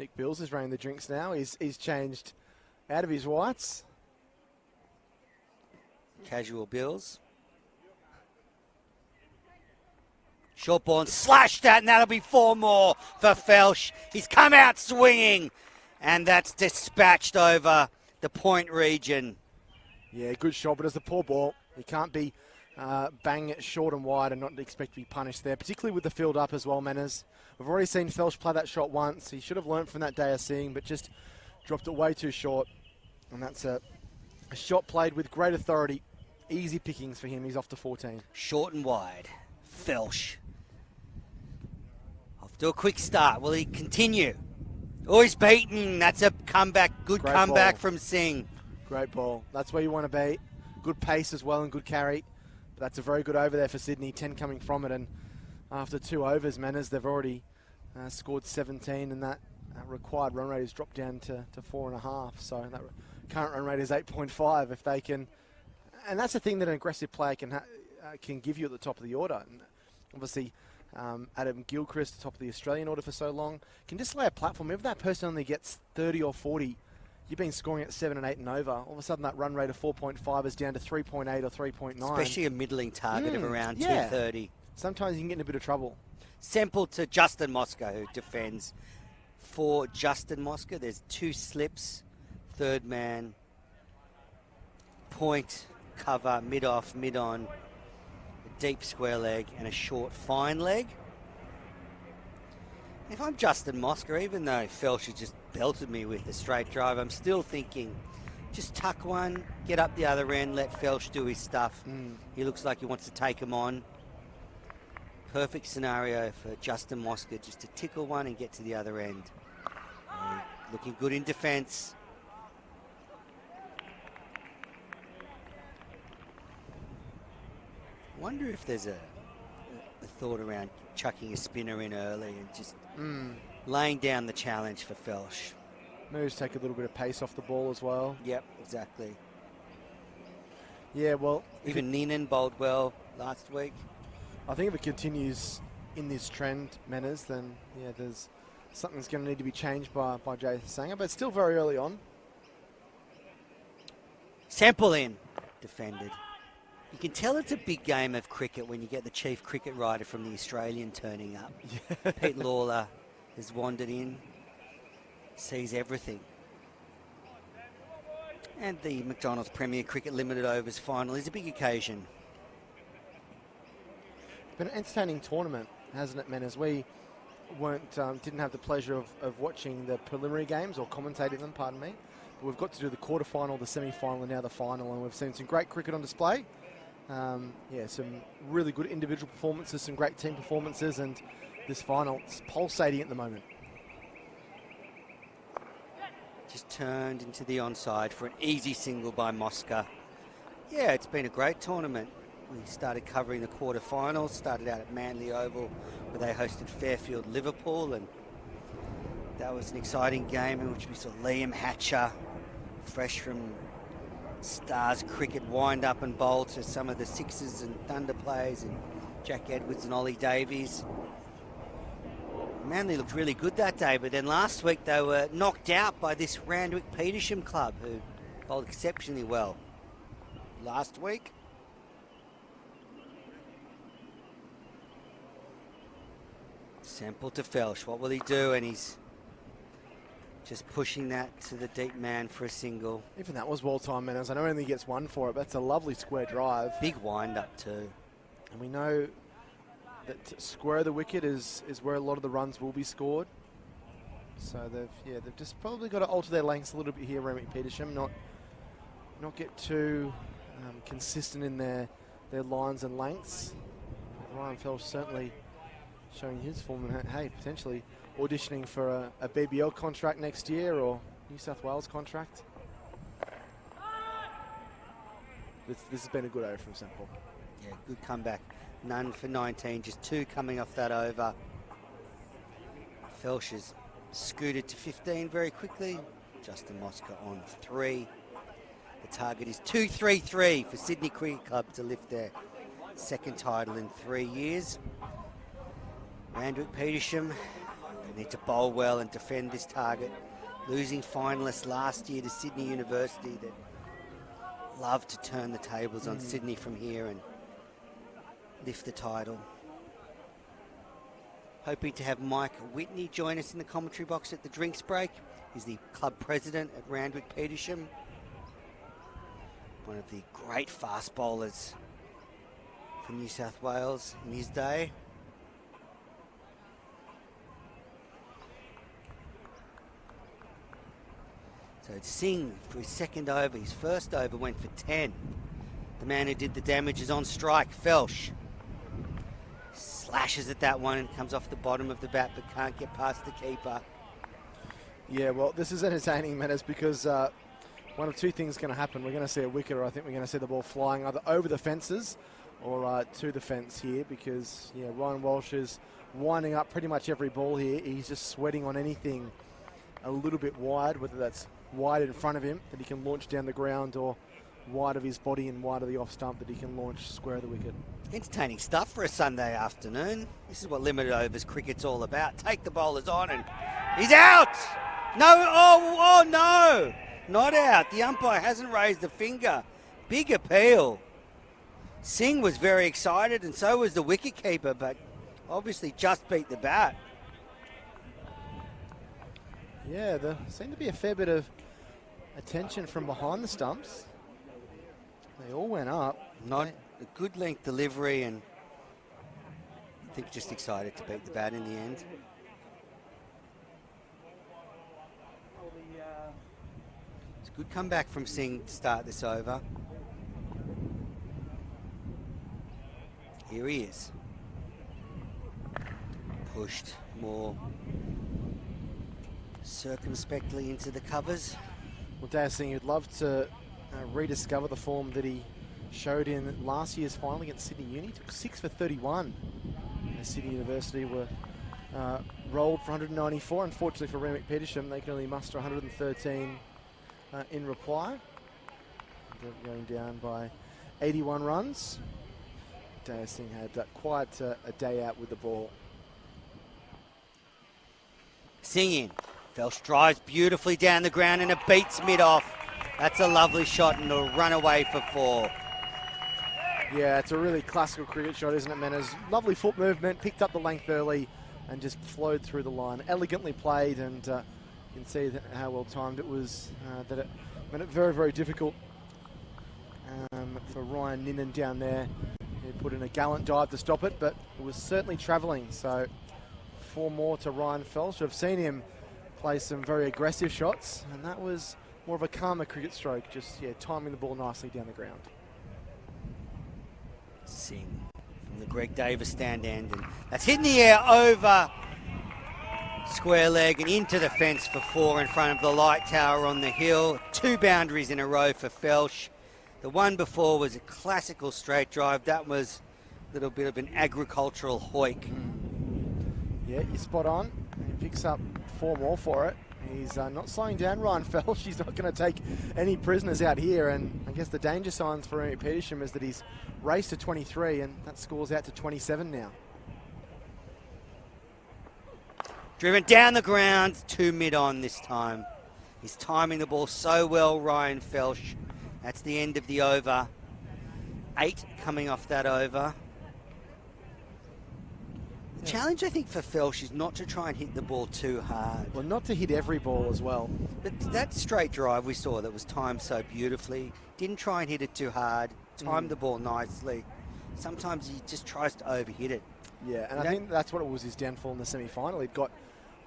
Nick Bills is running the drinks now. He's changed out of his whites. Casual Bills. Short ball and slashed that, and that'll be 4 more for Felsch. He's come out swinging, and that's dispatched over the point region. Yeah, good shot, but it's a poor ball. You can't be banging it short and wide and not expect to be punished there, particularly with the field up as well, Manners. We've already seen Felsch play that shot once. He should have learnt from that day of seeing, but just dropped it way too short. And that's a shot played with great authority. Easy pickings for him. He's off to 14. Short and wide. Felsch. Off to a quick start. Will he continue? Oh, he's beaten. That's a comeback. Good Great comeback ball. from Singh. Great ball. That's where you want to be. Good pace as well and good carry. But that's a very good over there for Sydney. 10 coming from it. And after 2 overs, Manners, they've already scored 17. And that required run rate has dropped down to 4.5. So that current run rate is 8.5 if they can. And that's the thing that an aggressive player can give you at the top of the order. And obviously, Adam Gilchrist, top of the Australian order for so long, can just lay a platform. If that person only gets 30 or 40, you've been scoring at 7 and 8 and over. All of a sudden, that run rate of 4.5 is down to 3.8 or 3.9. Especially a middling target of around 230. Sometimes you can get in a bit of trouble. Simple to Justin Mosca, who defends for Justin Mosca. There's 2 slips, third man, point, cover, mid-off, mid-on, a deep square leg, and a short fine leg. If I'm Justin Mosca, even though Felsch just belted me with a straight drive, I'm still thinking, just tuck one, get up the other end, let Felsch do his stuff. He looks like he wants to take him on. Perfect scenario for Justin Mosca, just to tickle one and get to the other end. Looking good in defence. Wonder if there's a thought around chucking a spinner in early and just laying down the challenge for Felsch. Moves take a little bit of pace off the ball as well. Yep, exactly. Yeah, well, Even Neenan bowled well last week. I think if it continues in this trend, Manners, then yeah, there's something's going to need to be changed by Jay Sanger, but it's still very early on. Sample in, defended. You can tell it's a big game of cricket when you get the chief cricket writer from the Australian turning up. Pete Lawler has wandered in, sees everything. And the McDonald's Premier Cricket Limited Overs final is a big occasion. Been an entertaining tournament, hasn't it, Manners? We didn't have the pleasure of watching the preliminary games or commentating them, pardon me. But we've got to do the quarterfinal, the semi-final, and now the final, and we've seen some great cricket on display. Some really good individual performances, some great team performances, and this final is pulsating at the moment. Just turned into the onside for an easy single by Mosca. Yeah, it's been a great tournament. We started covering the quarterfinals, started out at Manly Oval where they hosted Fairfield Liverpool, and that was an exciting game in which we saw Liam Hatcher, fresh from Stars cricket, wind up and bowl to some of the Sixers and Thunder players, and Jack Edwards and Ollie Davies. Manly looked really good that day, but then last week they were knocked out by this Randwick Petersham club, who bowled exceptionally well last week. Sample to Felsch. What will he do? And he's just pushing that to the deep man for a single. Even that was well timed, Manners. I know he only gets one for it, but that's a lovely square drive. Big wind up too. And we know that square of the wicket is where a lot of the runs will be scored. So they've just probably got to alter their lengths a little bit here, Randwick Petersham, not get too consistent in their lines and lengths. Ryan Felsch certainly showing his form and, hey, potentially auditioning for a BBL contract next year or New South Wales contract. This has been a good over from Semple. Yeah, good comeback. None for 19, just 2 coming off that over. Felsch has scooted to 15 very quickly. Justin Mosca on 3. The target is 2-3-3 for Sydney Cricket Club to lift their second title in 3 years. Randwick Petersham They need to bowl well and defend this target. Losing finalists last year to Sydney University that love to turn the tables on Sydney from here and lift the title. Hoping to have Mike Whitney join us in the commentary box at the drinks break. He's the club president at Randwick Petersham. One of the great fast bowlers from New South Wales in his day. So it's Singh for his second over. His first over went for 10. The man who did the damage is on strike, Felsh. Slashes at that one and comes off the bottom of the bat but can't get past the keeper. Yeah, well, this is entertaining, Menace, because one of two things is going to happen. We're going to see a wicket, or I think we're going to see the ball flying either over the fences or to the fence here, because Ryan Walsh is winding up pretty much every ball here. He's just sweating on anything a little bit wide, whether that's wide in front of him that he can launch down the ground, or wide of his body and wide of the off stump that he can launch square of the wicket. Entertaining stuff for a Sunday afternoon. This is what limited overs cricket's all about. Take the bowlers on and he's out! No, oh no! Not out. The umpire hasn't raised a finger. Big appeal. Singh was very excited and so was the wicketkeeper, but obviously just beat the bat. Yeah, there seemed to be a fair bit of attention from behind the stumps. They all went up. Not a good length delivery, and I think just excited to beat the bat in the end. It's a good comeback from Singh to start this over. Here he is. Pushed more circumspectly into the covers. Well, Daz Singh would love to rediscover the form that he showed in last year's final against Sydney Uni. Took 6 for 31. As Sydney University were rolled for 194. Unfortunately for Randwick Petersham, they can only muster 113 in reply. They're going down by 81 runs. Daz Singh had quite a day out with the ball. Singh in. Felsh drives beautifully down the ground and it beats mid-off. That's a lovely shot and a run away for 4. Yeah, it's a really classical cricket shot, isn't it, Manners? Lovely foot movement, picked up the length early and just flowed through the line. Elegantly played, and you can see how well timed it was. That it made it very, very difficult for Ryan Ninnan down there. He put in a gallant dive to stop it, but it was certainly travelling. So 4 more to Ryan Felsh. I've seen him play some very aggressive shots, and that was more of a calmer cricket stroke, just timing the ball nicely down the ground. Singh from the Greg Davis stand end, and that's hit in the air over square leg and into the fence for 4 in front of the light tower on the hill. 2 boundaries in a row for Felsh. The one before was a classical straight drive. That was a little bit of an agricultural hoik. Yeah, you're spot on. He picks up 4 more for it. He's not slowing down, Ryan Felsh. He's not going to take any prisoners out here. And I guess the danger signs for Randwick Petersham is that he's raced to 23, and that scores out to 27 now. Driven down the ground to mid-on this time. He's timing the ball so well, Ryan Felsh. That's the end of the over. 8 coming off that over. The challenge, I think, for Felsh is not to try and hit the ball too hard. Well, not to hit every ball as well. But that straight drive we saw that was timed so beautifully, didn't try and hit it too hard, timed the ball nicely. Sometimes he just tries to overhit it. Yeah, and I think that's what it was his downfall in the semi-final. He'd got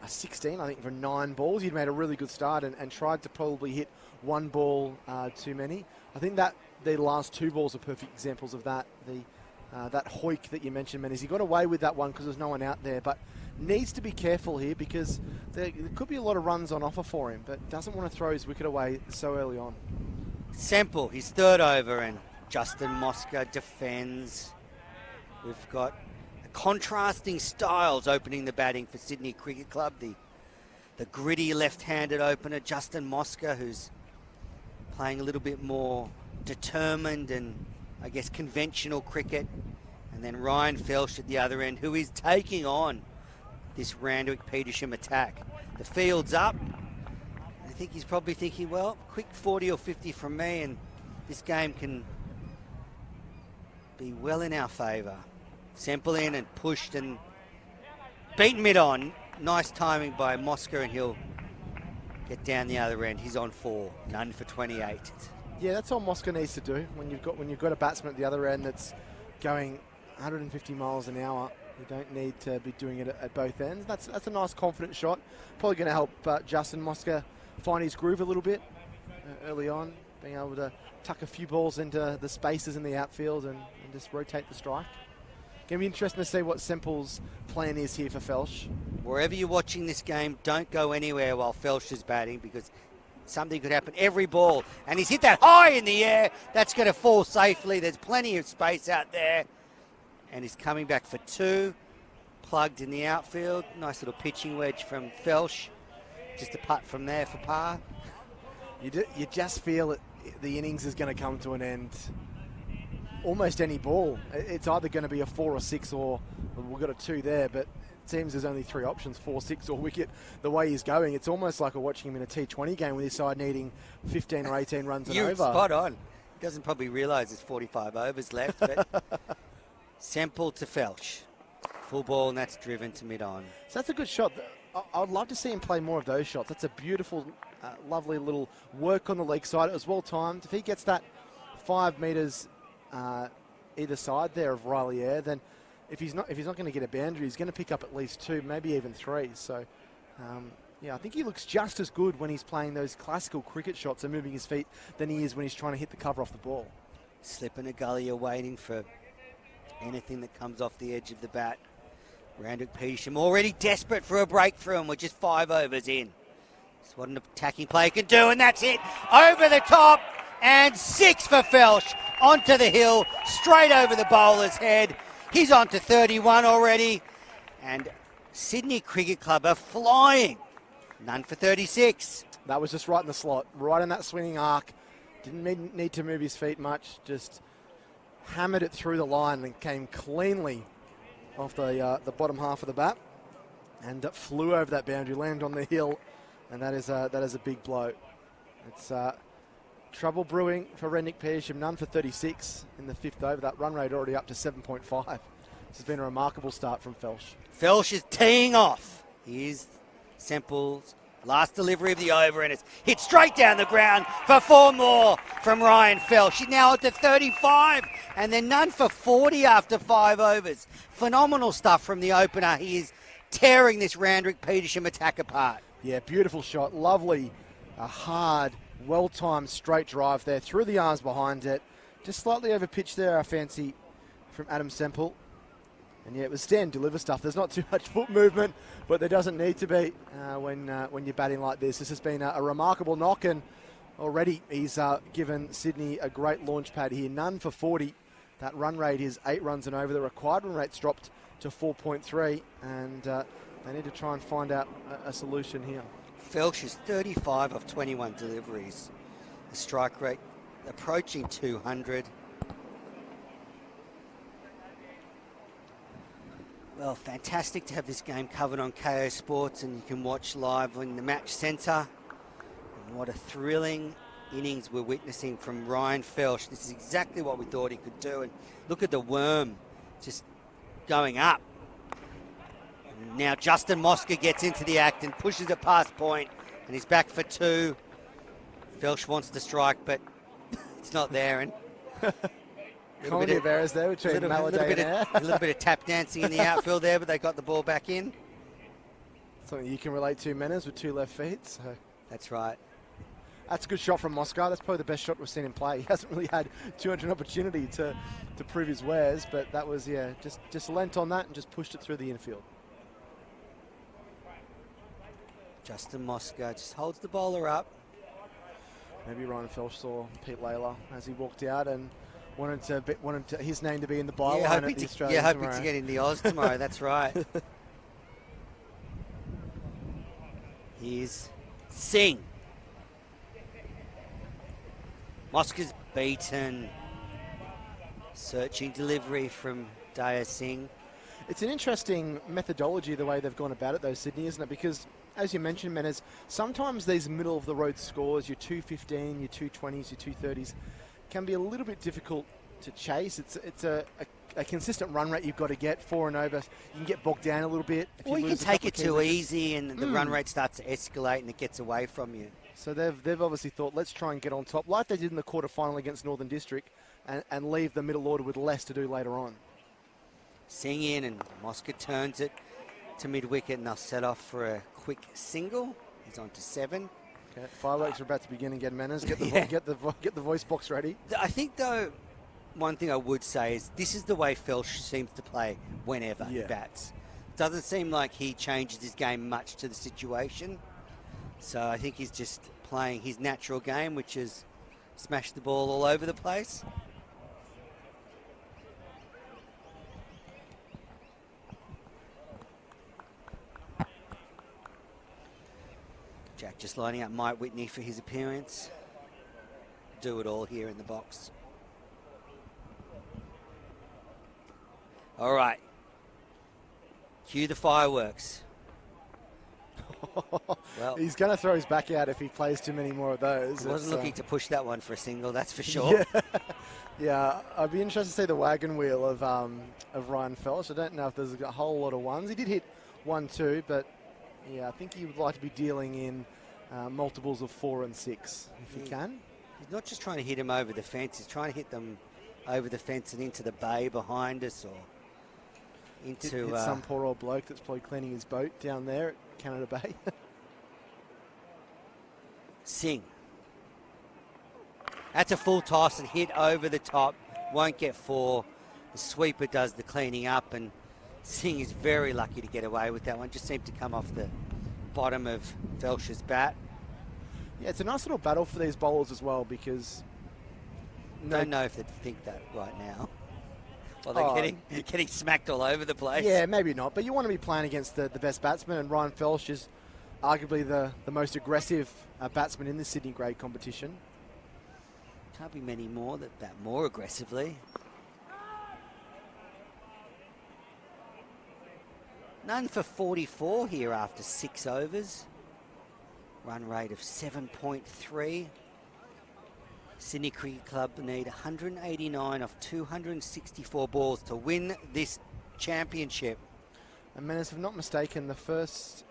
a 16, I think, for 9 balls. He'd made a really good start and tried to probably hit 1 ball too many. I think that the last 2 balls are perfect examples of that. That hoik that you mentioned, Menes, he got away with that one because there's no one out there, but needs to be careful here because there could be a lot of runs on offer for him, but doesn't want to throw his wicket away so early on. Semple, his 3rd over, and Justin Mosca defends. We've got contrasting styles opening the batting for Sydney Cricket Club. The gritty left-handed opener, Justin Mosca, who's playing a little bit more determined and I guess conventional cricket, and then Ryan Felsh at the other end, who is taking on this Randwick Petersham attack. The field's up. I think he's probably thinking, well, quick 40 or 50 from me and this game can be well in our favour. Semple in and pushed and beaten mid-on. Nice timing by Mosca, and he'll get down the other end. He's on 4, none for 28. Yeah, that's all Mosca needs to do when you've got a batsman at the other end that's going 150 miles an hour. You don't need to be doing it at both ends. That's a nice confident shot. Probably going to help Justin Mosca find his groove a little bit early on, being able to tuck a few balls into the spaces in the outfield and just rotate the strike. Going to be interesting to see what Semple's plan is here for Felsch. Wherever you're watching this game, don't go anywhere while Felsch is batting, because something could happen every ball. And he's hit that high in the air. That's going to fall safely. There's plenty of space out there. And he's coming back for 2. Plugged in the outfield. Nice little pitching wedge from Felsch. Just a putt from there for par. You just feel that the innings is going to come to an end. Almost any ball. It's either going to be a 4 or 6, or we've got a 2 there, but it seems there's only 3 options, 4, 6 or wicket. The way he's going, it's almost like watching him in a T20 game with his side needing 15 or 18 runs and You're over. spot on. He doesn't probably realise there's 45 overs left, but Semple to Felsch. Full ball, and that's driven to mid-on. So that's a good shot. I'd love to see him play more of those shots. That's a beautiful, lovely little work on the leg side. It was well timed. If he gets that 5 metres either side there of Riley Eyre, then if he's not going to get a boundary, he's going to pick up at least 2, maybe even 3. So, I think he looks just as good when he's playing those classical cricket shots and moving his feet than he is when he's trying to hit the cover off the ball. Slipping a gully, you're waiting for anything that comes off the edge of the bat. Randwick Petersham already desperate for a breakthrough, and we're just 5 overs in. That's what an attacking play can do, and that's it. Over the top, and 6 for Felsch. Onto the hill, straight over the bowler's head. He's on to 31 already. And Sydney Cricket Club are flying. None for 36. That was just right in the slot, right in that swinging arc. Didn't need to move his feet much, just hammered it through the line and came cleanly off the bottom half of the bat, and flew over that boundary, landed on the hill, and that is a big blow. It's trouble brewing for Randwick Petersham. None for 36 in the 5th over. That run rate already up to 7.5. This has been a remarkable start from Felsch. Felsch is teeing off. Here's Semple's last delivery of the over, and it's hit straight down the ground for 4 more from Ryan Felsch. He's now up to 35, and then none for 40 after 5 overs. Phenomenal stuff from the opener. He is tearing this Randwick Petersham attack apart. Yeah, beautiful shot. Lovely, a hard, well-timed straight drive there through the arms behind it. Just slightly over pitch there, I fancy, from Adam Semple. And yeah, it was stand deliver stuff. There's not too much foot movement, but there doesn't need to be when you're batting like this. This has been a remarkable knock, and already he's given Sydney a great launch pad here. None for 40. That run rate is 8 runs and over. The required run rate's dropped to 4.3, and they need to try and find out a solution here. Felsch is 35 of 21 deliveries. The strike rate approaching 200. Well, fantastic to have this game covered on KO Sports, and you can watch live in the match centre. And what a thrilling innings we're witnessing from Ryan Felsch. This is exactly what we thought he could do. And look at the worm just going up. And now Justin Mosca gets into the act and pushes it past point, and he's back for 2. Felsch wants to strike, but it's not there. And Comedy of errors there between Maladay and Eyre. A little bit of tap dancing in the outfield there, but they got the ball back in. Something you can relate to, Menners, with 2 left feet. So that's right. That's a good shot from Mosca. That's probably the best shot we've seen him play. He hasn't really had too much an opportunity to prove his wares, but that was, just lent on that and just pushed it through the infield. Justin Mosca just holds the bowler up. Maybe Ryan Felsch saw Pete Layla as he walked out and wanted his name to be in the byline at the Australian hoping tomorrow. to get in the Oz tomorrow. That's right. Here's Singh. Mosca's beaten. Searching delivery from Daya Singh. It's an interesting methodology the way they've gone about it, though, Sydney, isn't it? Because, as you mentioned, Menes, sometimes these middle-of-the-road scores, your 215, your 220s, your 230s, can be a little bit difficult to chase. It's a consistent run rate you've got to get, 4 and over. You can get bogged down a little bit. Or you can take it too easy and the run rate starts to escalate and it gets away from you. So they've obviously thought, let's try and get on top, like they did in the quarterfinal against Northern District, and leave the middle order with less to do later on. Sing in, and Mosca turns it to mid-wicket, and they'll set off for a quick single. He's on to 7. Okay, fireworks are about to begin again, Manners. Get the get the voice box ready. I think, though, one thing I would say is this is the way Felsh seems to play whenever he bats. Doesn't seem like he changes his game much to the situation. So I think he's just playing his natural game, which is smash the ball all over the place. Jack just lining up Mike Whitney for his appearance. Do it all here in the box. All right. Cue the fireworks. Well, he's going to throw his back out if he plays too many more of those. He wasn't looking to push that one for a single, that's for sure. Yeah, I'd be interested to see the wagon wheel of Ryan Felsh. I don't know if there's a whole lot of ones. He did hit 1-2, but yeah, I think he would like to be dealing in multiples of 4 and 6 if he can. He's not just trying to hit them over the fence, he's trying to hit them over the fence and into the bay behind us, or into hit some poor old bloke that's probably cleaning his boat down there at Canada Bay. Singh. That's a full toss and hit over the top. Won't get 4. The sweeper does the cleaning up, and Singh is very lucky to get away with that one. Just seemed to come off the bottom of Felsh's bat. Yeah, it's a nice little battle for these bowlers as well, because don't know if they'd think that right now. Well, they're getting smacked all over the place. Yeah, maybe not. But you want to be playing against the best batsman, and Ryan Felsh is arguably the most aggressive batsman in the Sydney grade competition. Can't be many more that bat more aggressively. None for 44 here after 6 overs. Run rate of 7.3. Sydney Cricket Club need 189 off 264 balls to win this championship. And Menes, if I'm not mistaken, the first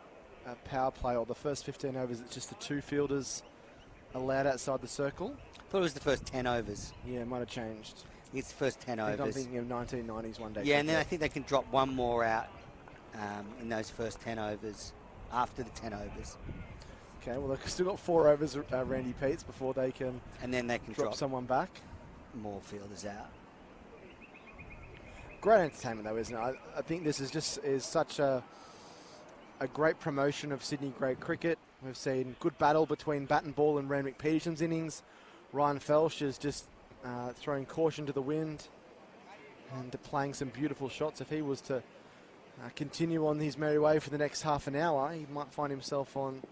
power play, or the first 15 overs, it's just the 2 fielders allowed outside the circle. I thought it was the first 10 overs. Yeah, it might have changed. It's the first 10 overs. I'm thinking of 1990s one day. Yeah, and then I think they can drop one more out in those first 10 overs, after the 10 overs. Okay, well, they've still got 4 overs, Randy Peets, before they can, and then they can drop someone back. More fielders out. Great entertainment, though, isn't it? I think this is such a great promotion of Sydney grade cricket. We've seen good battle between bat and ball in Randwick Petersham's innings. Ryan Felsh is just throwing caution to the wind and playing some beautiful shots. If he was to continue on his merry way for the next half an hour, he might find himself on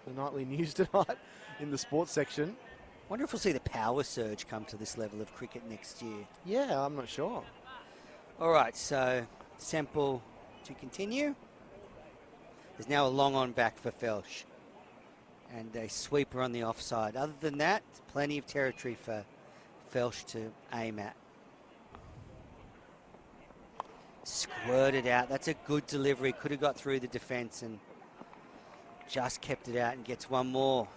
the nightly news tonight in the sports section. Wonder if we'll see the power surge come to this level of cricket next year. Yeah, I'm not sure. All right, so Semple to continue. There's now a long on back for Felsh. And a sweeper on the offside. Other than that, plenty of territory for Felsh to aim at. Squirted out. That's a good delivery. Could have got through the defence and just kept it out and gets one more.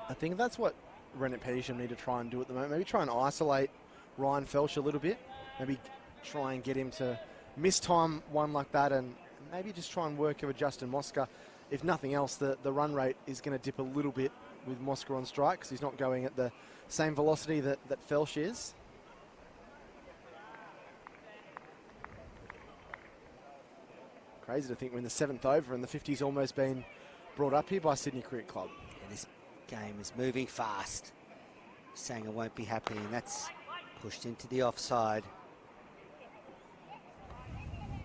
I think that's what Randwick Petersham need to try and do at the moment. Maybe try and isolate Ryan Felsh a little bit. Maybe try and get him to miss time one like that, and maybe just try and work over Justin Mosca. If nothing else, the run rate is going to dip a little bit with Mosca on strike, because he's not going at the same velocity that Felsh is. Crazy to think we're in the 7th over and the 50's almost been brought up here by Sydney Cricket Club. And this game is moving fast. Sanger won't be happy, and that's pushed into the offside.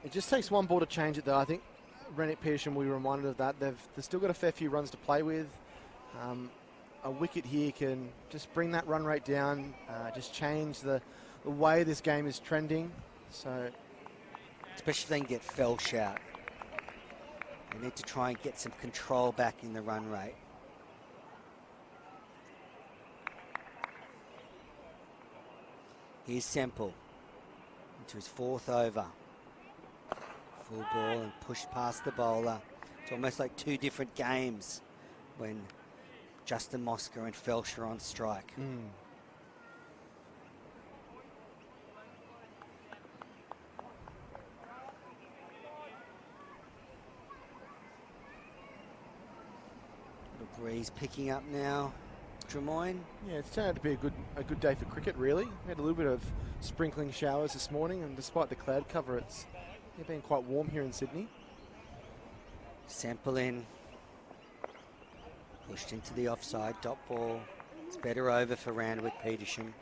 It just takes one ball to change it, though. I think Randwick Petersham will be reminded of that. They've still got a fair few runs to play with. a wicket here can just bring that run rate down, just change the way this game is trending. So, especially if they can get Felsh out. They need to try and get some control back in the run rate. Here's Semple into his 4th over. Full ball and pushed past the bowler. It's almost like 2 different games when Justin Mosca and Felsh are on strike. Little breeze picking up now. Drummoyne. yeah, it's turned out to be a good day for cricket, really. We had a little bit of sprinkling showers this morning, and despite the cloud cover, it's been quite warm here in Sydney. Semple in. Pushed into the offside, dot ball. It's better over for Randwick Petersham.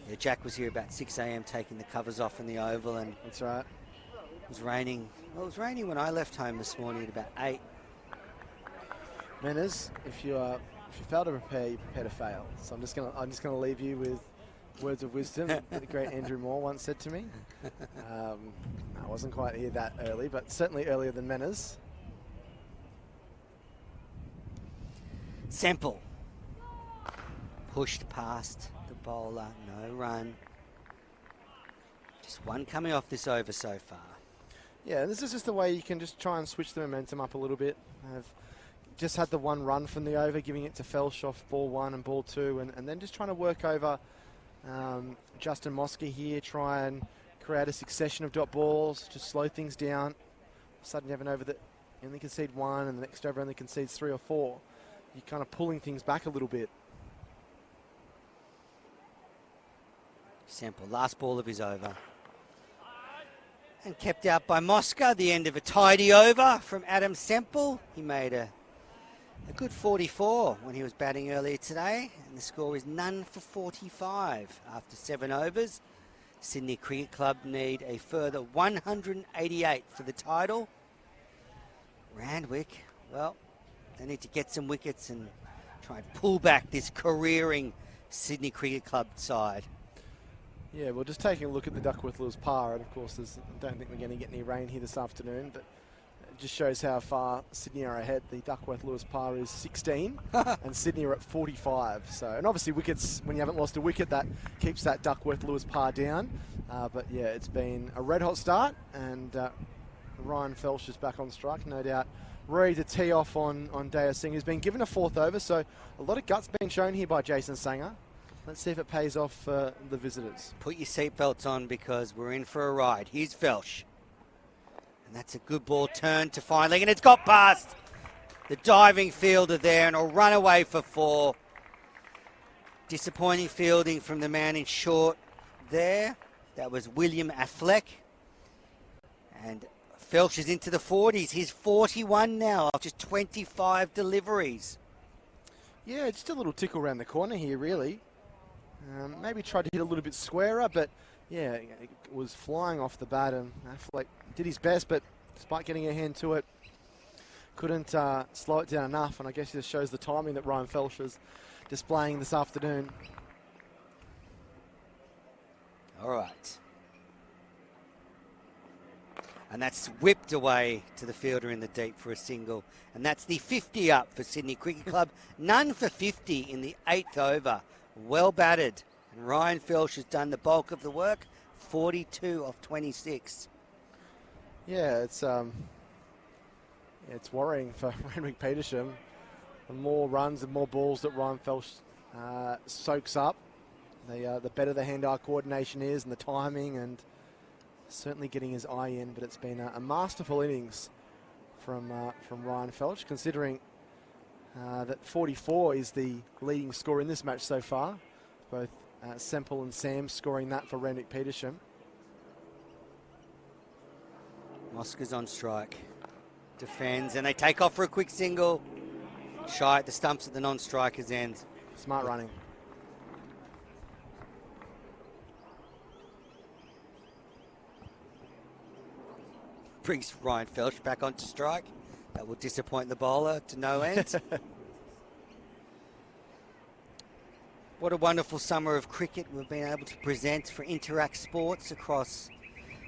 Yeah, Jack was here about 6 a.m. taking the covers off in the oval, and That's right. it was raining. Well, it was raining when I left home this morning at about 8. Manners, if you fail to prepare, you prepare to fail. So I'm just gonna leave you with words of wisdom that the great Andrew Moore once said to me. I wasn't quite here that early, but certainly earlier than Manners. Semple. Pushed past the bowler, no run. Just 1 coming off this over so far. Yeah, this is just the way you can just try and switch the momentum up a little bit. I've just had the 1 run from the over, giving it to Felsh off ball 1 and ball 2, and then just trying to work over Justin Mosca here, try and create a succession of dot balls, just slow things down. Suddenly you have an over that you only concede 1, and the next over only concedes 3 or 4. You're kind of pulling things back a little bit. Semple, last ball of his over. And kept out by Mosca, the end of a tidy over from Adam Semple. He made a good 44 when he was batting earlier today, and the score is none for 45 after 7 overs. Sydney Cricket Club need a further 188 for the title. Randwick, well, they need to get some wickets and try and pull back this careering Sydney Cricket Club side. Yeah, well, just taking a look at the Duckworth Lewis par, and of course, I don't think we're going to get any rain here this afternoon, but it just shows how far Sydney are ahead. The Duckworth Lewis par is 16, and Sydney are at 45. So, and obviously, wickets, when you haven't lost a wicket, that keeps that Duckworth Lewis par down. But yeah, it's been a red hot start, and Ryan Felsh is back on strike, no doubt. Ready to tee off on Daya Singh, who's been given a 4th over, so a lot of guts being shown here by Jason Sanger. Let's see if it pays off for the visitors. Put your seatbelts on because we're in for a ride. Here's Felsh. And that's a good ball turned to fine leg, and it's got past the diving fielder there, and a run away for 4. Disappointing fielding from the man in short there. That was William Affleck. And Felsh is into the 40s. He's 41 now after just 25 deliveries. Yeah, just a little tickle around the corner here, really. Maybe tried to hit a little bit squarer, but yeah, it was flying off the bat, and Affleck did his best, but despite getting a hand to it, couldn't slow it down enough, and I guess it just shows the timing that Ryan Felsh is displaying this afternoon. All right. And that's whipped away to the fielder in the deep for a single. And that's the 50 up for Sydney Cricket Club. None for 50 in the 8th over. Well batted. And Ryan Felsh has done the bulk of the work. 42 of 26. Yeah, it's worrying for Randwick Petersham. The more runs and more balls that Ryan Felsh soaks up, the better the hand-eye coordination is and the timing, and certainly getting his eye in. But it's been a masterful innings from Ryan Felsh, considering that 44 is the leading score in this match so far. Both Semple and Sam scoring that for Randwick Petersham. Mosca's on strike. Defends, and they take off for a quick single. Shy at the stumps at the non-striker's end. Smart running. Brings Ryan Felsh back onto strike. That will disappoint the bowler to no end. What a wonderful summer of cricket we've been able to present for Interact Sports across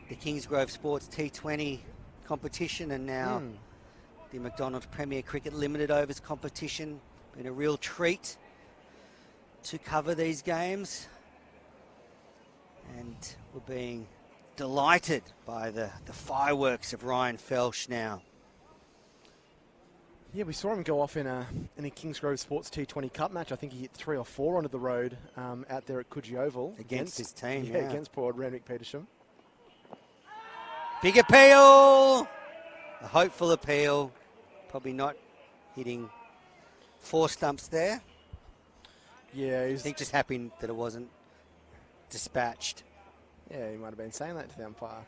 the Kingsgrove Sports T20 competition and now the McDonald's Premier Cricket Limited Overs competition. Been a real treat to cover these games. And we're being delighted by the fireworks of Ryan Felsh now. Yeah, we saw him go off in a Kingsgrove Sports T20 Cup match. I think he hit 3 or 4 onto the road out there at Coogee Oval. Against his team, yeah. Against poor Randwick Petersham. Big appeal! A hopeful appeal. Probably not hitting 4 stumps there. Yeah, I think just happy that it wasn't dispatched. Yeah, he might have been saying that to the umpire.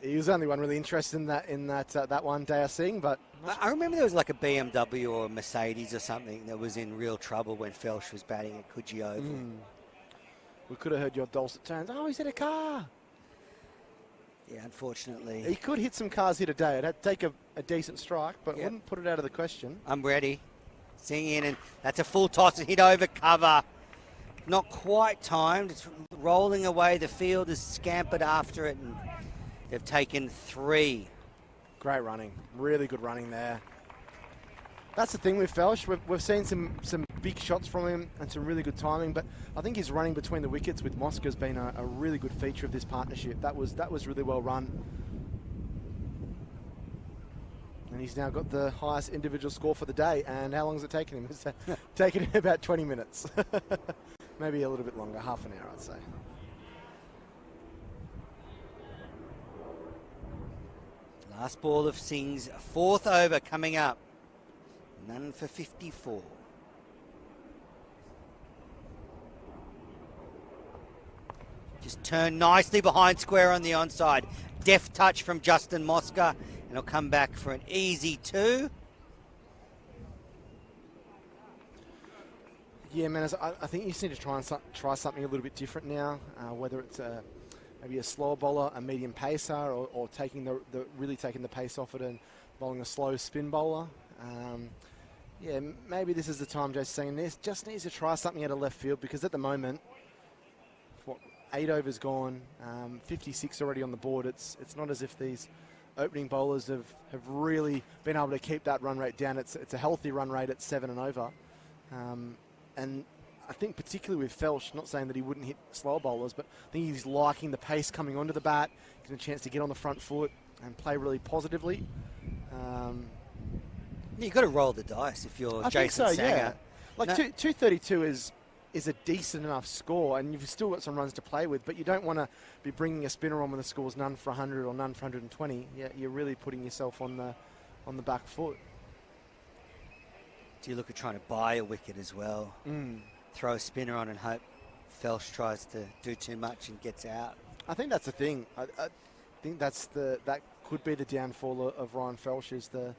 He was the only one really interested in that one day of seeing, but I remember there was like a BMW or a Mercedes or something that was in real trouble when Felsh was batting at Coogee Oval. We could have heard your dulcet tones. Oh, he's hit a car. Yeah, unfortunately. He could hit some cars here today. It'd have to take a decent strike, but wouldn't put it out of the question. I'm ready. Sing in, and that's a full toss and hit over cover. Not quite timed. It's rolling away. The field has scampered after it, and they've taken 3. Great running. Really good running there. That's the thing with Felsh. We've seen some big shots from him and some really good timing, but I think his running between the wickets with Mosca has been a really good feature of this partnership. That was really well run. And he's now got the highest individual score for the day. And how long has it taken him? It's taken him about 20 minutes. Maybe a little bit longer, half an hour, I'd say. Last ball of Singh's 4th over coming up. None for 54. Just turned nicely behind square on the onside. Deft touch from Justin Mosca, and he'll come back for an easy 2. Yeah, man, I think you just need to try something a little bit different now, whether it's maybe a slower bowler, a medium pacer, or taking really taking the pace off it and bowling a slow spin bowler. Yeah, maybe this is the time Joe's saying this. Just needs to try something out of left field because at the moment, 8 overs gone, 56 already on the board. It's not as if these opening bowlers have really been able to keep that run rate down. It's a healthy run rate at 7 and over. And I think particularly with Felsh, not saying that he wouldn't hit slower bowlers, but I think he's liking the pace coming onto the bat, getting a chance to get on the front foot and play really positively. You've got to roll the dice if you're Jason Sanger. Yeah. Like 232 is a decent enough score, and you've still got some runs to play with, but you don't want to be bringing a spinner on when the score's none for 100 or none for 120. Yeah, you're really putting yourself on the back foot. Do you look at trying to buy a wicket as well? Throw a spinner on and hope Felsh tries to do too much and gets out. I think that's the thing. I think that could be the downfall of Ryan Felsh is the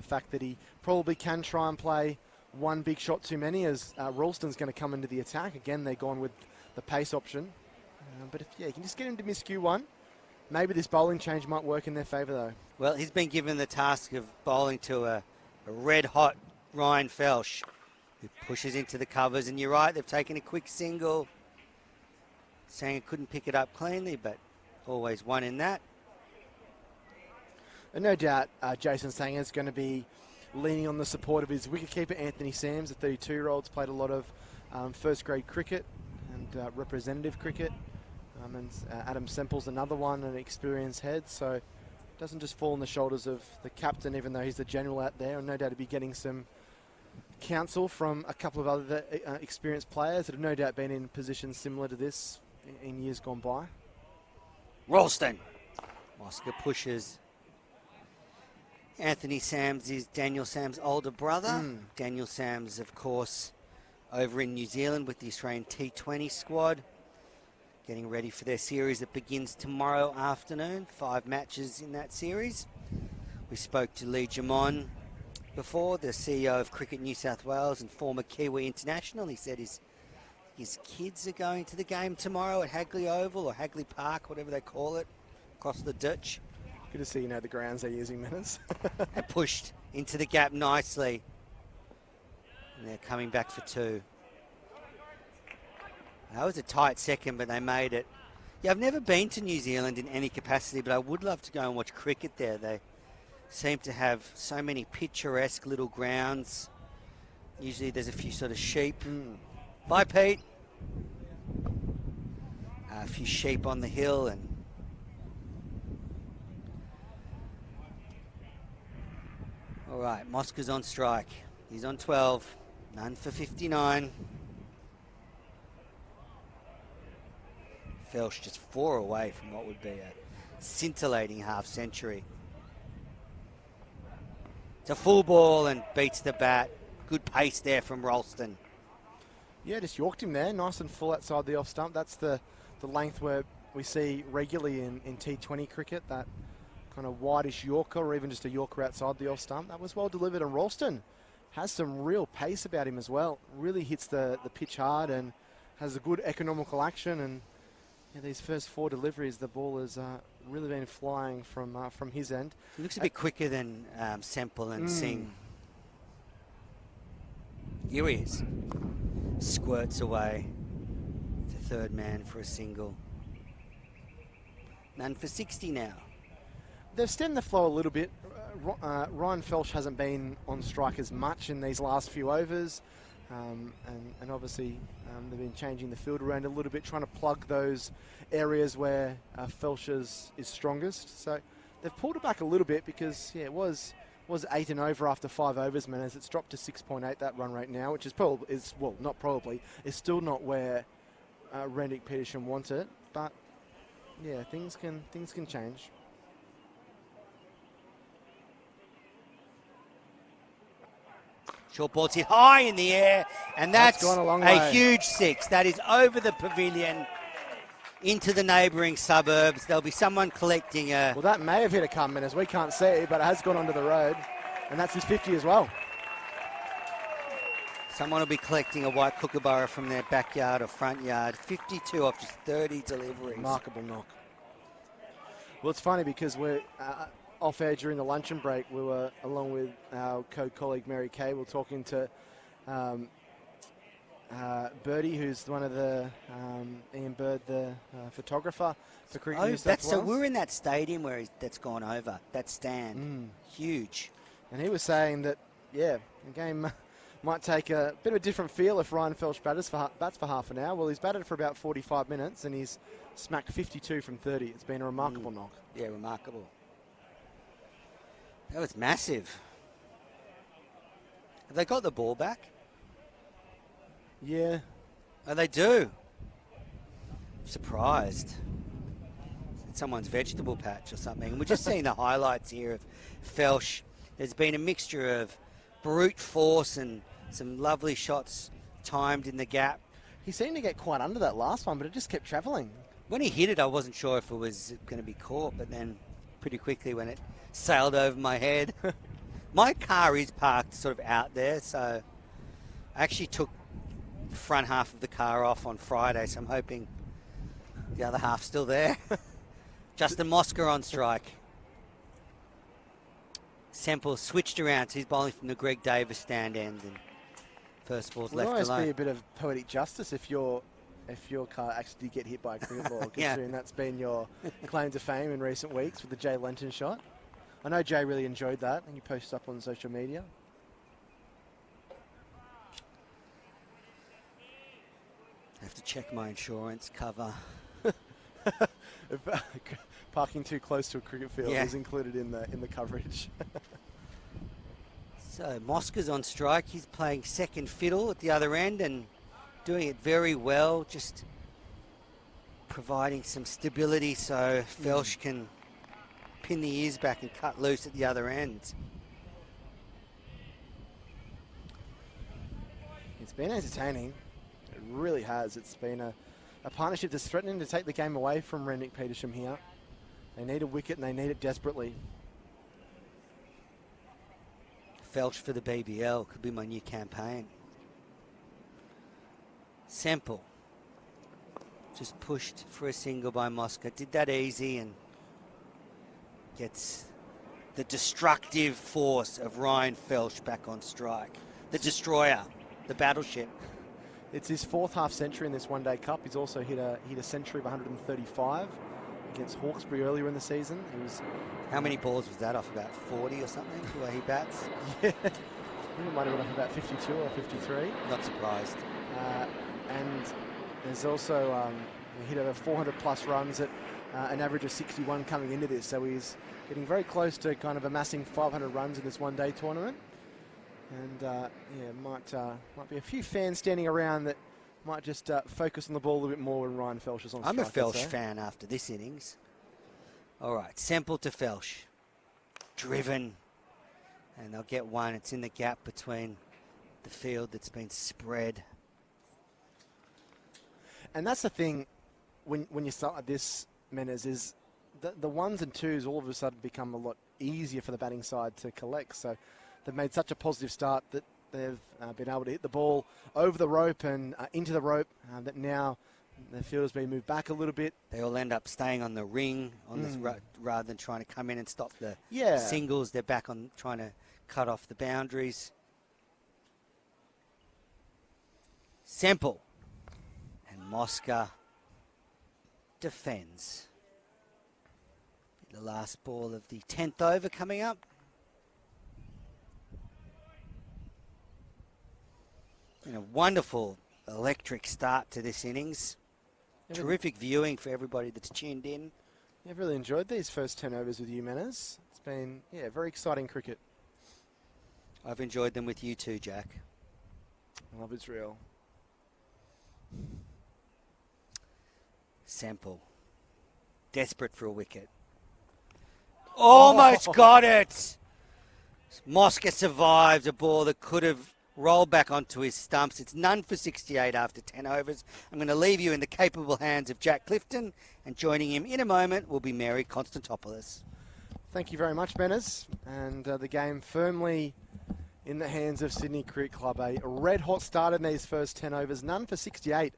fact that he probably can try and play one big shot too many as Ralston's going to come into the attack. Again, they're gone with the pace option. But if you can just get him to miscue one, maybe this bowling change might work in their favour though. Well, he's been given the task of bowling to a red-hot Ryan Felsh, who pushes into the covers. And you're right, they've taken a quick single. Sanger couldn't pick it up cleanly, but always one in that. And no doubt Jason Sanger's going to be leaning on the support of his wicketkeeper, Anthony Sams. The 32-year-old's played a lot of first-grade cricket and representative cricket. And Adam Semple's another one, an experienced head. So it doesn't just fall on the shoulders of the captain, even though he's the general out there. And no doubt he'll be getting some counsel from a couple of other experienced players that have no doubt been in positions similar to this in years gone by. Ralston. Mosca pushes. Anthony Sams is Daniel Sams' older brother. Daniel Sams, of course, over in New Zealand with the Australian T20 squad, getting ready for their series that begins tomorrow afternoon. 5 matches in that series. We spoke to Lee Jamon before, the CEO of Cricket New South Wales and former Kiwi international. He said his kids are going to the game tomorrow at Hagley Oval or Hagley Park, whatever they call it, across the ditch. Good to see you know the grounds they're using, Menace. And pushed into the gap nicely. And they're coming back for 2. That was a tight second, but they made it. Yeah, I've never been to New Zealand in any capacity, but I would love to go and watch cricket there. They seem to have so many picturesque little grounds. Usually there's a few sort of sheep. Bye, Pete. A few sheep on the hill and all right, Mosca's on strike. He's on 12. None for 59. Felsh just 4 away from what would be a scintillating half-century. It's a full ball and beats the bat. Good pace there from Ralston. Yeah, just yorked him there, nice and full outside the off stump. That's the length where we see regularly in T20 cricket, that kind of whitish yorker or even just a yorker outside the off stump. That was well delivered, and Ralston has some real pace about him as well. Really hits the pitch hard and has a good economical action. And yeah, these first 4 deliveries, the ball has really been flying from his end. He looks a bit quicker than Semple and Singh. Here he is. Squirts away to third man for a single. None for 60 now. They've stemmed the flow a little bit. Ryan Felsh hasn't been on strike as much in these last few overs. And obviously they've been changing the field around a little bit, trying to plug those areas where Felsh is strongest. So they've pulled it back a little bit because, yeah, it was 8 and over after 5 overs, man, as it's dropped to 6.8, that run rate now, which is is still not where Randwick Petersham wants it. But, yeah, things can change. Short ball's hit high in the air, and that's gone a long a way. huge 6. That is over the pavilion into the neighbouring suburbs. There'll be someone collecting a... Well, that may have hit a cum, as we can't see, but it has gone onto the road, and that's his 50 as well. Someone will be collecting a white kookaburra from their backyard or front yard. 52 off just 30 deliveries. Remarkable knock. Well, it's funny because we're off air during the luncheon break. We were, along with our co-colleague Mary Kay, we were talking to Birdie, who's one of the Ian Bird, the photographer for Cricket New South Wales. So we're in that stadium where that's gone over, that stand. Huge. And he was saying that, yeah, the game might take a bit of a different feel if Ryan Felsh bats for half an hour. Well, he's batted for about 45 minutes and he's smacked 52 from 30. It's been a remarkable knock. Yeah, remarkable. That was massive. Have they got the ball back? Yeah. Oh, they do. Surprised. It's someone's vegetable patch or something. And we're just seeing the highlights here of Felsh. There's been a mixture of brute force and some lovely shots timed in the gap. He seemed to get quite under that last one, but it just kept travelling. When he hit it, I wasn't sure if it was going to be caught, but then pretty quickly when it sailed over my head. My car is parked sort of out there, so I actually took the front half of the car off on Friday, so I'm hoping the other half's still there. Justin Mosca on strike. Semple switched around, so he's bowling from the Greg Davis stand end, and first ball's left alone. It would always be a bit of poetic justice if your car actually did get hit by a cricket ball, considering that's been your claim to fame in recent weeks with the Jay Lenton shot. I know Jay really enjoyed that, and you posted up on social media. I have to check my insurance cover. Parking too close to a cricket field is included in the coverage. So Mosca's on strike. He's playing second fiddle at the other end and doing it very well, just providing some stability so Felsh can pin the ears back and cut loose at the other end. It's been entertaining. It really has. It's been a partnership that's threatening to take the game away from Randwick Petersham here. They need a wicket and they need it desperately. Felsh for the BBL could be my new campaign. Semple just pushed for a single by Mosca. Did that easy and gets the destructive force of Ryan Felsch back on strike. The destroyer, the battleship. It's his 4th half century in this one-day cup. He's also hit a century of 135 against Hawkesbury earlier in the season. He was. How many balls was that off? About 40 or something, the way he bats? Yeah, he might have been off about 52 or 53. Not surprised. And there's also he hit over 400 plus runs at an average of 61 coming into this. So he's getting very close to kind of amassing 500 runs in this one-day tournament. And might be a few fans standing around that might just focus on the ball a little bit more when Ryan Felsch is on strike. I'm a Felsch fan after this innings. All right, Semple to Felsch. Driven. And they'll get one. It's in the gap between the field that's been spread. And that's the thing when you start like this, Menes, is the ones and twos all of a sudden become a lot easier for the batting side to collect. So they've made such a positive start that they've been able to hit the ball over the rope and into the rope that now the fielder's been moved back a little bit. They all end up staying on the ring on this rather than trying to come in and stop the singles. They're back on trying to cut off the boundaries. Semple. And Mosca defends. The last ball of the 10th over coming up. And a wonderful electric start to this innings. Terrific viewing for everybody that's tuned in. I've really enjoyed these first 10 overs with you, Menes. It's been, very exciting cricket. I've enjoyed them with you too, Jack. Love is real. Semple. Desperate for a wicket. Almost got it! Mosca survived a ball that could have rolled back onto his stumps. It's none for 68 after 10 overs. I'm going to leave you in the capable hands of Jack Clifton, and joining him in a moment will be Mary Constantopoulos. Thank you very much, Menes. And the game firmly in the hands of Sydney Cricket Club. A red-hot start in these first 10 overs. None for 68,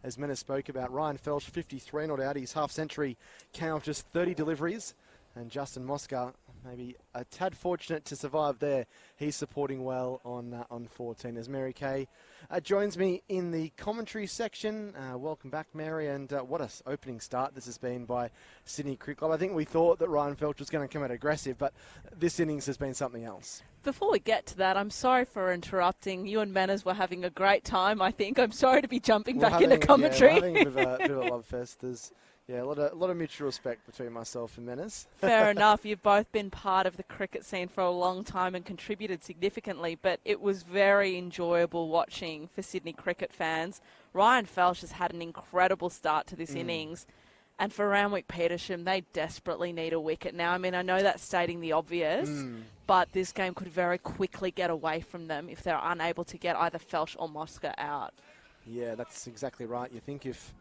as Menes spoke about. Ryan Felsch, 53 not out. His half-century came off just 30 deliveries. And Justin Mosca, maybe a tad fortunate to survive there. He's supporting well on 14. As Mary Kay joins me in the commentary section. Welcome back, Mary. And what an opening start this has been by Sydney Cricket Club. I think we thought that Ryan Felsch was going to come out aggressive, but this innings has been something else. Before we get to that, I'm sorry for interrupting. You and Menes were having a great time, I think. I'm sorry to be jumping back into commentary. Yeah, we're having a bit of a love fest. There's a lot of mutual respect between myself and Menes. Fair enough. You've both been part of the cricket scene for a long time and contributed significantly, but it was very enjoyable watching for Sydney cricket fans. Ryan Felsch has had an incredible start to this innings. And for Randwick Petersham, they desperately need a wicket now. I mean, I know that's stating the obvious, but this game could very quickly get away from them if they're unable to get either Felsch or Mosca out. Yeah, that's exactly right. You think if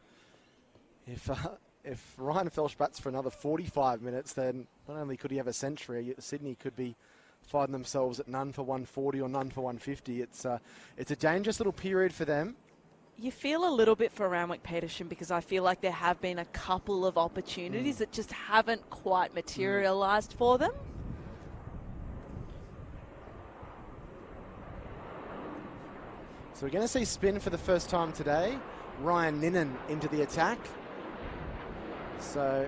Ryan Felsch bats for another 45 minutes, then not only could he have a century, Sydney could be finding themselves at none for 140 or none for 150. It's a dangerous little period for them. You feel a little bit for Randwick Petersham because I feel like there have been a couple of opportunities that just haven't quite materialised for them. So we're going to see spin for the first time today. Ryan Ninnan into the attack. So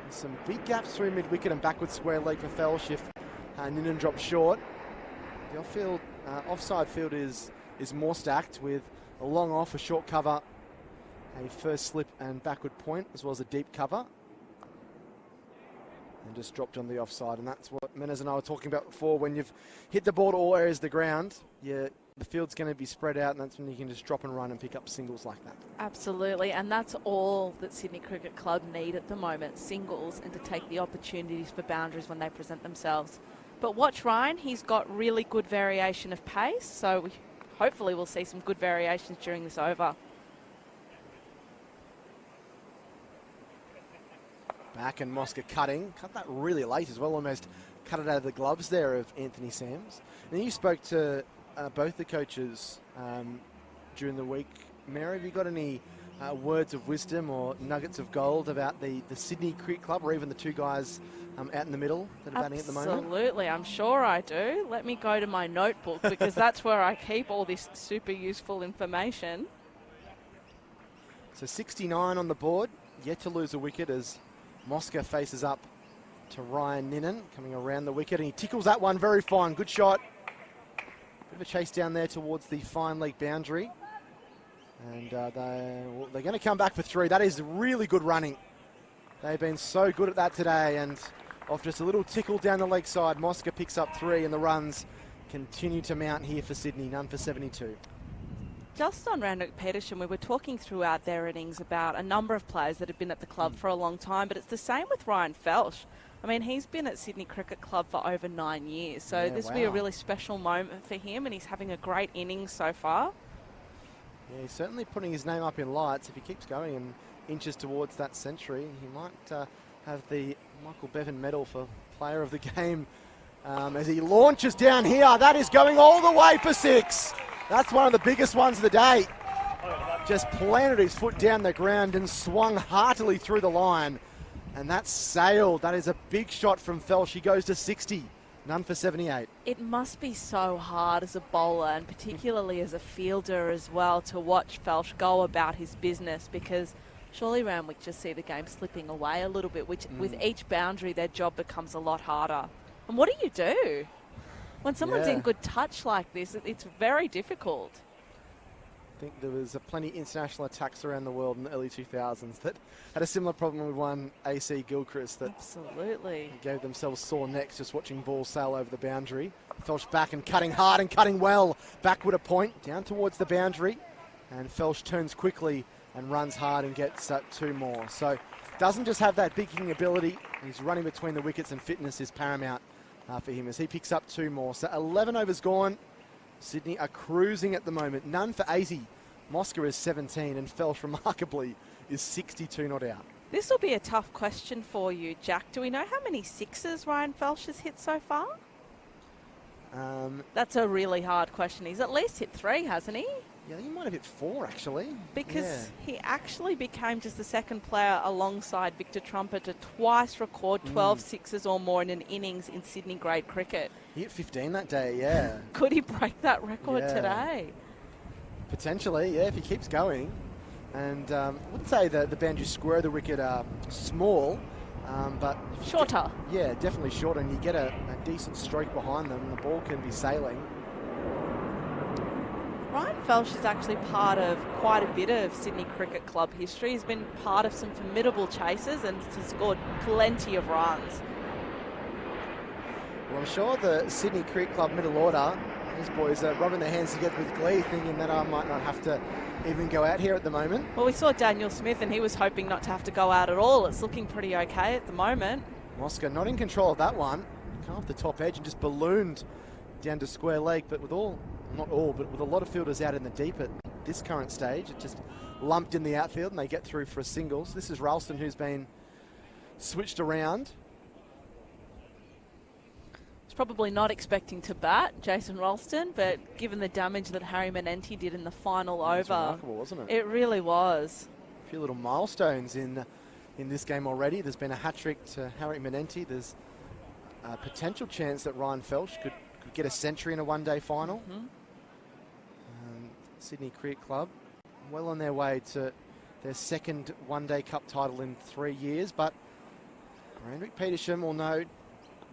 some big gaps through mid-wicket and backward square leg for Felsch if Ninnan drops short. The offside field is more stacked with a long off, a short cover, a first slip and backward point, as well as a deep cover. And just dropped on the offside. And that's what Menes and I were talking about before. When you've hit the ball to all areas of the ground, the field's going to be spread out, and that's when you can just drop and run and pick up singles like that. Absolutely, and that's all that Sydney Cricket Club need at the moment, singles, and to take the opportunities for boundaries when they present themselves. But watch Ryan, he's got really good variation of pace, so hopefully we'll see some good variations during this over. Back and Mosca cut that really late as well, almost cut it out of the gloves there of Anthony Sams. And you spoke to both the coaches during the week. Mary, have you got any words of wisdom or nuggets of gold about the Sydney Cricket Club, or even the two guys out in the middle that are batting at the moment? Absolutely, I'm sure I do. Let me go to my notebook because that's where I keep all this super useful information. So 69 on the board, yet to lose a wicket as Mosca faces up to Ryan Ninnan, coming around the wicket, and he tickles that one very fine. Good shot. Bit of a chase down there towards the fine leg boundary. And they're going to come back for 3. That is really good running. They've been so good at that today, and off just a little tickle down the leg side, Mosca picks up 3, and the runs continue to mount here for Sydney, none for 72. Just on Randwick Petersham, we were talking throughout their innings about a number of players that have been at the club for a long time, but it's the same with Ryan Felsh. I mean, he's been at Sydney Cricket Club for over 9 years, so this will be a really special moment for him, and he's having a great innings so far. Yeah, he's certainly putting his name up in lights. If he keeps going and inches towards that century, he might have the Michael Bevan medal for player of the game as he launches down here. That is going all the way for 6. That's one of the biggest ones of the day. Just planted his foot down the ground and swung heartily through the line. And that sailed. That is a big shot from Felsh. He goes to 60. None for 78. It must be so hard as a bowler and particularly as a fielder as well to watch Felsh go about his business, because surely Randwick just see the game slipping away a little bit, which with each boundary their job becomes a lot harder. And what do? When someone's in good touch like this, it's very difficult. I think there was plenty of international attacks around the world in the early 2000s that had a similar problem with one AC Gilchrist that absolutely gave themselves sore necks just watching balls sail over the boundary. Felsh back and cutting hard and cutting well. Backward a point, down towards the boundary. And Felsh turns quickly and runs hard and gets 2 more. So doesn't just have that big kicking ability. He's running between the wickets, and fitness is paramount for him as he picks up 2 more. So 11 overs gone. Sydney are cruising at the moment. None for 80. Mosca is 17, and Felsh remarkably is 62 not out. This will be a tough question for you, Jack. Do we know how many 6s Ryan Felsh has hit so far? That's a really hard question. He's at least hit 3, hasn't he? Yeah, he might have hit 4, actually. Because he actually became just the second player alongside Victor Trumper to twice record 12 sixes or more in an innings in Sydney grade cricket. He hit 15 that day, yeah. Could he break that record today? Potentially, yeah, if he keeps going. And I wouldn't say that the boundary square of the wicket are small, but... Shorter. Yeah, definitely shorter, and you get a decent stroke behind them, and the ball can be sailing. Ryan Felsh is actually part of quite a bit of Sydney Cricket Club history. He's been part of some formidable chases and has scored plenty of runs. Well, I'm sure the Sydney Cricket Club middle order, these boys are rubbing their hands together with glee, thinking that I might not have to even go out here at the moment. Well, we saw Daniel Smith, and he was hoping not to have to go out at all. It's looking pretty okay at the moment. Mosca not in control of that one. Come off the top edge and just ballooned down to square leg, but with not all, but with a lot of fielders out in the deep at this current stage, it just lumped in the outfield and they get through for a singles. This is Ralston, who's been switched around. He's probably not expecting to bat, Jason Ralston, but given the damage that Harry Menenti did in the final over, remarkable, wasn't it? It really was. A few little milestones in this game already. There's been a hat-trick to Harry Menenti. There's a potential chance that Ryan Felsh could get a century in a one-day final. Sydney Cricket Club well on their way to their second one-day cup title in 3 years, but Randwick Petersham will know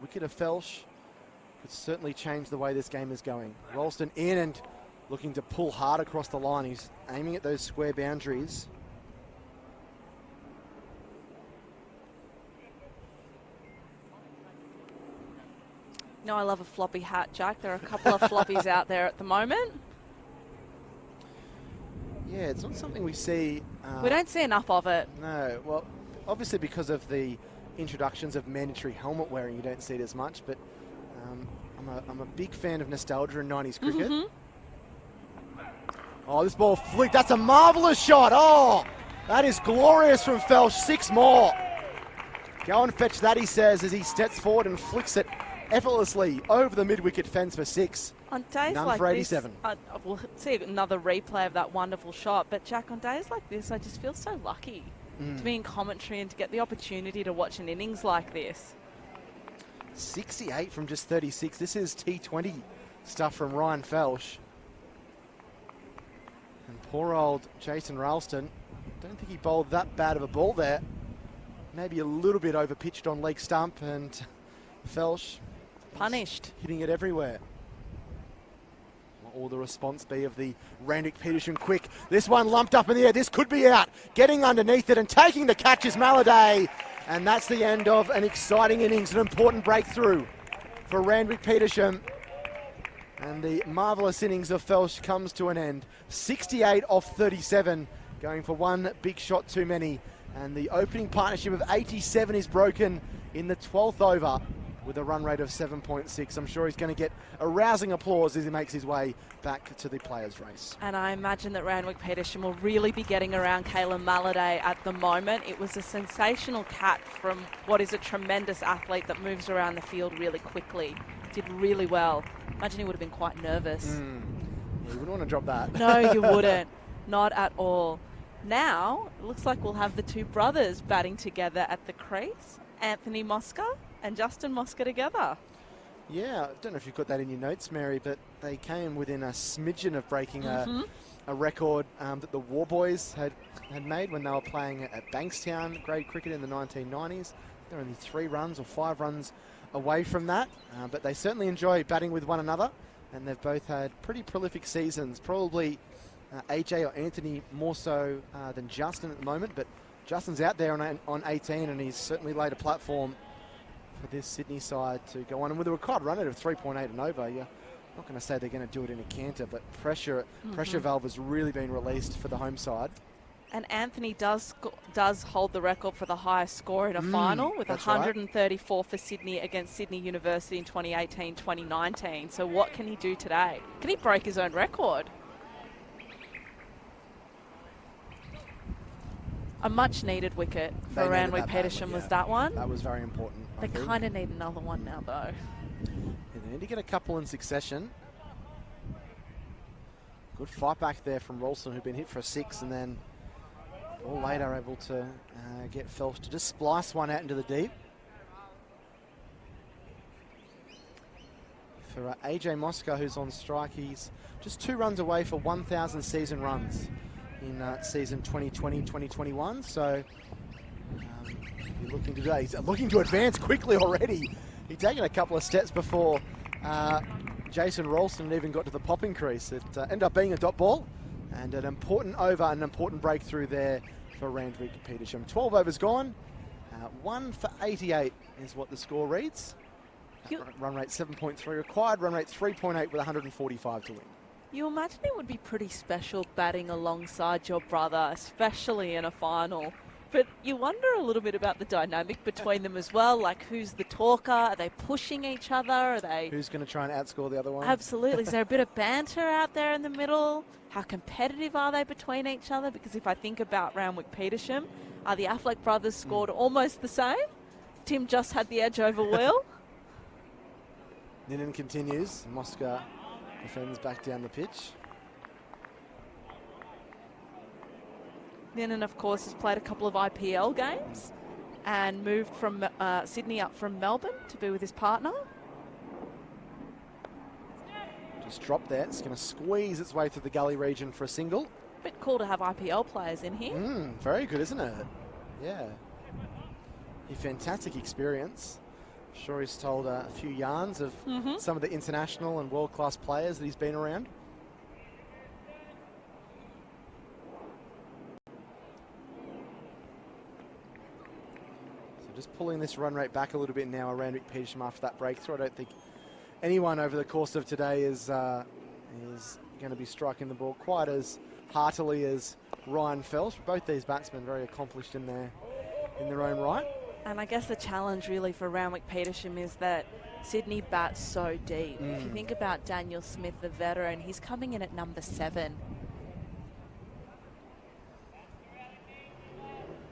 wicket of Felsh could certainly change the way this game is going. Ralston in and looking to pull hard across the line. He's aiming at those square boundaries. No, I love a floppy hat, Jack. There are a couple of floppies out there at the moment. Yeah, it's not something we see. We don't see enough of it. No, well, obviously because of the introductions of mandatory helmet wearing, you don't see it as much, but I'm a big fan of nostalgia in 90s cricket. Oh, this ball flicked. That's a marvellous shot. Oh, that is glorious from Felsh. 6 more. Go and fetch that, he says, as he steps forward and flicks it effortlessly over the mid-wicket fence for 6. On days None like for 87. this, we'll see another replay of that wonderful shot. But Jack, on days like this, I just feel so lucky to be in commentary and to get the opportunity to watch an innings like this. 68 from just 36. This is T20 stuff from Ryan Felsh. And poor old Jason Ralston, don't think he bowled that bad of a ball there. Maybe a little bit over-pitched on leg stump, and Felsh Punished. hitting it everywhere. What will the response be of the Randwick Petersham quick? This one lumped up in the air. This could be out. Getting underneath it and taking the catch is Maladay. And that's the end of an exciting innings, an important breakthrough for Randwick Petersham. And the marvellous innings of Felsh comes to an end. 68 off 37, going for one big shot too many. And the opening partnership of 87 is broken in the 12th over with a run rate of 7.6. I'm sure he's going to get a rousing applause as he makes his way back to the players' race. And I imagine that Randwick Petersham will really be getting around Kayla Maladay at the moment. It was a sensational catch from what is a tremendous athlete that moves around the field really quickly. Did really well. Imagine he would have been quite nervous. Yeah, you wouldn't want to drop that. No, you wouldn't. Not at all. Now, it looks like we'll have the two brothers batting together at the crease. Anthony Mosca and Justin Mosca together. Yeah, I don't know if you've got that in your notes, Mary, but they came within a smidgen of breaking a record that the War Boys had made when they were playing at Bankstown grade cricket in the 1990s. They're only 3 runs or 5 runs away from that, but they certainly enjoy batting with one another, and they've both had pretty prolific seasons. Probably AJ or Anthony more so than Justin at the moment, but Justin's out there on 18, and he's certainly laid a platform for this Sydney side to go on. And with a required run rate of 3.8 and over, you're not going to say they're going to do it in a canter, but pressure valve has really been released for the home side. And Anthony does hold the record for the highest score in a final with 134 for Sydney against Sydney University in 2018-2019. So what can he do today? Can he break his own record? A much-needed wicket for Randwick Petersham was that one. That was very important. They kind of need another one now, though. Yeah, they need to get a couple in succession. Good fight back there from Ralston, who'd been hit for a 6, and then all later able to get Felsh to just splice one out into the deep. For AJ Mosca, who's on strike, he's just 2 runs away for 1,000 season runs in season 2020-2021. So he's looking to do that. He's looking to advance quickly already. He'd taken a couple of steps before Jason Ralston even got to the popping crease. It ended up being a dot ball, and an important over, an important breakthrough there for Randwick Petersham. 12 overs gone. 1 for 88 is what the score reads. Run rate 7.3 required, run rate 3.8 with 145 to win. You imagine it would be pretty special batting alongside your brother, especially in a final. But you wonder a little bit about the dynamic between them as well. Like, who's the talker? Are they pushing each other? Are they... Who's going to try and outscore the other one? Absolutely. Is there a bit of banter out there in the middle? How competitive are they between each other? Because if I think about Randwick Petersham, the Affleck brothers scored almost the same. Tim just had the edge over Will. Ninan continues. Mosca defends back down the pitch. Ninan, of course, has played a couple of IPL games and moved from Sydney up from Melbourne to be with his partner. Just dropped there. It's going to squeeze its way through the gully region for a single. Bit cool to have IPL players in here. Very good, isn't it? Yeah. A fantastic experience. I'm sure he's told a few yarns of some of the international and world-class players that he's been around. So just pulling this run rate back a little bit now, Randwick Petersham after that breakthrough. I don't think anyone over the course of today is going to be striking the ball quite as heartily as Ryan Felsh. Both these batsmen very accomplished in their own right. And I guess the challenge really for Randwick Petersham is that Sydney bats so deep. If you think about Daniel Smith, the veteran, he's coming in at number 7.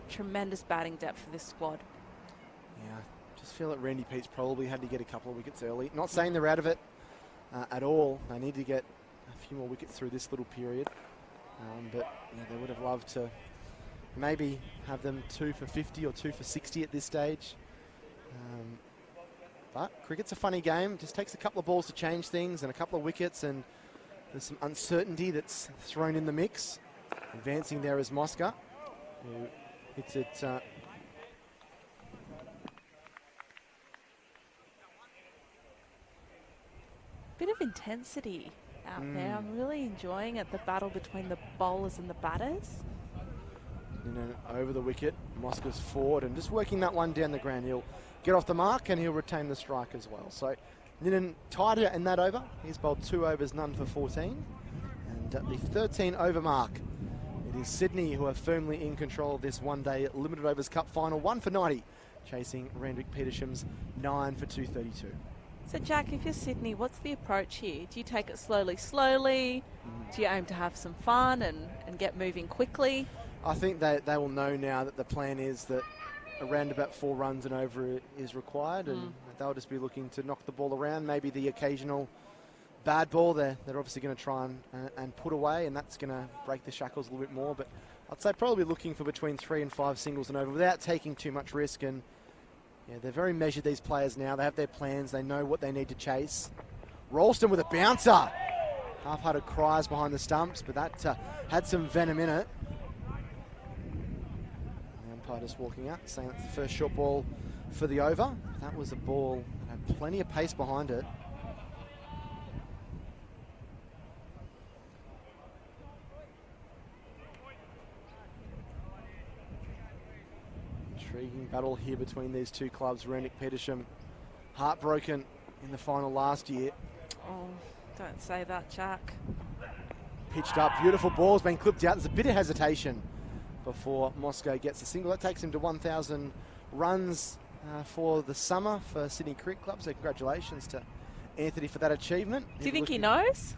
Tremendous batting depth for this squad. Yeah, just feel that Randy Pete's probably had to get a couple of wickets early. Not saying they're out of it at all. They need to get a few more wickets through this little period. But they would have loved to maybe have them 2 for 50 or 2 for 60 at this stage. But cricket's a funny game. It just takes a couple of balls to change things and a couple of wickets, and there's some uncertainty that's thrown in the mix. Advancing there is Mosca, who hits it bit of intensity out there. I'm really enjoying it, the battle between the bowlers and the batters. Over the wicket, Mosca's forward and just working that one down the ground. He'll get off the mark and he'll retain the strike as well. So Ninan tied it in that over. He's bowled 2 overs, none for 14. And at the 13 over mark, it is Sydney who are firmly in control of this one-day Limited Overs Cup final. 1 for 90, chasing Randwick Petersham's 9 for 232. So, Jack, if you're Sydney, what's the approach here? Do you take it slowly? Do you aim to have some fun and get moving quickly? I think they will know now that the plan is that around about 4 runs and over is required, and they'll just be looking to knock the ball around. Maybe the occasional bad ball they're obviously going to try and put away, and that's going to break the shackles a little bit more. But I'd say probably looking for between 3 and 5 singles and over without taking too much risk. And yeah, they're very measured, these players now. They have their plans. They know what they need to chase. Ralston with a bouncer. Half-hearted cries behind the stumps, but that had some venom in it. The umpire just walking out, saying that's the first short ball for the over. That was a ball that had plenty of pace behind it. Intriguing battle here between these two clubs. Randwick Petersham, heartbroken in the final last year. Oh, don't say that, Jack. Pitched up, beautiful ball's been clipped out. There's a bit of hesitation before Moscow gets a single. That takes him to 1,000 runs for the summer for Sydney Cricket Club. So congratulations to Anthony for that achievement. Do you think he knows?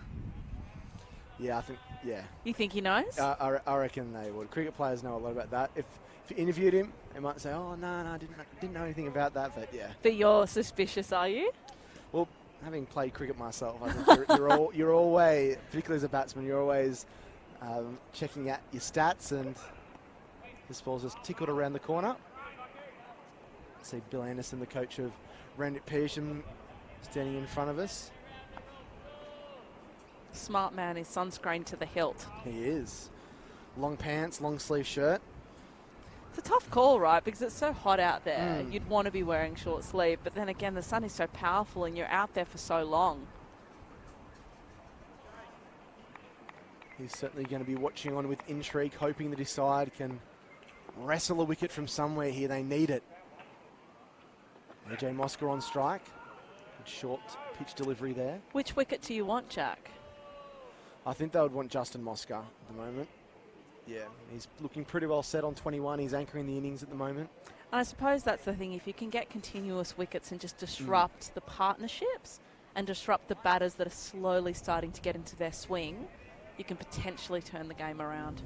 Yeah, I think, yeah. You think he knows? I reckon they would. Cricket players know a lot about that. If you interviewed him, they might say, oh, no, I didn't know anything about that, but yeah. But you're suspicious, are you? Well, having played cricket myself, I think you're always, particularly as a batsman, you're always checking out your stats, and this ball's just tickled around the corner. See Bill Anderson, the coach of Randwick Petersham, standing in front of us. Smart man is sunscreen to the hilt. He is. Long pants, long sleeve shirt. It's a tough call, right? Because it's so hot out there. You'd want to be wearing short sleeve, but then again, the sun is so powerful and you're out there for so long. He's certainly going to be watching on with intrigue, hoping that his side can wrestle a wicket from somewhere here. They need it. AJ Mosca on strike. Good short pitch delivery there. Which wicket do you want, Jack? I think they would want Justin Mosca at the moment. Yeah, he's looking pretty well set on 21. He's anchoring the innings at the moment. And I suppose that's the thing. If you can get continuous wickets and just disrupt the partnerships and disrupt the batters that are slowly starting to get into their swing, you can potentially turn the game around.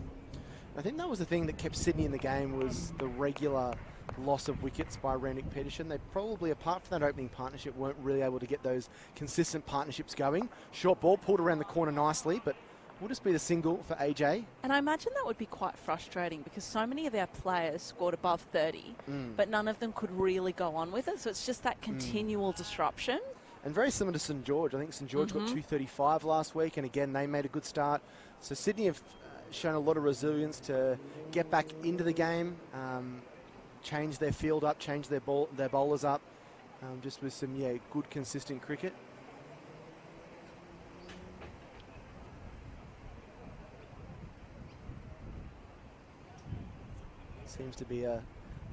I think that was the thing that kept Sydney in the game, was the regular loss of wickets by Randwick Petersham. They probably, apart from that opening partnership, weren't really able to get those consistent partnerships going. Short ball pulled around the corner nicely, but will just be the single for AJ. And I imagine that would be quite frustrating because so many of their players scored above 30, but none of them could really go on with it. So it's just that continual disruption. And very similar to St George. I think St George got 235 last week, and again, they made a good start. So Sydney have shown a lot of resilience to get back into the game, change their field up, change their bowlers up, just with some, good consistent cricket. Seems to be a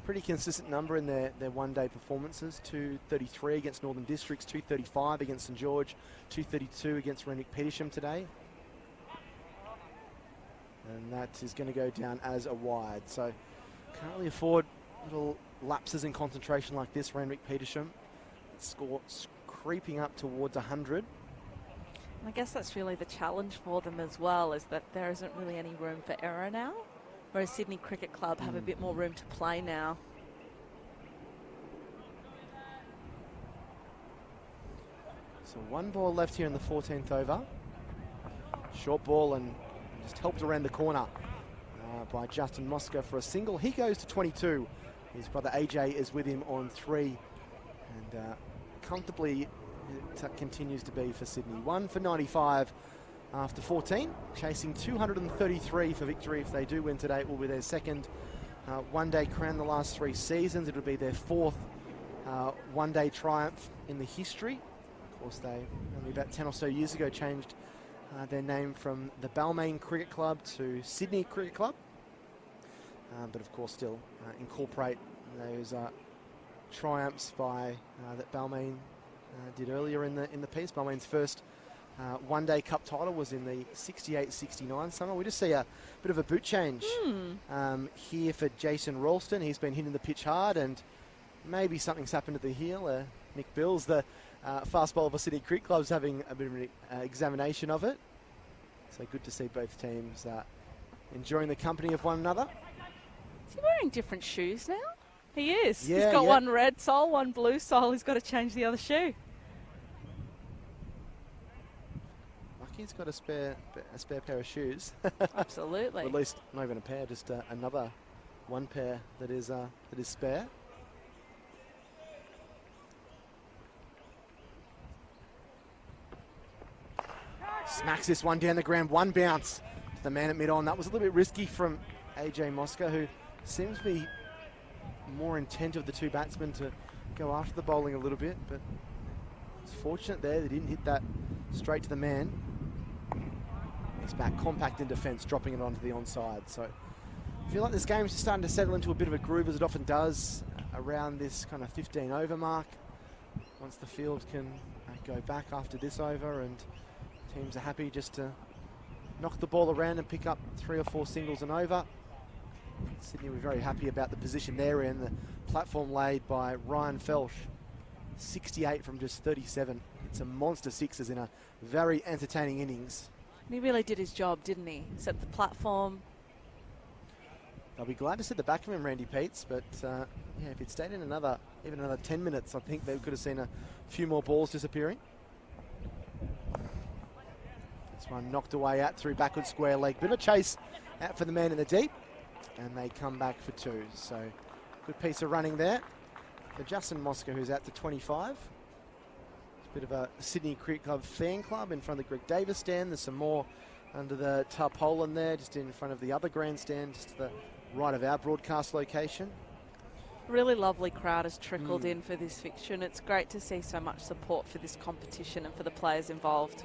pretty consistent number in their one-day performances. 233 against Northern Districts, 235 against St George, 232 against Randwick Petersham today. And that is going to go down as a wide. So can't really afford little lapses in concentration like this, Randwick Petersham. Score creeping up towards 100. I guess that's really the challenge for them as well, is that there isn't really any room for error now. Whereas Sydney Cricket Club have a bit more room to play now. So one ball left here in the 14th over. Short ball and just helped around the corner by Justin Mosca for a single. He goes to 22. His brother AJ is with him on 3. And comfortably it continues to be for Sydney. 1 for 95 after 14. Chasing 233 for victory. If they do win today, it will be their second one-day crown the last 3 seasons. It will be their 4th one-day triumph in the history. Of course, they only about 10 or so years ago changed their name from the Balmain Cricket Club to Sydney Cricket Club. But of course still incorporate those triumphs by that Balmain did earlier in the piece. Balmain's first one-day cup title was in the 68-69 summer. We just see a bit of a boot change here for Jason Ralston. He's been hitting the pitch hard, and maybe something's happened at the heel. Nick Bills, the fast bowler for Sydney Cricket Club's having a bit of an examination of it. So good to see both teams enjoying the company of one another. Is he wearing different shoes now? He is. Yeah, he's got one red sole, one blue sole. He's got to change the other shoe. Lucky he's got a spare pair of shoes. Absolutely. Or at least not even a pair, just another one pair that is spare. Smacks this one down the ground, one bounce to the man at mid-on. That was a little bit risky from AJ Mosca, who seems to be more intent of the two batsmen to go after the bowling a little bit, but it's fortunate there they didn't hit that straight to the man. He's back compact in defence, dropping it onto the onside. So I feel like this game's just starting to settle into a bit of a groove, as it often does around this kind of 15 over mark. Once the field can go back after this over, and teams are happy just to knock the ball around and pick up 3 or 4 singles and over. Sydney were very happy about the position they're in. The platform laid by Ryan Felsh, 68 from just 37. It's a monster sixes in a very entertaining innings. And he really did his job, didn't he? Set the platform. I'll be glad to see the back of him, Randy Peets, but yeah, if he'd stayed in even another 10 minutes, I think they could have seen a few more balls disappearing. This one knocked away out through backward square leg. Bit of a chase out for the man in the deep, and they come back for 2. So good piece of running there for Justin Mosca, who's out to 25. It's a bit of a Sydney Cricket Club fan club in front of the Greg Davis stand. There's some more under the tarpaulin there, just in front of the other grandstand, just to the right of our broadcast location. Really lovely crowd has trickled in for this fixture, and it's great to see so much support for this competition and for the players involved.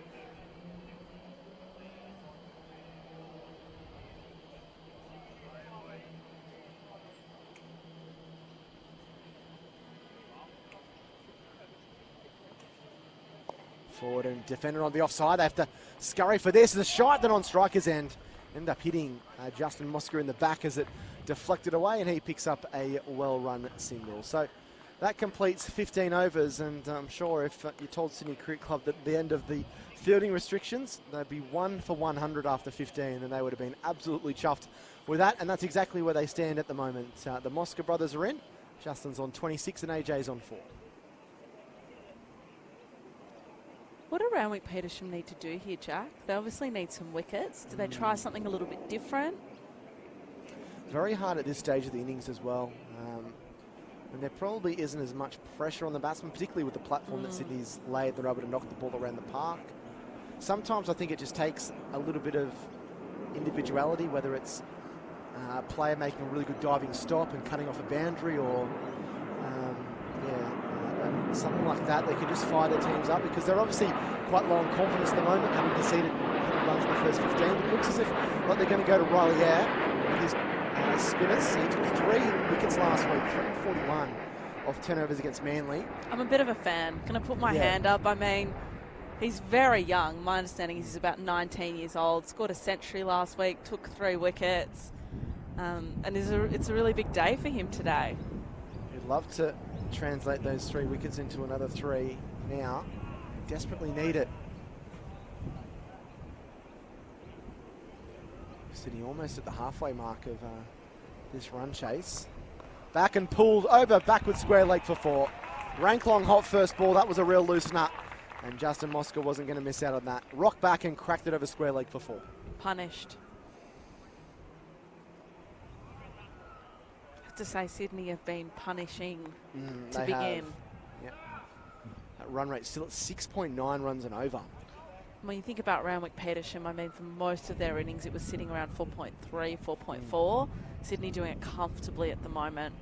Forward and defender on the offside. They have to scurry for this. The shot then on striker's end. End up hitting Justin Mosca in the back as it deflected away, and he picks up a well-run single. So that completes 15 overs, and I'm sure if you told Sydney Cricket Club that at the end of the fielding restrictions, they'd be 1 for 100 after 15, and they would have been absolutely chuffed with that, and that's exactly where they stand at the moment. The Mosca brothers are in. Justin's on 26 and AJ's on 4. What do Randwick Petersham need to do here, Jack? They obviously need some wickets. Do they try something a little bit different? Very hard at this stage of the innings as well. And there probably isn't as much pressure on the batsman, particularly with the platform that Sydney's laid. They're able to knock the ball around the park. Sometimes I think it just takes a little bit of individuality, whether it's a player making a really good diving stop and cutting off a boundary, or something like that. They can just fire their teams up, because they're obviously quite low on confidence at the moment, having conceded 100 runs in the first 15. It looks as if like they're going to go to Riley Ayre with his spinners. He took 3 wickets last week, 341 off 10 overs against Manly. I'm a bit of a fan. Can I put my hand up? I mean, he's very young. My understanding is he's about 19 years old. Scored a century last week, took 3 wickets. And it's a really big day for him today. He'd love to translate those 3 wickets into another 3 now. Desperately need it. Sitting almost at the halfway mark of this run chase. Back and pulled over backward square leg for 4. Rank long hot first ball. That was a real loosener And Justin Mosca wasn't going to miss out on that. Rock back and cracked it over square leg for 4. Punished. I have to say, Sydney have been punishing to They begin. have. Yep. That run rate still at 6.9 runs and over. When you think about Randwick Petersham, I mean, for most of their innings, it was sitting around 4.3, 4.4. Sydney doing it comfortably at the moment.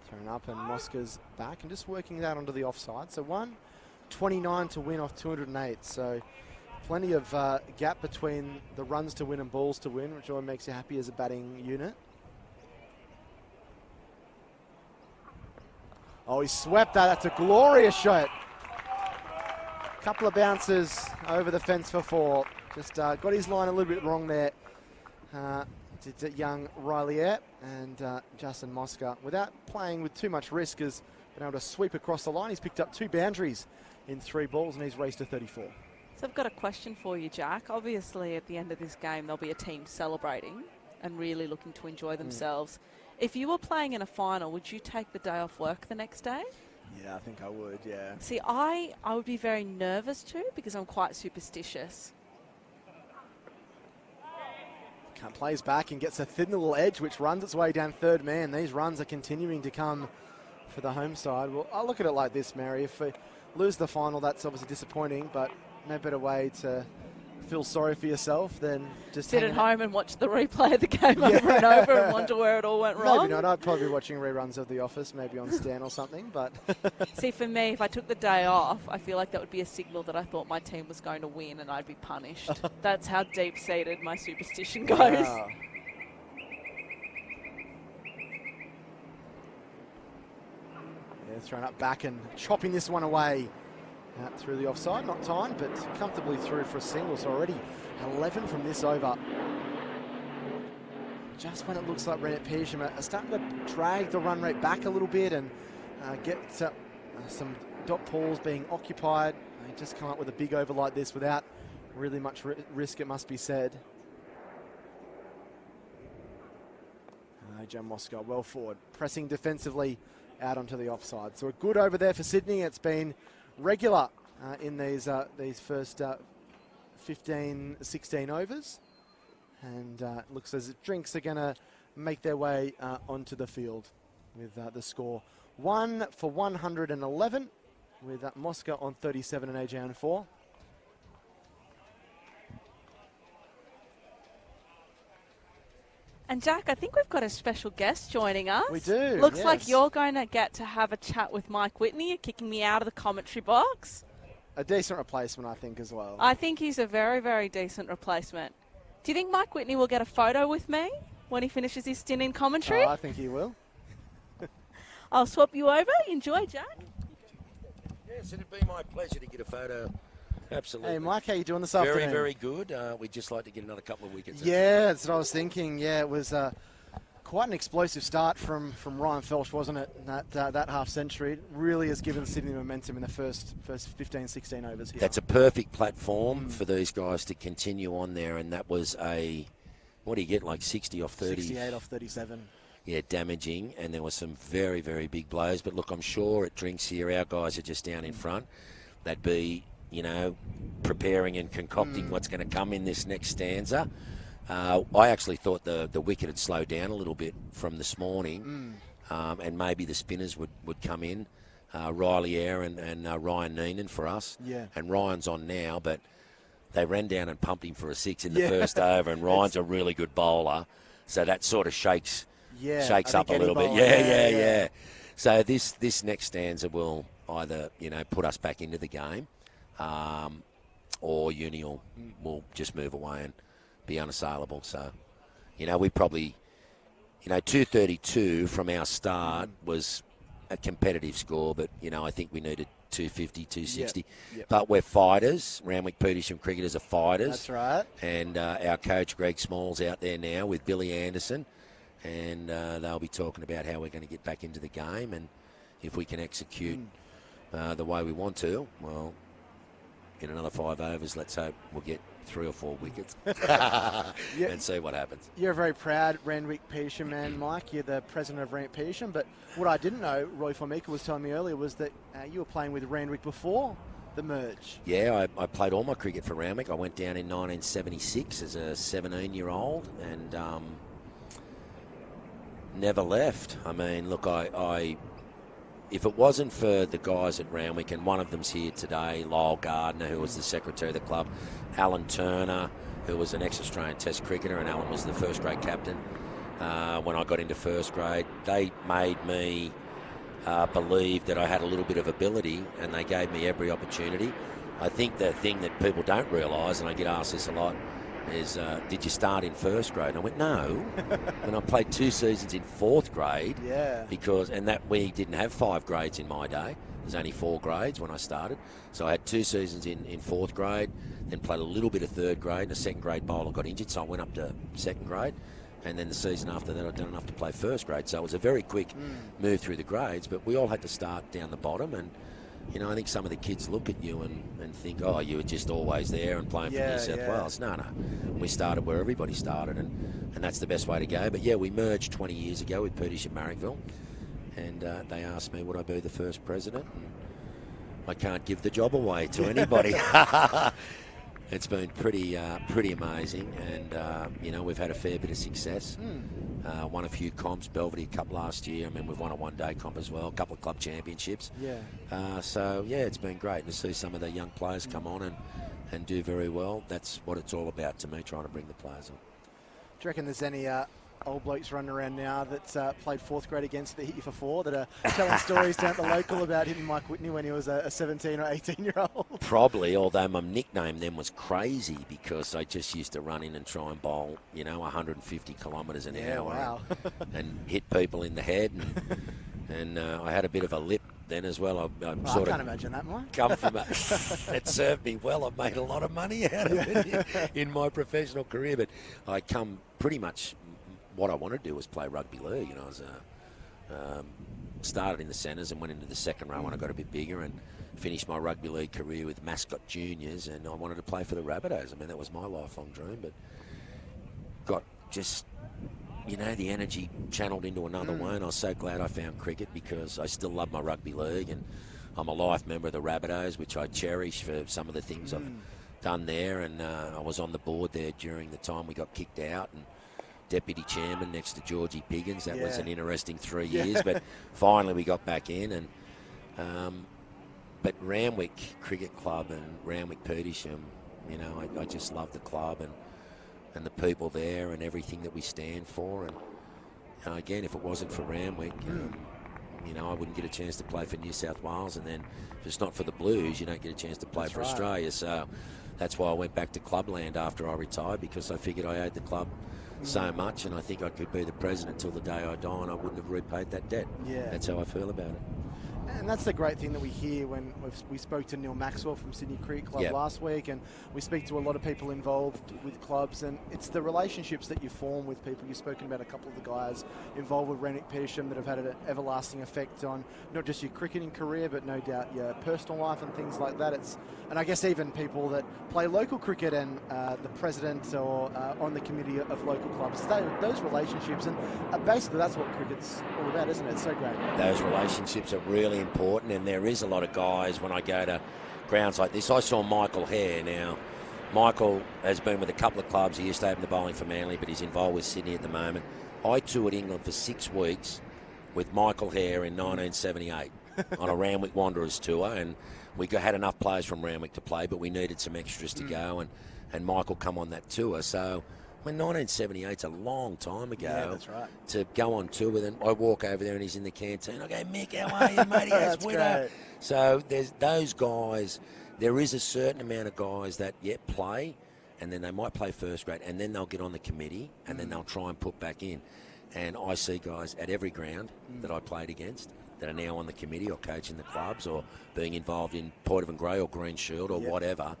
Thrown up and Mosca's back and just working that onto the offside. So 129 to win off 208. So plenty of gap between the runs to win and balls to win, which always makes you happy as a batting unit. Oh, he swept that. That's a glorious shot. Couple of bounces over the fence for 4. Just got his line a little bit wrong there. Did young Riley Epp and Justin Mosca, without playing with too much risk, has been able to sweep across the line. He's picked up 2 boundaries in 3 balls and he's raced to 34. So I've got a question for you, Jack. Obviously, at the end of this game, there'll be a team celebrating and really looking to enjoy themselves. If you were playing in a final, would you take the day off work the next day? Yeah, I think I would, yeah. See, I would be very nervous too because I'm quite superstitious. Plays back and gets a thin little edge which runs its way down third man. These runs are continuing to come for the home side. Well, I'll look at it like this, Mary. If we lose the final, that's obviously disappointing, but no better way to feel sorry for yourself than just sit at home and watch the replay of the game over and over and wonder where it all went wrong. Maybe not. I'd probably be watching reruns of The Office, maybe on Stan or something. But see, for me, if I took the day off, I feel like that would be a signal that I thought my team was going to win and I'd be punished. That's how deep-seated my superstition goes. Wow. Yeah, thrown up back and chopping this one away. Out through the offside, not timed, but comfortably through for a single. So already 11 from this over. Just when it looks like Randwick Petersham are starting to drag the run rate back a little bit and get some dot balls being occupied. They just come up with a big over like this without really much risk, it must be said. Joe Mosca well forward, pressing defensively out onto the offside. So a good over there for Sydney. It's been regular in these first 15, 16 overs. And it looks as if drinks are going to make their way onto the field with the score 1 for 111 with Mosca on 37 and AJ on 4. And Jack, I think we've got a special guest joining us. We do. Looks yes. like you're going to get to have a chat with Mike Whitney. You're kicking me out of the commentary box. A decent replacement, I think, as well. I think he's a very, very decent replacement. Do you think Mike Whitney will get a photo with me when he finishes his stint in commentary? Oh, I think he will. I'll swap you over. Enjoy, Jack. Yes, it'd be my pleasure to get a photo. Absolutely. Hey, Mike, how you doing this afternoon? Very, very good. We'd just like to get another couple of wickets. Yeah, that's what I was thinking. Yeah, it was quite an explosive start from Ryan Felch, wasn't it? That half century really has given Sydney momentum in the first 15, 16 overs here. That's a perfect platform for these guys to continue on there, and that was what do you get, like 60 off 30? 68 off 37. Yeah, damaging, and there were some very, very big blows. But look, I'm sure at drinks here, our guys are just down in front. They'd be, preparing and concocting what's going to come in this next stanza. I actually thought the wicket had slowed down a little bit from this morning, and maybe the spinners would come in. Riley Eyre and Ryan Neenan for us. Yeah. And Ryan's on now, but they ran down and pumped him for a 6 in the first over, and Ryan's a really good bowler, so that sort of shakes up a little bit. Yeah. So this next stanza will either put us back into the game, or Uni will just move away and be unassailable. So, we probably, 232 from our start was a competitive score, but, I think we needed 250, 260. Yep. But we're fighters. Randwick Petersham cricketers are fighters. That's right. And our coach, Greg Small's, out there now with Billy Anderson, and they'll be talking about how we're going to get back into the game, and if we can execute the way we want to, well, in another 5 overs, let's hope we'll get 3 or 4 wickets Yeah. and see what happens. You're a very proud Randwick Petersham man, Mike. You're the president of Randwick Petersham. But what I didn't know, Roy Formica was telling me earlier, was that you were playing with Randwick before the merge. Yeah, I played all my cricket for Randwick. I went down in 1976 as a 17-year-old and never left. I mean, look, I if it wasn't for the guys at Randwick, and one of them's here today, Lyle Gardner, who was the secretary of the club, Alan Turner, who was an ex-Australian Test cricketer, and Alan was the first-grade captain when I got into first grade. They made me believe that I had a little bit of ability, and they gave me every opportunity. I think the thing that people don't realise, and I get asked this a lot, is did you start in first grade? And I went, no. And I played 2 seasons in 4th grade. Yeah. And that we didn't have 5 grades in my day. There's only 4 grades when I started. So I had 2 seasons in 4th grade, then played a little bit of 3rd grade, and a 2nd grade bowler got injured, so I went up to 2nd grade. And then the season after that, I'd done enough to play first grade. So it was a very quick move through the grades, but we all had to start down the bottom. And, you know, I think some of the kids look at you and think, oh, you were just always there and playing for New South Wales. No. We started where everybody started, and that's the best way to go. But, yeah, we merged 20 years ago with Petersham Marrickville, and they asked me would I be the first president. And I can't give the job away to anybody. It's been pretty amazing, and you know, we've had a fair bit of success. Won a few comps, Belvedere Cup last year. I mean, we've won a one-day comp as well, a couple of club championships. Yeah. So yeah, it's been great to see some of the young players come on and do very well. That's what it's all about to me, trying to bring the players on. Do you reckon there's any old blokes running around now that played 4th grade against that hit you for 4 that are telling stories down at the local about hitting Mike Whitney when he was a 17 or 18-year-old? Probably, although my nickname then was Crazy because I just used to run in and try and bowl, you know, 150 kilometres an hour. Wow. and hit people in the head. And I had a bit of a lip then as well. I can't imagine that, Mike. Come from it served me well. I've made a lot of money out of it in my professional career. But I come pretty much... What I wanted to do was play rugby league, and I was started in the centres and went into the second row when I got a bit bigger and finished my rugby league career with Mascot Juniors, and I wanted to play for the Rabbitohs. I mean, that was my lifelong dream, but got just, you know, the energy channeled into another way, and I was so glad I found cricket because I still love my rugby league, and I'm a life member of the Rabbitohs, which I cherish for some of the things I've done there, and I was on the board there during the time we got kicked out, and deputy chairman next to Georgie Piggins. That was an interesting 3 years, but finally we got back in. And but Randwick Cricket Club and Randwick Petersham, you know, I just love the club and the people there and everything that we stand for. And again, if it wasn't for Randwick, you know, I wouldn't get a chance to play for New South Wales. And then if it's not for the Blues, you don't get a chance to play for Australia. So that's why I went back to clubland after I retired, because I figured I owed the club so much, and I think I could be the president till the day I die, and I wouldn't have repaid that debt. Yeah. That's how I feel about it. And that's the great thing that we hear when we spoke to Neil Maxwell from Sydney Cricket Club last week, and we speak to a lot of people involved with clubs, and it's the relationships that you form with people. You've spoken about a couple of the guys involved with Randwick Petersham that have had an everlasting effect on not just your cricketing career, but no doubt your personal life and things like that. And I guess even people that play local cricket and the president or on the committee of local clubs, those relationships, and basically that's what cricket's all about, isn't it? It's so great. Those relationships are really important, and there is a lot of guys when I go to grounds like this. I saw Michael Hare. Now, Michael has been with a couple of clubs. He used to open the bowling for Manly, but he's involved with Sydney at the moment. I toured England for 6 weeks with Michael Hare in 1978 on a Randwick Wanderers tour, and we had enough players from Randwick to play, but we needed some extras to go, and Michael come on that tour. So when 1978's a long time ago, that's right, to go on tour with him, I walk over there and he's in the canteen. I go, Mick, how are you, mate? He goes, winner. So there's those guys. There is a certain amount of guys that play, and then they might play first grade, and then they'll get on the committee, and then they'll try and put back in. And I see guys at every ground that I played against that are now on the committee or coaching the clubs or being involved in Port of Grey or Green Shield or whatever,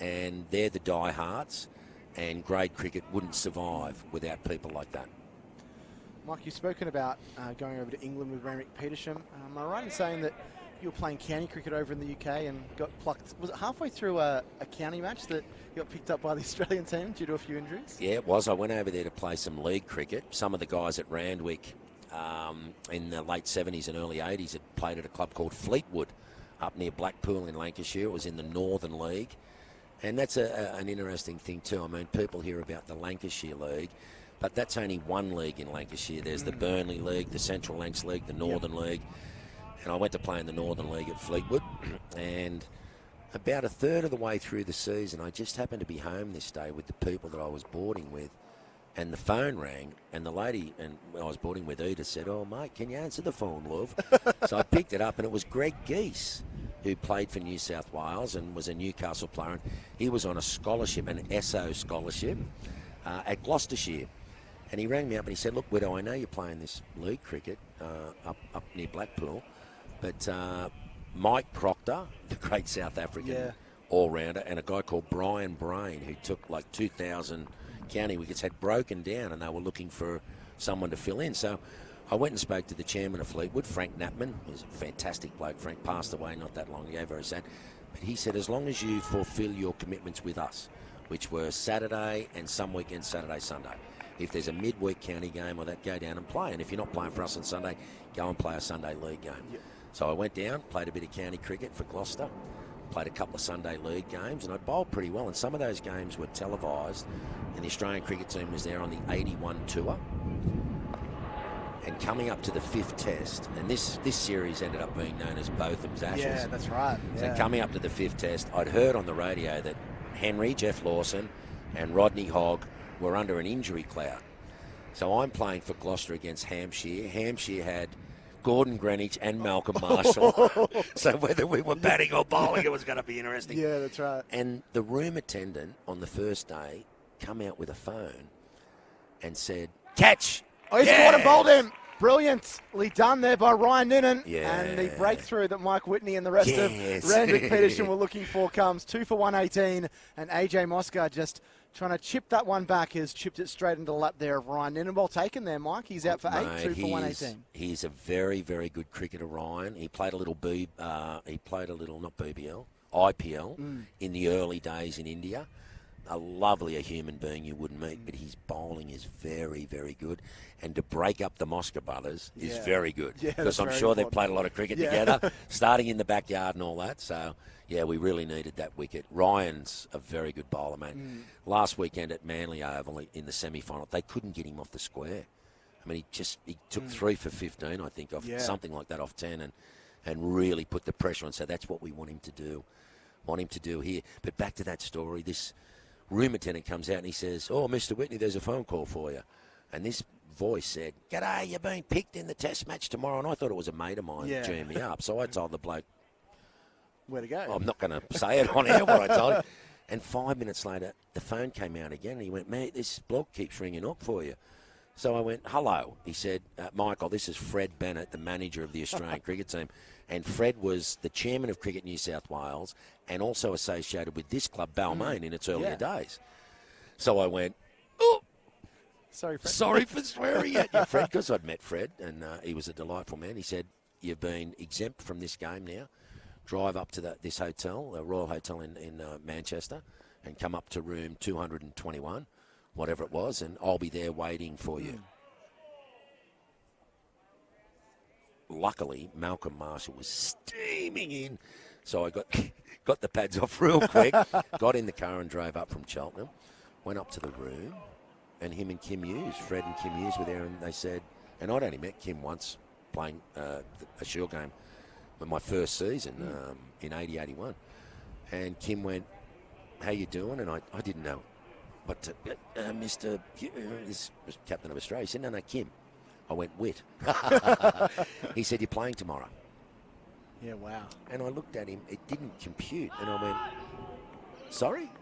and they're the diehards. And grade cricket wouldn't survive without people like that. Mike, you've spoken about going over to England with Randwick Petersham. Am I right in saying that you were playing county cricket over in the UK and got plucked. Was it halfway through a county match that you got picked up by the Australian team due to a few injuries? Yeah, it was. I went over there to play some league cricket. Some of the guys at Randwick in the late 70s and early 80s had played at a club called Fleetwood up near Blackpool in Lancashire. It was in the Northern League. And that's an interesting thing too. I mean, people hear about the Lancashire League, but that's only one league in Lancashire. There's the Burnley League, the Central Lancs League, the Northern League. And I went to play in the Northern League at Fleetwood. And about a third of the way through the season, I just happened to be home this day with the people that I was boarding with. And the phone rang, and the lady and I was boarding with, Edith, said, "Oh, mate, can you answer the phone, love?" So I picked it up, and it was Greg Geese, who played for New South Wales and was a Newcastle player. And he was on a scholarship, an SO scholarship, at Gloucestershire. And he rang me up and he said, "Look, Widow, I know you're playing this league cricket up near Blackpool, but Mike Proctor, the great South African all-rounder, and a guy called Brian Brain, who took like 2,000 county wickets, had broken down, and they were looking for someone to fill in." So I went and spoke to the chairman of Fleetwood, Frank Knappman. He's a fantastic bloke. Frank passed away not that long ago, very sad. But he said, as long as you fulfil your commitments with us, which were Saturday and some weekends, Saturday, Sunday. If there's a midweek county game or that, go down and play. And if you're not playing for us on Sunday, go and play a Sunday league game. Yep. So I went down, played a bit of county cricket for Gloucester, played a couple of Sunday league games, and I bowled pretty well. And some of those games were televised, and the Australian cricket team was there on the 81 tour. And coming up to the 5th test, and this series ended up being known as Botham's Ashes. Yeah, that's right. So coming up to the 5th test, I'd heard on the radio that Henry, Jeff Lawson, and Rodney Hogg were under an injury cloud. So I'm playing for Gloucester against Hampshire. Hampshire had Gordon Greenwich and Malcolm Marshall. So whether we were batting or bowling, it was going to be interesting. Yeah, that's right. And the room attendant on the first day come out with a phone and said, "Catch!" Oh, he's caught and bowled him. Brilliantly done there by Ryan Noonan. Yeah. And the breakthrough that Mike Whitney and the rest of Randwick Petersham were looking for comes 2 for 118. And AJ Moscar just trying to chip that one back, has chipped it straight into the lap there of Ryan Noonan. Well taken there, Mike. He's out for 8, 2 for 118. He's a very, very good cricketer, Ryan. He played a little not BBL, IPL in the early days in India. A lovelier human being you wouldn't meet, but his bowling is very, very good. And to break up the Mosca brothers is very good. Because I'm sure they've played a lot of cricket together, starting in the backyard and all that. So, yeah, we really needed that wicket. Ryan's a very good bowler, mate. Last weekend at Manly Oval in the semi-final, they couldn't get him off the square. I mean, he took 3 for 15, I think, off something like that off 10, and really put the pressure on. So that's what we want him to do. Here. But back to that story, this room attendant comes out and he says, "Oh, Mr. Whitney, there's a phone call for you." And this voice said, "G'day, you're being picked in the test match tomorrow." And I thought it was a mate of mine geeing me up. So I told the bloke, where to go? I'm not going to say it on air what I told him. And 5 minutes later, the phone came out again and he went, "Mate, this bloke keeps ringing up for you." So I went, "Hello." He said, "Michael, this is Fred Bennett, the manager of the Australian cricket team." And Fred was the chairman of Cricket New South Wales and also associated with this club, Balmain, in its earlier days. So I went, "Oh, sorry, Fred. Sorry for swearing at you, Fred," because I'd met Fred and he was a delightful man. He said, "You've been exempt from this game now. Drive up to this hotel, the Royal Hotel in Manchester, and come up to room 221, whatever it was, and I'll be there waiting for you." Luckily, Malcolm Marshall was steaming in, so I got the pads off real quick, got in the car and drove up from Cheltenham, went up to the room, and him and Kim Hughes, Fred and Kim Hughes were there, and they said, and I'd only met Kim once playing a Shield game in my first season in 80-81, and Kim went, "How you doing?" And I didn't know, but Mr. This was Captain of Australia. He said, "No, Kim." I went, "Wit." He said, "You're playing tomorrow." Yeah, wow. And I looked at him. It didn't compute. And I went, "Sorry?"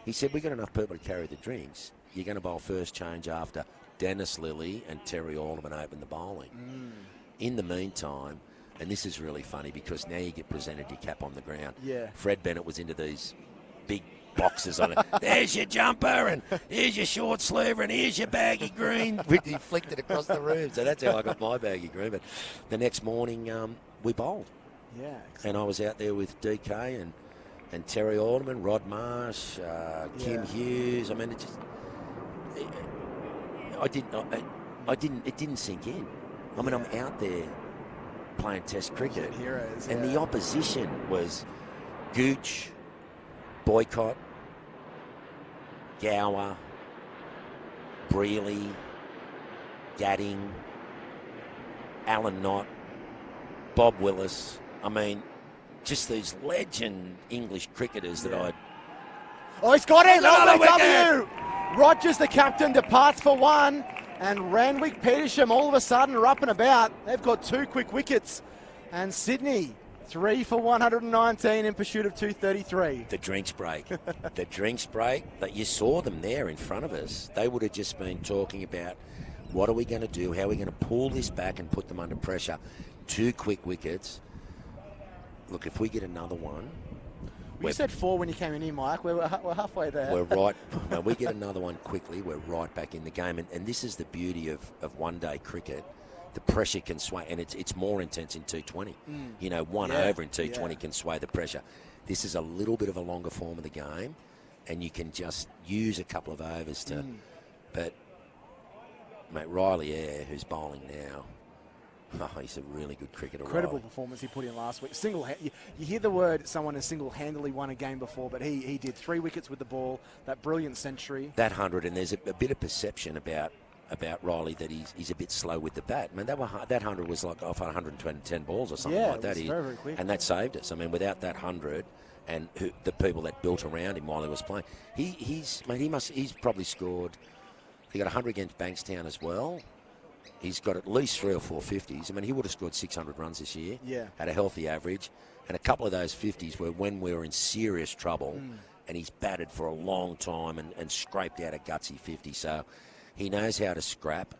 He said, "We got enough people to carry the drinks. You're going to bowl first change after Dennis Lilly and Terry Alderman open the bowling." In the meantime, and this is really funny because now you get presented your cap on the ground. Yeah. Fred Bennett was into these big boxes on it. "There's your jumper, and here's your short sleeve, and here's your baggy green." He flicked it across the room. So that's how I got my baggy green. But the next morning, we bowled. Yeah. And I was out there with DK and Terry Alderman, Rod Marsh, Kim Hughes. I mean, it just... It didn't sink in. I mean, I'm out there playing Test cricket, Heroes, and the opposition was Gooch, Boycott, Gower, Brealey, Gadding, Alan Knott, Bob Willis. I mean, just these legend English cricketers that I'd... Oh, he's got it! Another NSW! Rogers, the captain, departs for one. And Randwick Petersham all of a sudden are up and about. They've got 2 quick wickets. And Sydney, 3 for 119 in pursuit of 233. The drinks break. The drinks break. But you saw them there in front of us. They would have just been talking about what are we going to do? How are we going to pull this back and put them under pressure? 2 quick wickets. Look, if we get another one... You said 4 when you came in here, Mike. We're halfway there. We're right. Now, we get another one quickly. We're right back in the game. And this is the beauty of one-day cricket. The pressure can sway, and it's more intense in T20. You know, one over in T20 can sway the pressure. This is a little bit of a longer form of the game, and you can just use a couple of overs to... But, mate, Riley Eyre, who's bowling now... Oh, he's a really good cricketer. Incredible performance he put in last week. You hear the word someone has single-handedly won a game before, but he did 3 wickets with the ball, that brilliant century. That 100, and there's a bit of perception about Riley that he's a bit slow with the bat. I mean, that 100 was like off 110 balls or something like that. It was very, very quick. And that saved us. I mean, without that 100 and the people that built around him while he was playing, he's probably scored. He got 100 against Bankstown as well. He's got at least 3 or 4 50s. I mean, he would have scored 600 runs this year at a healthy average. And a couple of those 50s were when we were in serious trouble. And he's batted for a long time and scraped out a gutsy 50. So he knows how to scrap.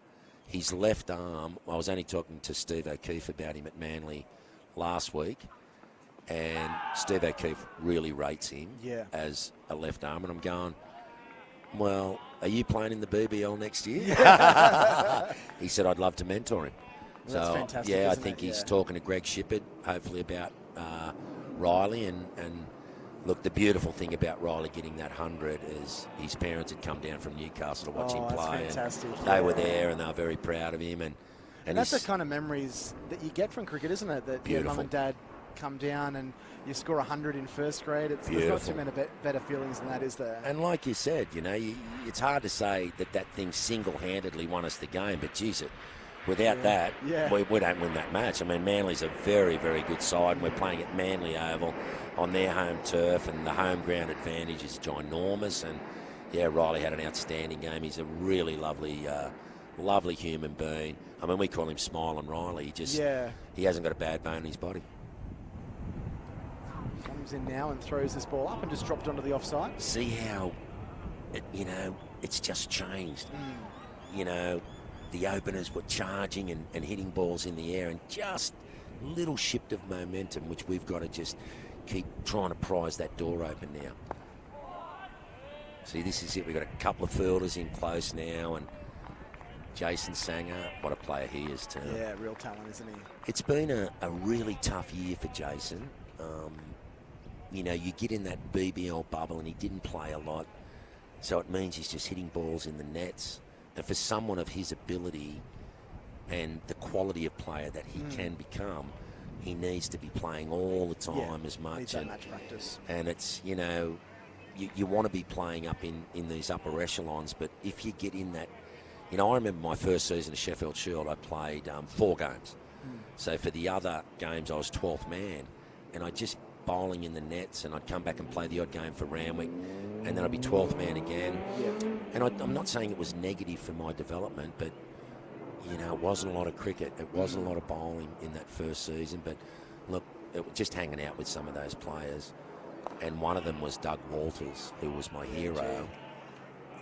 His left arm, I was only talking to Steve O'Keefe about him at Manly last week. And Steve O'Keefe really rates him as a left arm. And I'm going, well, are you playing in the BBL next year? He said, I'd love to mentor him. Well, that's fantastic, I think he's talking to Greg Shippard, hopefully about Riley. And look, the beautiful thing about Riley getting that 100 is his parents had come down from Newcastle to watch him play. That's fantastic. They were there and they were very proud of him. And that's the kind of memories that you get from cricket, isn't it? That your mum and dad come down and you score 100 in first grade. There's not too many better feelings than that, is there? And like you said, you know, it's hard to say that thing single-handedly won us the game, but geez, without that, we don't win that match. I mean, Manly's a very, very good side, and we're playing at Manly Oval on their home turf, and the home ground advantage is ginormous. And Riley had an outstanding game. He's a really lovely human being. I mean, we call him Smiling Riley. He hasn't got a bad bone in his body. Comes in now and throws this ball up and just dropped onto the offside. See how, it's just changed. You know, the openers were charging and hitting balls in the air, and just a little shift of momentum, which we've got to just keep trying to prise that door open now. See, this is it. We've got a couple of fielders in close now, and Jason Sanger, what a player he is too. Yeah, real talent, isn't he? It's been a really tough year for Jason. You know, you get in that BBL bubble and he didn't play a lot. So it means he's just hitting balls in the nets. And for someone of his ability and the quality of player that he can become, he needs to be playing all the time as much. Needs that match practice. And it's, you know, you want to be playing up in these upper echelons. But if you get in that, you know, I remember my first season of Sheffield Shield, I played 4 games. So for the other games, I was 12th man. And I just bowling in the nets, and I'd come back and play the odd game for Randwick, and then I'd be 12th man again. And I'm not saying it was negative for my development, but, you know, it wasn't a lot of cricket. It wasn't a lot of bowling in that first season. But, look, it was just hanging out with some of those players. And one of them was Doug Walters, who was my hero.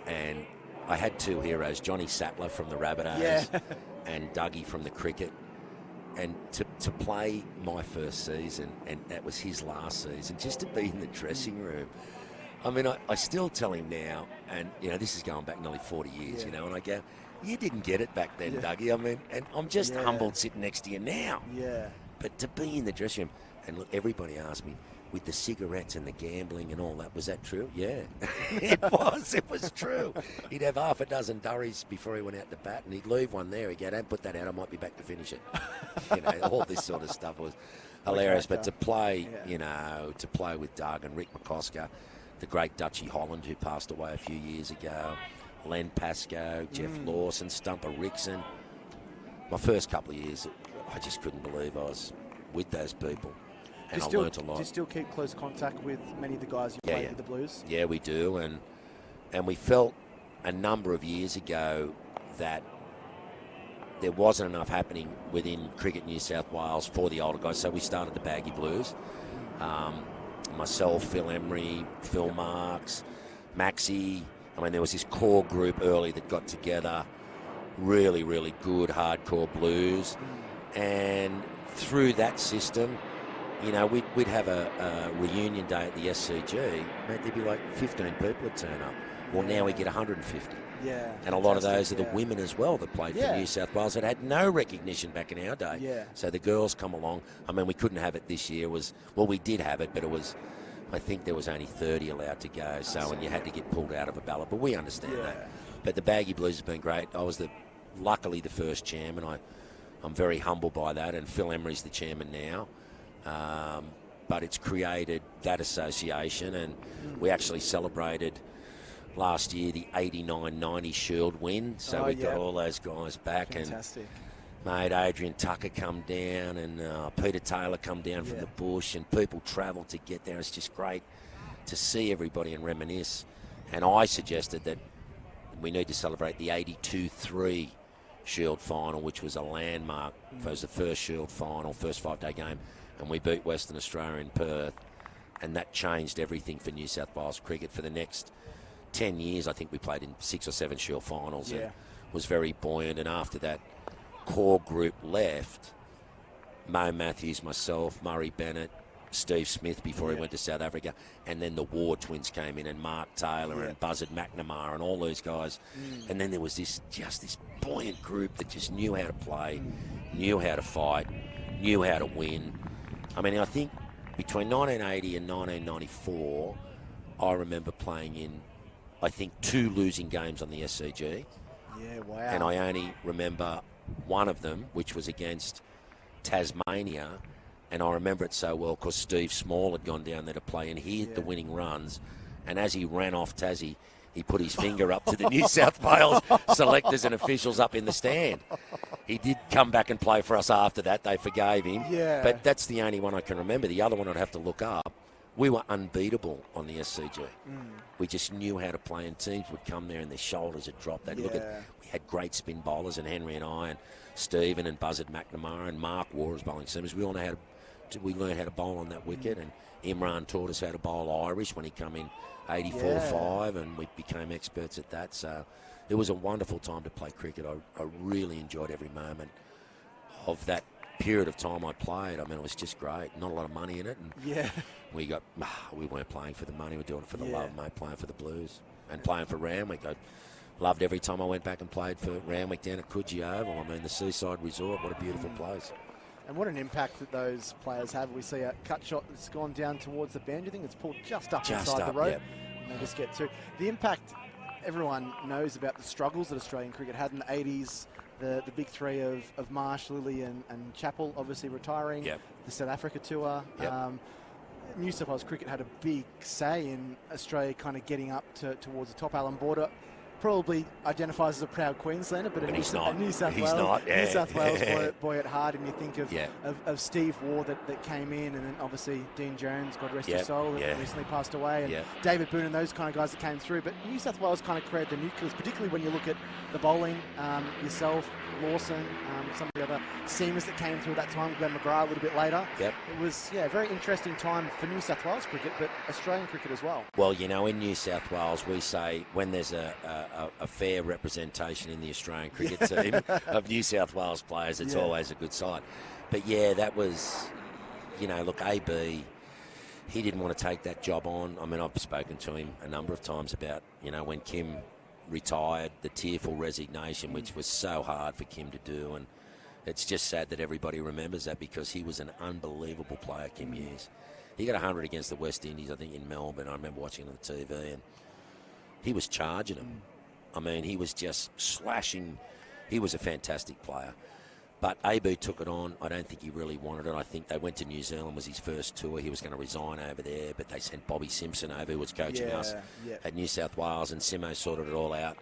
And I had 2 heroes, Johnny Sattler from the Rabbitohs and Dougie from the cricket. And to play my first season, and that was his last season, just to be in the dressing room. I mean, I still tell him now, and, you know, this is going back nearly 40 years, you know, and I go, you didn't get it back then, Dougie. I mean, and I'm just humbled sitting next to you now. But to be in the dressing room, And look, everybody asked me, with the cigarettes and the gambling and all that, was that true? Yeah, it was true. He'd have half a dozen durries before he went out to bat, and he'd leave one there. He'd go, don't put that out, I might be back to finish it. All this sort of stuff was hilarious. But to play, to play with Doug and Rick McCosker, the great Dutchie Holland, who passed away a few years ago, Len Pascoe, Jeff Lawson, Stumper Rickson. My first couple of years, I just couldn't believe I was with those people. And I learnt a lot. Do you still keep close contact with many of the guys you played with the Blues? Yeah, we do. And we felt a number of years ago that there wasn't enough happening within Cricket New South Wales for the older guys. So we started the Baggy Blues. Myself, Phil Emery, Phil Marks, Maxie. I mean, there was this core group early that got together, really, really good hardcore blues. And through that system, we'd have a reunion day at the SCG. Mate, there'd be like 15 people would turn up. Well, now we get 150. Yeah. And a lot of those are the women as well that played for New South Wales that had no recognition back in our day. Yeah. So the girls come along. I mean, we couldn't have it this year. We did have it, but it was, I think there was only 30 allowed to go. So, and you had to get pulled out of a ballot. But we understand that. But the Baggy Blues have been great. I was luckily the first chairman. I'm very humbled by that. And Phil Emery's the chairman now. But it's created that association, and we actually celebrated last year the 89-90 Shield win. So we got all those guys back. Fantastic. And mate, Adrian Tucker come down, and Peter Taylor come down from the bush, and people travel to get there. It's just great to see everybody and reminisce. And I suggested that we need to celebrate the 82-3 Shield final, which was a landmark. It was the first Shield final, first 5-day game. And we beat Western Australia in Perth, and that changed everything for New South Wales cricket. For the next 10 years, I think we played in 6 or 7 Shield finals and was very buoyant. And after that core group left, Mo Matthews, myself, Murray Bennett, Steve Smith before he went to South Africa, and then the Ward twins came in, and Mark Taylor and Buzzard McNamara and all those guys. And then there was this buoyant group that just knew how to play, knew how to fight, knew how to win. I mean, I think between 1980 and 1994, I remember playing in, I think, 2 losing games on the SCG. Yeah, wow. And I only remember one of them, which was against Tasmania. And I remember it so well because Steve Small had gone down there to play, and he hit the winning runs. And as he ran off Tassie, he put his finger up to the New South Wales selectors and officials up in the stand. He did come back and play for us after that. They forgave him. Yeah. But that's the only one I can remember. The other one I'd have to look up. We were unbeatable on the SCG. We just knew how to play, and teams would come there and their shoulders would drop. They'd look at. We had great spin bowlers, and Henry and I, and Stephen and Buzzard McNamara and Mark War as bowling seamers. We all know we learned how to bowl on that wicket, and Imran taught us how to bowl Irish when he come in 84-5, and we became experts at that. So it was a wonderful time to play cricket. I really enjoyed every moment of that period of time I played. I mean, it was just great. Not a lot of money in it. And we weren't playing for the money. We were doing it for the love, mate, playing for the Blues. And playing for Randwick. I loved every time I went back and played for Randwick down at Coogee Oval. I mean, the seaside resort, what a beautiful place. And what an impact that those players have. We see a cut shot that's gone down towards the band. You think it's pulled just up inside the rope. And they just get to the impact. Everyone knows about the struggles that Australian cricket had in the 80s. The big three of Marsh, Lilly and Chappell obviously retiring. The South Africa tour. New South Wales cricket had a big say in Australia kind of getting up towards the top. Alan Border probably identifies as a proud Queenslander, but he's not. New South He's Wales, not. New South Wales boy at heart, and you think of Steve Waugh that came in, and then obviously Dean Jones, God rest his soul, that recently passed away, and David Boone and those kind of guys that came through. But New South Wales kind of created the nucleus, particularly when you look at the bowling, yourself, Lawson, some of the other seamers that came through at that time, Glenn McGrath a little bit later. It was, a very interesting time for New South Wales cricket, but Australian cricket as well. Well, in New South Wales, we say when there's a fair representation in the Australian cricket team of New South Wales players, it's always a good sight. But that was, look, AB, he didn't want to take that job on. I mean, I've spoken to him a number of times about, when Kim retired, the tearful resignation, which was so hard for Kim to do, It's just sad that everybody remembers that because he was an unbelievable player, Kim Hughes. He got 100 against the West Indies, I think, in Melbourne. I remember watching it on the TV, and he was charging them. I mean, he was just slashing. He was a fantastic player. But AB took it on. I don't think he really wanted it. I think they went to New Zealand, was his first tour. He was going to resign over there, but they sent Bobby Simpson over, who was coaching us at New South Wales, and Simo sorted it all out.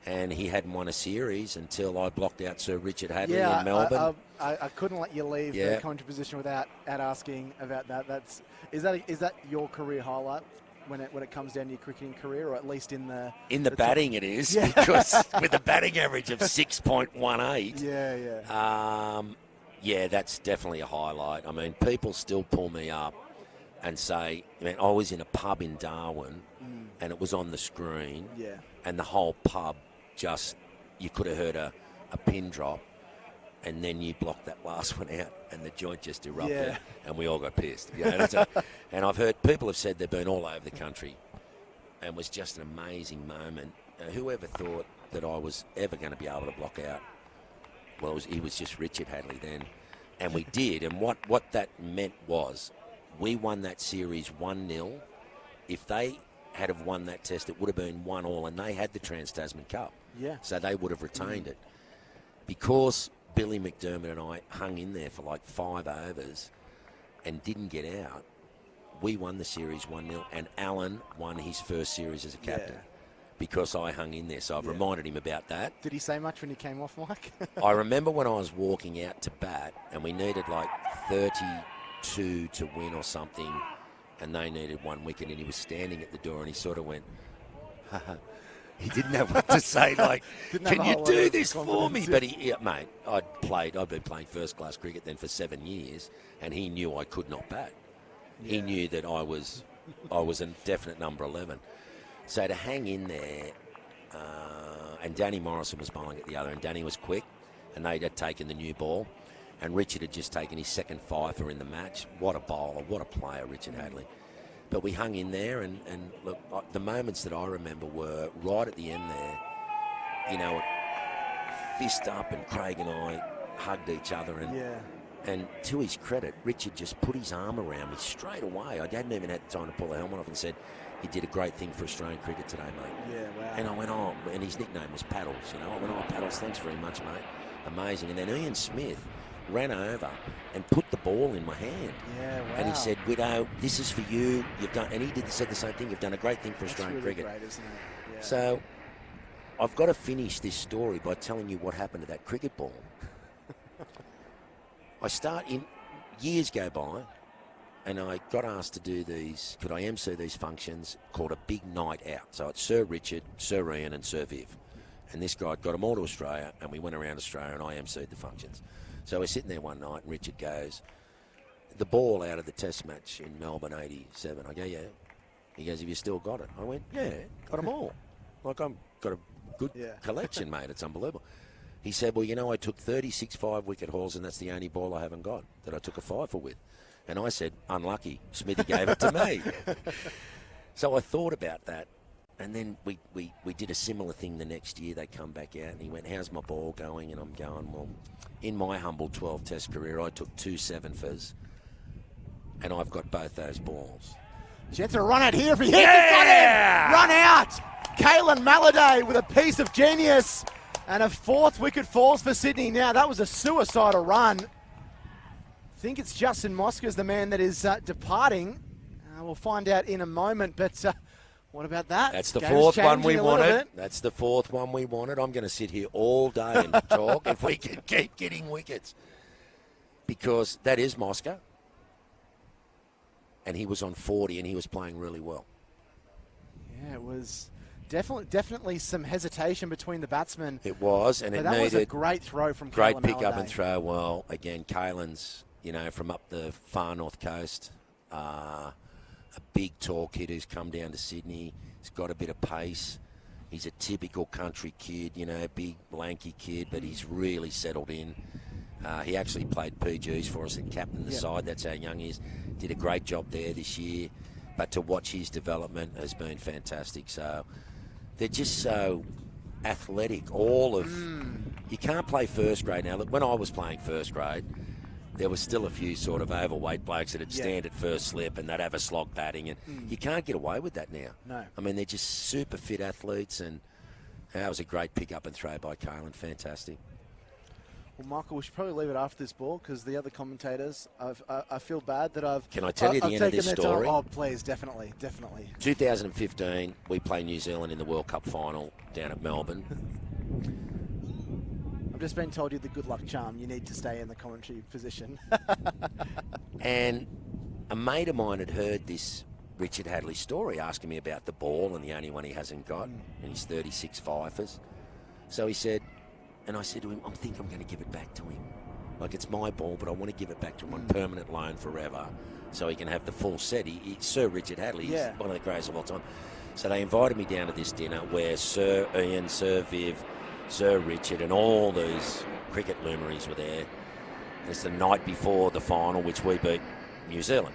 And he hadn't won a series until I blocked out Sir Richard Hadley in Melbourne. I couldn't let you leave the commentary position without asking about that. Is that your career highlight when it comes down to your cricketing career, or at least in the batting it is, because with a batting average of 6.18. Yeah, that's definitely a highlight. I mean, people still pull me up and say, I mean, I was in a pub in Darwin and it was on the screen, and the whole pub just, you could have heard a pin drop, and then you blocked that last one out and the joint just erupted and we all got pissed. You know, and I've heard people have said they've been all over the country, and it was just an amazing moment. Whoever thought that I was ever going to be able to block out? Well, he was just Richard Hadley then. And we did. And what that meant was we won that series 1-0. If they had have won that test, it would have been 1-1, and they had the Trans-Tasman Cup. Yeah. So they would have retained it. Because Billy McDermott and I hung in there for like 5 overs and didn't get out, we won the series 1-0, and Alan won his first series as a captain because I hung in there. So I've reminded him about that. Did he say much when you came off, Mike? I remember when I was walking out to bat and we needed like 32 to win or something, and they needed 1 wicket, and he was standing at the door and he sort of went, he didn't have what to say, like, can you do this for me? But mate, I'd been playing first-class cricket then for 7 years, and he knew I could not bat. Yeah. He knew that I was a definite number 11. So to hang in there, and Danny Morrison was bowling at the other, and Danny was quick, and they had taken the new ball, and Richard had just taken his second fifer in the match. What a bowler, what a player, Richard Hadley. But we hung in there, and look, the moments that I remember were right at the end there, you know, fist up, and Craig and I hugged each other, and to his credit, Richard just put his arm around me straight away. I hadn't even had time to pull the helmet off, and said, he did a great thing for Australian cricket today, mate. Yeah, wow. And I went, oh, and his nickname was Paddles, you know. I went, oh, Paddles, thanks very much, mate. Amazing. And then Ian Smith ran over and put the ball in my hand. Yeah, wow. And he said, Widow, this is for you. You've done, and he said the same thing. You've done a great thing for Australian really cricket. Great, isn't it? Yeah. So I've got to finish this story by telling you what happened to that cricket ball. Years go by, and I got asked to do could I MC these functions called a big night out. So it's Sir Richard, Sir Ian and Sir Viv. And this guy got them all to Australia, and we went around Australia, and I MC'd the functions. So we're sitting there one night, and Richard goes, the ball out of the test match in Melbourne 87. I go, yeah. He goes, have you still got it? I went, yeah, got them all. Like, I've got a good collection, mate. It's unbelievable. He said, well, you know, I took 36 5-wicket hauls, and that's the only ball I haven't got that I took a fifer with. And I said, unlucky. Smithy gave it to me. So I thought about that. And then we did a similar thing the next year. They come back out, and he went, how's my ball going? And I'm going, well, in my humble 12-test career, I took 2 7-fers, and I've got both those balls. Jets are run out here for him. Yeah! Run out! Kalen Malladay with a piece of genius, and a 4th wicket falls for Sydney. Now, that was a suicidal run. I think it's Justin Mosca's the man that is departing. We'll find out in a moment, but what about that? That's the 4th one we wanted. That's the 4th one we wanted. I'm going to sit here all day and talk if we can keep getting wickets. Because that is Mosca. And he was on 40 and he was playing really well. Yeah, it was definitely some hesitation between the batsmen. It was, and that was a great throw from great Kalen pick Malladay. up and throw. Well, again, Kalen's, you know, from up the far north coast, a big tall kid who's come down to Sydney. He's got a bit of pace. He's a typical country kid, you know, big, lanky kid, but he's really settled in. He actually played PGs for us and captained the side. That's how young he is. Did a great job there this year. But to watch his development has been fantastic. So they're just so athletic. All of you can't play first grade now. Look, when I was playing first grade, there was still a few sort of overweight blokes that'd stand at first slip and they'd have a slog padding, and you can't get away with that now. No. I mean, they're just super fit athletes, and that was a great pick up and throw by Kalen. Fantastic. Well, Michael, we should probably leave it after this ball because the other commentators, I feel bad that I've... Can I tell you the end of this story? Oh, please, definitely. 2015, we play New Zealand in the World Cup final down at Melbourne. I've just been told you're the good luck charm. You need to stay in the commentary position. And a mate of mine had heard this Richard Hadley story asking me about the ball and the only one he hasn't got, and he's 36 fifers. So he said, and I said to him, I think I'm going to give it back to him. Like, it's my ball, but I want to give it back to him on permanent loan forever so he can have the full set. Sir Richard Hadley, he's one of the greatest of all time. So they invited me down to this dinner where Sir Ian, Sir Viv, Sir Richard and all these cricket luminaries were there. It's the night before the final, which we beat New Zealand.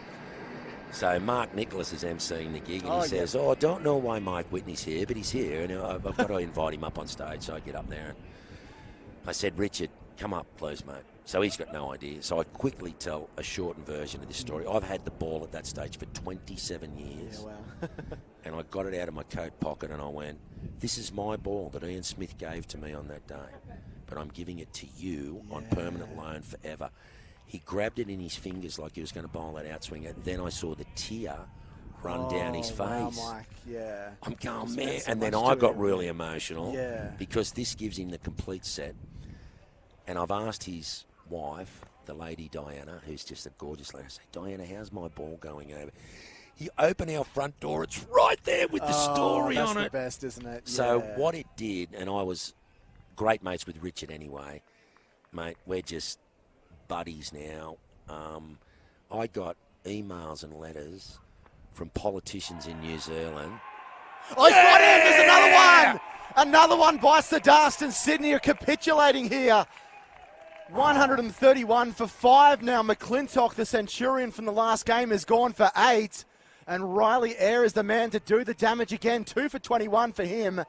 So Mark Nicholas is emceeing the gig, and he says, I don't know why Mike Whitney's here, but he's here, and I've got to invite him up on stage. So I get up there, and I said, Richard, come up, please, mate. So he's got no idea. So I quickly tell a shortened version of this story. I've had the ball at that stage for 27 years. Yeah, wow. And I got it out of my coat pocket, and I went, this is my ball that Ian Smith gave to me on that day, but I'm giving it to you on permanent loan forever. He grabbed it in his fingers like he was going to bowl that outswing. And then I saw the tear run down his face. Wow, Mike. Yeah. I'm going, man. And then I got really emotional Yeah. because this gives him the complete set. And I've asked his wife, the lady Diana, who's just a gorgeous lady, I say, Diana, how's my ball going over? You open our front door, it's right there with the story on it. That's the best, isn't it? So what it did, and I was great mates with Richard anyway, mate, we're just buddies now. I got emails and letters from politicians in New Zealand. Oh, he's got him! There's another one! Another one bites the dust, and Sydney are capitulating here. 131 for 5 now. McClintock, the Centurion from the last game, has gone for 8. And Riley Eyre is the man to do the damage again. 2 for 21 for him.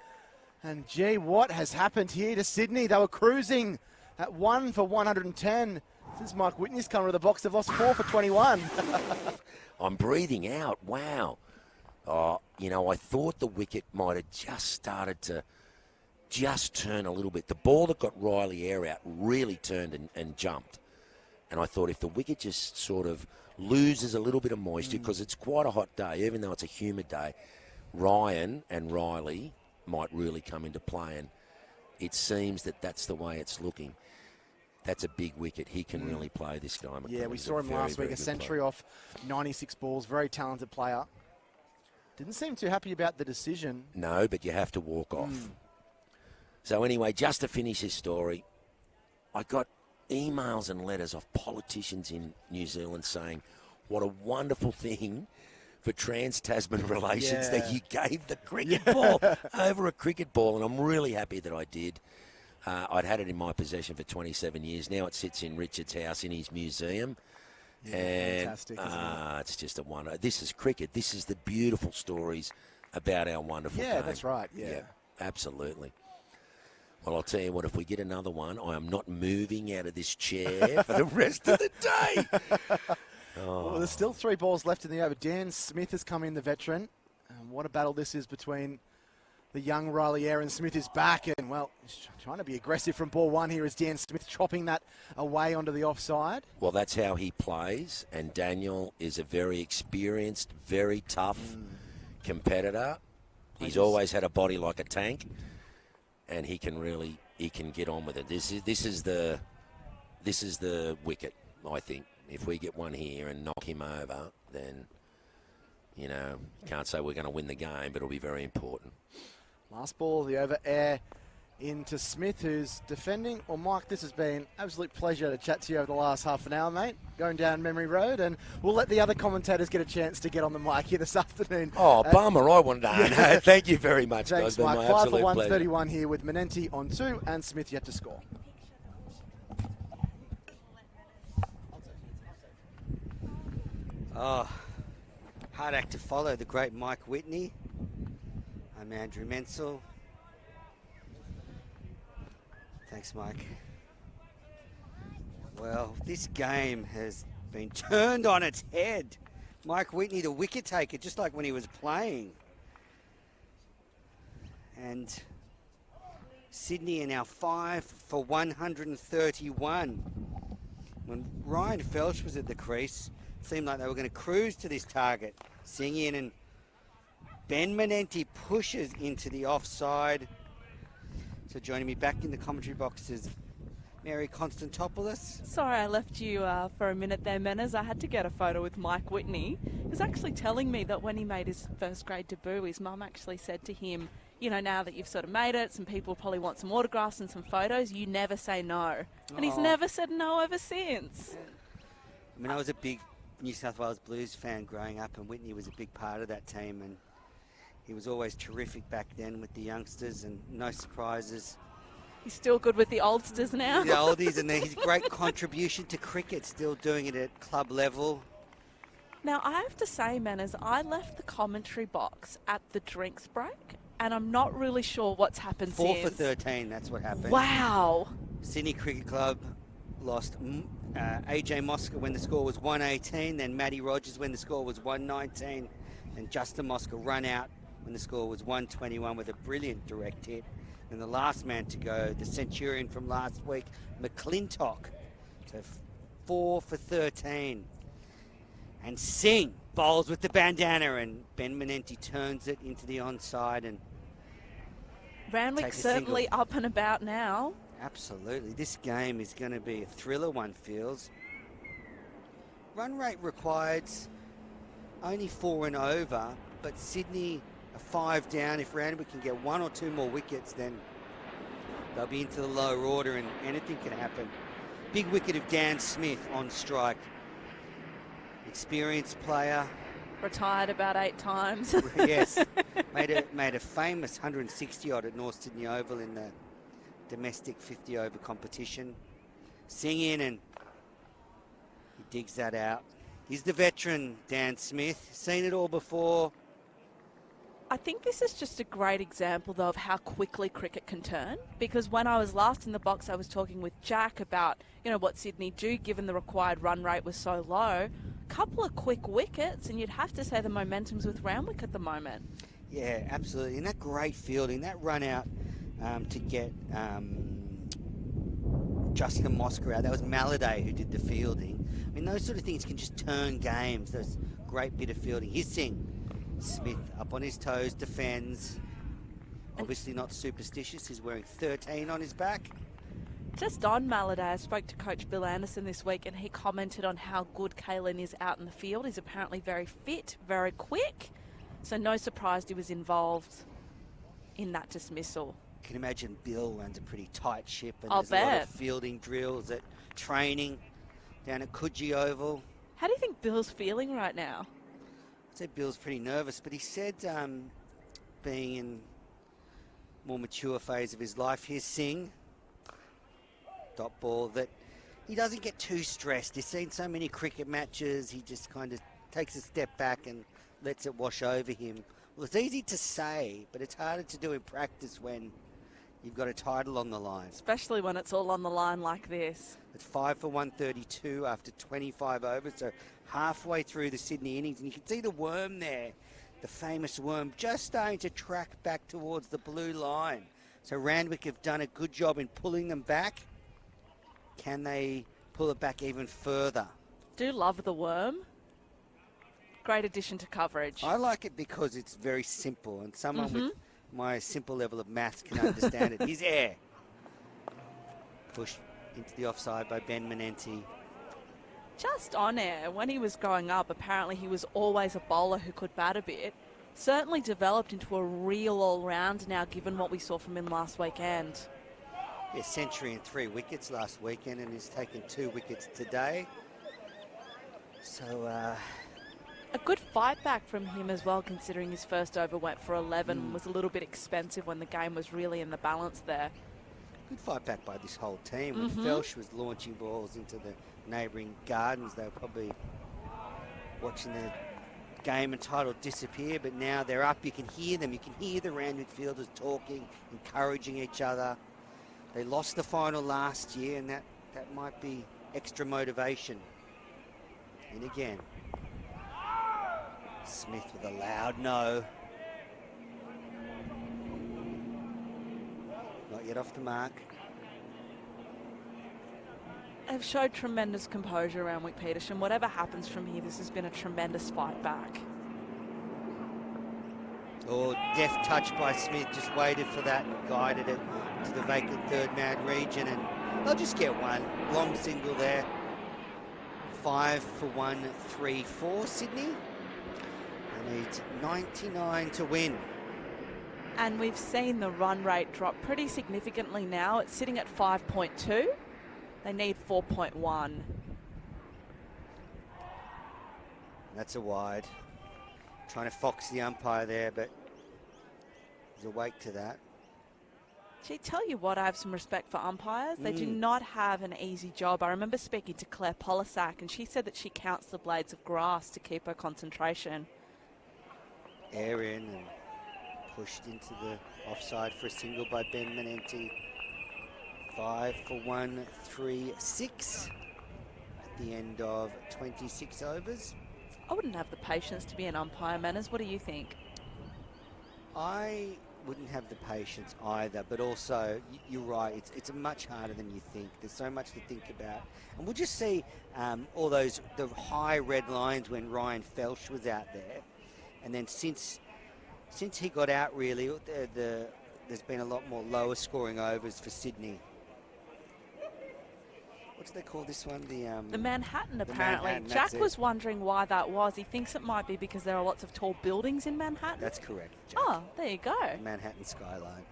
And gee, what has happened here to Sydney? They were cruising at 1 for 110. Since Mike Whitney's come to the box, they've lost 4 for 21. I'm breathing out. Wow. I thought the wicket might have just started to just turn a little bit. The ball that got Riley Eyre out really turned and jumped. And I thought if the wicket just sort of loses a little bit of moisture, because it's quite a hot day, even though it's a humid day, Ryan and Riley might really come into play. And it seems that that's the way it's looking. That's a big wicket. He can really play, this guy. Yeah, we saw him last week, a century off 96 balls. Very talented player. Didn't seem too happy about the decision. No, but you have to walk off. So anyway, just to finish his story, I got emails and letters of politicians in New Zealand saying what a wonderful thing for trans-Tasman relations that you gave the cricket ball over a cricket ball, and I'm really happy that I did. I'd had it in my possession for 27 years. Now it sits in Richard's house in his museum. Yeah, and fantastic, isn't it? It's just a wonder. This is cricket. This is the beautiful stories about our wonderful game. Yeah, that's right. Yeah, absolutely. Well, I'll tell you what, if we get another one, I am not moving out of this chair for the rest of the day. Well, there's still 3 balls left in the over. Dan Smith has come in, the veteran. What a battle this is between the young Riley Eyre, and Smith is back. And, well, he's trying to be aggressive from ball 1 here as Dan Smith chopping that away onto the offside. Well, that's how he plays. And Daniel is a very experienced, very tough competitor. He's always had a body like a tank. And he can get on with it. This is the wicket, I think. If we get one here and knock him over, then, you can't say we're going to win the game, but it'll be very important. Last ball of the over, Eyre into Smith, who's defending. Well, Mike, this has been an absolute pleasure to chat to you over the last half an hour, mate, going down memory road, and we'll let the other commentators get a chance to get on the mic here this afternoon. Oh, bummer. I wanted to know. Thank you very much, Thanks, guys. Mike. 5 for 131 here with Menenti on 2 and Smith yet to score. Oh, hard act to follow, the great Mike Whitney. I'm Andrew Menzel. Thanks, Mike. Well, this game has been turned on its head. Mike Whitney, the wicket taker, just like when he was playing. And Sydney are now 5 for 131. When Ryan Felch was at the crease, it seemed like they were going to cruise to this target. Sing in, and Ben Menenti pushes into the offside. So joining me back in the commentary box is Mary Constantopoulos. Sorry I left you for a minute there, Menners. I had to get a photo with Mike Whitney. He was actually telling me that when he made his first grade debut, his mum actually said to him, you know, now that you've sort of made it, some people probably want some autographs and some photos, you never say no. And he's never said no ever since. I mean, I was a big New South Wales Blues fan growing up, and Whitney was a big part of that team, and he was always terrific back then with the youngsters, and no surprises. He's still good with the oldsters now. The oldies, and his great contribution to cricket, still doing it at club level. Now, I have to say, Manners, I left the commentary box at the drinks break, and I'm not really sure what's happened 4 since. for 13, that's what happened. Wow. Sydney Cricket Club lost AJ Mosca when the score was 118, then Matty Rogers when the score was 119, and Justin Mosca run out when the score was 121 with a brilliant direct hit. And the last man to go, the Centurion from last week, McClintock. So 4 for 13. And Singh bowls with the bandana, and Ben Menenti turns it into the onside. And Randwick certainly single. up and about now. Absolutely. This game is going to be a thriller, one feels. Run rate required only 4 and over, but Sydney are 5 down. If Randwick can get 1 or 2 more wickets, then they'll be into the lower order and anything can happen. Big wicket of Dan Smith on strike. Experienced player. Retired about 8 times. Yes. Made a famous 160 odd at North Sydney Oval in the domestic 50 over competition. Sing in, and he digs that out. He's the veteran, Dan Smith. Seen it all before. I think this is just a great example, though, of how quickly cricket can turn. Because when I was last in the box, I was talking with Jack about, you know, what Sydney do, given the required run rate was so low. Couple of quick wickets, and you'd have to say the momentum's with Randwick at the moment. Yeah, absolutely. And that great fielding, that run out to get Justin Mosca out. That was Maladay who did the fielding. I mean, those sort of things can just turn games. Those great bit of fielding. Hissing. Smith up on his toes, defends. Obviously not superstitious. He's wearing 13 on his back. Just on Maladay, I spoke to Coach Bill Anderson this week, and he commented on how good Kalen is out in the field. He's apparently very fit, very quick. So no surprise he was involved in that dismissal. You can imagine Bill runs a pretty tight ship, and I'll there's a lot bet. of fielding drills at training down at Coogee Oval. How do you think Bill's feeling right now? I'd say Bill's pretty nervous, but he said being in more mature phase of his life, here's Singh, dot ball, that he doesn't get too stressed. He's seen so many cricket matches, he just kind of takes a step back and lets it wash over him. Well, it's easy to say, but it's harder to do in practice when you've got a title on the line. Especially when it's all on the line like this. It's 5 for 132 after 25 overs, so halfway through the Sydney innings. And you can see the worm there, the famous worm, just starting to track back towards the blue line. So Randwick have done a good job in pulling them back. Can they pull it back even further? Do love the worm. Great addition to coverage. I like it because it's very simple, and someone with my simple level of maths can understand it. Here's air. Pushed into the offside by Ben Menenti. Just on air, when he was growing up, apparently he was always a bowler who could bat a bit. Certainly developed into a real all-round now, given what we saw from him last weekend. Yeah, century and 3 wickets last weekend, and he's taken 2 wickets today. So, a good fight back from him as well, considering his first over went for 11, was a little bit expensive when the game was really in the balance there. good fight back by this whole team. When Felch was launching balls into the neighbouring gardens, they were probably watching the game entitled disappear, but now they're up. You can hear them. You can hear the Randwick fielders talking, encouraging each other. They lost the final last year, and that might be extra motivation. And again, Smith with a loud no. Not yet off the mark. They've showed tremendous composure around Randwick Petersham. Whatever happens from here, this has been a tremendous fight back. Oh, deft touch by Smith, just waited for that and guided it to the vacant third man region, and they'll just get one. Long single there. 5 for 1, 3 for Sydney. They need 99 to win. And we've seen the run rate drop pretty significantly now. It's sitting at 5.2. They need 4.1. That's a wide. Trying to fox the umpire there, but he's awake to that. Gee, tell you what, I have some respect for umpires. They do not have an easy job. I remember speaking to Claire Polisak, and she said that she counts the blades of grass to keep her concentration. Air in and pushed into the offside for a single by Ben Manenti. 5 for 1, 3, 6 at the end of 26 overs. I wouldn't have the patience to be an umpire, Manners. What do you think? I wouldn't have the patience either, but also you're right, it's much harder than you think. There's so much to think about, and we'll just see all the high red lines when Ryan Felsch was out there, and then since he got out, really there's been a lot more lower scoring overs for Sydney. What do they call this one? The Manhattan, apparently. Manhattan, Jack was wondering why that was. He thinks it might be because there are lots of tall buildings in Manhattan. That's correct, Jack. Oh, there you go. The Manhattan skyline.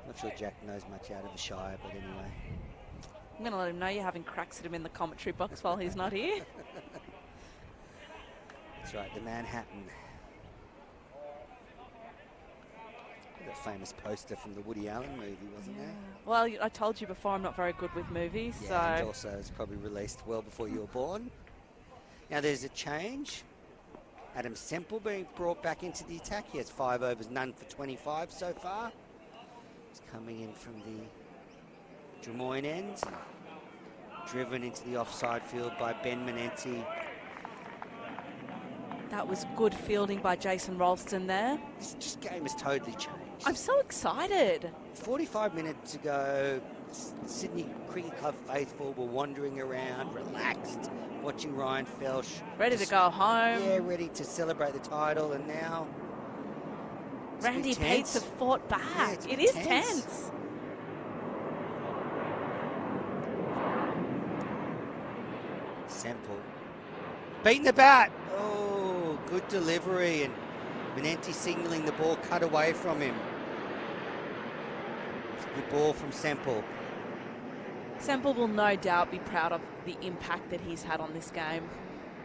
Not sure Jack knows much out of the Shire, but anyway. I'm going to let him know you're having cracks at him in the commentary box while he's not here. That's right, the Manhattan. That famous poster from the Woody Allen movie, wasn't there? Well, I told you before I'm not very good with movies, Yeah, so... and also it's probably released well before you were born. Now there's a change. Adam Semple being brought back into the attack. He has 5 overs, none for 25 so far. He's coming in from the Drummoyne end. Driven into the offside field by Ben Manenti. That was good fielding by Jason Ralston there. This game has totally changed. I'm so excited. 45 minutes ago, Sydney Cricket Club faithful were wandering around, relaxed, watching Ryan Felsch. Ready to go home. Yeah, ready to celebrate the title, and now Randy Peets have fought back. Yeah, it is tense. Semple beating the bat. Oh, good delivery, and Manenti signalling the ball cut away from him. It's a good ball from Semple. Semple will no doubt be proud of the impact that he's had on this game.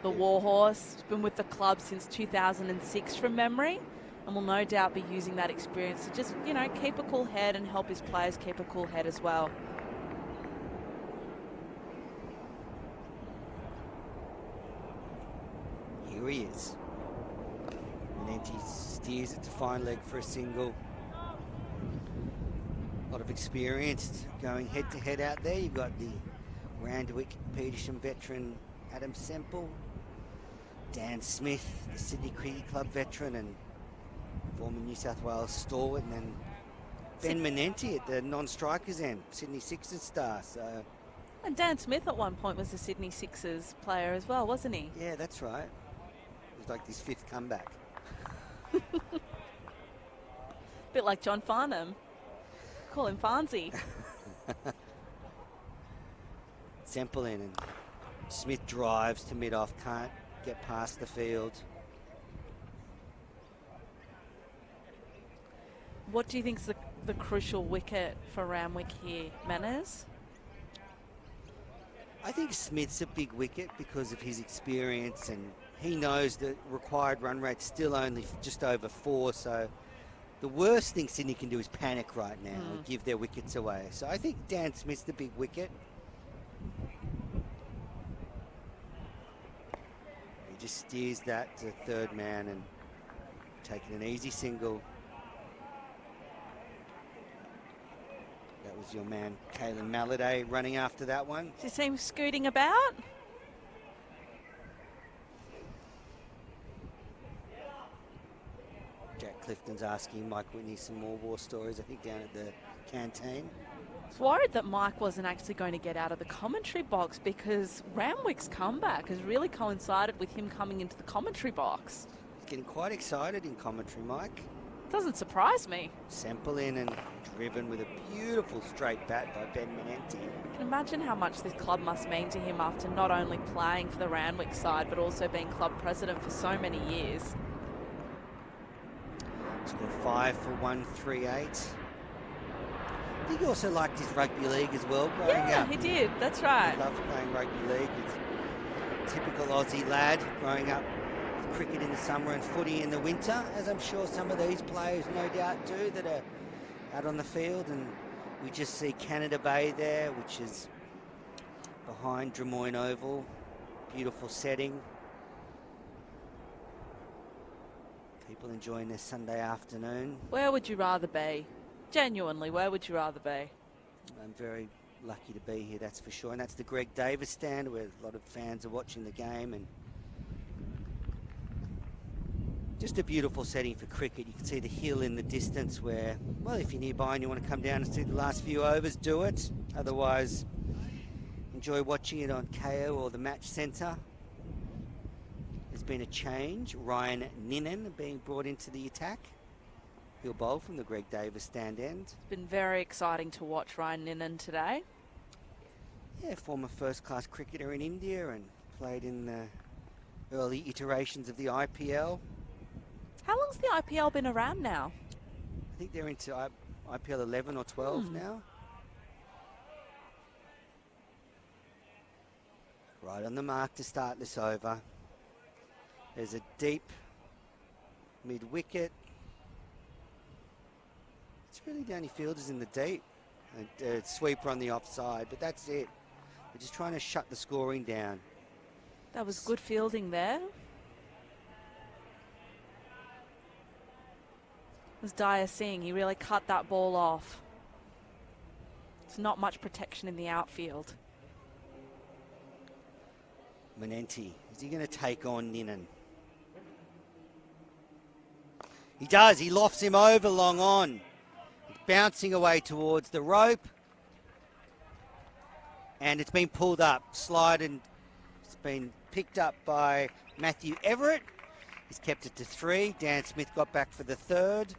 The Warhorse has been with the club since 2006 from memory, and will no doubt be using that experience to just, keep a cool head and help his players keep a cool head as well. Here he is. Manenti steers it to fine leg for a single. A lot of experience going head-to-head out there. You've got the Randwick Petersham veteran Adam Semple, Dan Smith, the Sydney Cricket Club veteran and former New South Wales stalwart, and then Ben Manenti at the non-strikers end, Sydney Sixers star. So, and Dan Smith at one point was a Sydney Sixers player as well, wasn't he? Yeah, that's right. It was like his 5th comeback. Bit like John Farnham. Call him Farnsey. Semple in, and Smith drives to mid-off, can't get past the field. What do you think is the crucial wicket for Randwick here, Manners? I think Smith's a big wicket because of his experience, and he knows the required run rate's still only just over 4, so the worst thing Sydney can do is panic right now and give their wickets away. So I think Dan Smith's the big wicket. He just steers that to third man and taking an easy single. That That was your man, Kalen Malladay, running after that one. Does he seem scooting about? Jack Clifton's asking Mike Whitney some more war stories, I think, down at the canteen. I was worried that Mike wasn't actually going to get out of the commentary box because Randwick's comeback has really coincided with him coming into the commentary box. He's getting quite excited in commentary, Mike. Doesn't surprise me. Semple in and driven with a beautiful straight bat by Ben Menenti. I can imagine how much this club must mean to him after not only playing for the Randwick side but also being club president for so many years. Scored 5 for 138. I think he also liked his rugby league as well growing up. Yeah, he did. That's right. He loved playing rugby league. He's a typical Aussie lad growing up with cricket in the summer and footy in the winter, as I'm sure some of these players no doubt do that are out on the field. And we just see Canada Bay there, which is behind Drummoyne Oval. Beautiful setting. People enjoying their Sunday afternoon. Where would you rather be? Genuinely, where would you rather be? I'm very lucky to be here, that's for sure. And that's the Greg Davis stand where a lot of fans are watching the game. And just a beautiful setting for cricket. You can see the hill in the distance where, well, if you're nearby and you want to come down and see the last few overs, do it. Otherwise, enjoy watching it on KO or the Match Centre. There's been a change. Ryan Ninan being brought into the attack. He'll bowl from the Greg Davis stand end. It's been very exciting to watch Ryan Ninan today. Yeah, former first-class cricketer in India and played in the early iterations of the IPL. How long's the IPL been around now? I think they're into IPL 11 or 12 now. Right on the mark to start this over. There's a deep mid-wicket. It's really the only fielders in the deep. And sweeper on the offside, but that's it. They're just trying to shut the scoring down. That was good fielding there. It was Dyer Singh. He really cut that ball off. There's not much protection in the outfield. Menenti, is he going to take on Ninan? He does. He lofts him over long on. Bouncing away towards the rope. And it's been pulled up. Slide and it's been picked up by Matthew Everett. He's kept it to 3. Dan Smith got back for the 3rd.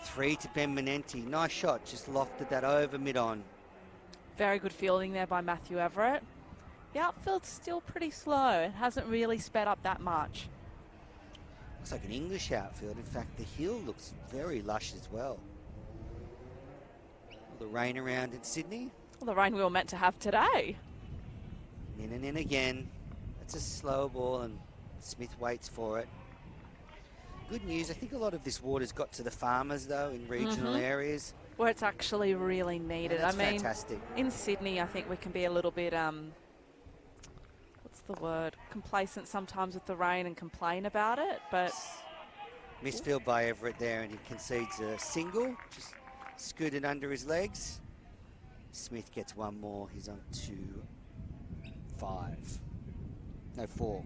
3 to Ben Menenti. Nice shot. Just lofted that over mid-on. Very good fielding there by Matthew Everett. The outfield's still pretty slow. It hasn't really sped up that much. Looks like an English outfield. In fact, the hill looks very lush as well. All the rain around in Sydney. Well, the rain we were meant to have today. In and in again. That's a slow ball and Smith waits for it. Good news. I think a lot of this water's got to the farmers, though, in regional areas. Where it's actually really needed. That's I mean, fantastic. In Sydney, I think we can be a little bit, what's the word, complacent sometimes with the rain and complain about it, but... Misfield by Everett there, and he concedes a single, just scooted under his legs. Smith gets one more. He's on 2-5. No, 4.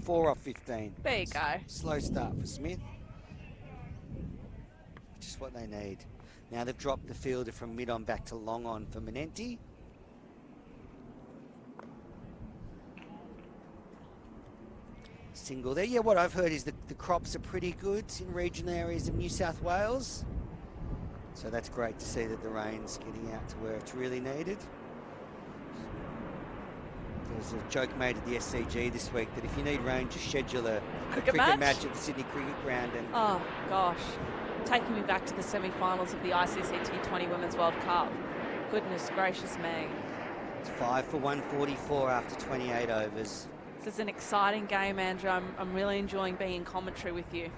4 off 15. There you go. Slow start for Smith. Just what they need. Now they've dropped the fielder from mid-on back to long-on for Menenti. Single there. Yeah, what I've heard is that the crops are pretty good in regional areas of New South Wales. So that's great to see that the rain's getting out to where it's really needed. There was a joke made at the SCG this week that if you need rain, just schedule a cricket match at the Sydney Cricket Ground. And oh, gosh. Taking me back to the semi-finals of the ICC T20 Women's World Cup. Goodness gracious me. It's 5 for 144 after 28 overs. This is an exciting game, Andrew. I'm really enjoying being in commentary with you.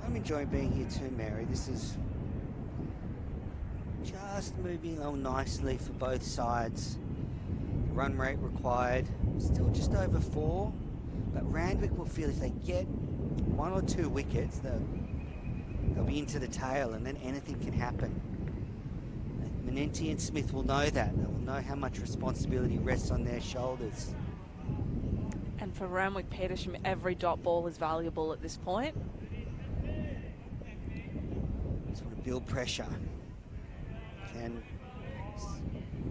I'm enjoying being here too, Mary. This is just moving along nicely for both sides. Run rate required, still just over 4. But Randwick will feel if they get 1 or 2 wickets, they'll They'll be into the tail, and then anything can happen. Manenti and Smith will know that. They will know how much responsibility rests on their shoulders. And for Randwick Petersham, every dot ball is valuable at this point. Just want to build pressure. A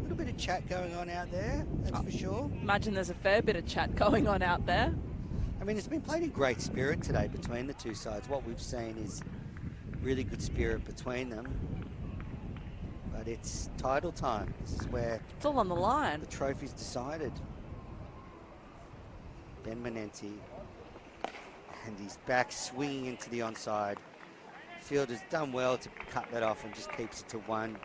little bit of chat going on out there, that's for sure. Imagine there's a fair bit of chat going on out there. I mean, it's been played in great spirit today between the two sides. What we've seen is really good spirit between them. But it's title time. This is where it's all on the line. The trophy's decided. Ben Manenti. And he's back swinging into the onside. Fielder's done well to cut that off and just keeps it to 1.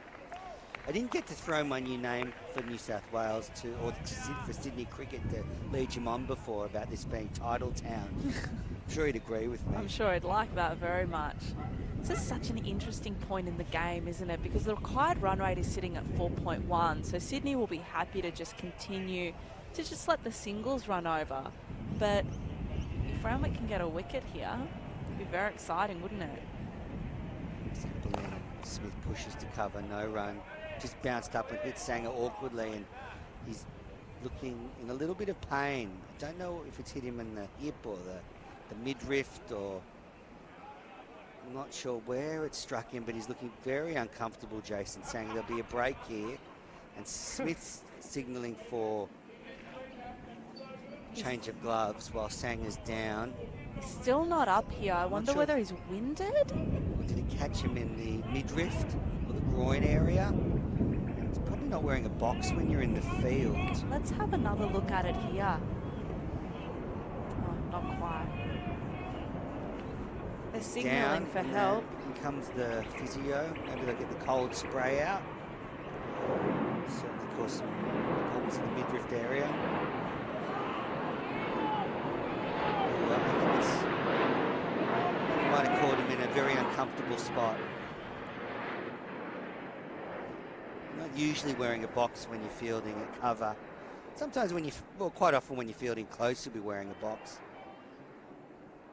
I didn't get to throw my new name for New South Wales for Sydney Cricket to lead him on before about this being title town. I'm sure he'd agree with me. I'm sure he'd like that very much. This is such an interesting point in the game, isn't it? Because the required run rate is sitting at 4.1, so Sydney will be happy to just continue to just let the singles run over. But if Randwick can get a wicket here, it'd be very exciting, wouldn't it? Smith pushes to cover, no run. Just bounced up and hit Sanger awkwardly, and he's looking in a little bit of pain. I don't know if it's hit him in the hip or the midriff, or I'm not sure where it struck him, but he's looking very uncomfortable, Jason Sanger. There'll be a break here, and Smith's signalling for change of gloves while Sanger's down. He's still not up here. I wonder whether he's winded? Or did he catch him in the midriff or the groin area? He's probably not wearing a box when you're in the field. Let's have another look at it here. Oh, not quite. They're signalling for help. Here comes the physio. Maybe they'll get the cold spray out. Certainly cause some problems in the midriff area. I think he might have caught him in a very uncomfortable spot. You're not usually wearing a box when you're fielding at cover. Sometimes quite often when you're fielding close, you'll be wearing a box.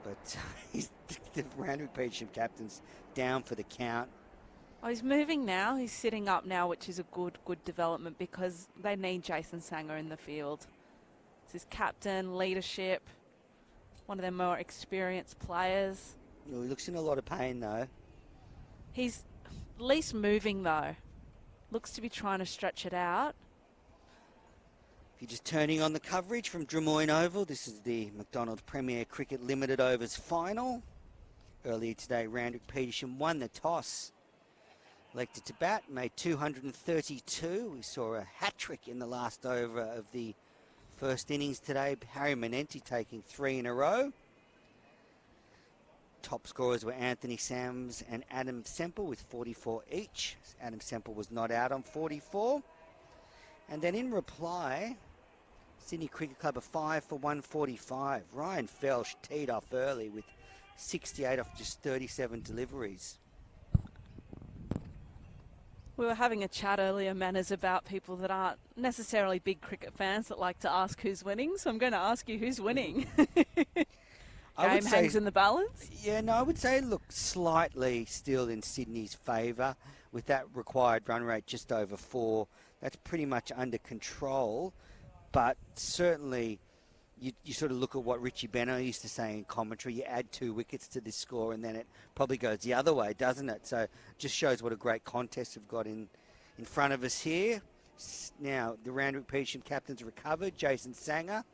But the Randwick Petersham captain's down for the count. Oh, he's moving now. He's sitting up now, which is a good development because they need Jason Sanger in the field. It's his captain, leadership, one of their more experienced players. Oh, he looks in a lot of pain, though. He's at least moving, though. Looks to be trying to stretch it out. If you're just turning on the coverage from Drummoyne Oval, this is the McDonald Premier Cricket Limited Overs final. Earlier today, Randwick Petersham won the toss. Elected to bat, made 232. We saw a hat-trick in the last over of the first innings today. Harry Manenti taking 3 in a row. Top scorers were Anthony Sams and Adam Semple with 44 each. Adam Semple was not out on 44. And then in reply, Sydney Cricket Club a 5 for 145. Ryan Felsh teed off early with 68 off just 37 deliveries. We were having a chat earlier, Manners, about people that aren't necessarily big cricket fans that like to ask who's winning. So I'm going to ask you who's winning. Game hangs in the balance? Yeah, no, I would say, look, slightly still in Sydney's favour with that required run rate just over 4. That's pretty much under control. But certainly you sort of look at what Richie Beno used to say in commentary. You add 2 wickets to this score and then it probably goes the other way, doesn't it? So just shows what a great contest we've got in front of us here. Now, the Randwick Petersham captain's recovered, Jason Sanger.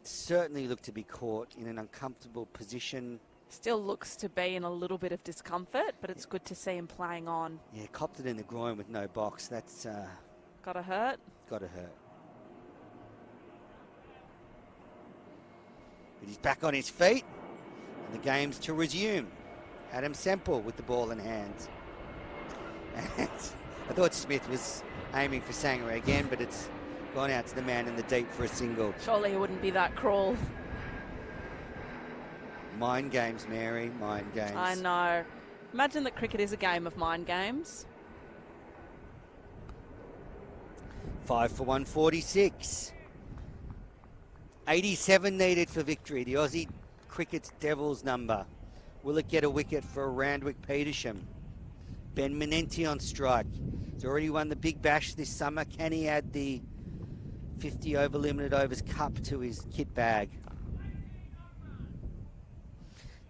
Certainly looked to be caught in an uncomfortable position. Still looks to be in a little bit of discomfort, but it's good to see him playing on. Yeah, copped it in the groin with no box. That's gotta hurt. Gotta hurt. But he's back on his feet, and the game's to resume. Adam Semple with the ball in hand. And I thought Smith was aiming for Sanger again, but it's gone out to the man in the deep for a single. Surely it wouldn't be that cruel. Mind games, Mary, mind games. I know. Imagine that cricket is a game of mind games. 5 for 146. 87 needed for victory. The Aussie cricket's devil's number. Will it get a wicket for Randwick Petersham? Ben Menenti on strike. He's already won the Big Bash this summer. Can he add the 50 over limited overs cup to his kit bag?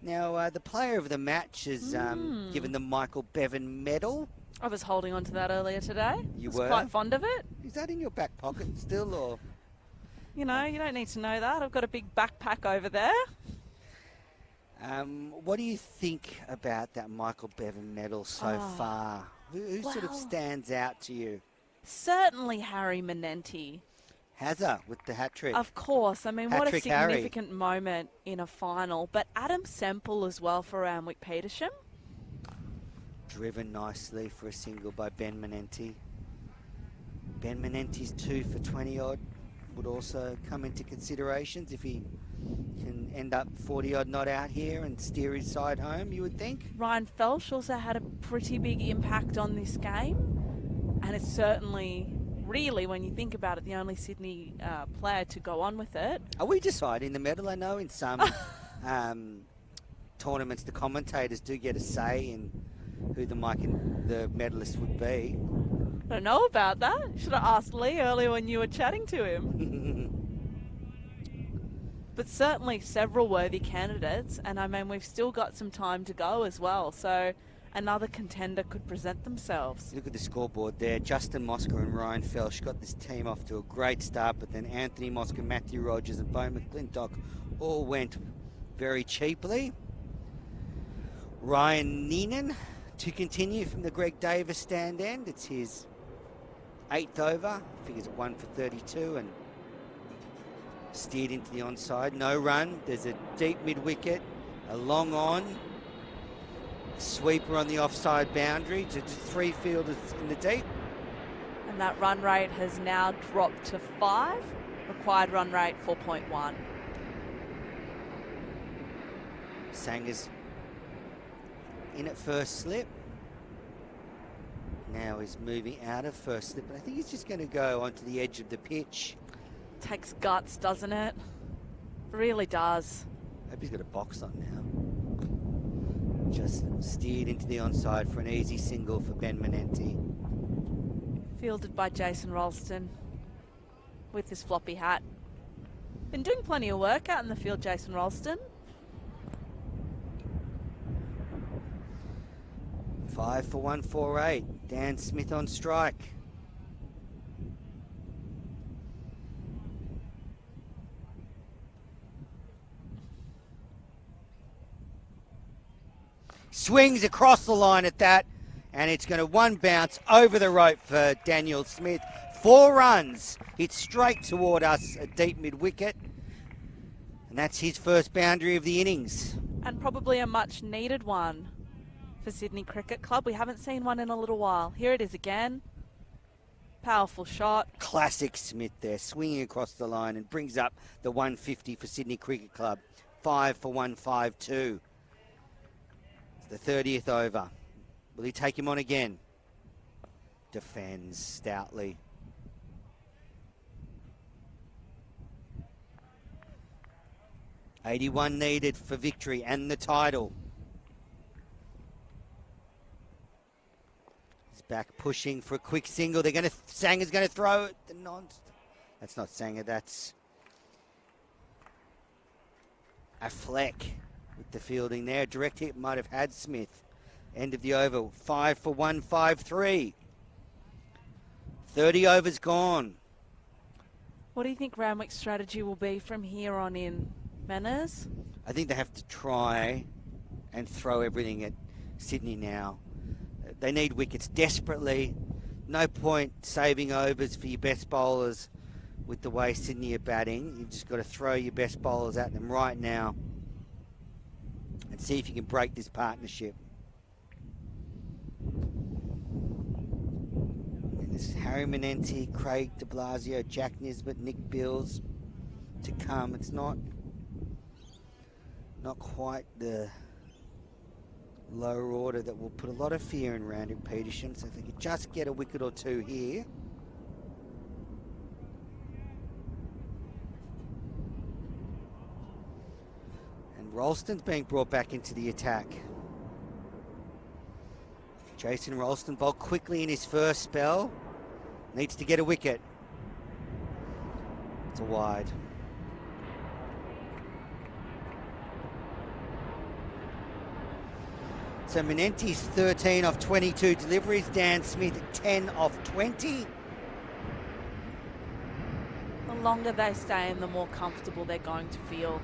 Now, the player of the match is given the Michael Bevan medal. I was holding on to that earlier today. You was were? quite fond of it. Is that in your back pocket still, or? You know, you don't need to know that. I've got a big backpack over there. What do you think about that Michael Bevan medal so far? Who sort of stands out to you? Certainly Harry Menenti. Hazza with the hat-trick. Of course. I mean, what a Hat-trick significant moment in a final. But Adam Semple as well for Randwick Petersham. Driven nicely for a single by Ben Menenti. Ben Menenti's 2 for 20-odd would also come into considerations if he can end up 40-odd not out here and steer his side home, you would think. Ryan Felsh also had a pretty big impact on this game. And it's certainly, really, when you think about it, the only Sydney player to go on with it. Are we deciding the medal? I know in some tournaments the commentators do get a say in who the medalist would be. I don't know about that. Should have asked Lee earlier when you were chatting to him. But certainly several worthy candidates, and I mean, we've still got some time to go as well, so another contender could present themselves. Look at the scoreboard there. Justin Mosca and Ryan Felsh got this team off to a great start, but then Anthony Mosca, Matthew Rogers and Bo McClintock all went very cheaply. Ryan Neenan to continue from the Greg Davis stand end. It's his 8th over. Figures 1 for 32 and steered into the onside. No run. There's a deep mid-wicket. A long on. Sweeper on the offside boundary to 3 fielders in the deep. And that run rate has now dropped to 5. Required run rate 4.1. Sanger's in at first slip. Now he's moving out of first slip, but I think he's just going to go onto the edge of the pitch. Takes guts, doesn't it? Really does. Hope he's got a box on now. Just steered into the onside for an easy single for Ben Menenti. Fielded by Jason Ralston with his floppy hat. Been doing plenty of work out in the field, Jason Ralston. 5 for 148. Dan Smith on strike. Swings across the line at that, and it's going to one bounce over the rope for Daniel Smith. 4 runs. Hit straight toward us, a deep mid-wicket. And that's his first boundary of the innings. And probably a much needed one for Sydney Cricket Club. We haven't seen one in a little while. Here it is again. Powerful shot. Classic Smith there, swinging across the line and brings up the 150 for Sydney Cricket Club. 5 for 152. It's the 30th over. Will he take him on again? Defends stoutly. $81 needed for victory and the title. Back pushing for a quick single. Sanger's going to throw it. That's not Sanger. That's a Fleck with the fielding there. Direct hit might have had Smith. End of the over. 5 for 153. 30 overs gone. What do you think Randwick's strategy will be from here on in, Manners? I think they have to try and throw everything at Sydney now. They need wickets desperately. No point saving overs for your best bowlers with the way Sydney are batting. You've just got to throw your best bowlers at them right now and see if you can break this partnership. And this is Harry Menenti, Craig de Blasio, Jack Nisbet, Nick Bills to come. It's not quite the lower order that will put a lot of fear in Randwick Petersham. So if they could just get a wicket or two here. And Ralston's being brought back into the attack. Jason Ralston bowled quickly in his first spell. Needs to get a wicket. It's a wide. So Menenti's 13 off 22 deliveries. Dan Smith 10 off 20. The longer they stay in, the more comfortable they're going to feel.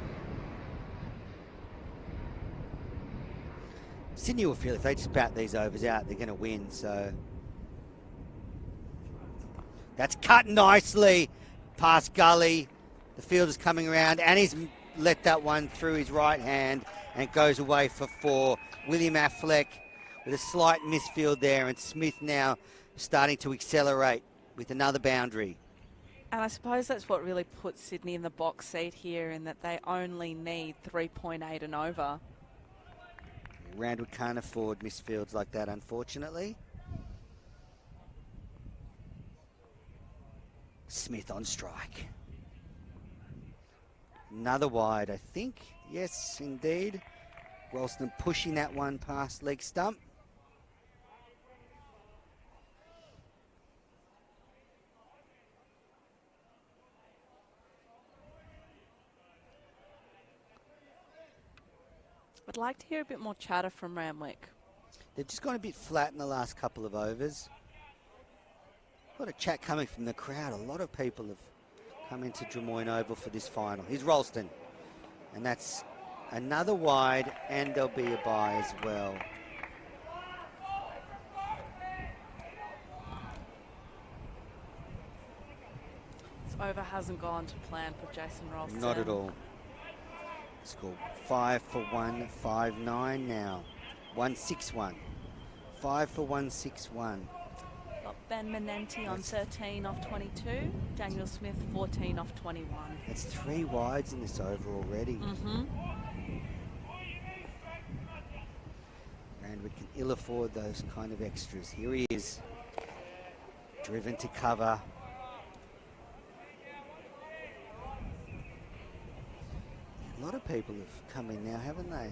Sydney will feel if they just bat these overs out, they're going to win. So that's cut nicely past Gully. The fielder's coming around and he's let that one through his right hand and goes away for 4. William Affleck with a slight misfield there, and Smith now starting to accelerate with another boundary. And I suppose that's what really puts Sydney in the box seat here, in that they only need 3.8 and over. Randwick can't afford misfields like that, unfortunately. Smith on strike. Another wide, I think. Yes, indeed. Ralston pushing that one past leg stump. I'd like to hear a bit more chatter from Randwick. They've just gone a bit flat in the last couple of overs. A lot of chat coming from the crowd. A lot of people have come into Drummoyne Oval for this final. Here's Ralston. And that's another wide, and there'll be a bye as well. This over hasn't gone to plan for Jason Ralston. Not at all. Score 5 for 159 now. 161. 5 for 161. Got Ben Menenti on 13 off 22. Daniel Smith 14 off 21. That's 3 wides in this over already. Mm-hmm. And we can ill afford those kind of extras. Here he is. Driven to cover. A lot of people have come in now, haven't they?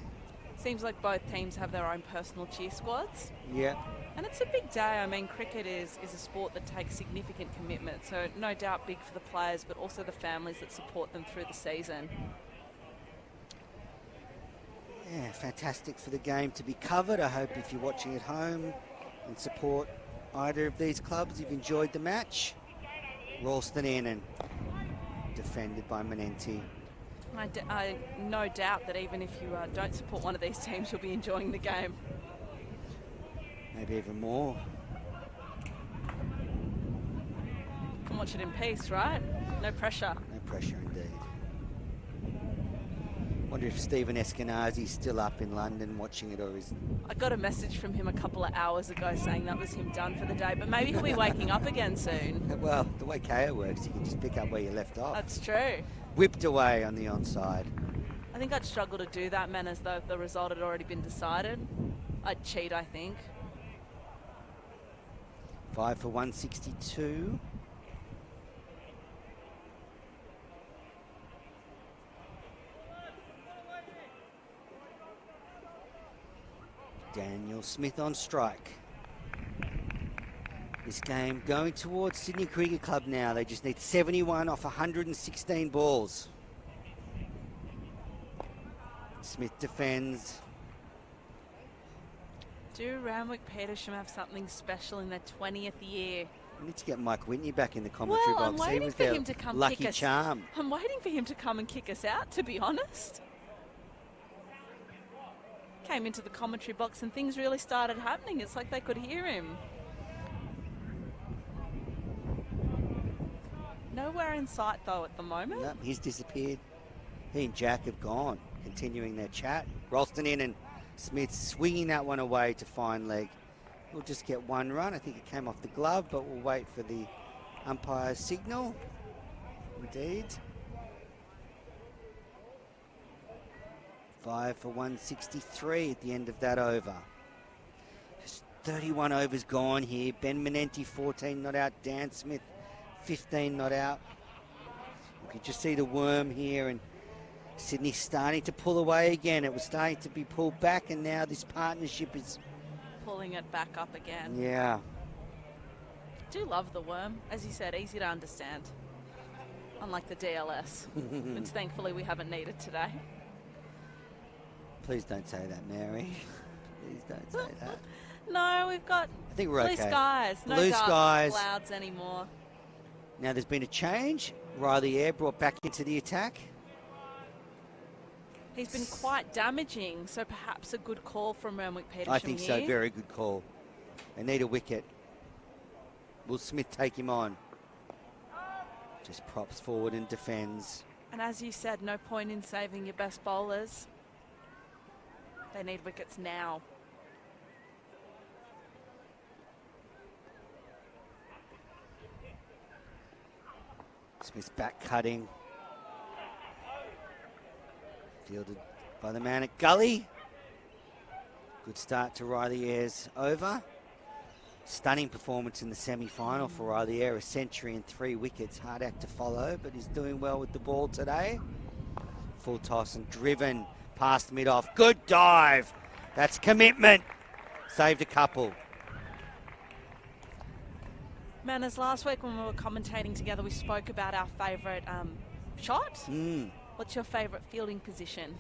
Seems like both teams have their own personal cheer squads. Yeah. And it's a big day. I mean, cricket is a sport that takes significant commitment. So no doubt big for the players, but also the families that support them through the season. Yeah, fantastic for the game to be covered. I hope if you're watching at home and support either of these clubs, you've enjoyed the match. Ralston in and defended by Menenti. I no doubt that even if you don't support one of these teams, you'll be enjoying the game. Maybe even more. Can watch it in peace, right? No pressure. No pressure indeed. Wonder if Stephen Eskenazi's still up in London watching it, or is... I got a message from him a couple of hours ago saying that was him done for the day, but maybe he'll be waking up again soon. Well, the way KO works, you can just pick up where you left off. That's true. Whipped away on the onside. I think I'd struggle to do that, man, as though the result had already been decided. I'd cheat, I think. 5 for 162. Daniel Smith on strike. This game going towards Sydney Cricket Club now. They just need 71 off 116 balls. Smith defends. Do Randwick Petersham have something special in their 20th year? We need to get Mike Whitney back in the commentary Well, I'm box. He waiting was for their him to come lucky kick us. charm. I'm waiting for him to come and kick us out, to be honest. Came into the commentary box and things really started happening. It's like they could hear him. Nowhere in sight, though, at the moment. No, he's disappeared. He and Jack have gone, continuing their chat. Ralston in and Smith swinging that one away to fine leg. We'll just get one run. I think it came off the glove, but we'll wait for the umpire's signal. Indeed. 5 for 163 at the end of that over. Just 31 overs gone here. Ben Menenti 14 not out. Dan Smith 15 not out. You can just see the worm here, and Sydney starting to pull away again. It was starting to be pulled back, and now this partnership is pulling it back up again. Yeah. Do love the worm. As you said, easy to understand. Unlike the DLS, which thankfully we haven't needed today. Please don't say that, Mary. Please don't say that. No, we've got I think we're blue okay. skies. No Blue dark skies. clouds anymore. Now there's been a change. Riley Eyre brought back into the attack. He's been quite damaging, so perhaps a good call from Randwick Petersham I think so. here. Very good call. They need a wicket. Will Smith take him on? Just props forward and defends. And as you said, no point in saving your best bowlers. They need wickets now. Smith's back cutting. Fielded by the man at Gully. Good start to Riley Eyre's over. Stunning performance in the semi-final for Riley Eyre. A century and 3 wickets. Hard act to follow, but he's doing well with the ball today. Full toss and driven past mid-off. Good dive. That's commitment. Saved a couple. Manners, last week when we were commentating together, we spoke about our favourite shot. What's your favourite fielding position?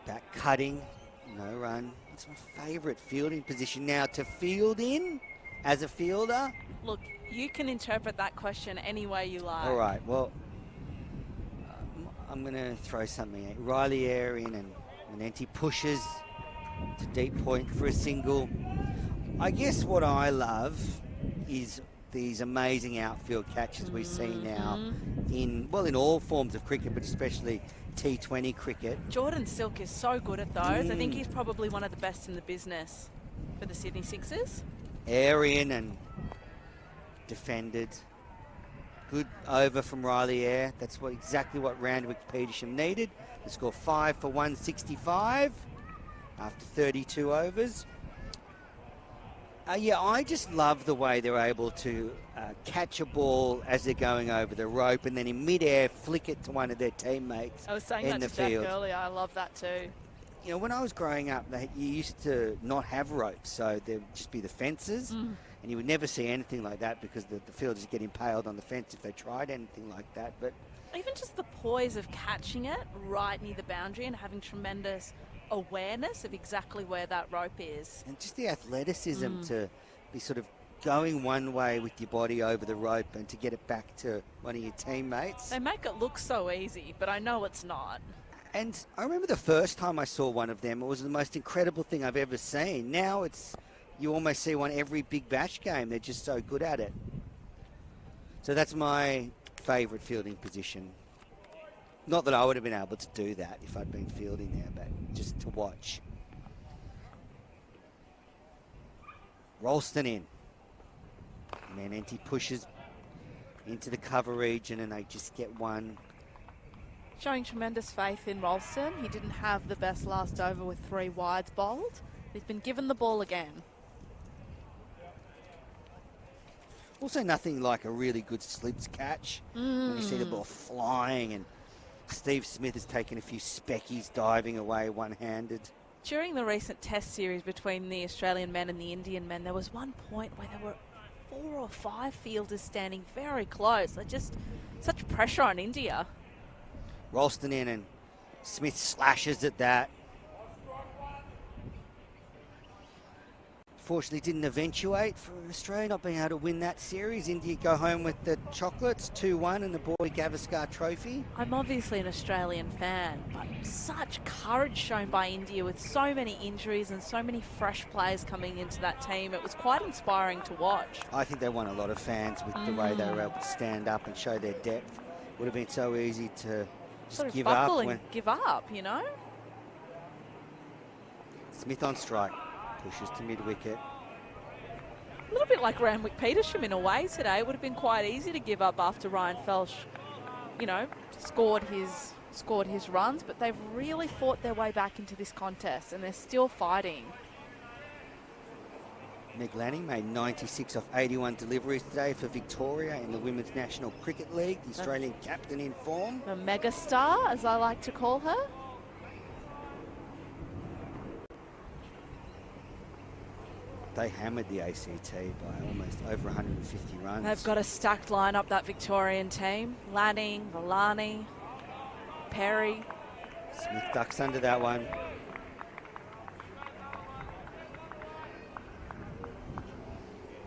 Back cutting, no run. It's my favourite fielding position now to field in as a fielder. Look, you can interpret that question any way you like. All right, well, I'm going to throw something at Riley Eyre in, and Manenti pushes to deep point for a single. I guess what I love is these amazing outfield catches we see now in all forms of cricket, but especially T20 cricket. Jordan Silk is so good at those. I think he's probably one of the best in the business for the Sydney Sixers. Eyre in and defended. Good over from Riley Eyre. That's exactly what Randwick Petersham needed. The score 5 for 165 after 32 overs. I just love the way they're able to catch a ball as they're going over the rope and then in mid-air flick it to one of their teammates in the field. I was saying that to Jack earlier. I love that too. You know, when I was growing up, you used to not have ropes, so there'd just be the fences, and you would never see anything like that because the fielders get impaled on the fence if they tried anything like that. But even just the poise of catching it right near the boundary and having tremendous awareness of exactly where that rope is. And just the athleticism to be sort of going one way with your body over the rope and to get it back to one of your teammates. They make it look so easy, but I know it's not. And I remember the first time I saw one of them, it was the most incredible thing I've ever seen. Now you almost see one every Big Bash game. They're just so good at it. So that's my favourite fielding position. Not that I would have been able to do that if I'd been fielding there, but just to watch. Ralston in. Manenti pushes into the cover region and they just get one. Showing tremendous faith in Ralston. He didn't have the best last over with 3 wides bowled. He's been given the ball again. Also nothing like a really good slips catch. When you see the ball flying and Steve Smith has taken a few speckies diving away one-handed. During the recent test series between the Australian men and the Indian men, there was one point where there were 4 or 5 fielders standing very close. Like just such pressure on India. Ralston in and Smith slashes at that. Fortunately didn't eventuate for Australia not being able to win that series. India go home with the chocolates, 2-1 and the Boy Gavaskar trophy. I'm obviously an Australian fan, but such courage shown by India with so many injuries and so many fresh players coming into that team. It was quite inspiring to watch. I think they won a lot of fans with the way they were able to stand up and show their depth. Would have been so easy to just sort of give buckle up. and give up, you know? Smith on strike. Pushes to mid-wicket. A little bit like Randwick Petersham in a way today. It would have been quite easy to give up after Ryan Felsh, you know, scored his runs, but they've really fought their way back into this contest and they're still fighting. Meg Lanning made 96 off 81 deliveries today for Victoria in the Women's National Cricket League. The Australian captain in form. A mega star, as I like to call her. They hammered the ACT by almost over 150 runs. They've got a stacked lineup, that Victorian team. Lanning, Villani, Perry. Smith ducks under that one.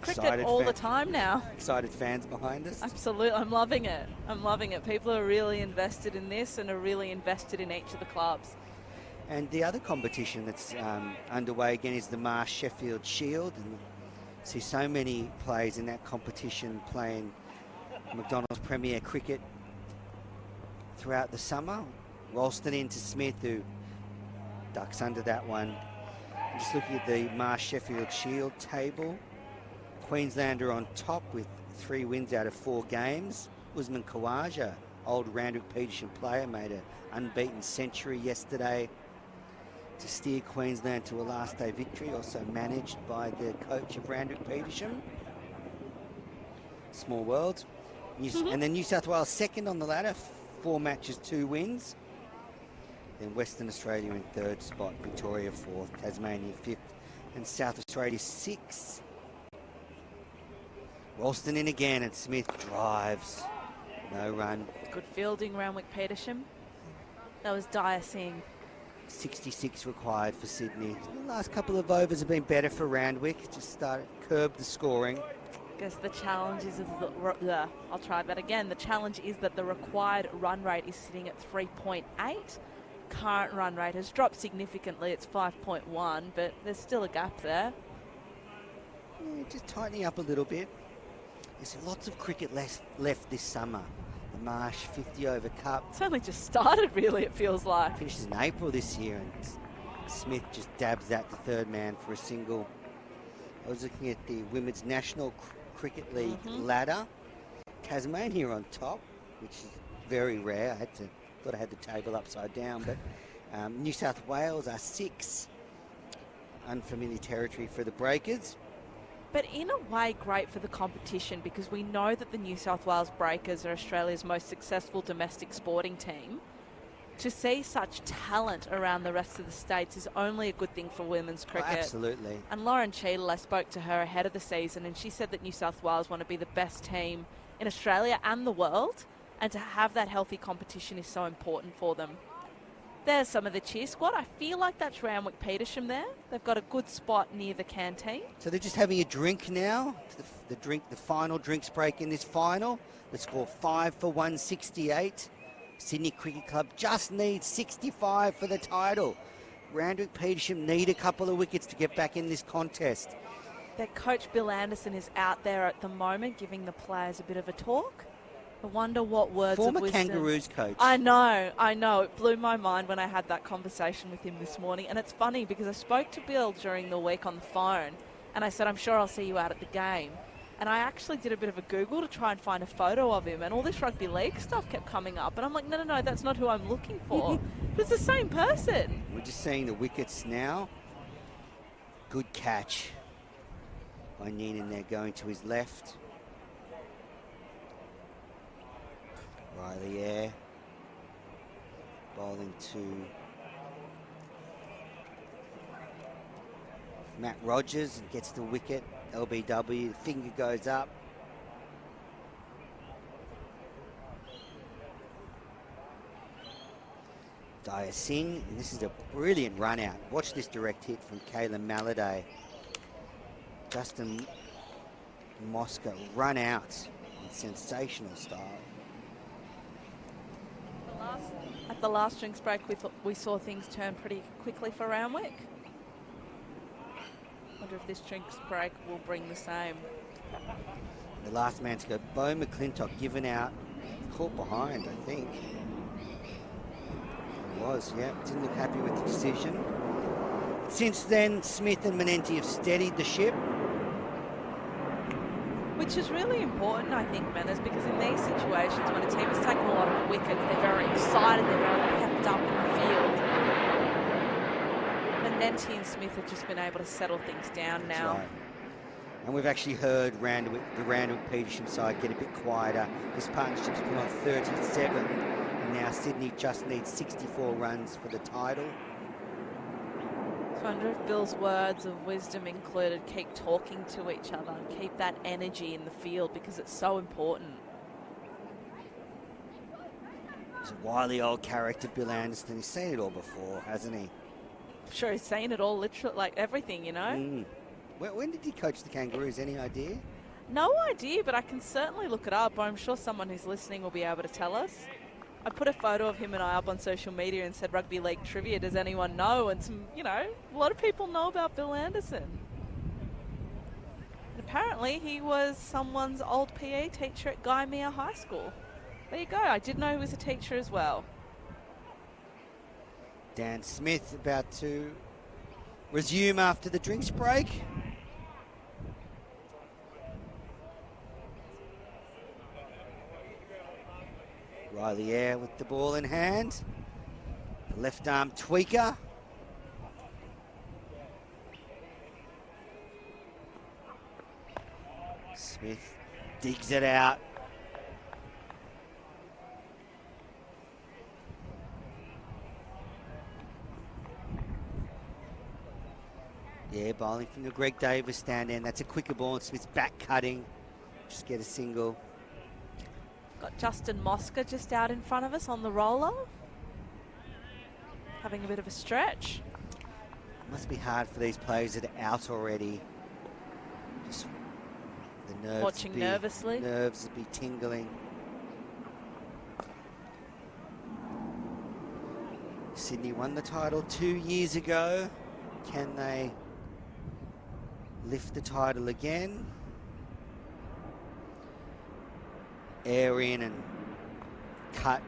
Cricket all the time now. Excited fans behind us. Absolutely, I'm loving it. I'm loving it. People are really invested in this and are really invested in each of the clubs. And the other competition that's underway again is the Marsh Sheffield Shield. And see so many players in that competition playing McDonald's Premier Cricket throughout the summer. Ralston into Smith, who ducks under that one. Just looking at the Marsh Sheffield Shield table. Queenslander on top with 3 wins out of 4 games. Usman Khawaja, old Randwick Petersham player, made an unbeaten century yesterday to steer Queensland to a last day victory, also managed by the coach of Randwick Petersham. Small world. And then New South Wales second on the ladder, 4 matches, 2 wins. Then Western Australia in 3rd spot, Victoria 4th, Tasmania 5th, and South Australia 6th. Ralston in again, and Smith drives. No run. Good fielding, Randwick Petersham. That was Dyer Singh. 66 required for Sydney. The last couple of overs have been better for Randwick. Just curb the scoring. I guess the challenge is I'll try that again. The challenge is that the required run rate is sitting at 3.8. Current run rate has dropped significantly. It's 5.1, but there's still a gap there. Yeah, just tightening up a little bit. There's lots of cricket left this summer. The Marsh 50 over cup. It's only just started, really, it feels like. Finishes in April this year, and Smith just dabs that to 3rd man for a single. I was looking at the Women's National Cricket League ladder. Tasmania on top, which is very rare. Thought I had the table upside down, but New South Wales are 6. Unfamiliar territory for the Breakers. But in a way, great for the competition, because we know that the New South Wales Breakers are Australia's most successful domestic sporting team. To see such talent around the rest of the states is only a good thing for women's cricket. Oh, absolutely. And Lauren Cheadle, I spoke to her ahead of the season, and she said that New South Wales want to be the best team in Australia and the world, and to have that healthy competition is so important for them. There's some of the cheer squad. I feel like that's Randwick Petersham there. They've got a good spot near the canteen. So they're just having a drink now. The final drinks break in this final. The score 5 for 168. Sydney Cricket Club just needs 65 for the title. Randwick Petersham need a couple of wickets to get back in this contest. Their coach Bill Anderson is out there at the moment giving the players a bit of a talk. I wonder what words Former of wisdom. Kangaroos coach. I know. It blew my mind when I had that conversation with him this morning. And it's funny because I spoke to Bill during the week on the phone and I said, I'm sure I'll see you out at the game. And I actually did a bit of a Google to try and find a photo of him, and all this rugby league stuff kept coming up. And I'm like, no, that's not who I'm looking for. It's the same person. We're just seeing the wickets now. Good catch by Neenan there, going to his left. Riley Eyre bowling to Matt Rogers and gets the wicket. LBW, the finger goes up. Dyer Singh, and this is a brilliant run out. Watch this direct hit from Kayla Malladay. Justin Mosca run out in sensational style. At the last drinks break, we saw things turn pretty quickly for Randwick. Wonder if this drinks break will bring the same. The last man to go, Bo McClintock, given out, caught behind, I think. He was, yeah. Didn't look happy with the decision. Since then, Smith and Manenti have steadied the ship. Which is really important, I think, Manners, because in these situations, when a team has taken a lot of wickets, they're very excited, they're very pepped up in the field. Manenti and Smith have just been able to settle things down now. Right. And we've actually heard the Randwick Petersham side get a bit quieter. This partnership's put on 37, and now Sydney just needs 64 runs for the title. I wonder if Bill's words of wisdom included keep talking to each other and keep that energy in the field, because it's so important. He's a wily old character, Bill Anderson. He's seen it all before, hasn't he? I'm sure he's seen it all, literally, like everything, you know? When did he coach the Kangaroos? Any idea? No idea, but I can certainly look it up. I'm sure someone who's listening will be able to tell us. I put a photo of him and I up on social media and said rugby league trivia. Does anyone know? And some, you know, a lot of people know about Bill Anderson. And apparently he was someone's old PE teacher at Gymea High School. There you go. I did know he was a teacher as well. Dan Smith about to resume after the drinks break. Riley Eyre with the ball in hand. The left arm tweaker. Smith digs it out. Yeah, bowling from the Greg Davis stand in. That's a quicker ball, and Smith's back cutting. Just get a single. Got Justin Mosca just out in front of us on the roller. Having a bit of a stretch. Must be hard for these players that are out already. Just the nerves. Watching nervously. Nerves would be tingling. Sydney won the title 2 years ago. Can they lift the title again? Air in and cut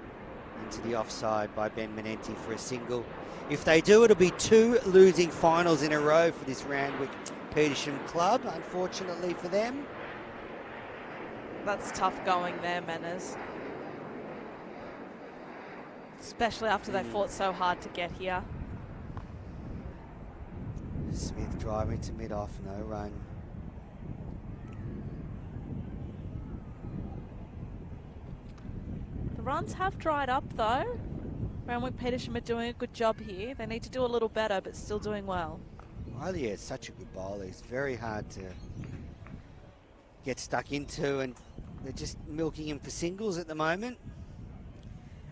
into the offside by Ben Manenti for a single. If they do, it'll be 2 losing finals in a row for this Randwick Petersham club, unfortunately for them. That's tough going there, Manners. Especially after they fought so hard to get here. Smith driving to mid-off, no run. The runs have dried up though. Randwick Petersham are doing a good job here. They need to do a little better, but still doing well. Riley is such a good bowler. He's very hard to get stuck into, and they're just milking him for singles at the moment.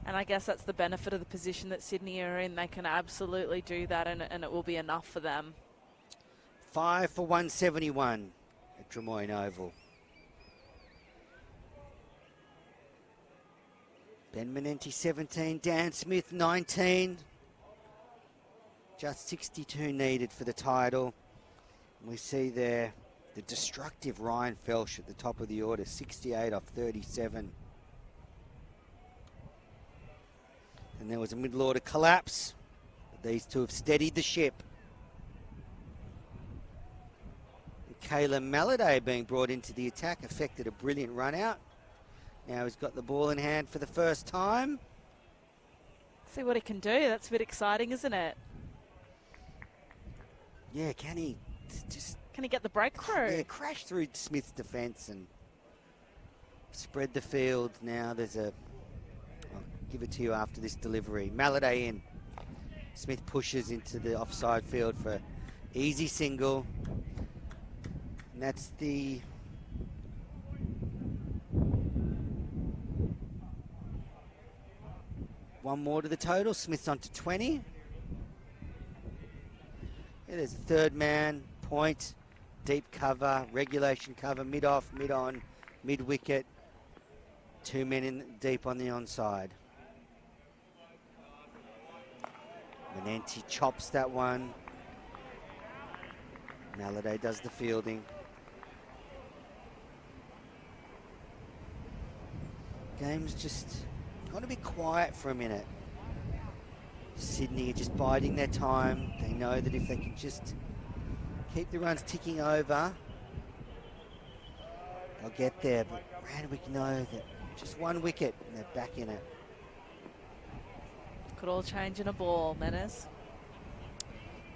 And I guess that's the benefit of the position that Sydney are in. They can absolutely do that, and it will be enough for them. 5 for 171 at Drummoyne Oval. Ben Manenti 17, Dan Smith 19. Just 62 needed for the title. And we see there the destructive Ryan Felsh at the top of the order, 68 off 37. And there was a middle order collapse. But these two have steadied the ship. Kayla Malladay being brought into the attack affected a brilliant run out. Now he's got the ball in hand for the first time. See what he can do. That's a bit exciting, isn't it? Yeah, can he just... Can he get the breakthrough? Yeah, crash through Smith's defence and spread the field. Now there's a... I'll give it to you after this delivery. Malladay in. Smith pushes into the offside field for easy single. And that's the... One more to the total. Smith's on to 20. Yeah, there's a third man, point, deep cover, regulation cover, mid-off, mid-on, mid-wicket. 2 men in deep on the onside. Manenti chops that one. Malladay does the fielding. Game's just going to be quiet for a minute. Sydney are just biding their time. They know that if they can just keep the runs ticking over, they'll get there. But Randwick know that just 1 wicket and they're back in it. Could all change in a ball, Menace.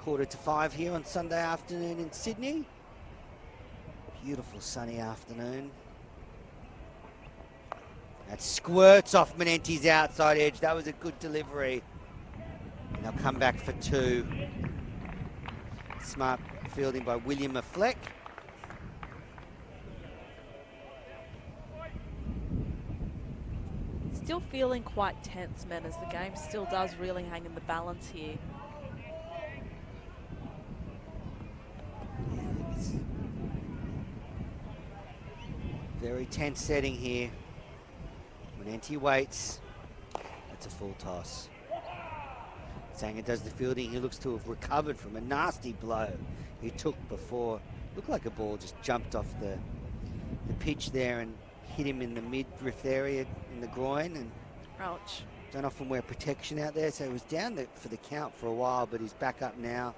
4:45 here on Sunday afternoon in Sydney. Beautiful sunny afternoon. That squirts off Manenti's outside edge. That was a good delivery. And they'll come back for 2. Smart fielding by William Affleck. Still feeling quite tense, men, as the game still does really hang in the balance here. Very tense setting here. Manenti waits. That's a full toss. Sanger does the fielding. He looks to have recovered from a nasty blow he took before. Looked like a ball just jumped off the pitch there and hit him in the midriff area in the groin. And ouch. don't often wear protection out there, so he was down there for the count for a while, but he's back up now.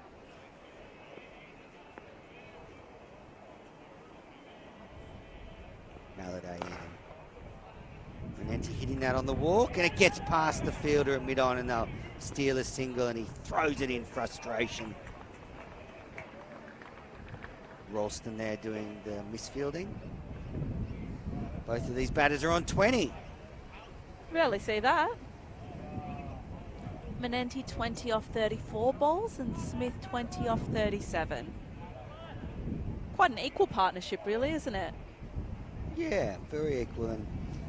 Maladay in. Manenti hitting that on the walk, and it gets past the fielder at mid-on, and they'll steal a single, and he throws it in frustration. Ralston there doing the misfielding. Both of these batters are on 20. Rarely see that. Manenti 20 off 34 balls and Smith 20 off 37. Quite an equal partnership, really, isn't it? Yeah, very equal, and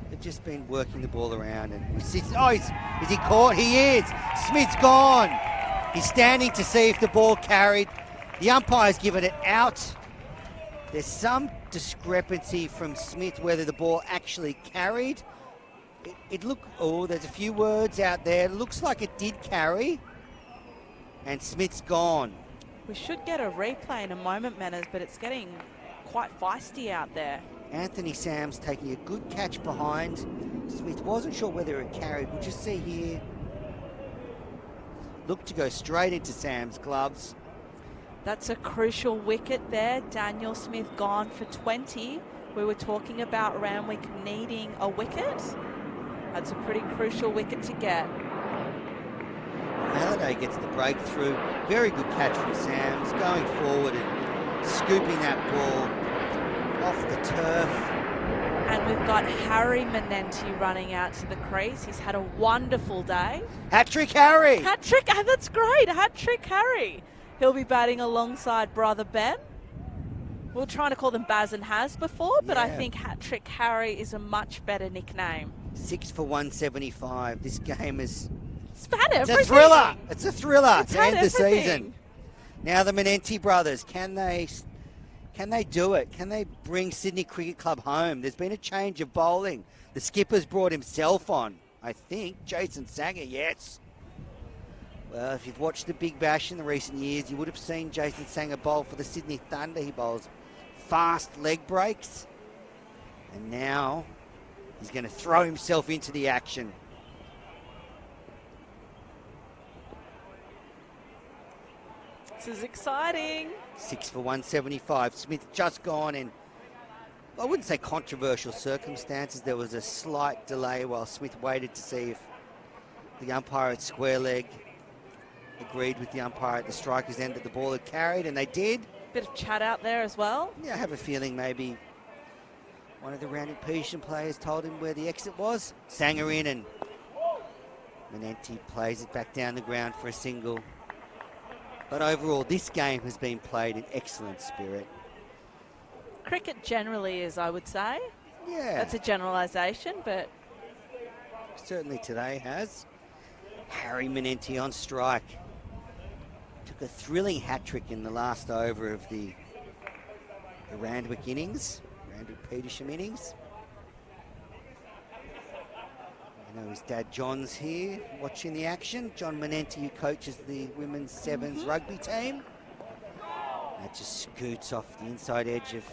they've just been working the ball around. And is he caught? He is. Smith's gone. He's standing to see if the ball carried. The umpire's given it out. There's some discrepancy from Smith whether the ball actually carried. It looked, there's a few words out there. It looks like it did carry, and Smith's gone. We should get a replay in a moment, Manners, but it's getting quite feisty out there. Anthony Sams taking a good catch behind. Smith wasn't sure whether it carried. We'll just see here. Looked to go straight into Sam's gloves. That's a crucial wicket there. Daniel Smith gone for 20. We were talking about Randwick needing a wicket. That's a pretty crucial wicket to get. Maladay gets the breakthrough. Very good catch from Sams. Going forward and scooping that ball off the turf. And we've got Harry Manenti running out to the crease. He's had a wonderful day. Hat-trick Harry! Hat-trick, that's great. Hat-trick Harry. He'll be batting alongside brother Ben. We were trying to call them Baz and Haz before, but I think Hat-trick Harry is a much better nickname. 6 for 175. This game is... It's had everything. It's a thriller. It's a thriller It's to had end the everything. season. Now the Manenti brothers, can they do it? Can they bring Sydney Cricket Club home? There's been a change of bowling. The skipper's brought himself on, I think. Jason Sanger, yes. Well, if you've watched the Big Bash in the recent years, you would have seen Jason Sanger bowl for the Sydney Thunder. He bowls fast leg breaks. And now he's going to throw himself into the action. This is exciting. 6 for 175. Smith just gone in, I wouldn't say controversial circumstances. There was a slight delay while Smith waited to see if the umpire at square leg agreed with the umpire at the striker's end that the ball had carried, and they did. Bit of chat out there as well. Yeah, I have a feeling maybe one of the Randwick Petersham players told him where the exit was. Sanger in, and Manenti plays it back down the ground for a single. But overall, this game has been played in excellent spirit. Cricket generally is, I would say. Yeah. That's a generalisation, but... certainly today has. Harry Manenti on strike. Took a thrilling hat-trick in the last over of the Randwick innings, Randwick Petersham innings. I know his dad John's here watching the action. John Manenti, who coaches the women's sevens rugby team. That just scoots off the inside edge of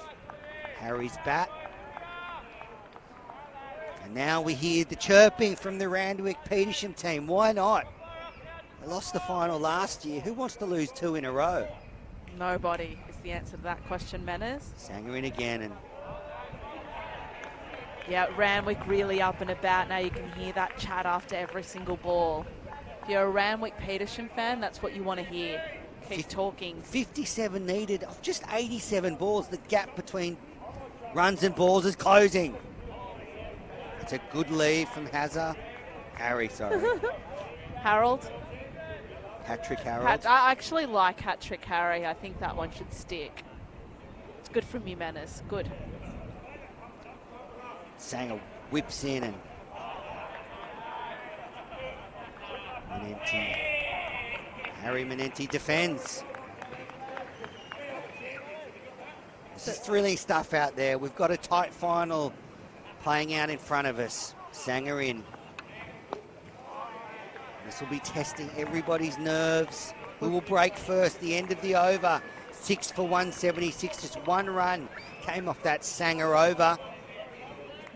Harry's bat. And now we hear the chirping from the Randwick Petersham team. Why not? They lost the final last year. Who wants to lose 2 in a row? Nobody is the answer to that question, Manners. Sanger in again, and yeah, Randwick really up and about. Now you can hear that chat after every single ball. If you're a Randwick Petersham fan, that's what you want to hear. Keep talking. 57 needed of just 87 balls. The gap between Runs and balls is closing. It's a good lead from Harry, sorry. Harold. Hat-trick Harold. I actually like hat-trick Harry. I think that one should stick. It's good from you, Manners. Good. Sanger whips in and Manenti. Harry Manenti defends. This is thrilling stuff out there. We've got a tight final playing out in front of us. Sanger in. This will be testing everybody's nerves. Who will break first? The end of the over. 6 for 176. Just one run came off that Sanger over.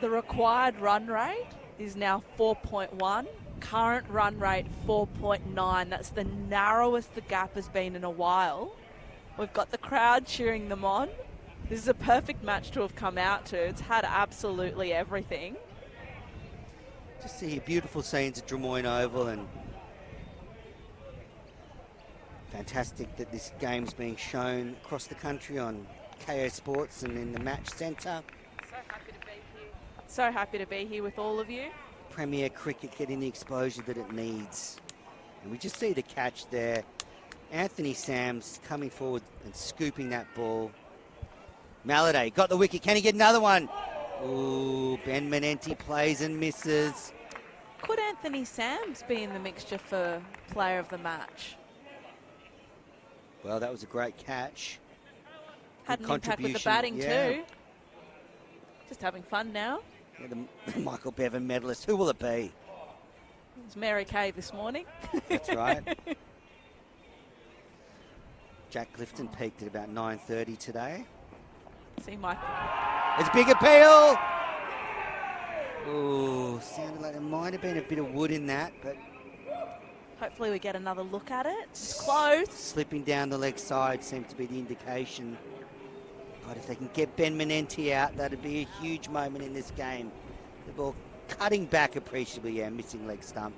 The required run rate is now 4.1. Current run rate 4.9. That's the narrowest the gap has been in a while. We've got the crowd cheering them on. This is a perfect match to have come out to. It's had absolutely everything. Just see beautiful scenes at Drummoyne Oval, and fantastic that this game's being shown across the country on KO Sports and in the Match Centre. So happy to be here. So happy to be here with all of you. Premier cricket getting the exposure that it needs. And we just see the catch there. Anthony Sams coming forward and scooping that ball. Maladay got the wicket. Can he get another one? Ooh, Ben Manenti plays and misses. Could Anthony Sams be in the mixture for player of the match? Well, that was a great catch. Had Good an impact with the contribution, batting yeah. too. Just having fun now. Yeah, the Michael Bevan medalist. Who will it be? It was Mary Kay this morning. That's right. Jack Clifton peaked at about 9:30 today. See Michael. It's big appeal. Ooh, sounded like there might have been a bit of wood in that, but Hopefully we get another look at it. It's close. slipping down the leg side seemed to be the indication. But if they can get Ben Manenti out, that'd be a huge moment in this game. The ball cutting back appreciably, yeah, missing leg stump.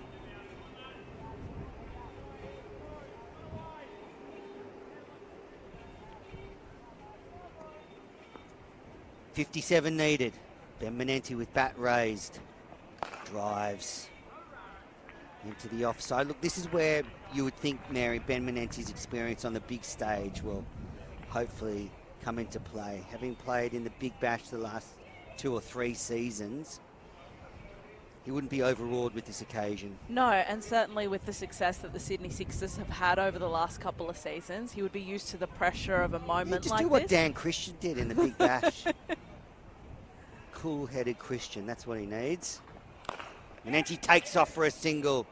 .57 needed. Ben Manenti with bat raised. Drives into the offside. Look, this is where you would think, Mary, Ben Manenti's experience on the big stage will hopefully come into play. Having played in the Big Bash the last 2 or 3 seasons, he wouldn't be overawed with this occasion. No, and certainly with the success that the Sydney Sixers have had over the last couple of seasons, he would be used to the pressure of a moment Just like do what this. Dan Christian did in the Big Bash. Cool-headed Christian, that's what he needs. Manenti takes off for a single.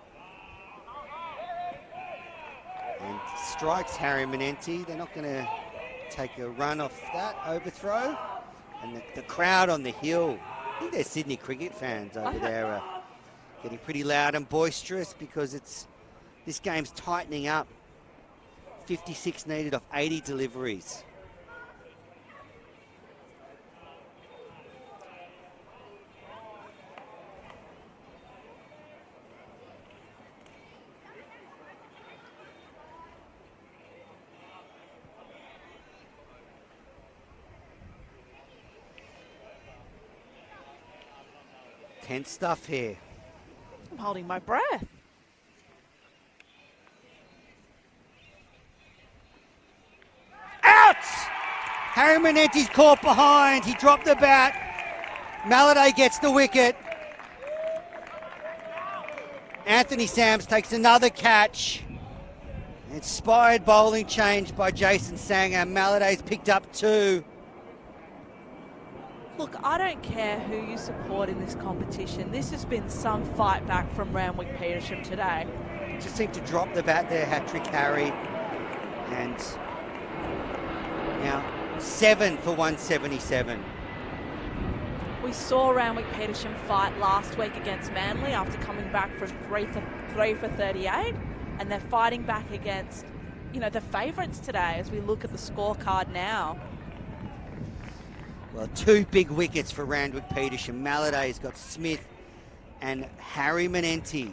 And strikes Harry Manenti. They're not going to take a run off that overthrow. And the crowd on the hill, I think they're Sydney cricket fans over there, are getting pretty loud and boisterous because this game's tightening up. 56 needed off 80 deliveries. Tense stuff here. I'm holding my breath. Out! Harry Manenti's caught behind. He dropped the bat. Maladay gets the wicket. Anthony Sams takes another catch. Inspired bowling change by Jason Sanger. Maladay's picked up 2. Look, I don't care who you support in this competition. This has been some fight back from Randwick Petersham today. Just seemed to drop the bat there, hat-trick Harry. And now 7 for 177. We saw Randwick Petersham fight last week against Manly after coming back from 3 for 38, and they're fighting back against, the favourites today as we look at the scorecard now. Well, 2 big wickets for Randwick Petersham. Maladay's got Smith and Harry Manenti.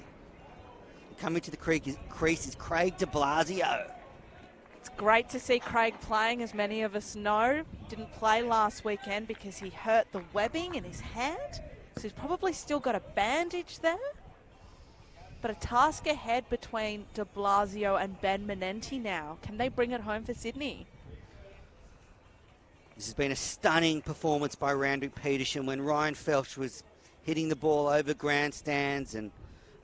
Coming to the crease is Craig de Blasio. It's great to see Craig playing, as many of us know. Didn't play last weekend because he hurt the webbing in his hand. So he's probably still got a bandage there. But a task ahead between de Blasio and Ben Menenti now. Can they bring it home for Sydney? This has been a stunning performance by Randwick Petersham when Ryan Felch was hitting the ball over grandstands and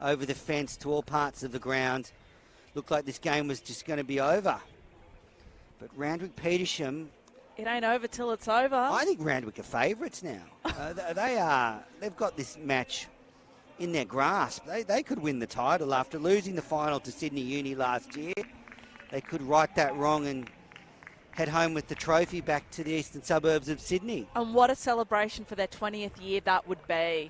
over the fence to all parts of the ground. Looked like this game was just going to be over. But Randwick Petersham... It ain't over till it's over. I think Randwick are favourites now. They've got this match in their grasp. They could win the title after losing the final to Sydney Uni last year. They could right that wrong and head home with the trophy back to the eastern suburbs of Sydney. And what a celebration for their 20th year that would be.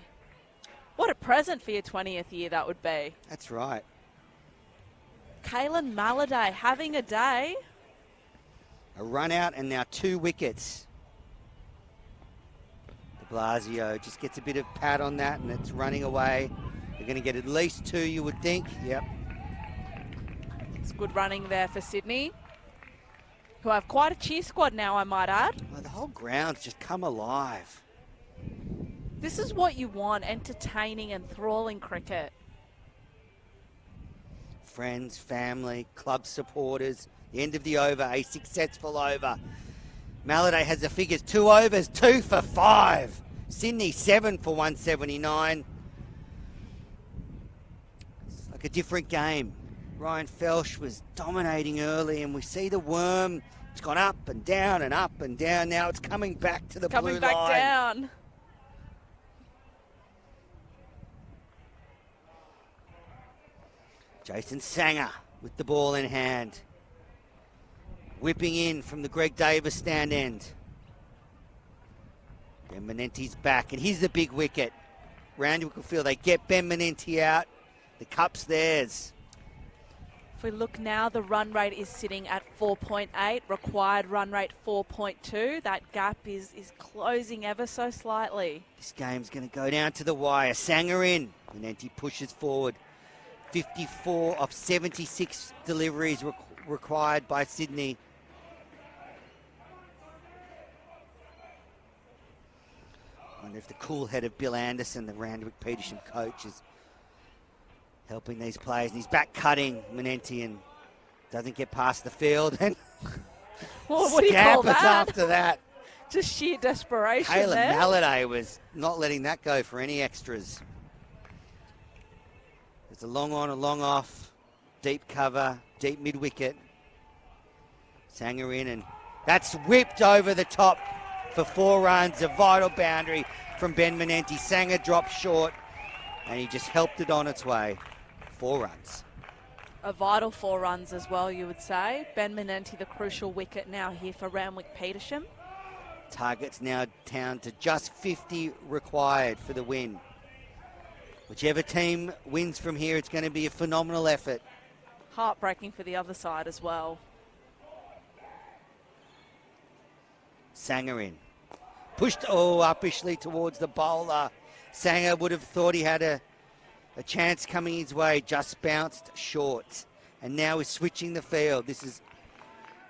What a present for your 20th year that would be. That's right. Kaylin Maladay having a day. A run out and now 2 wickets. De Blasio just gets a bit of pat on that and it's running away. They're going to get at least 2, you would think. Yep. It's good running there for Sydney, who have quite a cheer squad now, I might add. Well, the whole ground's just come alive. This is what you want, entertaining, enthralling cricket. Friends, family, club supporters. The end of the over, a successful over. Maladay has the figures, 2 overs, 2 for 5. Sydney 7 for 179. It's like a different game. Ryan Felch was dominating early and we see the worm. It's gone up and down and up and down. Now it's coming back to the blue line. Coming back down. Jason Sanger with the ball in hand. Whipping in from the Greg Davis stand end. Ben Menenti's back, and here's the big wicket. Randwick will feel they get Ben Menenti out. The cup's theirs. If we look now, the run rate is sitting at 4.8, required run rate 4.2. That gap is closing ever so slightly. This game's going to go down to the wire. Sanger in. Menenti pushes forward. 54 of 76 deliveries required by Sydney. I wonder if the cool head of Bill Anderson, the Randwick Petersham coach, is helping these players. And he's back cutting Menenti and doesn't get past the field. And what do you call that? After that. Just sheer desperation Kaylin there. Maladay was not letting that go for any extras. There's a long on, a long off, deep cover, deep mid-wicket. Sanger in, and that's whipped over the top for 4 runs. A vital boundary from Ben Menenti. Sanger dropped short, and he just helped it on its way. 4 runs. A vital 4 runs as well, you would say. Ben Menenti, the crucial wicket now here for Randwick Petersham. Target's now down to just 50 required for the win. Whichever team wins from here, it's going to be a phenomenal effort. Heartbreaking for the other side as well. Sanger in. Pushed uppishly towards the bowler. Sanger would have thought he had a chance coming his way, just bounced short. And now he's switching the field. This is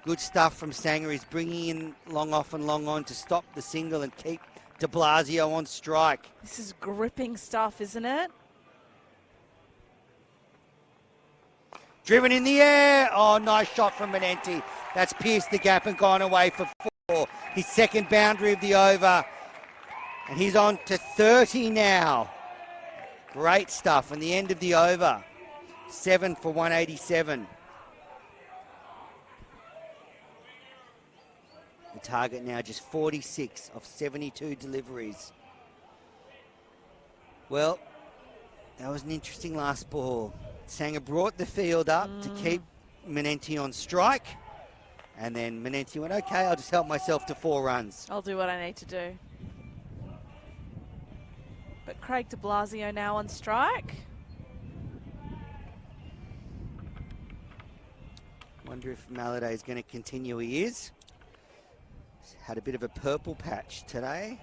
good stuff from Sanger. He's bringing in long off and long on to stop the single and keep de Blasio on strike. This is gripping stuff, isn't it? Driven in the air. Oh, nice shot from Menenti. That's pierced the gap and gone away for 4. His second boundary of the over. And he's on to 30 now. Great stuff. And the end of the over. 7 for 187. The target now just 46 of 72 deliveries. Well, that was an interesting last ball. Sanger brought the field up to keep Menenti on strike. And then Menenti went, okay, I'll just help myself to 4 runs. I'll do what I need to do. But Craig de Blasio now on strike. Wonder if Maladay is going to continue. He is. He's had a bit of a purple patch today.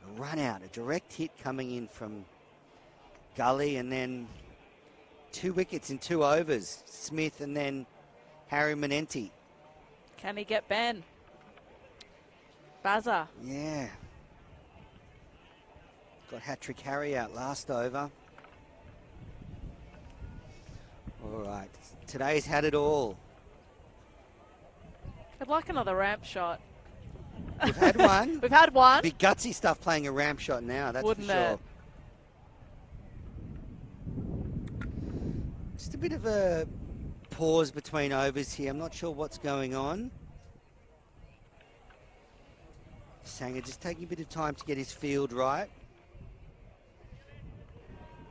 A run out, a direct hit coming in from Gully, and then 2 wickets in 2 overs. Smith and then Harry Manenti. Can he get Ben? Bazza. Yeah. Got hat-trick Harry out last over. All right. Today's had it all. I'd like another ramp shot. We've had one. We've had one. Big gutsy stuff playing a ramp shot now, that's Wouldn't for sure. it? Just a bit of a pause between overs here. I'm not sure what's going on. Sanger just taking a bit of time to get his field right.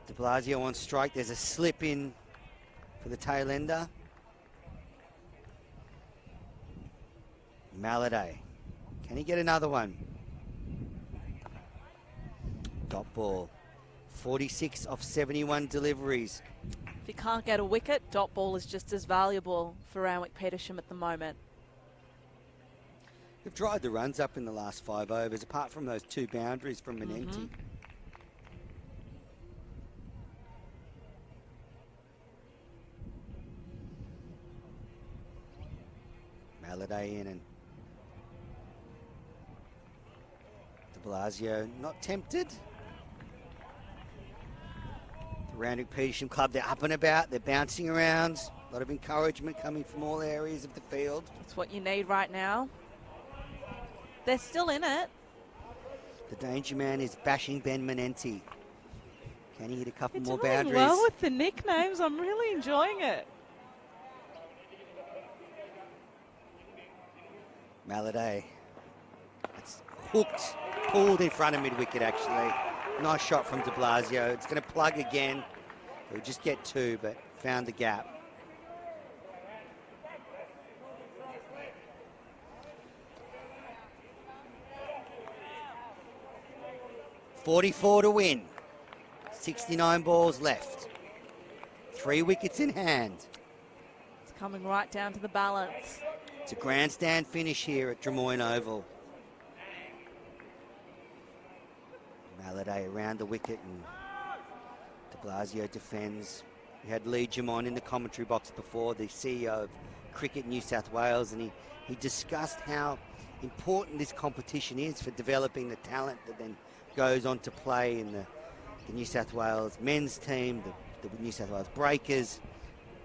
De Blasio on strike. There's a slip in for the tail ender. Maladay. Can he get another one? Dot ball. 46 off 71 deliveries. If you can't get a wicket, dot ball is just as valuable for Randwick Petersham at the moment. They've dried the runs up in the last 5 overs, apart from those 2 boundaries from Manenti. Maladay in and De Blasio not tempted. The Randwick Petersham club, they're up and about, they're bouncing around. A lot of encouragement coming from all areas of the field. That's what you need right now. They're still in it. The danger man is bashing Ben Manenti. Can he hit a couple You're more doing boundaries? well with the nicknames. I'm really enjoying it. Maladay. It's hooked, pulled in front of mid-wicket actually. Nice shot from De Blasio. It's going to plug again. He'll just get 2, but found the gap. .44 to win. 69 balls left. 3 wickets in hand. It's coming right down to the balance. It's a grandstand finish here at Drummoyne Oval. Maladay around the wicket and De Blasio defends. We had Lee Jamon in the commentary box before, the CEO of Cricket New South Wales, and he discussed how important this competition is for developing the talent that then goes on to play in the New South Wales men's team, the New South Wales Breakers,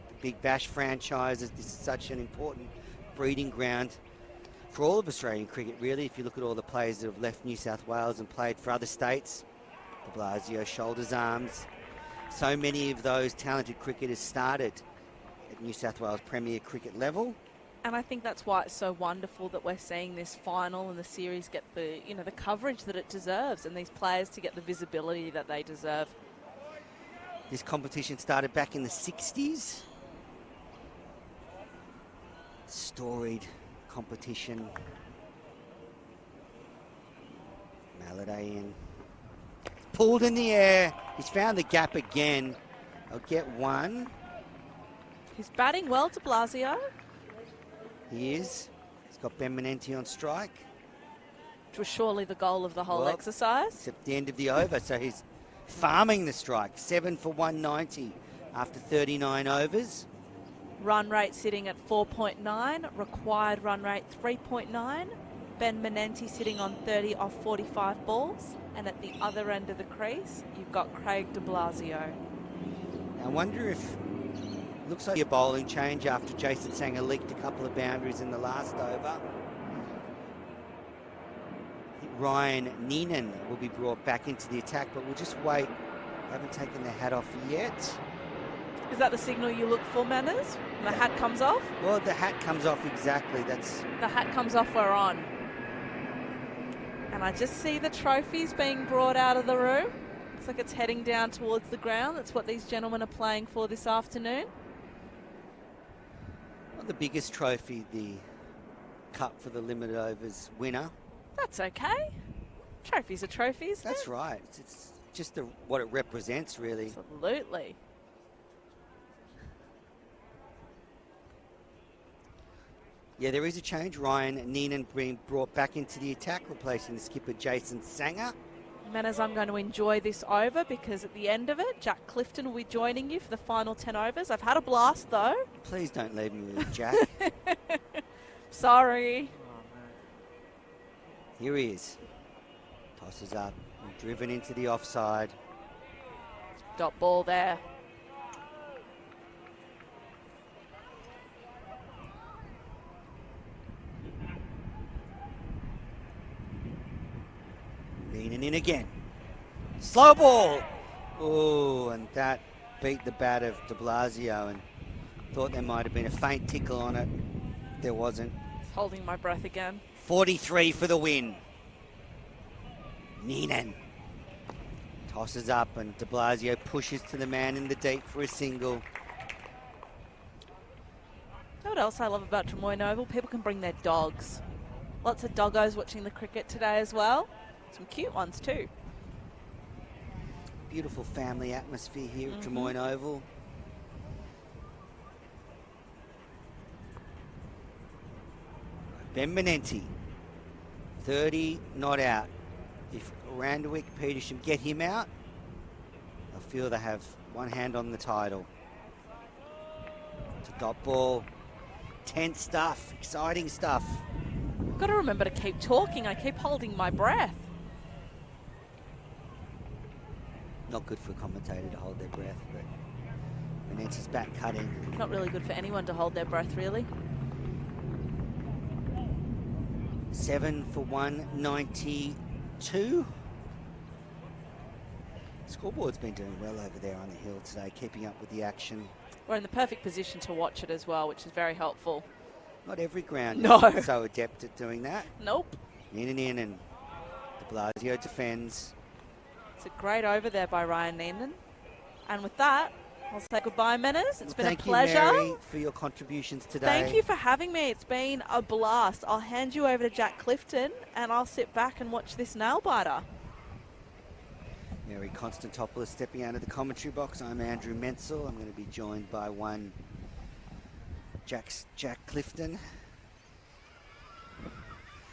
the Big Bash franchises. This is such an important breeding ground for all of Australian cricket, really. If you look at all the players that have left New South Wales and played for other states, De Blasio, shoulders, arms. So many of those talented cricketers started at New South Wales Premier Cricket level. And I think that's why it's so wonderful that we're seeing this final and the series get the, the coverage that it deserves, and these players to get the visibility that they deserve. This competition started back in the 60s. Storied competition. Maladay in. Pulled in the air. He's found the gap again. I'll get 1. He's batting well, De Blasio. He is. He's got Ben Manenti on strike. Which was surely the goal of the whole exercise. It's at the end of the over, so he's farming the strike. 7 for 190 after 39 overs. Run rate sitting at 4.9. Required run rate 3.9. Ben Manenti sitting on 30 off 45 balls. And at the other end of the crease, you've got Craig De Blasio. I wonder if... Looks like a bowling change after Jason Sanger leaked a couple of boundaries in the last over. I think Ryan Neenan will be brought back into the attack, but we'll just wait. Haven't taken the hat off yet. Is that the signal you look for, Manners? The hat comes off? Well, the hat comes off exactly. The hat comes off, we're on. And I just see the trophies being brought out of the room. Looks like it's heading down towards the ground. That's what these gentlemen are playing for this afternoon. Not the biggest trophy, the cup for the limited overs winner. That's okay. Trophies are trophies. That's right. It's just what it represents, really. Absolutely. Yeah, there is a change. Ryan Neenan being brought back into the attack, replacing the skipper Jason Sanger. Manners, I'm going to enjoy this over because at the end of it, Jack Clifton will be joining you for the final 10 overs. I've had a blast, though. Please don't leave me with Jack. Sorry. Here he is. Tosses up and driven into the offside. Dot ball there. Leaning in again. Slow ball. Oh, and that beat the bat of de Blasio, and thought there might have been a faint tickle on it. There wasn't. Holding my breath again. 43 for the win. Neenan tosses up and de Blasio pushes to the man in the deep for a single. You know what else I love about Drummoyne Oval? People can bring their dogs. Lots of doggos watching the cricket today as well. Some cute ones too. Beautiful family atmosphere here at Drummoyne Oval. Ben Menenti, 30 not out. If Randwick Petersham get him out, I feel they have one hand on the title. It's a dot ball. Tense stuff, exciting stuff. Got to remember to keep talking. I keep holding my breath. Not good for a commentator to hold their breath, but Menenti's back cutting. Not really good for anyone to hold their breath, really. 7 for 192. Scoreboard's been doing well over there on the hill today, keeping up with the action. We're in the perfect position to watch it as well, which is very helpful. Not every ground No. is so adept at doing that. Nope. In, and de Blasio defends. It's a great over there by Ryan Neenan. And with that, I'll say goodbye, Manners. It's been a pleasure. Thank you, Mary, for your contributions today. Thank you for having me. It's been a blast. I'll hand you over to Jack Clifton and I'll sit back and watch this nail biter. Mary Constantopoulos stepping out of the commentary box. I'm Andrew Menzel. I'm going to be joined by one Jack Clifton.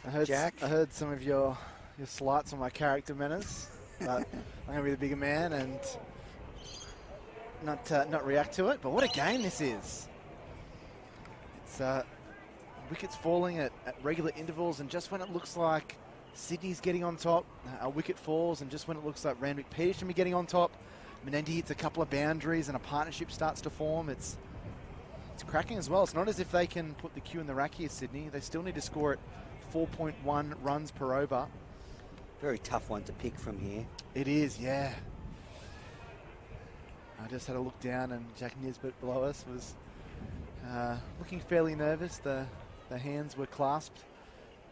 I heard Jack? I heard some of your slights on my character, Manners. But I'm going to be the bigger man and not react to it. But what a game this is. It's wickets falling at regular intervals, and just when it looks like Sydney's getting on top, a wicket falls, and just when it looks like Randwick Petersham are getting on top, Menenti hits a couple of boundaries and a partnership starts to form. It's cracking as well. It's not as if they can put the cue in the rack here, Sydney. They still need to score at 4.1 runs per over. Very tough one to pick from here. It is, yeah. I just had a look down, and Jack Nisbet below us was looking fairly nervous. The hands were clasped,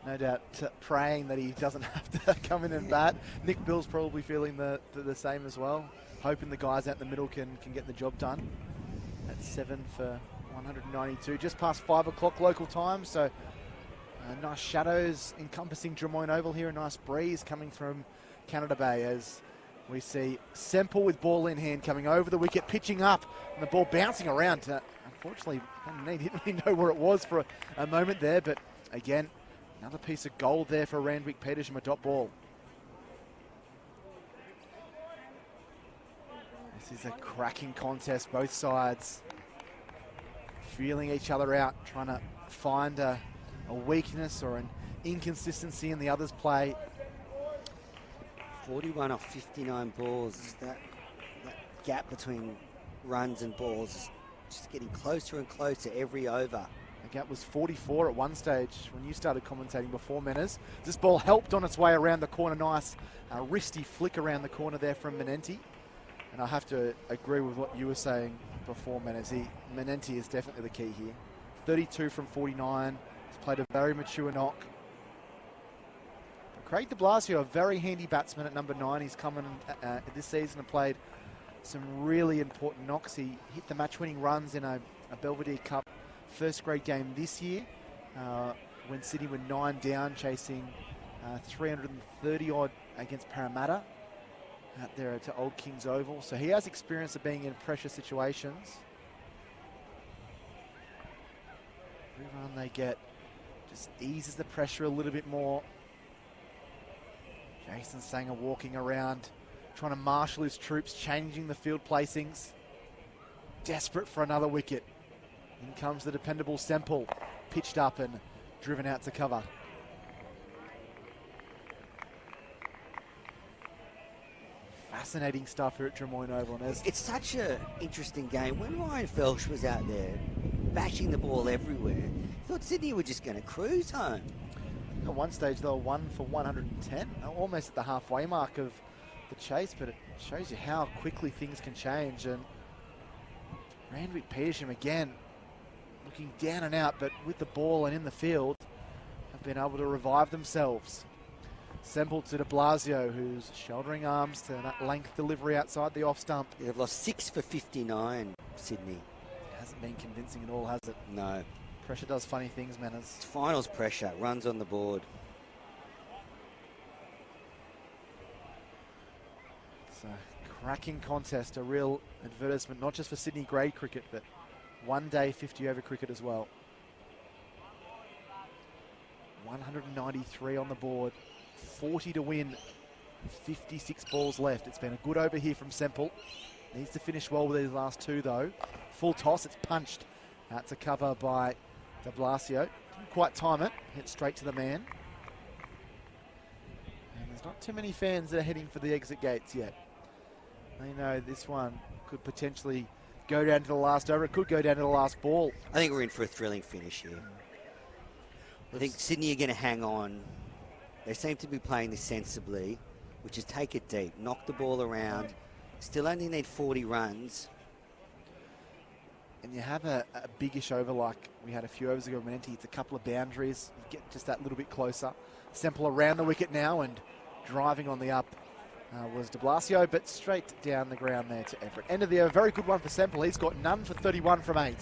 no doubt praying that he doesn't have to come in and bat. Nick Bill's probably feeling the same as well, hoping the guys out in the middle can get the job done. That's 7 for 192, just past 5 o'clock local time, so nice shadows encompassing Drummoyne Oval here, a nice breeze coming from Canada Bay as we see Semple with ball in hand coming over the wicket, pitching up, and the ball bouncing around. Unfortunately, he didn't really know where it was for a moment there, but again, another piece of gold there for Randwick Petersham, a dot ball. This is a cracking contest, both sides feeling each other out, trying to find a weakness or an inconsistency in the other's play. 41 off 59 balls. That gap between runs and balls is just getting closer and closer every over. The gap was 44 at one stage when you started commentating before, Manners. This ball helped on its way around the corner. Nice wristy flick around the corner there from Menenti. And I have to agree with what you were saying before, Manners. Menenti is definitely the key here. 32 from 49. He's played a very mature knock. Craig de Blasio, a very handy batsman at number 9. He's come in this season and played some really important knocks. He hit the match-winning runs in a Belvedere Cup first grade game this year when Sydney were 9 down, chasing 330-odd against Parramatta out there to Old Kings Oval. So he has experience of being in pressure situations. Every run they get just eases the pressure a little bit more. Jason Sanger walking around, trying to marshal his troops, changing the field placings. Desperate for another wicket. In comes the dependable Semple, pitched up and driven out to cover. Fascinating stuff here at Drummoyne Oval. And it's such an interesting game. When Ryan Felsh was out there bashing the ball everywhere, I thought Sydney were just going to cruise home. At one stage they were 1 for 110, almost at the halfway mark of the chase, but it shows you how quickly things can change. And Randwick Petersham again looking down and out, but with the ball and in the field have been able to revive themselves. Semple to de Blasio, who's shouldering arms to that length delivery outside the off stump. Yeah, they've lost 6 for 59, Sydney. Hasn't been convincing at all, has it? No. Pressure does funny things, Manners. It's finals pressure, runs on the board. It's a cracking contest, a real advertisement, not just for Sydney grade cricket, but one-day 50-over cricket as well. 193 on the board, 40 to win, 56 balls left. It's been a good over here from Semple. Needs to finish well with these last two, though. Full toss, it's punched out to cover by de Blasio. Didn't quite time it, hit straight to the man. And there's not too many fans that are heading for the exit gates yet. They know this one could potentially go down to the last over. It could go down to the last ball. I think we're in for a thrilling finish here. I think Sydney are going to hang on. They seem to be playing this sensibly, which is take it deep, knock the ball around. Still only need 40 runs. And you have a biggish over like we had a few overs ago. Menenti, it's a couple of boundaries. You get just that little bit closer. Semple around the wicket now and driving on the up was de Blasio, but straight down the ground there to Everett. End of the over, very good one for Semple. He's got none for 31 from 8.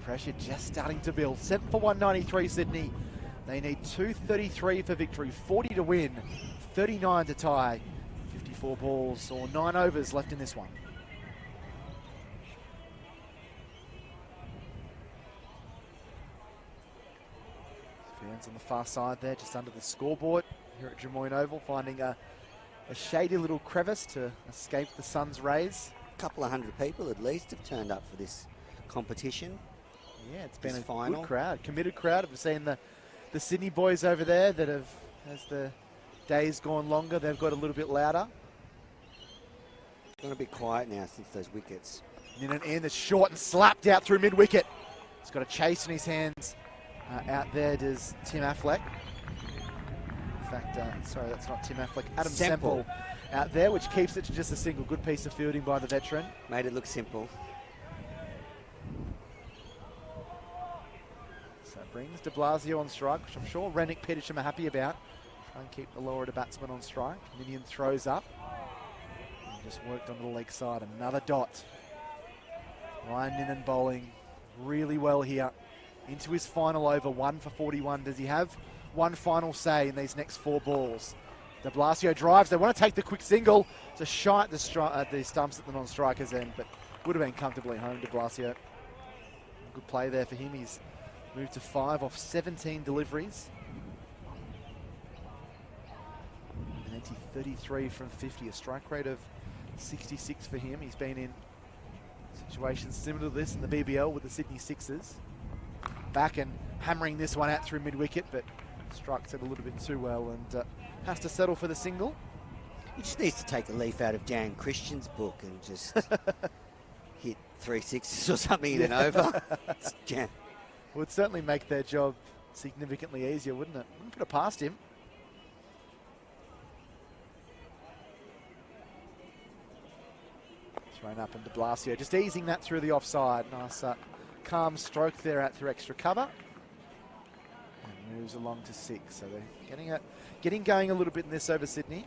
Pressure just starting to build. 7 for 193 Sydney. They need 233 for victory, 40 to win, 39 to tie. 54 balls or 9 overs left in this one. Fans on the far side there, just under the scoreboard here at Drummoyne Oval, finding a shady little crevice to escape the sun's rays. A couple of hundred people at least have turned up for this competition. Yeah, it's been a final. good crowd, committed crowd. I've seen the Sydney boys over there that have, as the days gone longer, they've got a little bit louder. It's gone a bit quiet now since those wickets. In and in, that's short and slapped out through mid-wicket. He's got a chase in his hands. Out there does Tim Affleck. In fact, sorry, that's not Tim Affleck. Adam Semple out there, which keeps it to just a single. Good piece of fielding by the veteran. Made it look simple. So brings de Blasio on strike, which I'm sure Randwick Petersham are happy about. Try and keep the lower order batsman on strike. Minion throws up. And just worked onto the leg side. Another dot. Ryan Ninan bowling really well here. Into his final over, 1 for 41. Does he have one final say in these next 4 balls? De Blasio drives. They want to take the quick single. It's a shot at the stumps at the non-striker's end, but would have been comfortably home, de Blasio. Good play there for him. He's moved to 5 off 17 deliveries. And 33 from 50. A strike rate of 66 for him. He's been in situations similar to this in the BBL with the Sydney Sixers. Back and hammering this one out through mid-wicket, but strikes it a little bit too well and has to settle for the single. He just needs to take a leaf out of Dan Christian's book and just hit 3 sixes or something in an over. Yeah. Would certainly make their job significantly easier, wouldn't it? Could have passed him. Thrown up and de Blasio just easing that through the offside. Nice calm stroke there out through extra cover. And moves along to 6. So they're getting going a little bit in this over Sydney.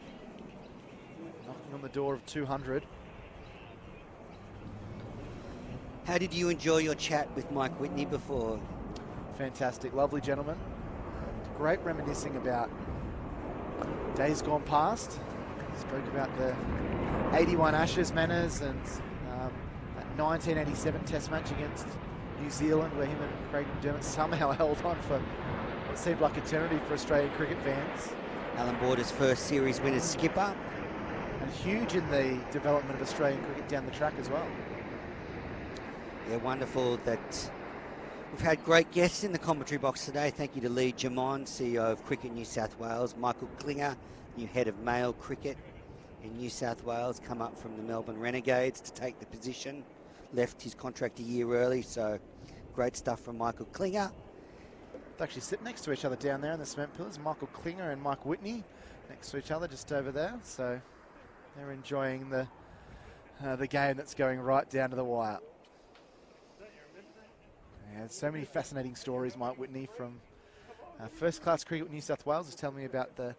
Knocking on the door of 200. How did you enjoy your chat with Mike Whitney before? Fantastic, lovely gentleman. Great reminiscing about days gone past. Spoke about the 81 Ashes manners and that 1987 Test match against New Zealand, where him and Craig McDermott somehow held on for what seemed like eternity for Australian cricket fans. Alan Border's first series win as skipper. And huge in the development of Australian cricket down the track as well. Yeah, wonderful that we've had great guests in the commentary box today. Thank you to Lee Jamon, CEO of Cricket New South Wales. Michael Klinger, new head of male cricket in New South Wales, come up from the Melbourne Renegades to take the position. Left his contract a year early, so great stuff from Michael Klinger. They actually sit next to each other down there in the cement pillars. Michael Klinger and Mike Whitney next to each other just over there. So they're enjoying the game that's going right down to the wire. Yeah, so many fascinating stories. Mike Whitney from First Class Cricket with New South Wales is telling me about the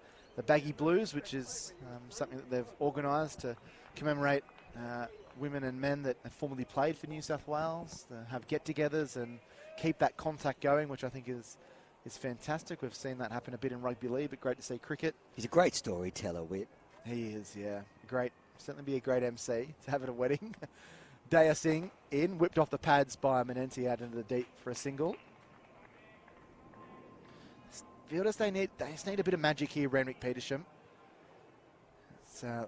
Baggy Blues, which is something that they've organised to commemorate women and men that have formerly played for New South Wales, have get-togethers and keep that contact going, which I think is fantastic. We've seen that happen a bit in rugby league, but great to see cricket. He's a great storyteller, Whit. He is, yeah. Great. Certainly be a great MC to have at a wedding. Daya Singh in, whipped off the pads by Manenti out into the deep for a single. Fielders, they just need a bit of magic here, Randwick Petersham.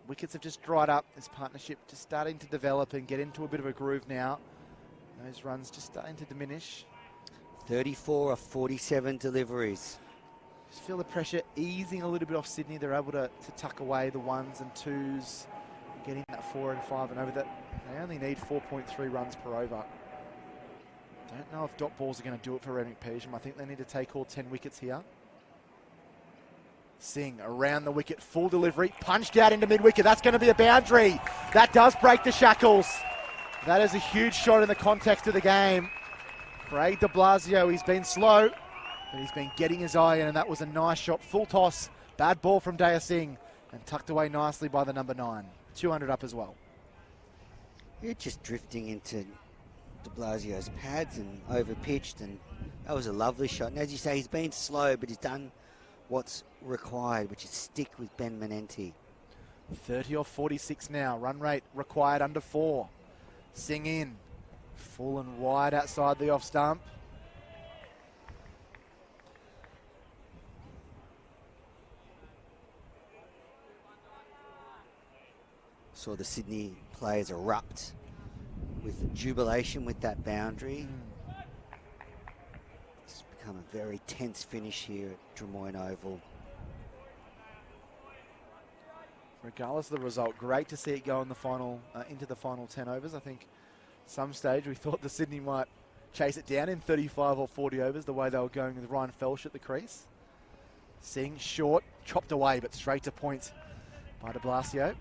Wickets have just dried up. This partnership just starting to develop and get into a bit of a groove now. Those runs just starting to diminish. 34 of 47 deliveries. Just feel the pressure easing a little bit off Sydney. They're able to tuck away the ones and twos, getting that 4 and 5 and over. That they only need 4.3 runs per over. Don't know if dot balls are going to do it for Randwick Petersham. I think they need to take all 10 wickets here. Singh around the wicket, full delivery, punched out into mid-wicket. That's going to be a boundary. That does break the shackles. That is a huge shot in the context of the game. Craig de Blasio, he's been slow, but he's been getting his eye in, and that was a nice shot. Full toss, bad ball from Daya Singh, and tucked away nicely by the number 9. 200 up as well. You're just drifting into de Blasio's pads and over-pitched, and that was a lovely shot. And as you say, he's been slow, but he's done what's required, which is stick with Ben Manenti. 30 off 46 now. Run rate required under 4. Singh in. Full and wide outside the off stump. Saw the Sydney players erupt with jubilation with that boundary. It's become a very tense finish here at Drummoyne Oval. Regardless of the result, great to see it go in the final, into the final 10 overs. I think some stage we thought the Sydney might chase it down in 35 or 40 overs, the way they were going with Ryan Felsh at the crease. Singh short, chopped away, but straight to point by de Blasio.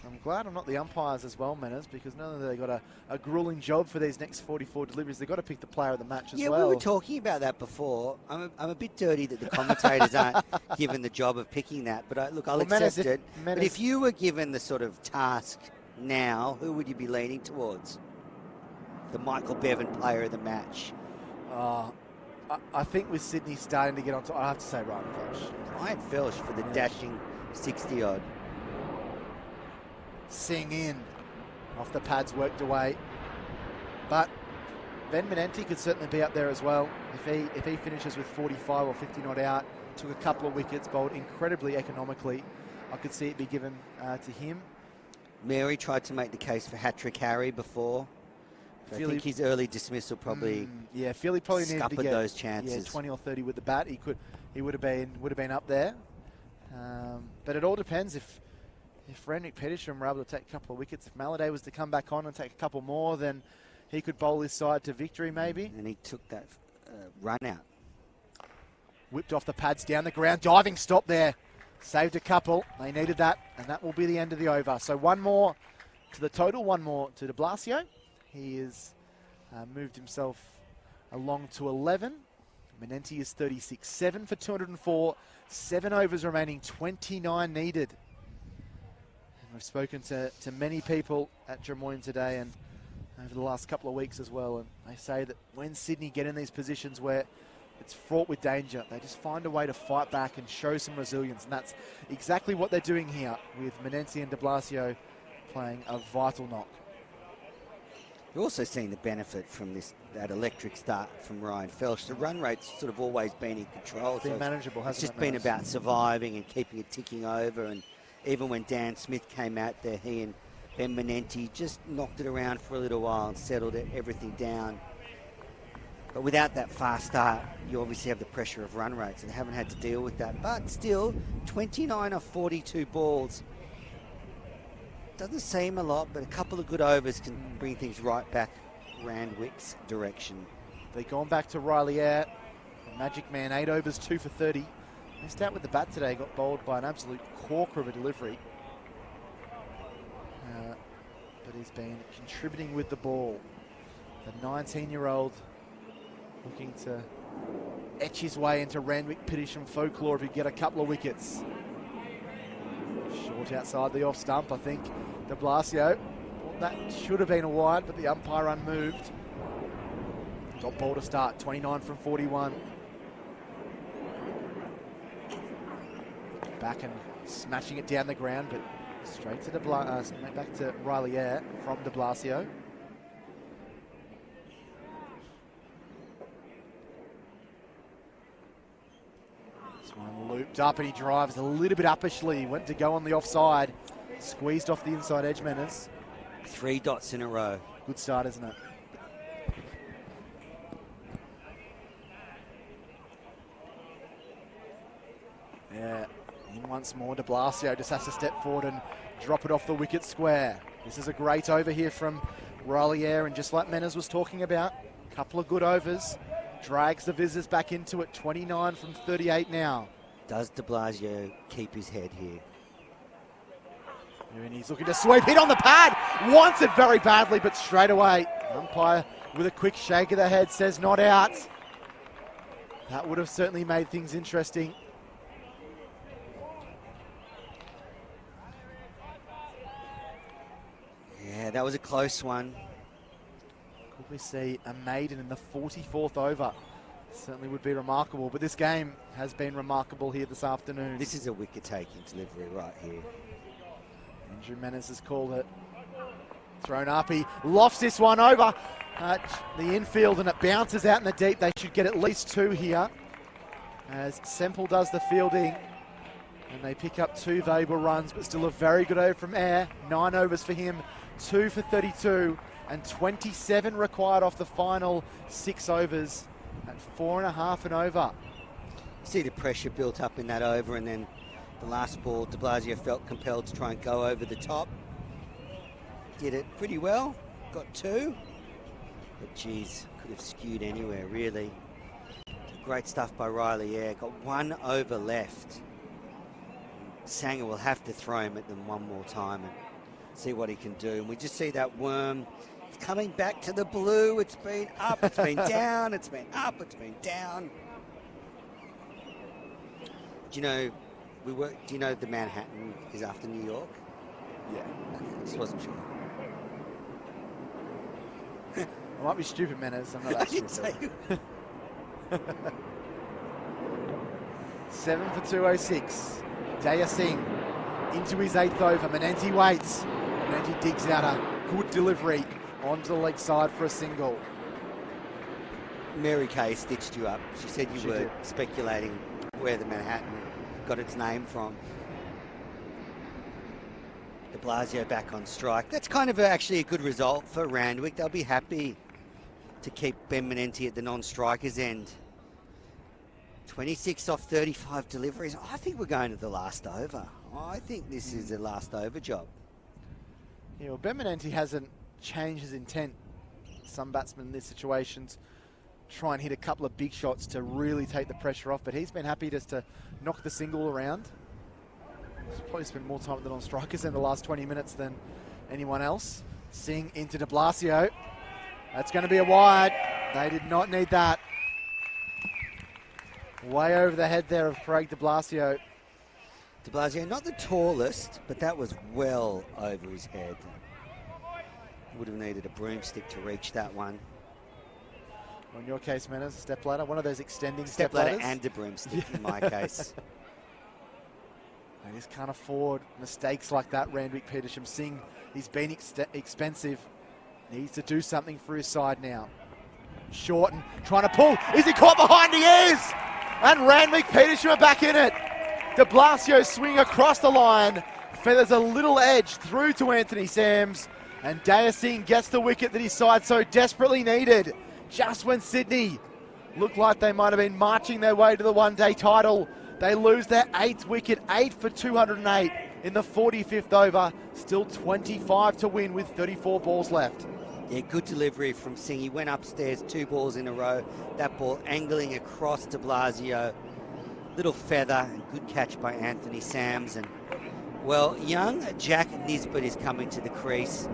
I'm glad I'm not the umpires as well, Manners, because not only have they got a grueling job for these next 44 deliveries, they've got to pick the player of the match as well. Yeah, we were talking about that before. I'm a bit dirty that the commentators aren't given the job of picking that, but I'll accept it. But if you were given the sort of task now, who would you be leaning towards? The Michael Bevan player of the match. I think with Sydney starting to get on top, I have to say Ryan Felsh. Ryan Felsh for the dashing 60-odd. Singh in, off the pads, worked away. But Ben Manenti could certainly be up there as well. If he finishes with 45 or 50 not out, took a couple of wickets, bowled incredibly economically, I could see it be given to him. Mary tried to make the case for hat-trick Harry before. I think his early dismissal probably Philly probably needed to get those chances. 20 or 30 with the bat. He would have been up there. But it all depends if Randwick Petersham were able to take a couple of wickets. If Maladay was to come back on and take a couple more, then he could bowl his side to victory maybe. And he took that run out. Whipped off the pads down the ground. Diving stop there. Saved a couple. They needed that, and that will be the end of the over. So one more to the total, one more to de Blasio. He has moved himself along to 11. Manenti is 36. 7 for 204. 7 overs remaining. 29 needed. And we've spoken to many people at Drummoyne today and over the last couple of weeks as well. And they say that when Sydney get in these positions where it's fraught with danger, they just find a way to fight back and show some resilience. And that's exactly what they're doing here with Manenti and de Blasio playing a vital knock. You're also seeing the benefit from that electric start from Ryan Felsh. The run rate's sort of always been in control. It's been manageable, hasn't it? It's just been about surviving and keeping it ticking over. And even when Dan Smith came out there, he and Ben Menenti just knocked it around for a little while and settled everything down. But without that fast start, you obviously have the pressure of run rates, and they haven't had to deal with that. But still, 29 of 42 balls. Doesn't seem a lot, but a couple of good overs can bring things right back Randwick's direction. They've gone back to Riley Eyre. Magic Man, 8 overs, 2 for 30. Missed out with the bat today, got bowled by an absolute corker of a delivery. But he's been contributing with the ball. The 19-year-old looking to etch his way into Randwick Petersham folklore if he get a couple of wickets. Short outside the off stump, I think. De Blasio, well, that should have been a wide, but the umpire unmoved. Got ball to start, 29 from 41. Back and smashing it down the ground, but straight to back to Riley Eyre from De Blasio. This one looped up and he drives a little bit uppishly. Went to go on the offside. Squeezed off the inside edge, Manners. 3 dots in a row. Good start, isn't it? Yeah, in once more. De Blasio just has to step forward and drop it off the wicket square. This is a great over here from Riley Eyre, and just like Manners was talking about, a couple of good overs. Drags the visitors back into it, 29 from 38 now. Does De Blasio keep his head here? And he's looking to sweep, hit on the pad, wants it very badly, but straight away, umpire with a quick shake of the head says not out. That would have certainly made things interesting. Yeah, that was a close one. Could we see a maiden in the 44th over? Certainly would be remarkable, but this game has been remarkable here this afternoon. This is a wicket-taking delivery right here. Andrew Manners has called it. Thrown up, he lofts this one over the infield and it bounces out in the deep. They should get at least 2 here as Semple does the fielding. And they pick up 2 valuable runs, but still a very good over from Eyre. 9 overs for him, 2 for 32, and 27 required off the final 6 overs at 4.5 and over. See the pressure built up in that over, and then the last ball, De Blasio felt compelled to try and go over the top. Did it pretty well, got 2, but geez, could have skewed anywhere really. Great stuff by Riley Eyre, got 1 over left. Sanger will have to throw him at them one more time and see what he can do. And we just see that worm. It's coming back to the blue. It's been up, it's been down, it's been up, it's been down. Do you know, do you know the Manhattan is after New York? Yeah. Okay, I just wasn't sure. I might be stupid, Manners. I'm not that stupid. 7 for 206. Daya Singh into his 8th over. Menenti waits. Menenti digs out a good delivery onto the leg side for a single. Mary Kay stitched you up. She said you were did. speculating where the Manhattan got its name from. De Blasio back on strike. That's kind of actually a good result for Randwick. They'll be happy to keep Ben Menenti at the non-strikers end. 26 off 35 deliveries. I think we're going to the last over. I think this is a last over job. Yeah, well, Ben Menenti hasn't changed his intent. Some batsmen in these situations try and hit a couple of big shots to really take the pressure off, but he's been happy just to knock the single around. He's probably spent more time with the non-strikers in the last 20 minutes than anyone else. Singh into De Blasio. That's going to be a wide. They did not need that. Way over the head there of Craig De Blasio. De Blasio, not the tallest, but that was well over his head. Would have needed a broomstick to reach that one. Well, in your case, Manners, step ladder, one of those extending Step step ladder ladders. and a broomstick in my case. They just can't afford mistakes like that, Randwick Petersham. Singh, he's been expensive. Needs to do something for his side now. Shorten, trying to pull. Is he caught behind? He is! And Randwick Petersham are back in it. De Blasio swing across the line. Feathers a little edge through to Anthony Sams. And Dayasingh gets the wicket that his side so desperately needed. Just when Sydney looked like they might have been marching their way to the one-day title, they lose their 8th wicket, 8 for 208 in the 45th over. Still 25 to win with 34 balls left. Yeah, good delivery from Singh. He went upstairs 2 balls in a row. That ball angling across de Blasio. Little feather, good catch by Anthony Sams. And, well, young Jack Nisbet is coming to the crease.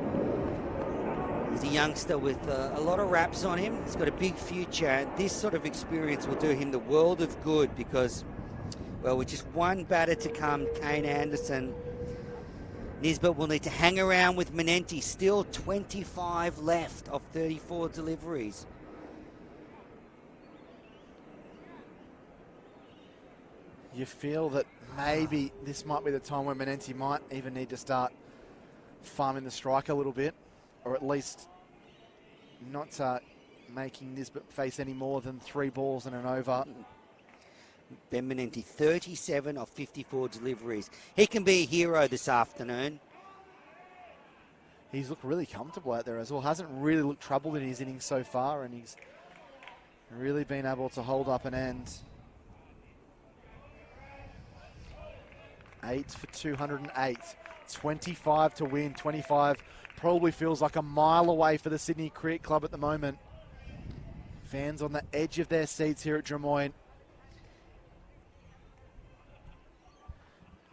He's a youngster with a lot of raps on him. He's got a big future. And this sort of experience will do him the world of good because, well, with just one batter to come, Kane Anderson, Nisbet will need to hang around with Menenti. Still 25 left of 34 deliveries. You feel that maybe this might be the time where Menenti might even need to start farming the strike a little bit, or at least not making Nisbet face any more than 3 balls and an over. Ben Menenti, 37 of 54 deliveries. He can be a hero this afternoon. He's looked really comfortable out there as well. Hasn't really looked troubled in his innings so far, and he's really been able to hold up an end. 8 for 208. 25 to win. 25 probably feels like a mile away for the Sydney Cricket Club at the moment. Fans on the edge of their seats here at Drummoyne.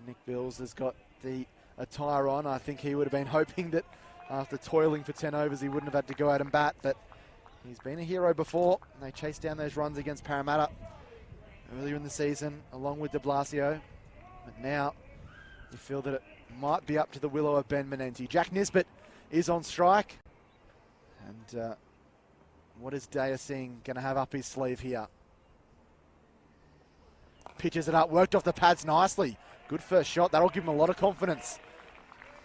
Nick Bills has got the attire on. I think he would have been hoping that after toiling for 10 overs he wouldn't have had to go out and bat, but he's been a hero before. And they chased down those runs against Parramatta earlier in the season along with de Blasio. But now you feel that it might be up to the willow of Ben Menenti. Jack Nisbet is on strike. And what is Dayasingh going to have up his sleeve here? Pitches it up, worked off the pads nicely. Good first shot. That'll give him a lot of confidence.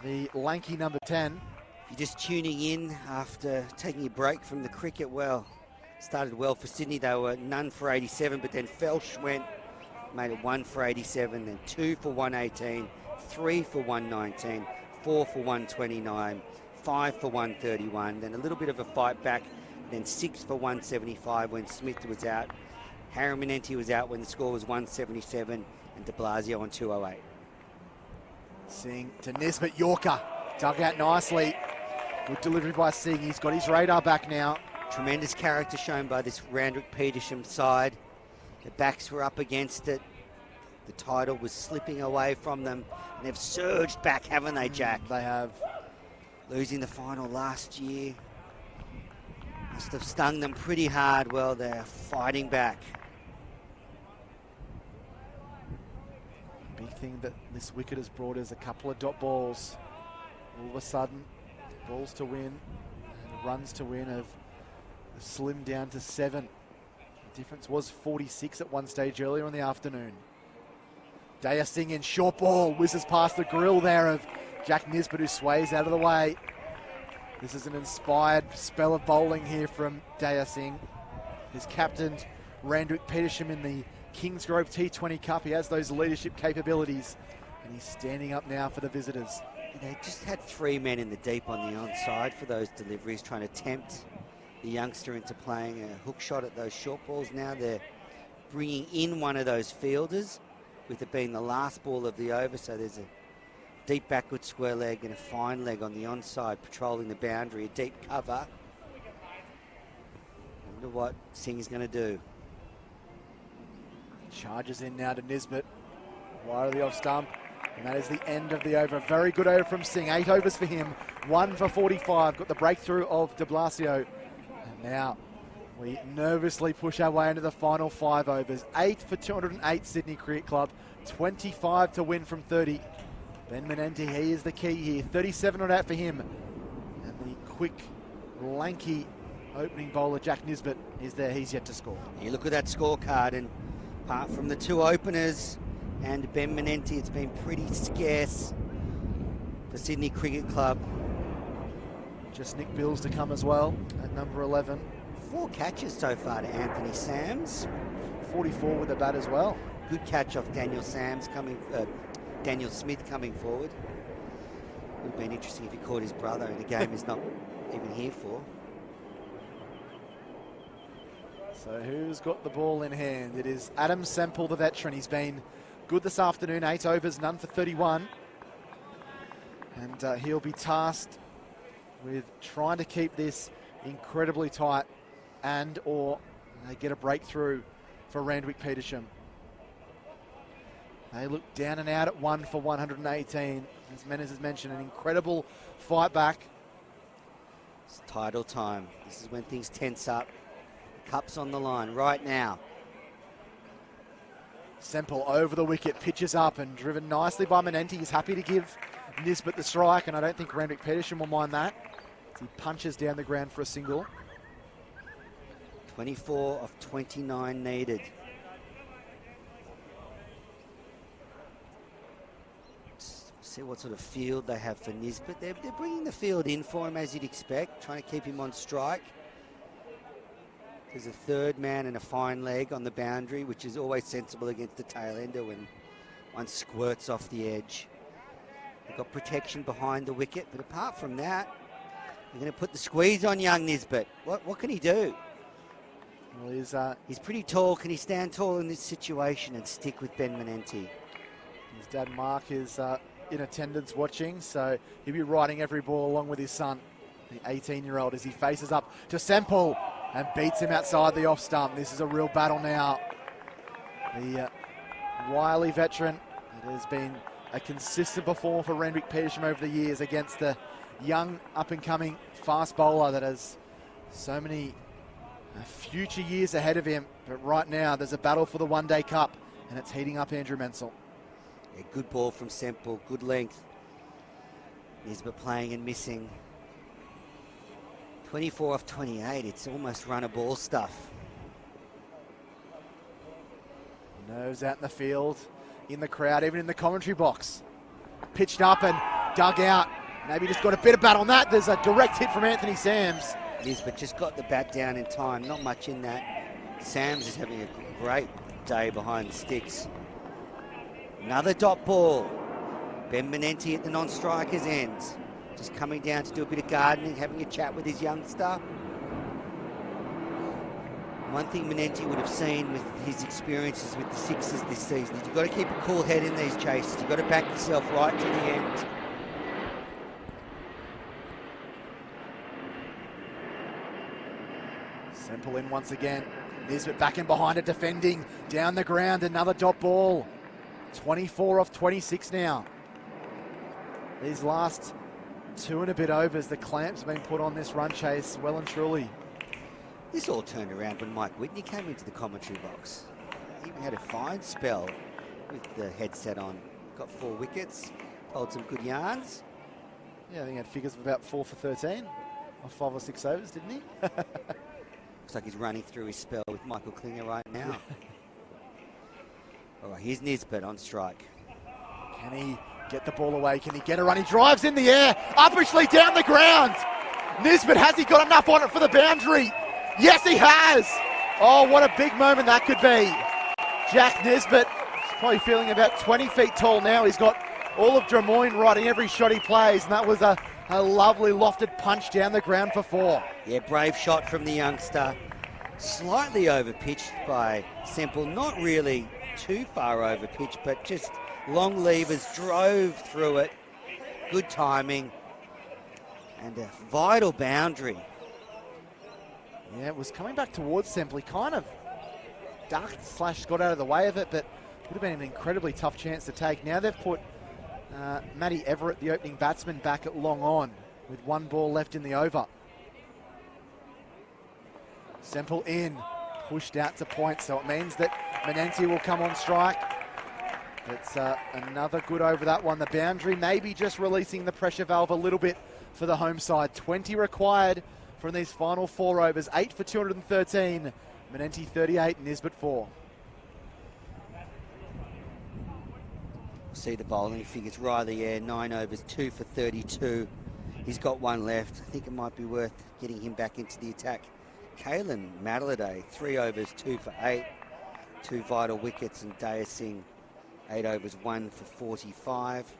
The lanky number 10. If you're just tuning in after taking a break from the cricket, well, started well for Sydney. They were none for 87, but then Felsh made it 1 for 87, then 2 for 118, 3 for 119, 4 for 129, 5 for 131, then a little bit of a fight back, then 6 for 175 when Smith was out. Harry Menenti was out when the score was 177, and de Blasio on 208. Singh to Nisbet, Yorker, dug out nicely. Good delivery by Singh. He's got his radar back now. Tremendous character shown by this Randwick Petersham side. The backs were up against it. The title was slipping away from them. And they've surged back, haven't they, Jack? They have. Losing the final last year must have stung them pretty hard. Well, they're fighting back. Big thing that this wicket has brought is a couple of dot balls. All of a sudden, balls to win and runs to win have slimmed down to 7. The difference was 46 at one stage earlier in the afternoon. Dayasingh in short ball, whizzes past the grill there of Jack Nisbet, who sways out of the way. This is an inspired spell of bowling here from Dayasingh. He's captained Randwick Petersham in the Kingsgrove T20 Cup. He has those leadership capabilities, and he's standing up now for the visitors. They just had 3 men in the deep on the onside for those deliveries, trying to tempt the youngster into playing a hook shot at those short balls. Now they're bringing in one of those fielders, with it being the last ball of the over, so there's a deep backward square leg and a fine leg on the onside patrolling the boundary, a deep cover. I wonder what Singh's going to do. Charges in now to Nisbet, wide of the off stump, and that is the end of the over. Very good over from Singh, 8 overs for him, 1 for 45, got the breakthrough of de Blasio. And now we nervously push our way into the final 5 overs. 8 for 208 Sydney Cricket Club, 25 to win from 30. Ben Menenti, he is the key here, 37 not out for him. And the quick, lanky opening bowler Jack Nisbet is there, he's yet to score. You look at that scorecard, and apart from the 2 openers and Ben Menenti, it's been pretty scarce for Sydney Cricket Club. Just Nick Bills to come as well at number 11. 4 catches so far to Anthony Sams. 44 with the bat as well. Good catch off Daniel Smith coming forward. Would have been interesting if he caught his brother in a game he's not even here for. So who's got the ball in hand? It is Adam Semple, the veteran. He's been good this afternoon, 8 overs, none for 31. And he'll be tasked with trying to keep this incredibly tight or get a breakthrough for Randwick Petersham. They look down and out at 1 for 118. As Menes has mentioned, an incredible fight back. It's title time. This is when things tense up. Cup's on the line right now. Semple over the wicket, pitches up and driven nicely by Menenti. He's happy to give Nisbet the strike, and I don't think Randwick Petersham will mind that. He punches down the ground for a single. 24 of 29 needed. See what sort of field they have for Nisbet. They're bringing the field in for him as you'd expect, trying to keep him on strike. There's a third man and a fine leg on the boundary, which is always sensible against the tail ender when one squirts off the edge. They've got protection behind the wicket, but apart from that, they're going to put the squeeze on young Nisbet. What can he do? Well, he's pretty tall. Can he stand tall in this situation and stick with Ben Menenti? His dad Mark is in attendance watching, so he'll be riding every ball along with his son, the 18-year-old, as he faces up to Semple and beats him outside the off stump. This is a real battle now. The wily veteran, it has been a consistent performer for Randwick Petersham over the years against the young up-and-coming fast bowler that has so many future years ahead of him. But right now, there's a battle for the One-Day Cup, and it's heating up Andrew Mensel. Yeah, good ball from Semple, good length. Nisbet playing and missing. 24 off 28, it's almost run a ball stuff. Nose out in the field, in the crowd, even in the commentary box. Pitched up and dug out. Maybe just got a bit of bat on that. There's a direct hit from Anthony Sams. Nisbet just got the bat down in time, not much in that. Sams is having a great day behind the sticks. Another dot ball. Ben Menenti at the non-striker's end. Just coming down to do a bit of gardening, having a chat with his youngster. One thing Menenti would have seen with his experiences with the Sixers this season is you've got to keep a cool head in these chases. You've got to back yourself right to the end. Semple in once again. Nisbet back in behind it, defending. Down the ground, another dot ball. 24 off 26 now. These last 2 and a bit overs, the clamps have been put on this run chase well and truly. This all turned around when Mike Whitney came into the commentary box. He had a fine spell with the headset on. Got 4 wickets, told some good yarns. Yeah, I think he had figures of about 4 for 13 off 5 or 6 overs, didn't he? Looks like he's running through his spell with Michael Klinger right now. All right, here's Nisbet on strike. Can he get the ball away? Can he get a run? He drives in the air, uppishly down the ground. Nisbet, has he got enough on it for the boundary? Yes, he has. Oh, what a big moment that could be. Jack Nisbet is probably feeling about 20 feet tall now. He's got all of Drummoyne riding every shot he plays, and that was a lovely lofted punch down the ground for 4. Yeah, brave shot from the youngster. Slightly over-pitched by Semple. Not really too far over-pitched, but just long levers, drove through it. Good timing. And a vital boundary. Yeah, it was coming back towards Semple. He kind of ducked / got out of the way of it, but would have been an incredibly tough chance to take. Now they've put Matty Everett, the opening batsman, back at long on with 1 ball left in the over. Semple in, pushed out to point, so it means that Menenti will come on strike. It's another good over that one. The boundary maybe just releasing the pressure valve a little bit for the home side. 20 required from these final 4 overs. 8 for 213. Menenti 38, Nisbet 4. See the bowling figures right of the air. 9 overs, 2 for 32. He's got one left. I think it might be worth getting him back into the attack. Kalen Madeladay, 3 overs, 2 for 8. 2 vital wickets, and Daya Singh, 8 overs, 1 for 45.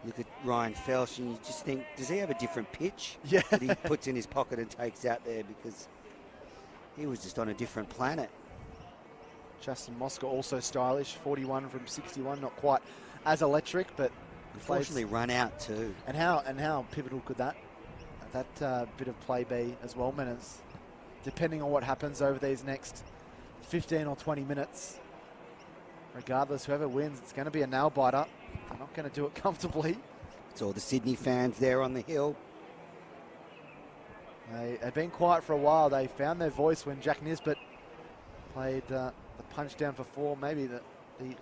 Look at Ryan Felsh and you just think, does he have a different pitch that he puts in his pocket and takes out there, because he was just on a different planet. Justin Mosca also stylish, 41 from 61, not quite as electric, but unfortunately run out too. And how pivotal could that bit of play be as well, Menas? Depending on what happens over these next 15 or 20 minutes, regardless, whoever wins, it's going to be a nail biter. They're not going to do it comfortably. It's all the Sydney fans there on the hill. They had been quiet for a while. They found their voice when Jack Nisbet played the punch down for 4. Maybe the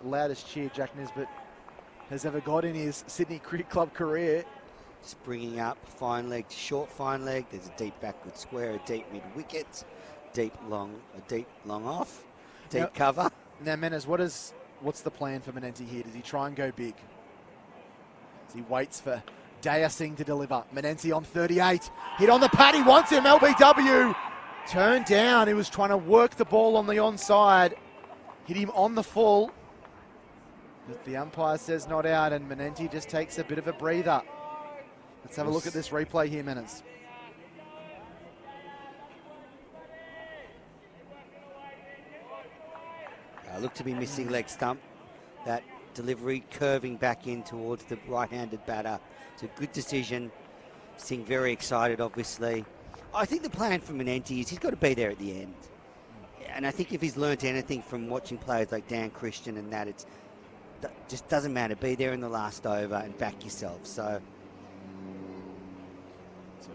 loudest cheer Jack Nisbet has ever got in his Sydney Cricket Club career. Just bringing up fine leg to short fine leg. There's a deep backward square, a deep mid wicket, a deep long off, deep cover. Now, Menas, what's the plan for Manenti here? Does he try and go big? As he waits for Daya Singh to deliver. Manenti on 38. Hit on the pad. He wants him. LBW. Turned down. He was trying to work the ball on the onside. Hit him on the full. But the umpire says not out, and Manenti just takes a bit of a breather. Let's have a look at this replay here, Menas. Look to be missing leg stump. That delivery curving back in towards the right-handed batter. It's a good decision. Singh very excited, obviously. I think the plan for Manenti is he's got to be there at the end. And I think if he's learnt anything from watching players like Dan Christian and that, it just doesn't matter. Be there in the last over and back yourself. So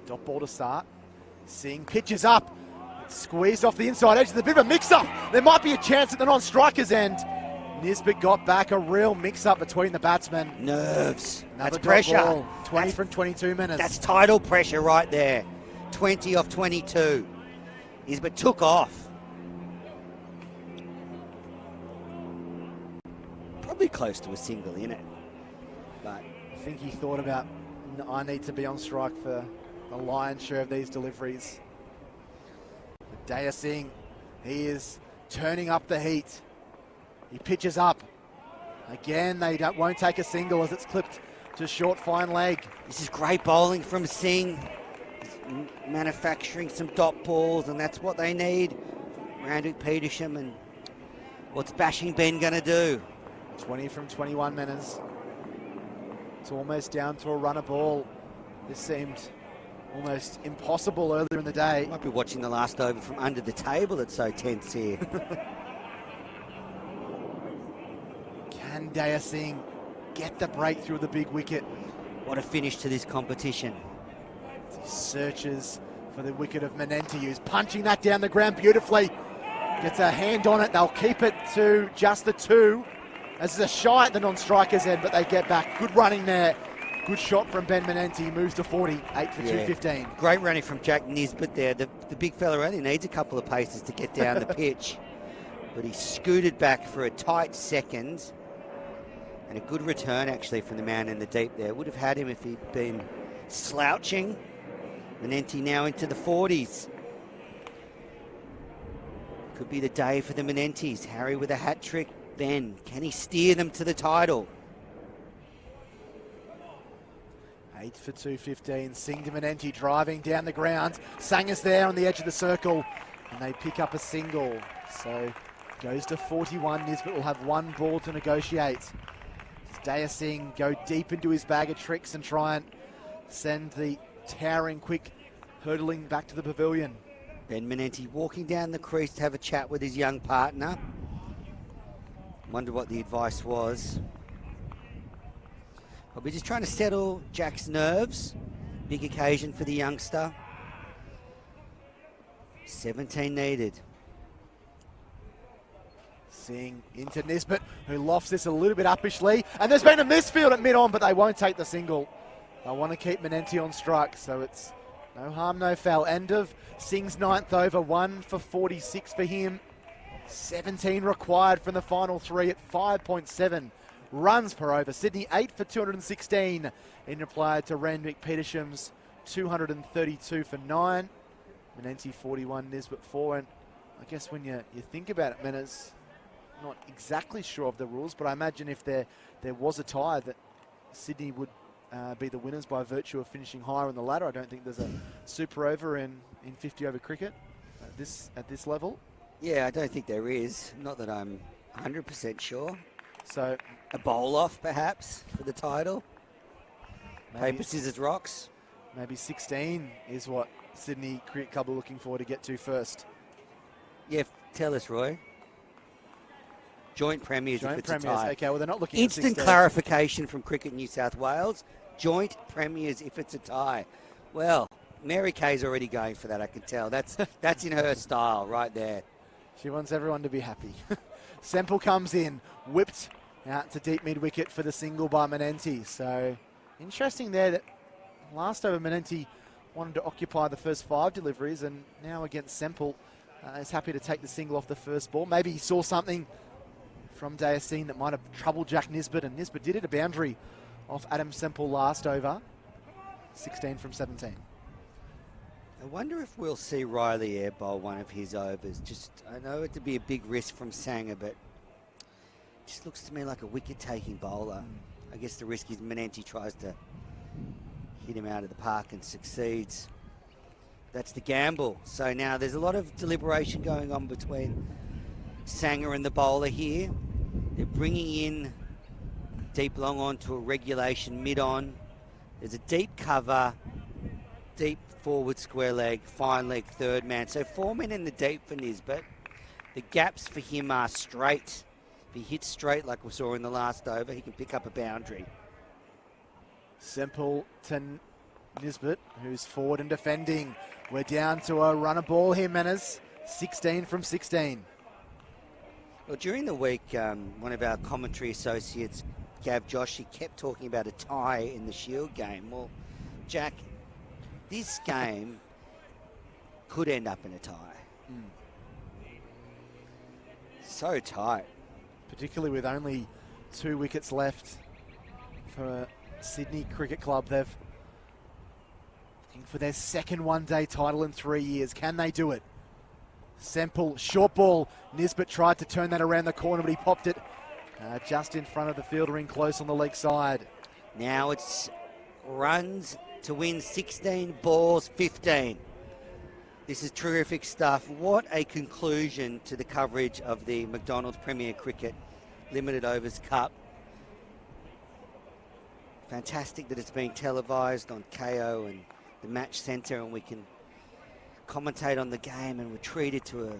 dot ball to start. Singh pitches up. Squeezed off the inside edge. There's a bit of a mix-up. There might be a chance at the non-striker's end. Nisbet got back, a real mix-up between the batsmen. Nerves. Another that's pressure. Ball. 20 from 22 minutes. That's title pressure right there. 20 off 22. Nisbet took off. Probably close to a single in it. But I think he thought about, I need to be on strike for the lion's share of these deliveries. Daya Singh, he is turning up the heat. He pitches up. Again, they won't take a single as it's clipped to short fine leg. This is great bowling from Singh. He's manufacturing some dot balls, and that's what they need. Randwick Petersham, and what's Bashing Ben going to do? 20 from 21 Menas. It's almost down to a runner ball. This seemed almost impossible earlier in the day. Might be watching the last over from under the table. It's so tense here. Can Daya Singh get the breakthrough of the big wicket? What a finish to this competition. He searches for the wicket of Manenti, who's punching that down the ground beautifully. Gets a hand on it. They'll keep it to just the 2. This is a shy at the non-striker's end, but they get back. Good running there. Good shot from Ben Manenti. Moves to 40, 8 for 215. Great running from Jack Nisbet there. The big fella only needs a couple of paces to get down the pitch. But he scooted back for a tight second. And a good return, actually, from the man in the deep there. Would have had him if he'd been slouching. Manenti now into the 40s. Could be the day for the Manentis. Harry with a hat trick. Ben, can he steer them to the title? 8 for 215. Singh to Manenti driving down the ground. Sanger's there on the edge of the circle. And they pick up a single. So goes to 41. Nisbet will have one ball to negotiate. Daya Singh go deep into his bag of tricks and try and send the towering quick hurtling back to the pavilion. Ben Manenti walking down the crease to have a chat with his young partner. Wonder what the advice was. Probably just trying to settle Jack's nerves. Big occasion for the youngster. 17 needed. Singh into Nisbet, who lofts this a little bit uppishly. And there's been a misfield at mid-on, but they won't take the single. They want to keep Manenti on strike, so it's no harm, no foul. End of Singh's 9th over, 1 for 46 for him. 17 required from the final 3 at 5.7. runs per over. Sydney 8 for 216 in reply to Randwick Petersham's 232 for 9. Menanti 41, Nisbet 4. And I guess when you think about it, Mena's not exactly sure of the rules, but I imagine if there was a tie that Sydney would be the winners by virtue of finishing higher on the ladder. I don't think there's a super over in 50 over cricket at this level. Yeah, I don't think there is. Not that I'm 100% sure. So a bowl off, perhaps, for the title. Paper, scissors, rocks. Maybe 16 is what Sydney Cricket Club are looking for to get to first. Yeah, tell us, Roy. Joint premiers if it's a tie. Okay, well, they're not looking Instant at 16. clarification from Cricket New South Wales. Joint premiers if it's a tie. Well, Mary Kay's already going for that, I can tell. That's in her style right there. She wants everyone to be happy. Semple comes in, whipped out to deep mid-wicket for the single by Menanti. So, interesting there that last over Menanti wanted to occupy the first 5 deliveries, and now against Semple is happy to take the single off the first ball. Maybe he saw something from Dayaseen that might have troubled Jack Nisbet, and Nisbet did hit a boundary off Adam Semple last over. 16 from 17. I wonder if we'll see Riley airbowl one of his overs. I know it'd be a big risk from Sanger, but just looks to me like a wicket-taking bowler. I guess the risk is Menanti tries to hit him out of the park and succeeds. That's the gamble. So now there's a lot of deliberation going on between Sanger and the bowler here. They're bringing in deep long on to a regulation mid-on. There's a deep cover, deep forward square leg, fine leg, third man. So 4 men in the deep for Nisbet. The gaps for him are straight. If he hits straight like we saw in the last over, he can pick up a boundary. Semple to Nisbet, who's forward and defending. We're down to a runner ball here, Manners. 16 from 16. Well, during the week, one of our commentary associates, Gav Joshi, kept talking about a tie in the Shield game. Well, Jack, this game could end up in a tie. So tight. Particularly with only 2 wickets left for Sydney Cricket Club. They're looking for their second one-day title in 3 years. Can they do it? Semple, short ball. Nisbet tried to turn that around the corner, but he popped it just in front of the fielder in close on the leg side. Now it's runs to win 16, balls 15. This is terrific stuff. What a conclusion to the coverage of the McDonald's Premier Cricket Limited Overs Cup. Fantastic that it's being televised on KO and the Match Centre, and we can commentate on the game, and we're treated to a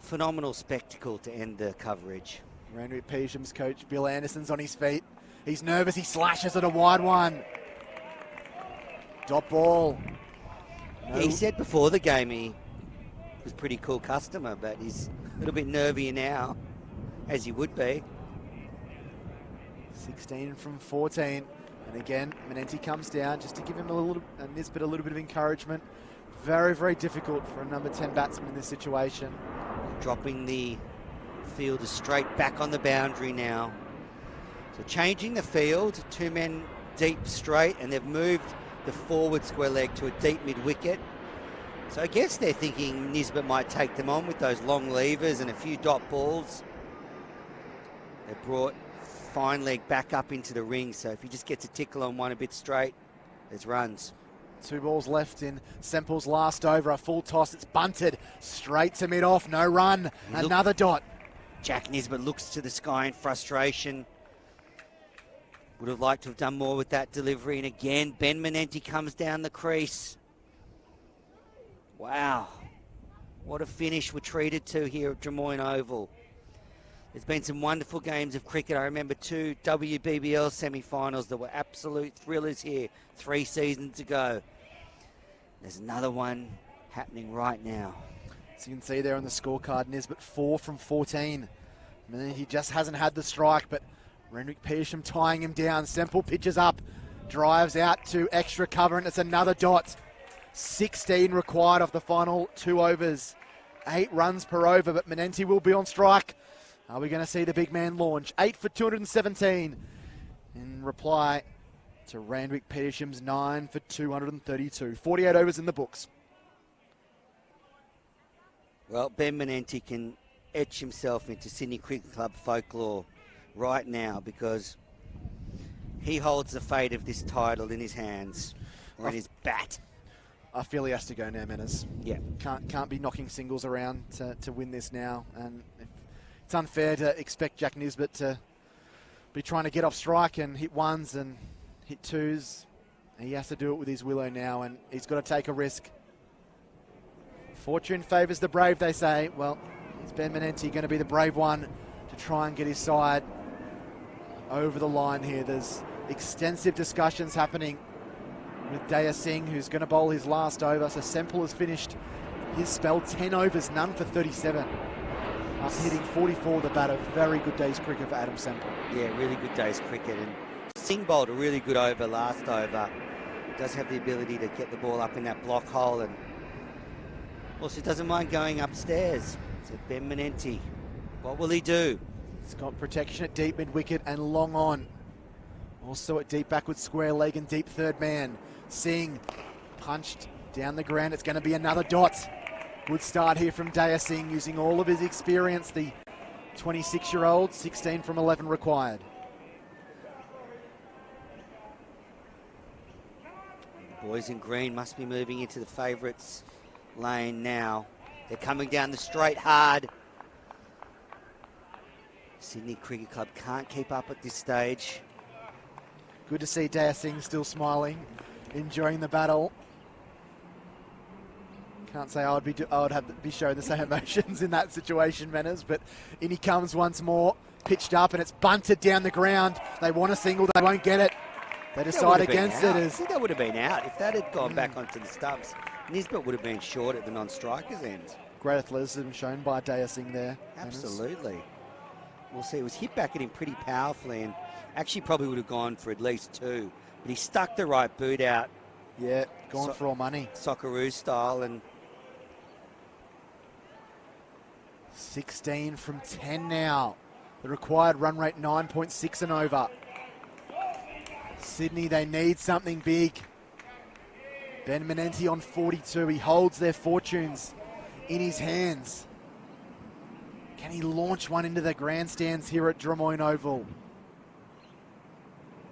phenomenal spectacle to end the coverage. Randwick Petersham's coach, Bill Anderson's on his feet. He's nervous, he slashes at a wide one. Dot ball. No. He said before the game he was a pretty cool customer, but he's a little bit nervier now, as he would be. 16 from 14. And again, Menanti comes down just to give him Nisbet a little bit of encouragement. Very, very difficult for a number 10 batsman in this situation. Dropping the fielder straight back on the boundary now. So changing the field, 2 men deep straight, and they've moved the forward square leg to a deep mid-wicket. So I guess they're thinking Nisbet might take them on with those long levers and a few dot balls. They brought fine leg back up into the ring, so if he just gets a tickle on one a bit straight, there's runs. 2 balls left in Semple's last over. A full toss, it's bunted straight to mid-off, no run. Another dot. Jack Nisbet looks to the sky in frustration. Would have liked to have done more with that delivery. And again, Ben Menanti comes down the crease. Wow. What a finish we're treated to here at Drummoyne Oval. There's been some wonderful games of cricket. I remember 2 WBBL semi-finals that were absolute thrillers here 3 seasons ago. There's another one happening right now. So you can see there on the scorecard, Nisbet 4 from 14. He just hasn't had the strike, but Randwick Petersham tying him down. Semple pitches up, drives out to extra cover, and it's another dot. 16 required off the final 2 overs. 8 runs per over, but Menanti will be on strike. Are we going to see the big man launch? 8 for 217 in reply to Randwick Petersham's 9 for 232. 48 overs in the books. Well, Ben Menenti can etch himself into Sydney Cricket Club folklore right now because he holds the fate of this title in his hands, or in his bat. I feel he has to go now, Menas. Yeah. Can't be knocking singles around to win this now. And it's unfair to expect Jack Nisbet to be trying to get off strike and hit ones and hit twos. He has to do it with his willow now, and he's got to take a risk. Fortune favours the brave, they say. Well, is Ben Menenti going to be the brave one to try and get his side over the line here? There's extensive discussions happening with Daya Singh, who's going to bowl his last over. So Semple has finished his spell, 10 overs, none for 37. After hitting 44 the bat, a very good day's cricket for Adam Semple. Yeah, really good day's cricket. And Singh bowled a really good over last over. Does have the ability to get the ball up in that block hole, and also doesn't mind going upstairs. So Ben Menenti, what will he do? He's got protection at deep mid-wicket and long on. Also at deep backward square leg and deep third man. Singh punched down the ground. It's going to be another dot. Good start here from Daya Singh, using all of his experience. The 26-year-old, 16 from 11 required. The boys in green must be moving into the favourites lane now. They're coming down the straight hard. Sydney Cricket Club can't keep up at this stage. Good to see Daya Singh still smiling, enjoying the battle. Can't say I would have to be showing the same emotions in that situation, Manners, but in he comes once more, pitched up, and it's bunted down the ground. They want a single, they won't get it. They decide against it. I think that would have been out. If that had gone back onto the stumps, Nisbet would have been short at the non-striker's end. Great athleticism shown by Daya Singh there. Absolutely. We'll see. It was hit back at him pretty powerfully, and actually probably would have gone for at least two. But he stuck the right boot out. Yeah, gone for all money. Socceroo style. And 16 from 10 now. The required run rate 9.6 and over. Sydney, they need something big. Ben Menenti on 42. He holds their fortunes in his hands. Can he launch one into the grandstands here at Drummoyne Oval?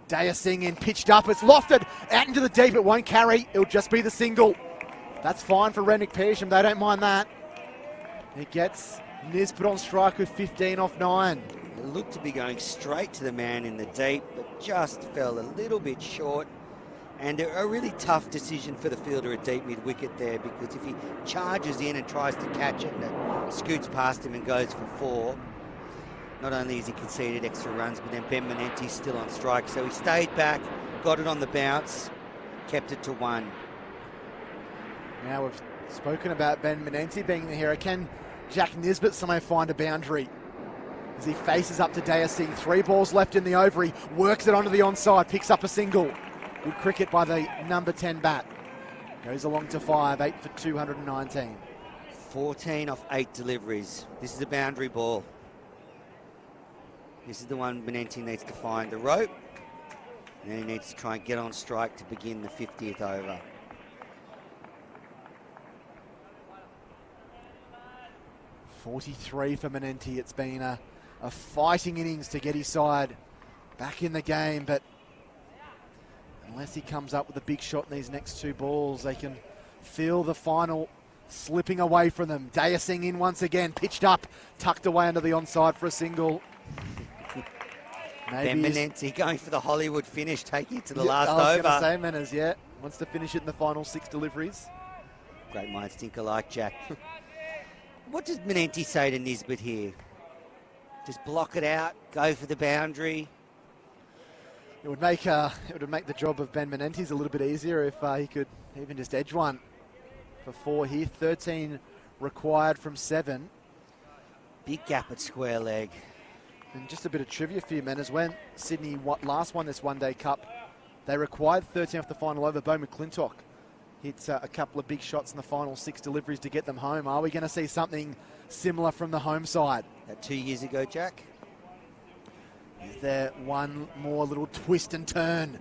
Daya Singh in, pitched up. It's lofted out into the deep. It won't carry. It'll just be the single. That's fine for Randwick Petersham. They don't mind that. It gets Nisbet on strike with 15 off 9. It looked to be going straight to the man in the deep, but just fell a little bit short. And a really tough decision for the fielder at deep mid-wicket there, because if he charges in and tries to catch it and it scoots past him and goes for 4, not only has he conceded extra runs, but then Ben Menenti's still on strike. So he stayed back, got it on the bounce, kept it to 1. Now we've spoken about Ben Menenti being the hero. Can Jack Nisbet somehow find a boundary as he faces up to Daya Singh? 3 balls left in the over. He works it onto the onside, picks up a single. Good cricket by the number 10 bat. Goes along to 5, 8 for 219. 14 off 8 deliveries. This is a boundary ball. This is the one Menenti needs to find the rope. And then he needs to try and get on strike to begin the 50th over. .43 for Menenti. It's been a fighting innings to get his side back in the game, but unless he comes up with a big shot in these next 2 balls, they can feel the final slipping away from them. Daya Singh in once again, pitched up, tucked away under the onside for a single. Ben Menenti going for the Hollywood finish, taking it to the last over. I was going to say, Manners, yeah. Wants to finish it in the final 6 deliveries. Great minds think alike, Jack. What does Menenti say to Nisbet here? Just block it out, go for the boundary. It would make the job of Ben Menenti's a little bit easier if he could even just edge one for 4 here. 13 required from 7. Big gap at square leg. And just a bit of trivia for you, Manners. When Sydney last won this one-day cup, they required 13 off the final over. Bo McClintock hit a couple of big shots in the final 6 deliveries to get them home. Are we going to see something similar from the home side? That 2 years ago, Jack. Is there one more little twist and turn?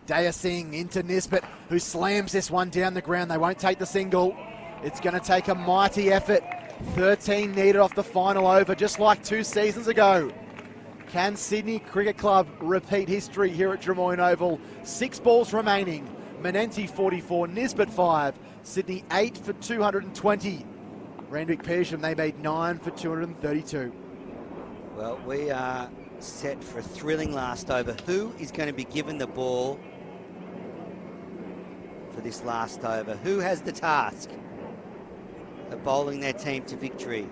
Daya Singh into Nisbet, who slams this one down the ground. They won't take the single. It's going to take a mighty effort. 13 needed off the final over, just like 2 seasons ago. Can Sydney Cricket Club repeat history here at Drummoyne Oval? 6 balls remaining. Menenti 44, Nisbet 5, Sydney 8 for 220. Randwick Petersham, they made 9 for 232. Well, we are set for a thrilling last over. Who is going to be given the ball for this last over? Who has the task of bowling their team to victory?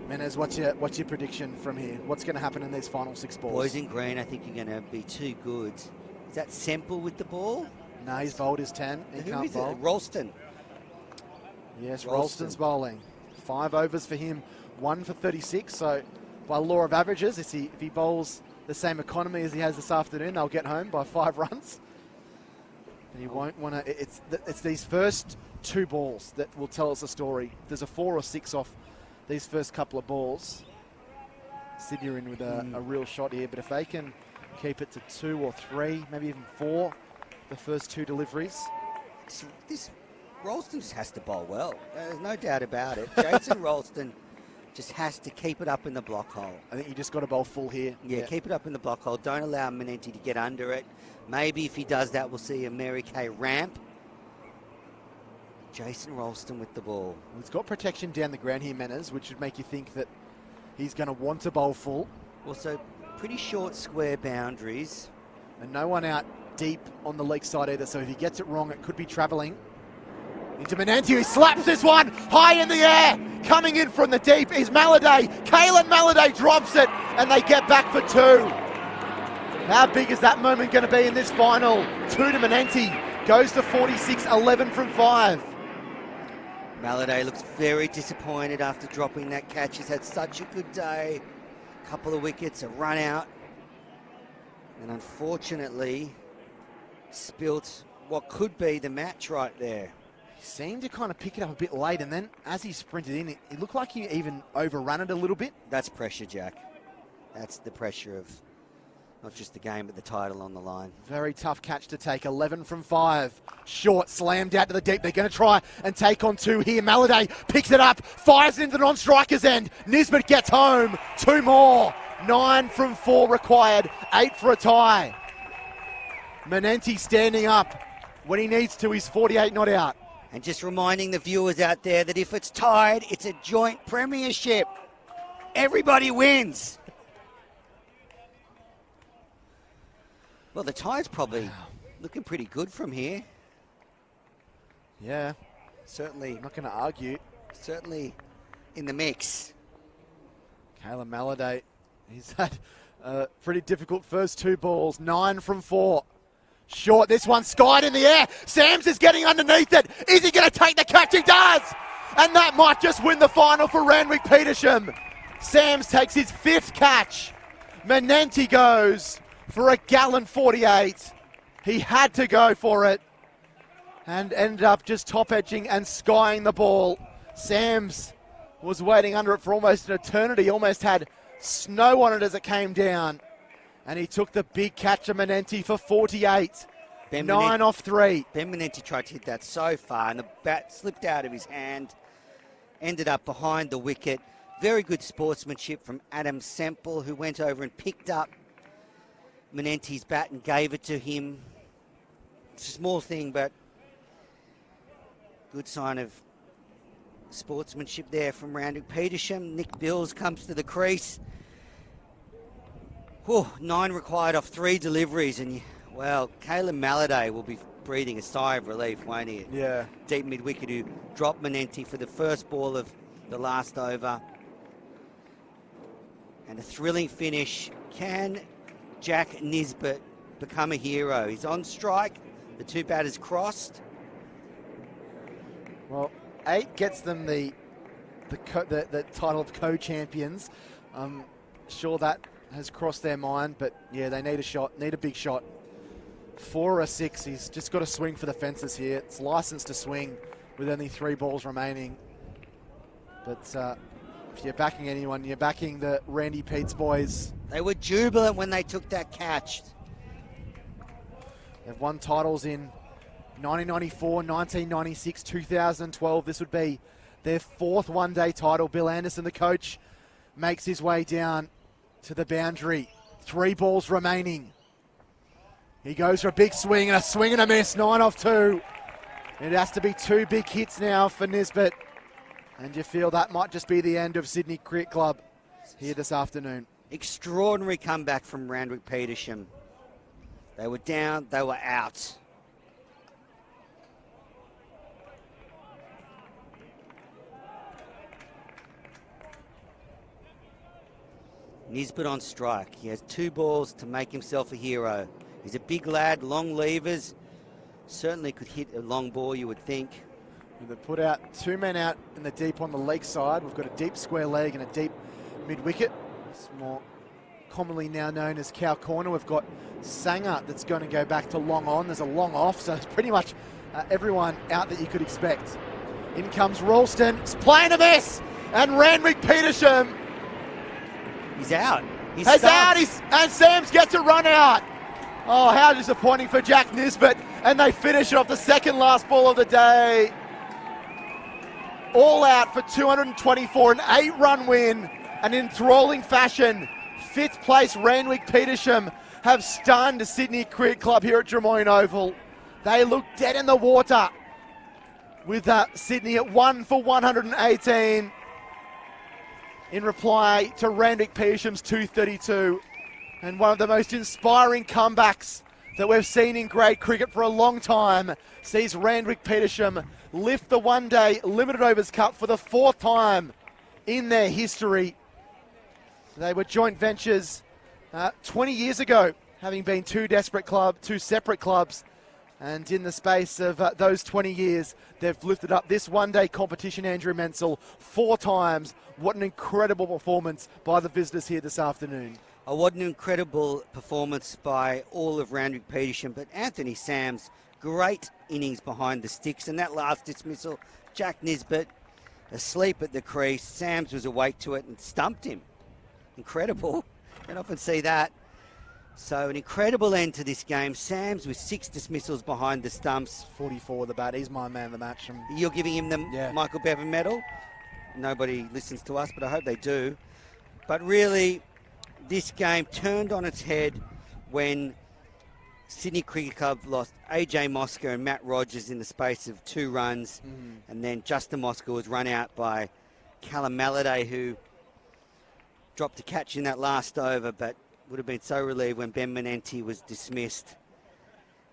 Menez, what's your prediction from here? What's going to happen in these final 6 balls? Boys in green, I think you're going to be too good. Is that Semple with the ball? No, he's bowled his 10. He Who can't is bowl. it? Ralston. Yes, Ralston. Ralston's bowling. 5 overs for him, 1 for 36. So by law of averages, if he bowls the same economy as he has this afternoon, they'll get home by 5 runs. And he won't want to. It's these first 2 balls that will tell us a story. There's a 4 or 6 off these first couple of balls. Sydney are in with a real shot here, but if they can keep it to 2 or 3, maybe even 4, the first 2 deliveries. This Ralston just has to bowl well. There's no doubt about it. Jason Ralston just has to keep it up in the block hole. I think you just got to bowl full here. Yeah, keep it up in the block hole. Don't allow Menenti to get under it. Maybe if he does that, we'll see a Mary Kay ramp. Jason Ralston with the ball. Well, he's got protection down the ground here, Manners, which would make you think that he's going to want to bowl full. Also, pretty short square boundaries. And no one out deep on the leg side either, so if he gets it wrong, it could be travelling. Into Menenti, who slaps this one high in the air. Coming in from the deep is Maladay. Kalen Maladay drops it, and they get back for 2. How big is that moment going to be in this final? 2 to Menenti. Goes to 46, 11 from 5. Maladay looks very disappointed after dropping that catch. He's had such a good day. Couple of wickets, a run out. And unfortunately, spilt what could be the match right there. He seemed to kind of pick it up a bit late, and then as he sprinted in, it looked like he even overrun it a little bit. That's pressure, Jack. That's the pressure of not just the game, but the title on the line. Very tough catch to take, 11 from 5. Short, slammed out to the deep. They're going to try and take on 2 here. Maladay picks it up, fires it into the non-striker's end. Nisbet gets home, 2 more. 9 from 4 required, 8 for a tie. Menenti standing up when he needs to. He's 48 not out. And just reminding the viewers out there that if it's tied, it's a joint premiership. Everybody wins. Well, the tie's probably looking pretty good from here. Yeah, Certainly, I'm not going to argue. certainly in the mix. Kalen Maladay, he's had a pretty difficult first 2 balls. 9 from 4. Short, this one skied in the air. Sams is getting underneath it. Is he going to take the catch? He does! And that might just win the final for Randwick Petersham. Sams takes his 5th catch. Menenti goes for a gallant 48. He had to go for it and ended up just top edging and skying the ball. Sams was waiting under it for almost an eternity. Almost had snow on it as it came down. And he took the big catch of Menenti for 48. 9 off 3. Ben Menenti tried to hit that so far, and the bat slipped out of his hand. Ended up behind the wicket. Very good sportsmanship from Adam Semple, who went over and picked up Menenti's bat and gave it to him. It's a small thing, but good sign of sportsmanship there from Randwick Petersham. Nick Bills comes to the crease. Whew, 9 required off 3 deliveries, and well, Kalen Maladay will be breathing a sigh of relief, won't he? Yeah. Deep mid-wicket who dropped Menenti for the first ball of the last over. And a thrilling finish. Can Jack Nisbet become a hero? He's on strike. The 2 batters crossed. Well, 8 gets them the title of co-champions. sure that has crossed their mind, but yeah, they need a shot, need a big shot. 4 or a 6, he's just got to swing for the fences here. It's licensed to swing with only 3 balls remaining. But if you're backing anyone, you're backing the Randy Pete's boys. They were jubilant when they took that catch. They've won titles in 1994, 1996, 2012. This would be their 4th one-day title. Bill Anderson, the coach, makes his way down to the boundary. 3 balls remaining. He goes for a big swing and a miss. 9 off 2. It has to be 2 big hits now for Nisbet. And you feel that might just be the end of Sydney Cricket Club here this afternoon. Extraordinary comeback from Randwick Petersham. They were down, they were out. Nisbet on strike. He has 2 balls to make himself a hero. He's a big lad, long levers. Certainly could hit a long ball, you would think. They've put out 2 men out in the deep on the leg side. We've got a deep square leg and a deep mid-wicket. It's more commonly now known as cow corner. We've got Sanger that's going to go back to long on. There's a long off, so it's pretty much everyone out that you could expect. In comes Ralston. He's playing a miss, and Randwick Petersham. He's out. He's out, and Sams gets a run out. Oh, how disappointing for Jack Nisbet. And they finish it off, the second last ball of the day. All out for 224, an 8-run win. An enthralling fashion. 5th place Randwick Petersham have stunned Sydney Cricket Club here at Drummoyne Oval. They look dead in the water with Sydney at 1 for 118 in reply to Randwick Petersham's 232. And one of the most inspiring comebacks that we've seen in grade cricket for a long time sees Randwick Petersham lift the one-day Limited Overs Cup for the 4th time in their history. They were joint ventures 20 years ago, having been two separate clubs. And in the space of those 20 years, they've lifted up this one-day competition, Andrew Mensel, 4 times. What an incredible performance by the visitors here this afternoon. Oh, what an incredible performance by all of Randwick Petersham. But Anthony Sams, great innings behind the sticks. And that last dismissal, Jack Nisbet asleep at the crease. Sams was awake to it and stumped him. Incredible. You don't often see that. So an incredible end to this game. Sams with 6 dismissals behind the stumps. 44 the bat. He's my man of the match. You're giving him the Michael Bevan medal? Nobody listens to us, but I hope they do. But really, this game turned on its head when Sydney Cricket Club lost AJ Mosca and Matt Rogers in the space of 2 runs. And then Justin Mosca was run out by Callum Malladay, who dropped a catch in that last over, but would have been so relieved when Ben Menenti was dismissed.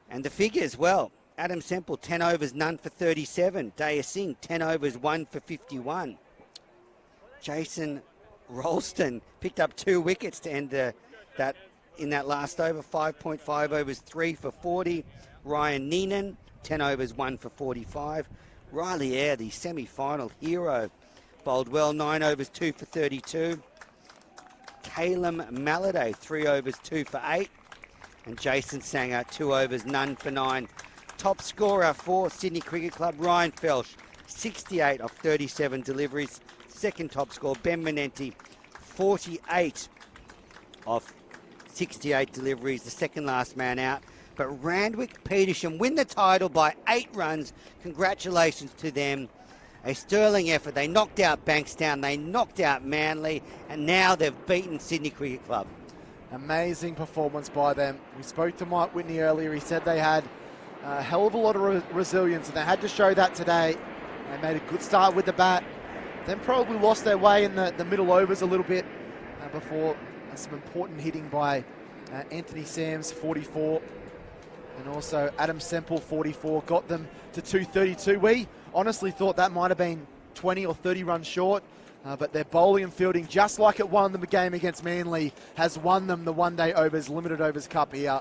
And the figures, well, Adam Semple, 10 overs, none for 37. Daya Singh, 10 overs, 1 for 51. Jason Ralston picked up 2 wickets to end that in that last over. 5.5 overs, 3 for 40. Ryan Neenan, 10 overs, 1 for 45. Riley Eyre, the semi-final hero, bowled well, 9 overs, 2 for 32. Calum Malladay, 3 overs, 2 for 8. And Jason Sanger, 2 overs, none for 9. Top scorer for Sydney Cricket Club, Ryan Felsh, 68 off 37 deliveries. Second top score, Ben Menenti, 48 off 68 deliveries, the second last man out. But Randwick Petersham win the title by 8 runs. Congratulations to them. A sterling effort. They knocked out Bankstown, they knocked out Manly, and now they've beaten Sydney Cricket Club. Amazing performance by them. We spoke to Mike Whitney earlier. He said they had a hell of a lot of resilience, and they had to show that today. They made a good start with the bat, then probably lost their way in the middle overs a little bit before some important hitting by Anthony Sams, 44, and also Adam Semple, 44, got them to 232. We honestly thought that might have been 20 or 30 runs short, but their bowling and fielding, just like it won them a game against Manly, has won them the one-day overs, Limited Overs Cup here.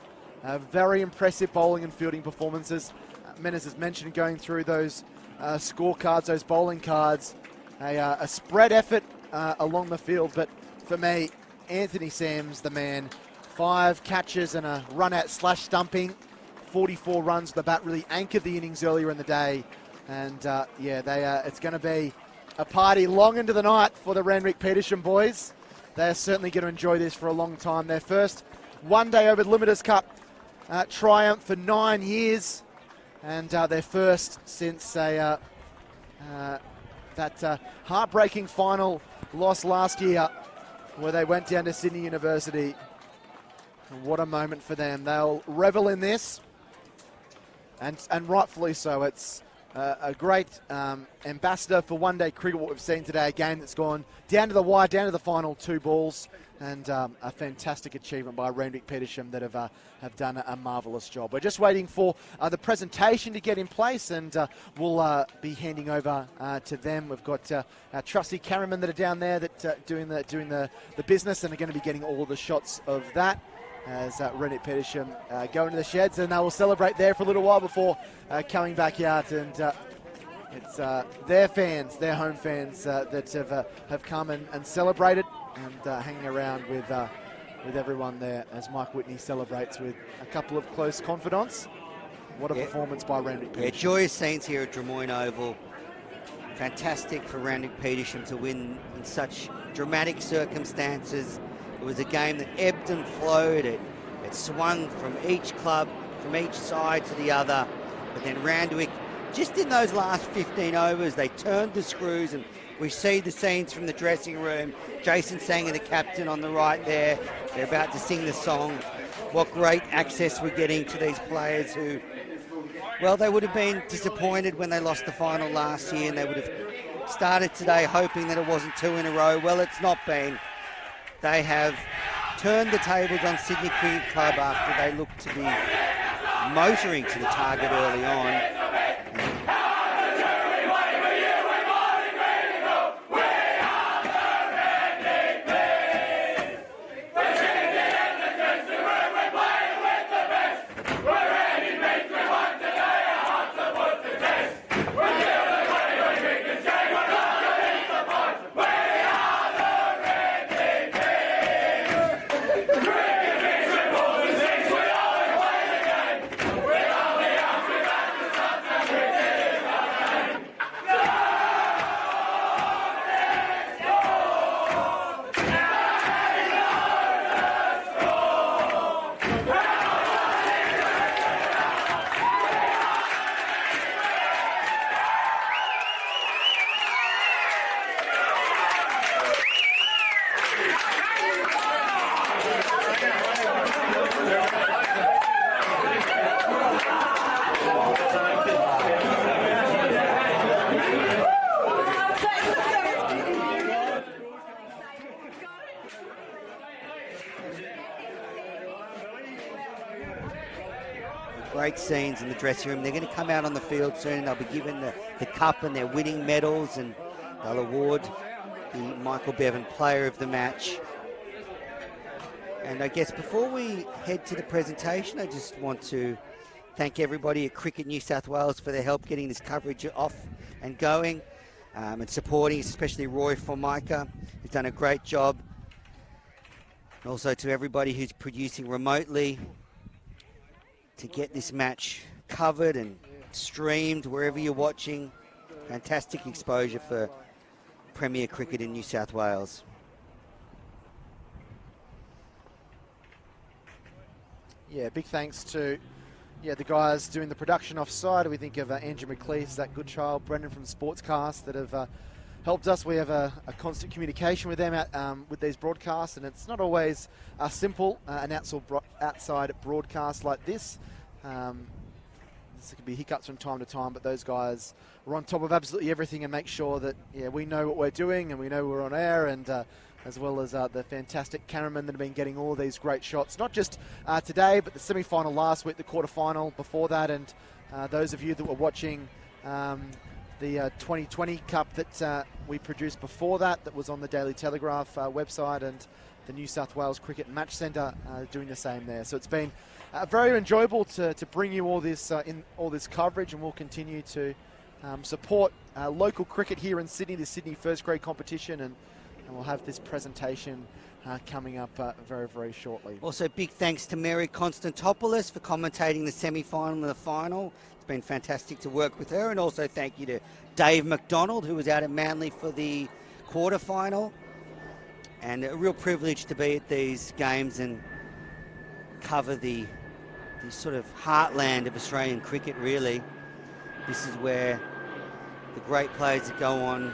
Very impressive bowling and fielding performances. Menes has mentioned going through those scorecards, those bowling cards, a spread effort along the field, but for me, Anthony Sams, the man. 5 catches and a run-out slash stumping. 44 runs. The bat really anchored the innings earlier in the day. And, it's going to be a party long into the night for the Randwick Petersham boys. They're certainly going to enjoy this for a long time. Their first one-day over the Limiters Cup triumph for 9 years. And their first since that heartbreaking final loss last year where they went down to Sydney University. What a moment for them. They'll revel in this, and rightfully so. It's a great ambassador for one-day cricket, what we've seen today, a game that's gone down to the wire, down to the final 2 balls, and a fantastic achievement by Randwick Petersham that have done a marvellous job. We're just waiting for the presentation to get in place, and we'll be handing over to them. We've got our trusty cameramen that are down there that doing the business, and are going to be getting all of the shots of that as Randwick Petersham go into the sheds, and they will celebrate there for a little while before coming back out. And it's their fans, their home fans, that have come and celebrated, and hanging around with everyone there as Mike Whitney celebrates with a couple of close confidants. What a performance by Randwick Petersham. Yeah, joyous scenes here at Drummoyne Oval. Fantastic for Randwick Petersham to win in such dramatic circumstances. It was a game that ebbed and flowed. It swung from each club, from each side to the other. But then Randwick, just in those last 15 overs, they turned the screws, and we see the scenes from the dressing room. Jason Sanger, the captain, on the right there. They're about to sing the song. What great access we're getting to these players who, well, they would have been disappointed when they lost the final last year, and they would have started today hoping that it wasn't 2 in a row. Well, it's not been. They have turned the tables on Sydney Cricket Club after they looked to be motoring to the target early on. Great scenes in the dressing room. They're going to come out on the field soon. They'll be given the cup and their winning medals, and they'll award the Michael Bevan Player of the Match. And I guess before we head to the presentation, I just want to thank everybody at Cricket New South Wales for their help getting this coverage off and going, and supporting, especially Roy Formica, who's done a great job. And also to everybody who's producing remotely to get this match covered and streamed wherever you're watching. Fantastic exposure for Premier Cricket in New South Wales. Yeah, big thanks to the guys doing the production offside. We think of Andrew McLeese, that good child, Brendan from Sportscast, that have helped us. We have a constant communication with them with these broadcasts, and it's not always simple, an outside broadcast like this. This could be hiccups from time to time, but those guys are on top of absolutely everything and make sure that we know what we're doing and we know we're on air, and as well as the fantastic cameramen that have been getting all these great shots, not just today, but the semi-final last week, the quarter-final before that, and those of you that were watching the 2020 Cup that we produced before that was on the Daily Telegraph website, and the New South Wales Cricket Match Centre doing the same there. So it's been very enjoyable to bring you all this coverage, and we'll continue to support local cricket here in Sydney, the Sydney first grade competition, and and we'll have this presentation coming up very, very shortly. Also, big thanks to Mary Konstantopoulos for commentating the semi-final and the final. It's been fantastic to work with her. And also thank you to Dave McDonald, who was out at Manly for the quarterfinal. And a real privilege to be at these games and cover the sort of heartland of Australian cricket, really. This is where the great players that go on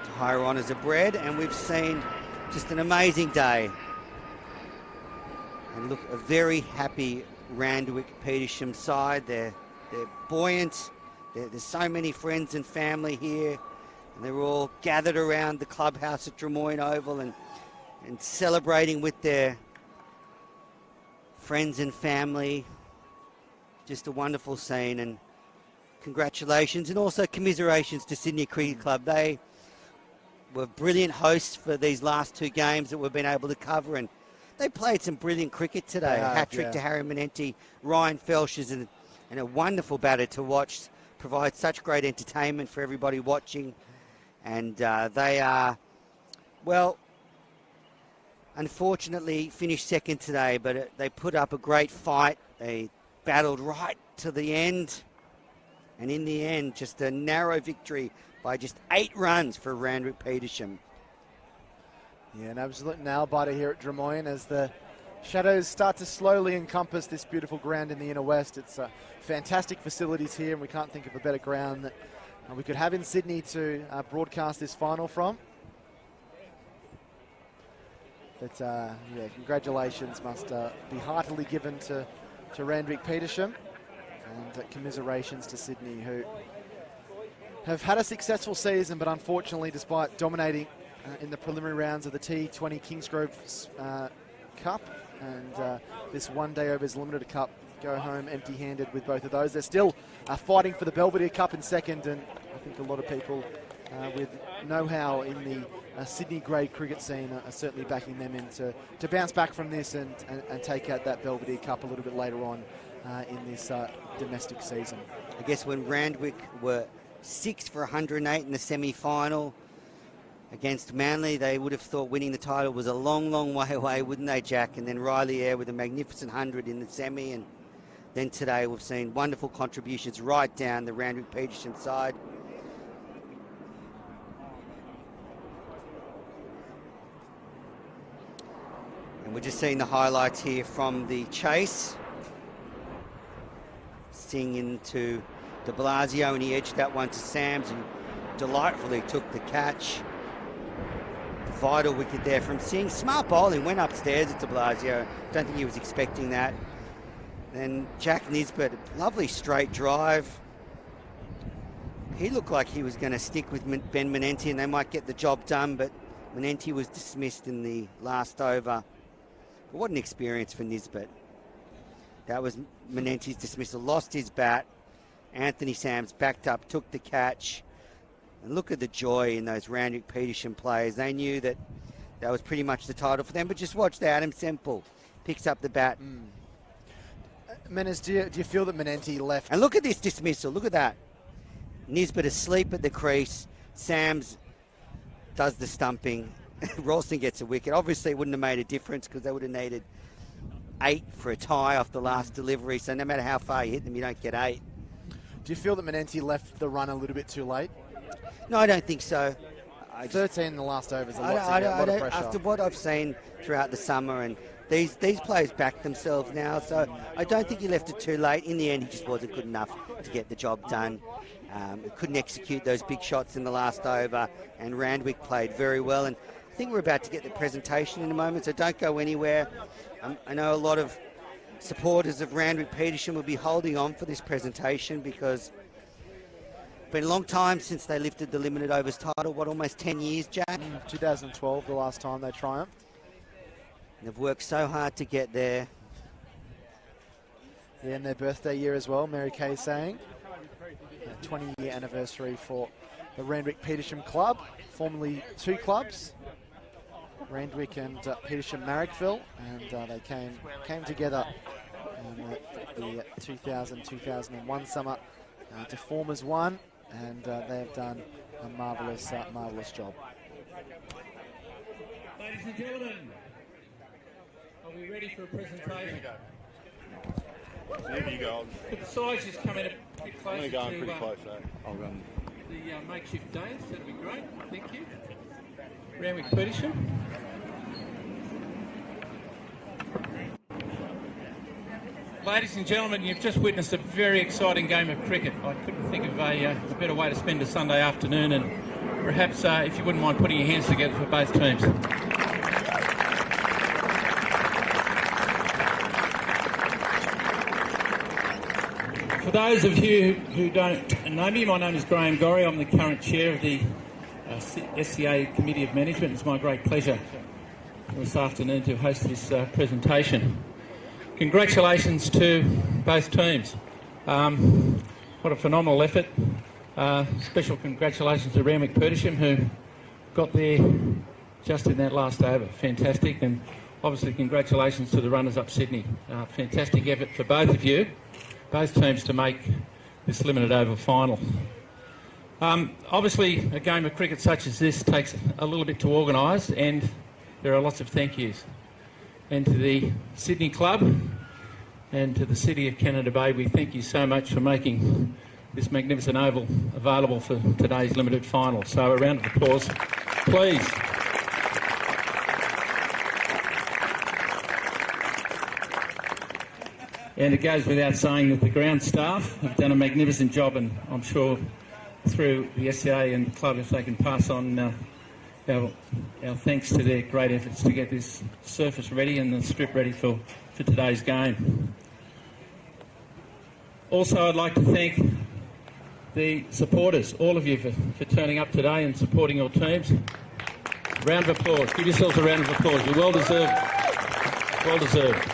to higher honours are bred, and we've seen just an amazing day. And look, a very happy Randwick Petersham side. They're buoyant. There's so many friends and family here, and they're all gathered around the clubhouse at Drummoyne Oval and celebrating with their friends and family. Just a wonderful scene, and congratulations and also commiserations to Sydney Cricket Club. They were brilliant hosts for these last two games that we've been able to cover, and they played some brilliant cricket today. A hat-trick to Harry Manenti, Ryan Felshers, and a wonderful batter to watch. Provides such great entertainment for everybody watching. And they are, well, unfortunately finished second today, but they put up a great fight. They battled right to the end. And in the end, just a narrow victory by just 8 runs for Randwick Petersham. Yeah, an absolute nail-biter here at Drummoyne as the shadows start to slowly encompass this beautiful ground in the inner west. It's fantastic facilities here, and we can't think of a better ground that we could have in Sydney to broadcast this final from. But yeah, congratulations must be heartily given to Randwick Petersham, and commiserations to Sydney, who have had a successful season, but unfortunately, despite dominating in the preliminary rounds of the T20 Kingsgrove Cup and this One Day Overs Limited Cup, go home empty-handed with both of those. They're still fighting for the Belvedere Cup in second, and I think a lot of people with know-how in the Sydney grade cricket scene are certainly backing them in to bounce back from this and take out that Belvedere Cup a little bit later on in this domestic season. I guess when Randwick were 6 for 108 in the semi-final against Manly, they would have thought winning the title was a long, long way away, wouldn't they, Jack? And then Riley Eyre with a magnificent 100 in the semi, and then today we've seen wonderful contributions right down the Randwick Petersham side. And we're just seeing the highlights here from the chase. Singh into de Blasio, and he edged that one to Sams, and delightfully took the catch. Vital wicket there from Singh. Smart bowling, went upstairs at de Blasio. Don't think he was expecting that. Then Jack Nisbet, lovely straight drive. He looked like he was going to stick with Ben Manenti and they might get the job done, but Manenti was dismissed in the last over. But what an experience for Nisbet. That was Manenti's dismissal. Lost his bat. Anthony Sams backed up, took the catch. And look at the joy in those Randwick Petersham players. They knew that was pretty much the title for them. But just watch that. Adam Semple picks up the bat. Menes, do you feel that Manenti left? And look at this dismissal. Look at that. Nisbet asleep at the crease. Sams does the stumping. Ralston gets a wicket. Obviously, it wouldn't have made a difference because they would have needed 8 for a tie off the last delivery. So no matter how far you hit them, you don't get 8. Do you feel that Manenti left the run a little bit too late? No, I don't think so. 13 in the last over is a lot of pressure. After what I've seen throughout the summer, and these players back themselves now, so I don't think he left it too late. In the end, he just wasn't good enough to get the job done. He couldn't execute those big shots in the last over, and Randwick played very well. And I think we're about to get the presentation in a moment, so don't go anywhere. I know a lot of supporters of Randwick Petersham will be holding on for this presentation because it's been a long time since they lifted the limited overs title. What, almost 10 years, Jack? 2012, the last time they triumphed. And they've worked so hard to get there. Yeah, and their birthday year as well, Mary Kay saying. 20-year anniversary for the Randwick Petersham Club, formerly 2 clubs, Randwick and Petersham Marrickville, and they came together the 2000-2001 summer to form as one, and they've done a marvellous job. Ladies and gentlemen, are we ready for a presentation? Whenever you go. Could the sides just come in a bit closer I'm going to go on to pretty close, so I'll run. the makeshift dais? That'd be great. Thank you. Randwick Petersham. Ladies and gentlemen, you've just witnessed a very exciting game of cricket. I couldn't think of a better way to spend a Sunday afternoon, and perhaps if you wouldn't mind putting your hands together for both teams. For those of you who don't know me, my name is Graham Gorry. I'm the current chair of the SCA Committee of Management. It's my great pleasure this afternoon to host this presentation. Congratulations to both teams. What a phenomenal effort. Special congratulations to Randwick Petersham, who got there just in that last over. Fantastic. And obviously congratulations to the runners-up Sydney. Fantastic effort for both of you, both teams, to make this limited over final. Obviously a game of cricket such as this takes a little bit to organise, and there are lots of thank yous. And to the Sydney Club and to the City of Canada Bay, we thank you so much for making this magnificent oval available for today's limited final. So a round of applause, please. And it goes without saying that the ground staff have done a magnificent job, and I'm sure through the SCA and the club, if they can pass on our thanks to their great efforts to get this surface ready and the strip ready for today's game. Also, I'd like to thank the supporters, all of you, for turning up today and supporting your teams. Round of applause. Give yourselves a round of applause. You're well deserved. Well deserved.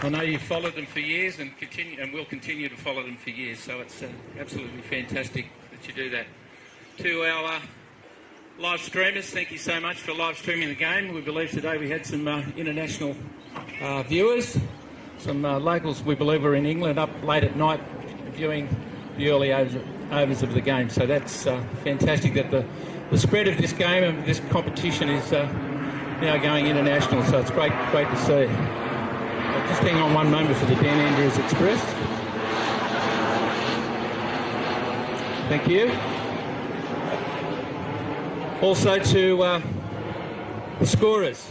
I know you've followed them for years and will continue to follow them for years, so it's absolutely fantastic that you do that. To our live streamers, thank you so much for live streaming the game. We believe today we had some international viewers. Some locals, we believe, were in England up late at night viewing the early overs of the game. So that's fantastic that the spread of this game and this competition is now going international. So it's great to see. Just hang on one moment for the Dan Andrews Express. Thank you. Also to the scorers,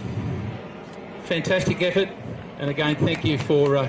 fantastic effort, and again thank you for